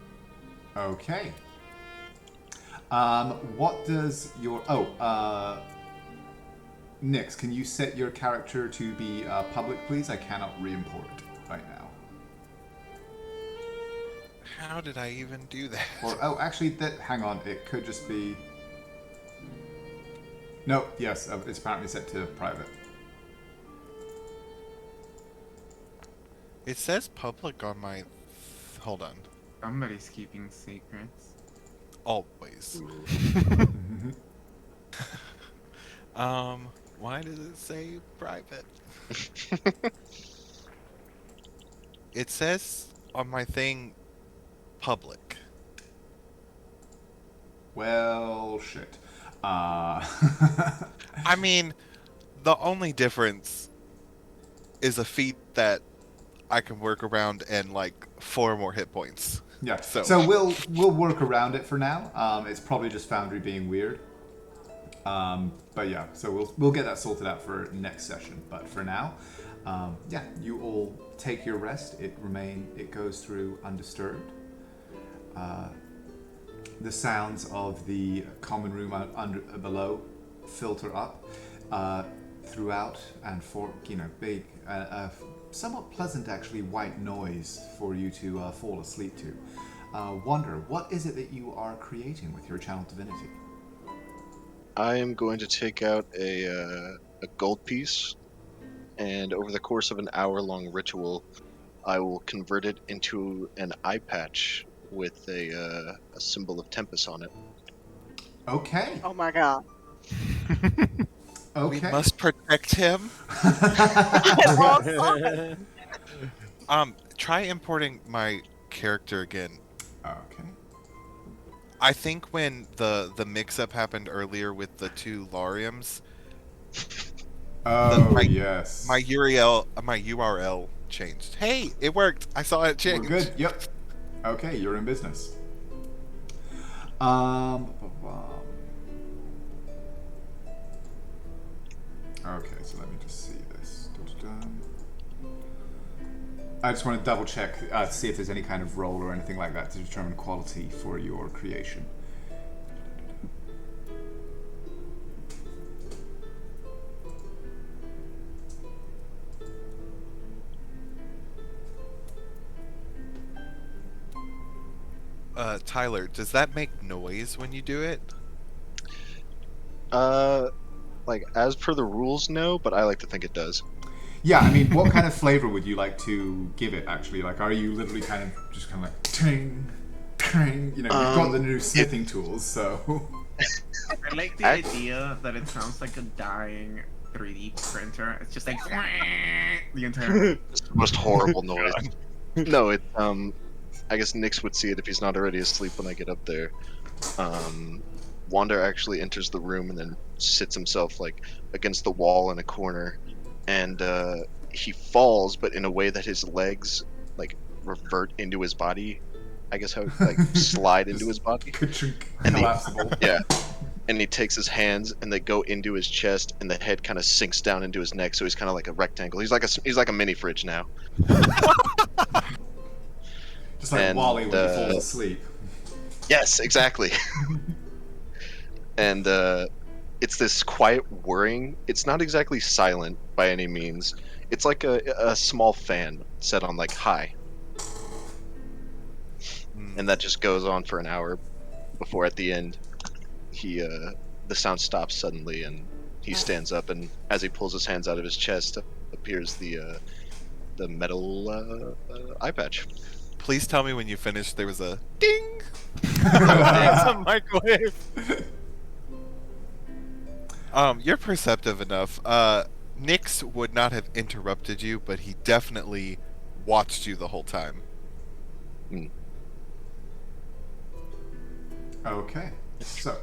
Okay. What does your... Nix, can you set your character to be public, please? I cannot re-import it right now. How did I even do that? Or, actually, hang on. It could just be... No, yes, it's apparently set to private. It says public on my... Hold on. Somebody's keeping secrets. Always. Why does it say private? It says on my thing public. Well, shit. I mean, the only difference is a feat that I can work around and like 4 more hit points. Yeah. So- So we'll work around it for now. It's probably just Foundry being weird. But yeah, so we'll get that sorted out for next session. But for now, yeah, you all take your rest. It goes through undisturbed. The sounds of the common room below filter up throughout, and for big, somewhat pleasant actually white noise for you to fall asleep to. Wonder, what is it that you are creating with your channel divinity? I am going to take out a gold piece, and over the course of an hour-long ritual, I will convert it into an eye patch with a symbol of Tempest on it. Okay. Oh my god. Okay. We must protect him. Try importing my character again. Okay. I think when the mix-up happened earlier with the 2 Lariums, Oh, my- yes. my URL changed. Hey, it worked. I saw it change. We're good. Yep. Okay, you're in business. Okay, so let me just see this. I just want to double check to see if there's any kind of roll or anything like that to determine quality for your creation. Tyler, does that make noise when you do it? Like, as per the rules, no, but I like to think it does. Yeah, I mean, what kind of flavor would you like to give it, actually? Like, are you literally kind of like, ting, ting, you've got the new smithing tools, so... I like the idea that it sounds like a dying 3D printer. It's just like the entire. It's the most horrible noise. No, I guess Nyx would see it if he's not already asleep when I get up there. Wander actually enters the room and then sits himself like against the wall in a corner, and he falls, but in a way that his legs like revert into his body. I guess how like slide into his body. And he, Collapsible. yeah, and he takes his hands and they go into his chest, and the head kind of sinks down into his neck, so he's kind of like a rectangle. He's like a mini fridge now. Just like And, Wally when he falls asleep. Yes, exactly. And it's this quiet whirring. It's not exactly silent by any means. It's like a small fan set on like high, and that just goes on for an hour before at the end the sound stops suddenly and he stands up, and as he pulls his hands out of his chest appears the metal eye patch. Please tell me when you finished there was a ding. It's a microwave. You're perceptive enough. Nyx would not have interrupted you, but he definitely watched you the whole time. Okay, so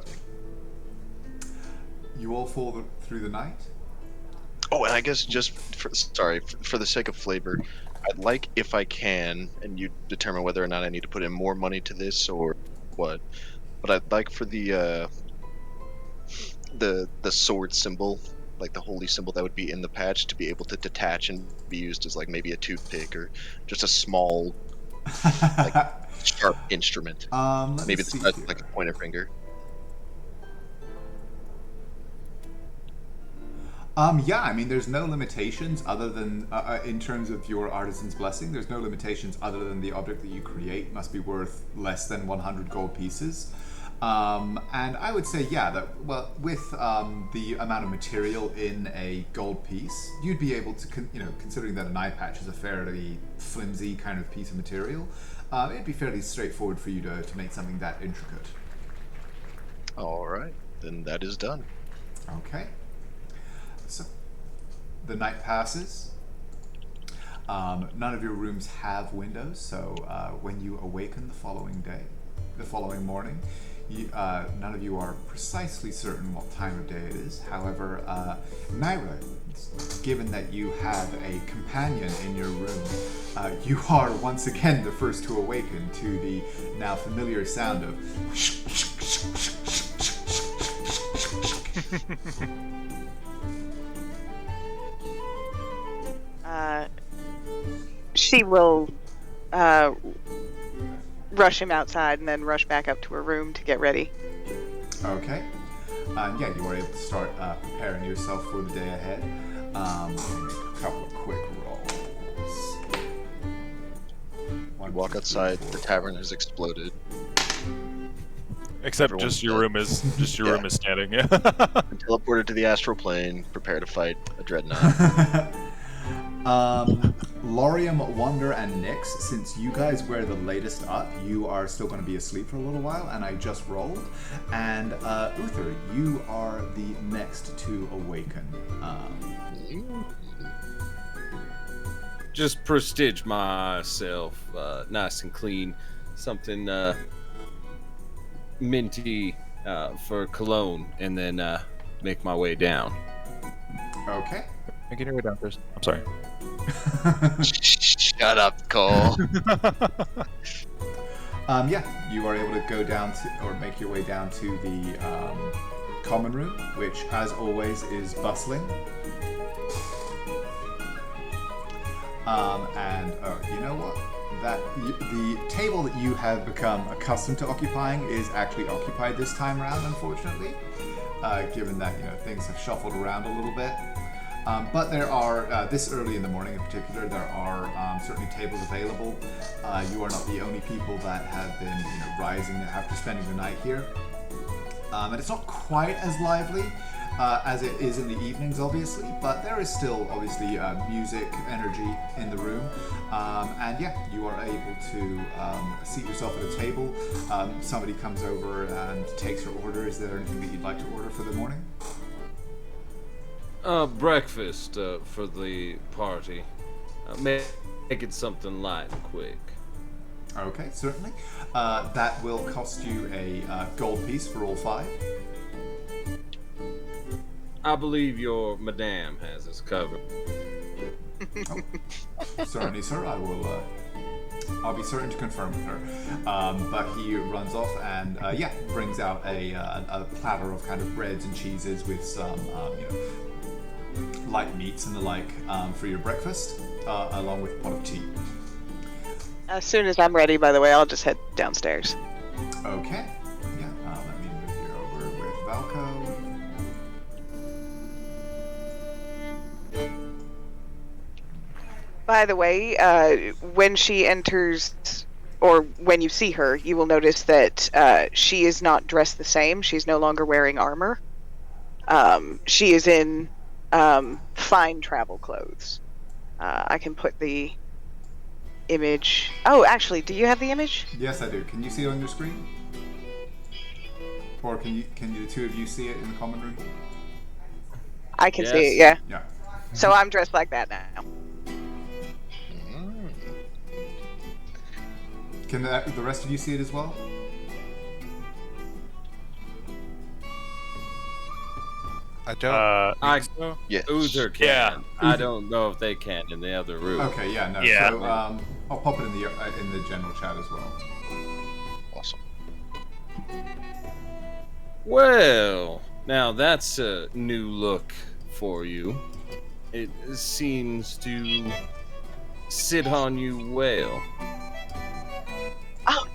you all fall through the night. Oh, and I guess just for the sake of flavor, I'd like, if I can, and you determine whether or not I need to put in more money to this or what, but I'd like for the sword symbol, like the holy symbol that would be in the patch, to be able to detach and be used as like maybe a toothpick or just a small like sharp instrument. Maybe the size of like a pointer finger. Yeah, I mean, there's no limitations other than, in terms of your Artisan's Blessing, there's no limitations other than the object that you create must be worth less than 100 gold pieces. And I would say, yeah, that, well, with the amount of material in a gold piece, you'd be able to, considering that an eye patch is a fairly flimsy kind of piece of material, it'd be fairly straightforward for you to make something that intricate. All right, then that is done. Okay. So, the night passes. None of your rooms have windows, so when you awaken the following morning, none of you are precisely certain what time of day it is. However, Naira, given that you have a companion in your room, you are once again the first to awaken to the now familiar sound of she will rush him outside and then rush back up to her room to get ready. Okay. Yeah, you are able to start preparing yourself for the day ahead. Let me make a couple of quick rolls. You walk outside, the tavern has exploded. Except Everyone's just your dead. room is room is standing. Yeah. And teleported to the astral plane, prepare to fight a dreadnought. Laurium, Wander, and Nyx, since you guys were the latest up, you are still going to be asleep for a little while, and I just rolled. And Uther, you are the next to awaken. Just prestige myself, nice and clean. Something minty for cologne, and then make my way down. Okay. Making your way down first. I'm sorry. Shut up, Cole. Yeah, you are able to go down to, or make your way down to the common room, which, as always, is bustling. And you know what? The table that you have become accustomed to occupying is actually occupied this time around, unfortunately, given that things have shuffled around a little bit. But there are, this early in the morning in particular, there are certainly tables available. You are not the only people that have been rising after spending the night here. And it's not quite as lively as it is in the evenings, obviously, but there is still, obviously, music, energy in the room. And yeah, you are able to seat yourself at a table. Somebody comes over and takes your order. Is there anything that you'd like to order for the morning? Breakfast for the party. Make it something light and quick. Okay, certainly. That will cost you a gold piece for all 5. I believe your madame has us covered. Certainly, sir. I'll be certain to confirm with her. But he runs off and brings out a platter of kind of breads and cheeses with some light meats and the like for your breakfast, along with a pot of tea. As soon as I'm ready, by the way, I'll just head downstairs. Okay. Yeah. Let me move you over with Valco. By the way, when she enters, or when you see her, you will notice that she is not dressed the same. She's no longer wearing armor. She is in fine travel clothes. I can put the image. Oh, actually, do you have the image? Yes, I do. Can you see it on your screen? Or can the two of you see it in the common room? I can see Yes. it, yeah. Yeah. So I'm dressed like that now. Can the rest of you see it as well? I don't. I so. Yes. Uther can. Yeah. I don't know if they can in the other room. Okay, yeah, no. Yeah. So I'll pop it in the general chat as well. Awesome. Well, now that's a new look for you. It seems to sit on you well. Oh,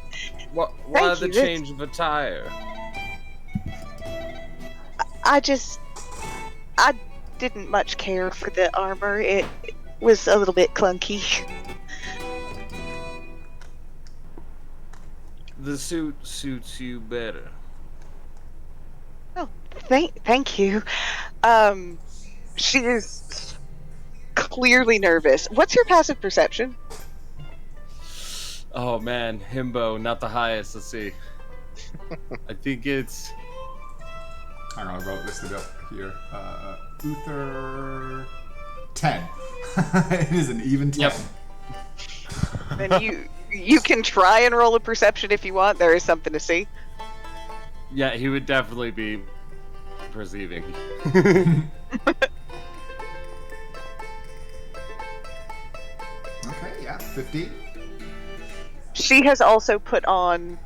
Why thank the you. change of attire? I didn't much care for the armor. It was a little bit clunky. The suit suits you better. Oh, thank you. She is clearly nervous. What's your passive perception? Oh man, himbo, not the highest. Let's see. I think it's Hang on, I wrote this up here. Uther 10. It is an even 10. Yep. Then you can try and roll a perception if you want. There is something to see. yeah. He would definitely be perceiving. Okay, yeah, 15. She has also put on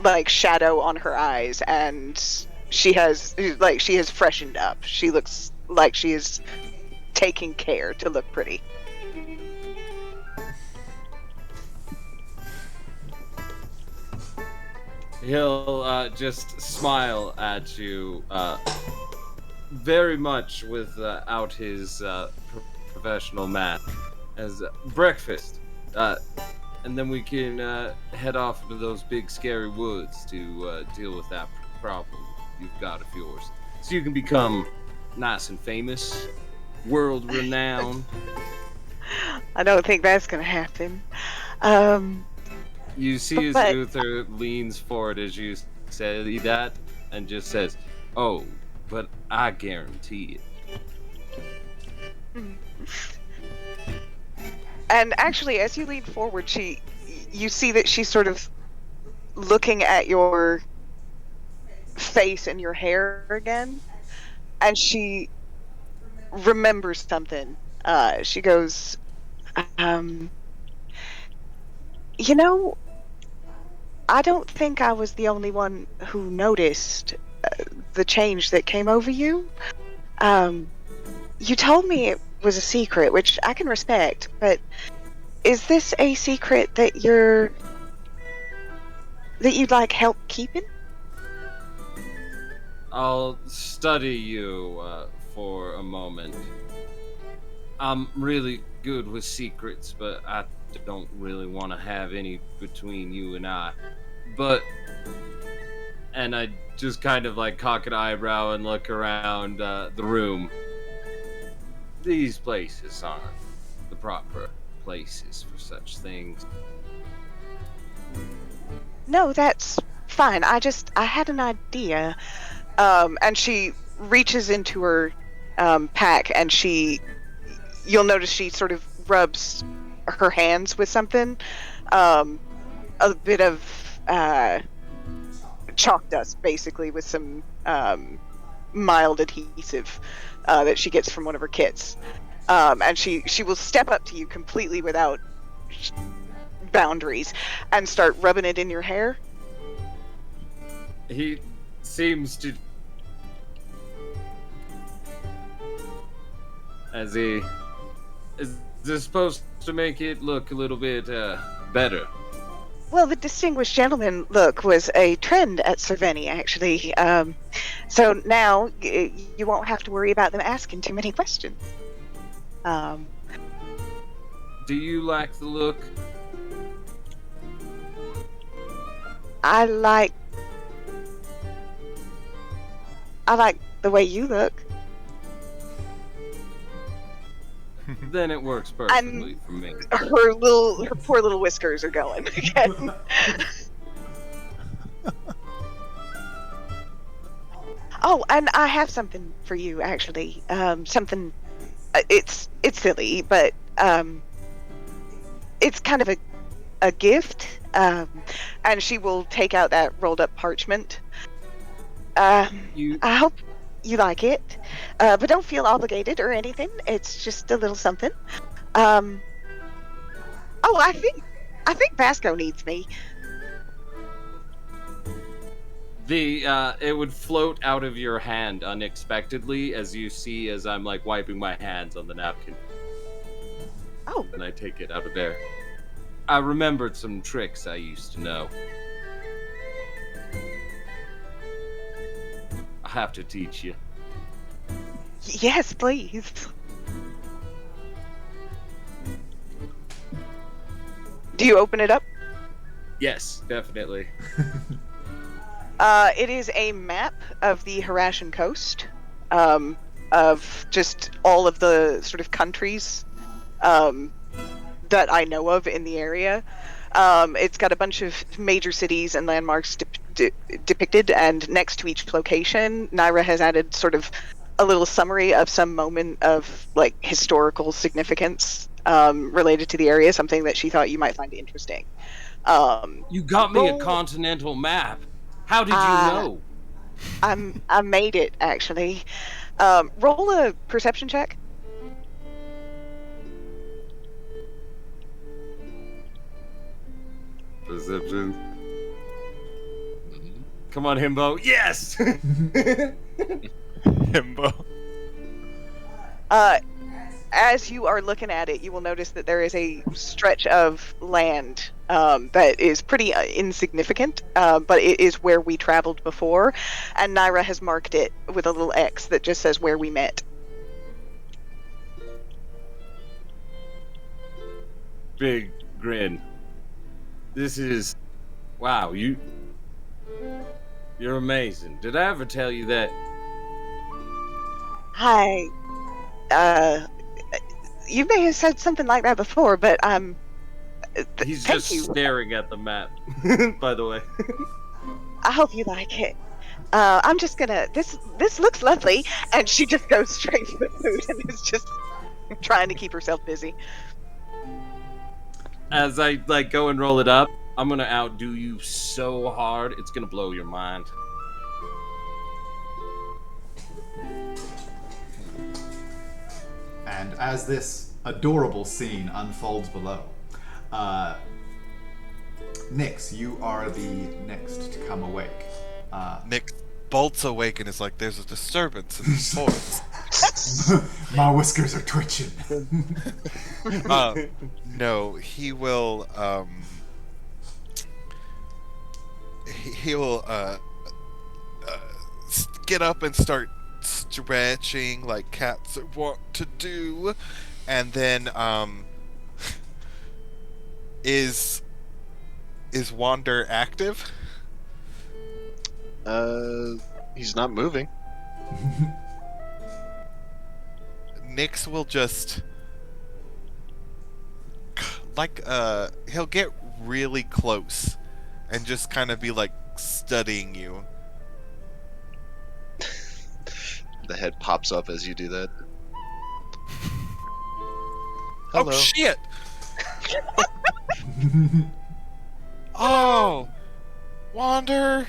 like shadow on her eyes, and she has freshened up. She looks like she is taking care to look pretty. He'll just smile at you, very much without his professional mat, as breakfast, and then we can head off into those big scary woods to deal with that problem you've got of yours, so you can become nice and famous, world renowned. I don't think that's gonna happen. You see as But- Uther leans forward as you say that and just says, "Oh, but I guarantee it." And actually, as you lean forward, you see that she's sort of looking at your face and your hair again, and she remembers something. She goes, you know, I don't think I was the only one who noticed the change that came over you. You told me it was a secret, which I can respect, but is this a secret that you'd like help keeping? I'll study you for a moment. I'm really good with secrets, but I don't really want to have any between you and I. And I just kind of like cock an eyebrow and look around the room. These places aren't the proper places for such things. No, that's fine. I had an idea. And she reaches into her pack, and you'll notice she sort of rubs her hands with something, a bit of chalk dust, basically, with some mild adhesive that she gets from one of her kits, and she will step up to you completely without boundaries and start rubbing it in your hair. He seems to... Is this supposed to make it look a little bit better? Well, the distinguished gentleman look was a trend at Cerveni, actually. So now you won't have to worry about them asking too many questions. Do you like the look? I like the way you look. Then it works perfectly for me. Her poor little whiskers are going again. Oh, and I have something for you, actually. Something. It's silly, but it's kind of a gift. And she will take out that rolled up parchment. I hope you like it, but don't feel obligated or anything. It's just a little something. Oh, I think Vasco needs me. It would float out of your hand unexpectedly as you see as I'm like wiping my hands on the napkin. Oh. And I take it out of there. I remembered some tricks I used to know. I have to teach you. Yes, please. Do you open it up? Yes, definitely. It is a map of the Harashan coast, of just all of the sort of countries that I know of in the area. It's got a bunch of major cities and landmarks depicted, and next to each location, Naira has added sort of a little summary of some moment of like historical significance related to the area, something that she thought you might find interesting. You got me a continental map. How did you know? I made it, actually. Roll a perception check. Perception. Come on, Himbo. Yes! Himbo. As you are looking at it, you will notice that there is a stretch of land that is pretty insignificant, but it is where we traveled before, and Naira has marked it with a little X that just says where we met. Big grin. This is... Wow, you're amazing. Did I ever tell you that? Hi. You may have said something like that before, but He's thank just you. staring at the map, by the way. I hope you like it. I'm just gonna. This looks lovely, and she just goes straight for the food and is just trying to keep herself busy. As I go and roll it up, I'm gonna outdo you so hard, it's gonna blow your mind. And as this adorable scene unfolds below, Nyx, you are the next to come awake. Nick bolts awake and is like, "There's a disturbance in the forest." My whiskers are twitching. No, he will. He will get up and start stretching like cats are wont to do, and then is Wander active? He's not moving. Nyx will just he'll get really close and just kind of be like studying you. The head pops up as you do that. Oh Hello. shit! Oh, Wander.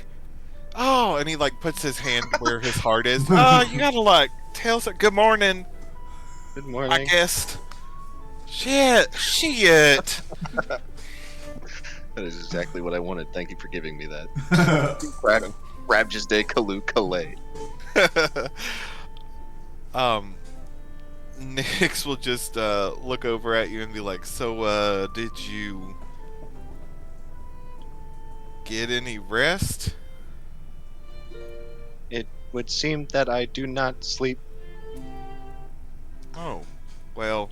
Oh, and he like puts his hand where his heart is. Oh, you gotta like tell some. Good morning, Good I morning. guessed. Shit. That is exactly what I wanted. Thank you for giving me that. Crab just did Kalu Kalay. Nyx will just look over at you and be like, "So, did you get any rest?" It would seem that I do not sleep. Oh, well,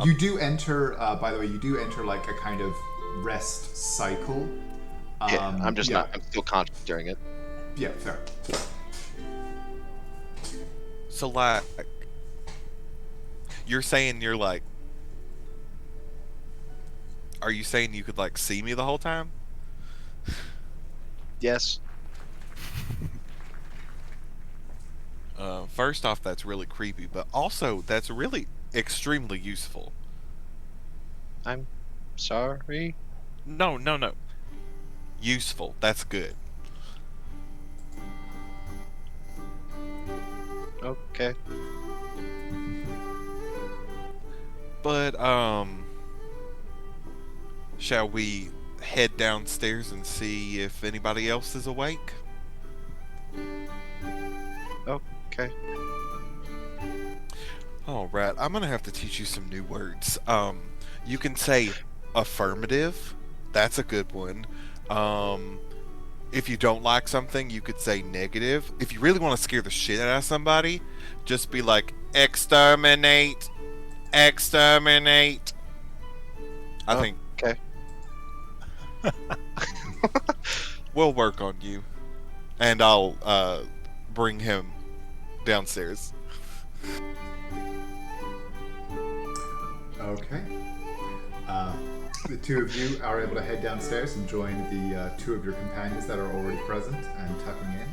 You do enter, by the way, you do enter like a kind of rest cycle. Yeah, I'm just yeah. not. I'm still conscious during it. Yeah, fair. so like, you're saying you're like, are you saying you could like see me the whole time? Yes. First off, that's really creepy, but also that's really extremely useful. I'm sorry. No. Useful. That's good. Okay. But shall we head downstairs and see if anybody else is awake? Okay. All right, I'm gonna have to teach you some new words. You can say affirmative. That's a good one. If you don't like something, you could say negative. If you really want to scare the shit out of somebody, just be like exterminate, exterminate. I think Okay. we'll work on you, and I'll bring him downstairs. Okay. The two of you are able to head downstairs and join the two of your companions that are already present and tucking in.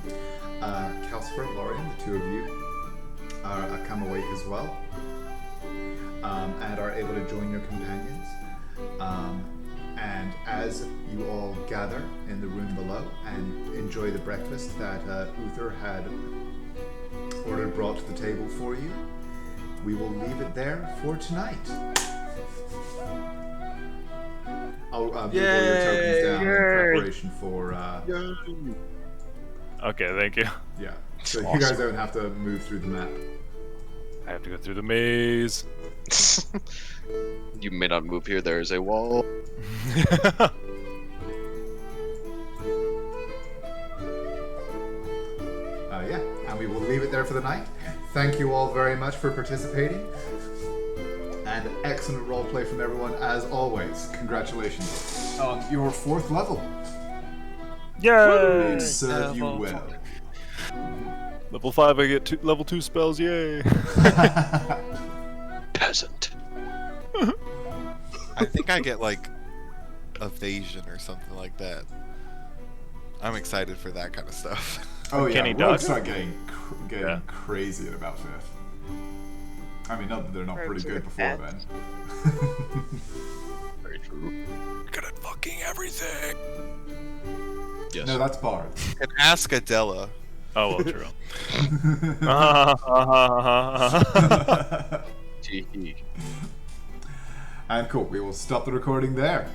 Calcifer, Lorian, the two of you come awake as well and are able to join your companions. And as you all gather in the room below and enjoy the breakfast that Uther had ordered brought to the table for you, we will leave it there for tonight. I'll move all your tokens down in preparation for. Okay, thank you. Yeah. So you guys don't have to move through the map. I have to go through the maze. You may not move here. There is a wall. Yeah, and we will leave it there for the night. Thank you all very much for participating. And excellent roleplay from everyone as always. Congratulations on your 4th level. Yay! It served you well. Level 5, I get level 2 spells, yay! Peasant. I think I get like evasion or something like that. I'm excited for that kind of stuff. Oh yeah, Can he we'll dodge? start getting Yeah. crazy at about 5th. I mean, not that they're not Rogues pretty are good the before best. then. Very true. Good at fucking everything! Yes. No, that's Bard. And ask Adela. Oh, well, true. Tee-hee. And cool, we will stop the recording there.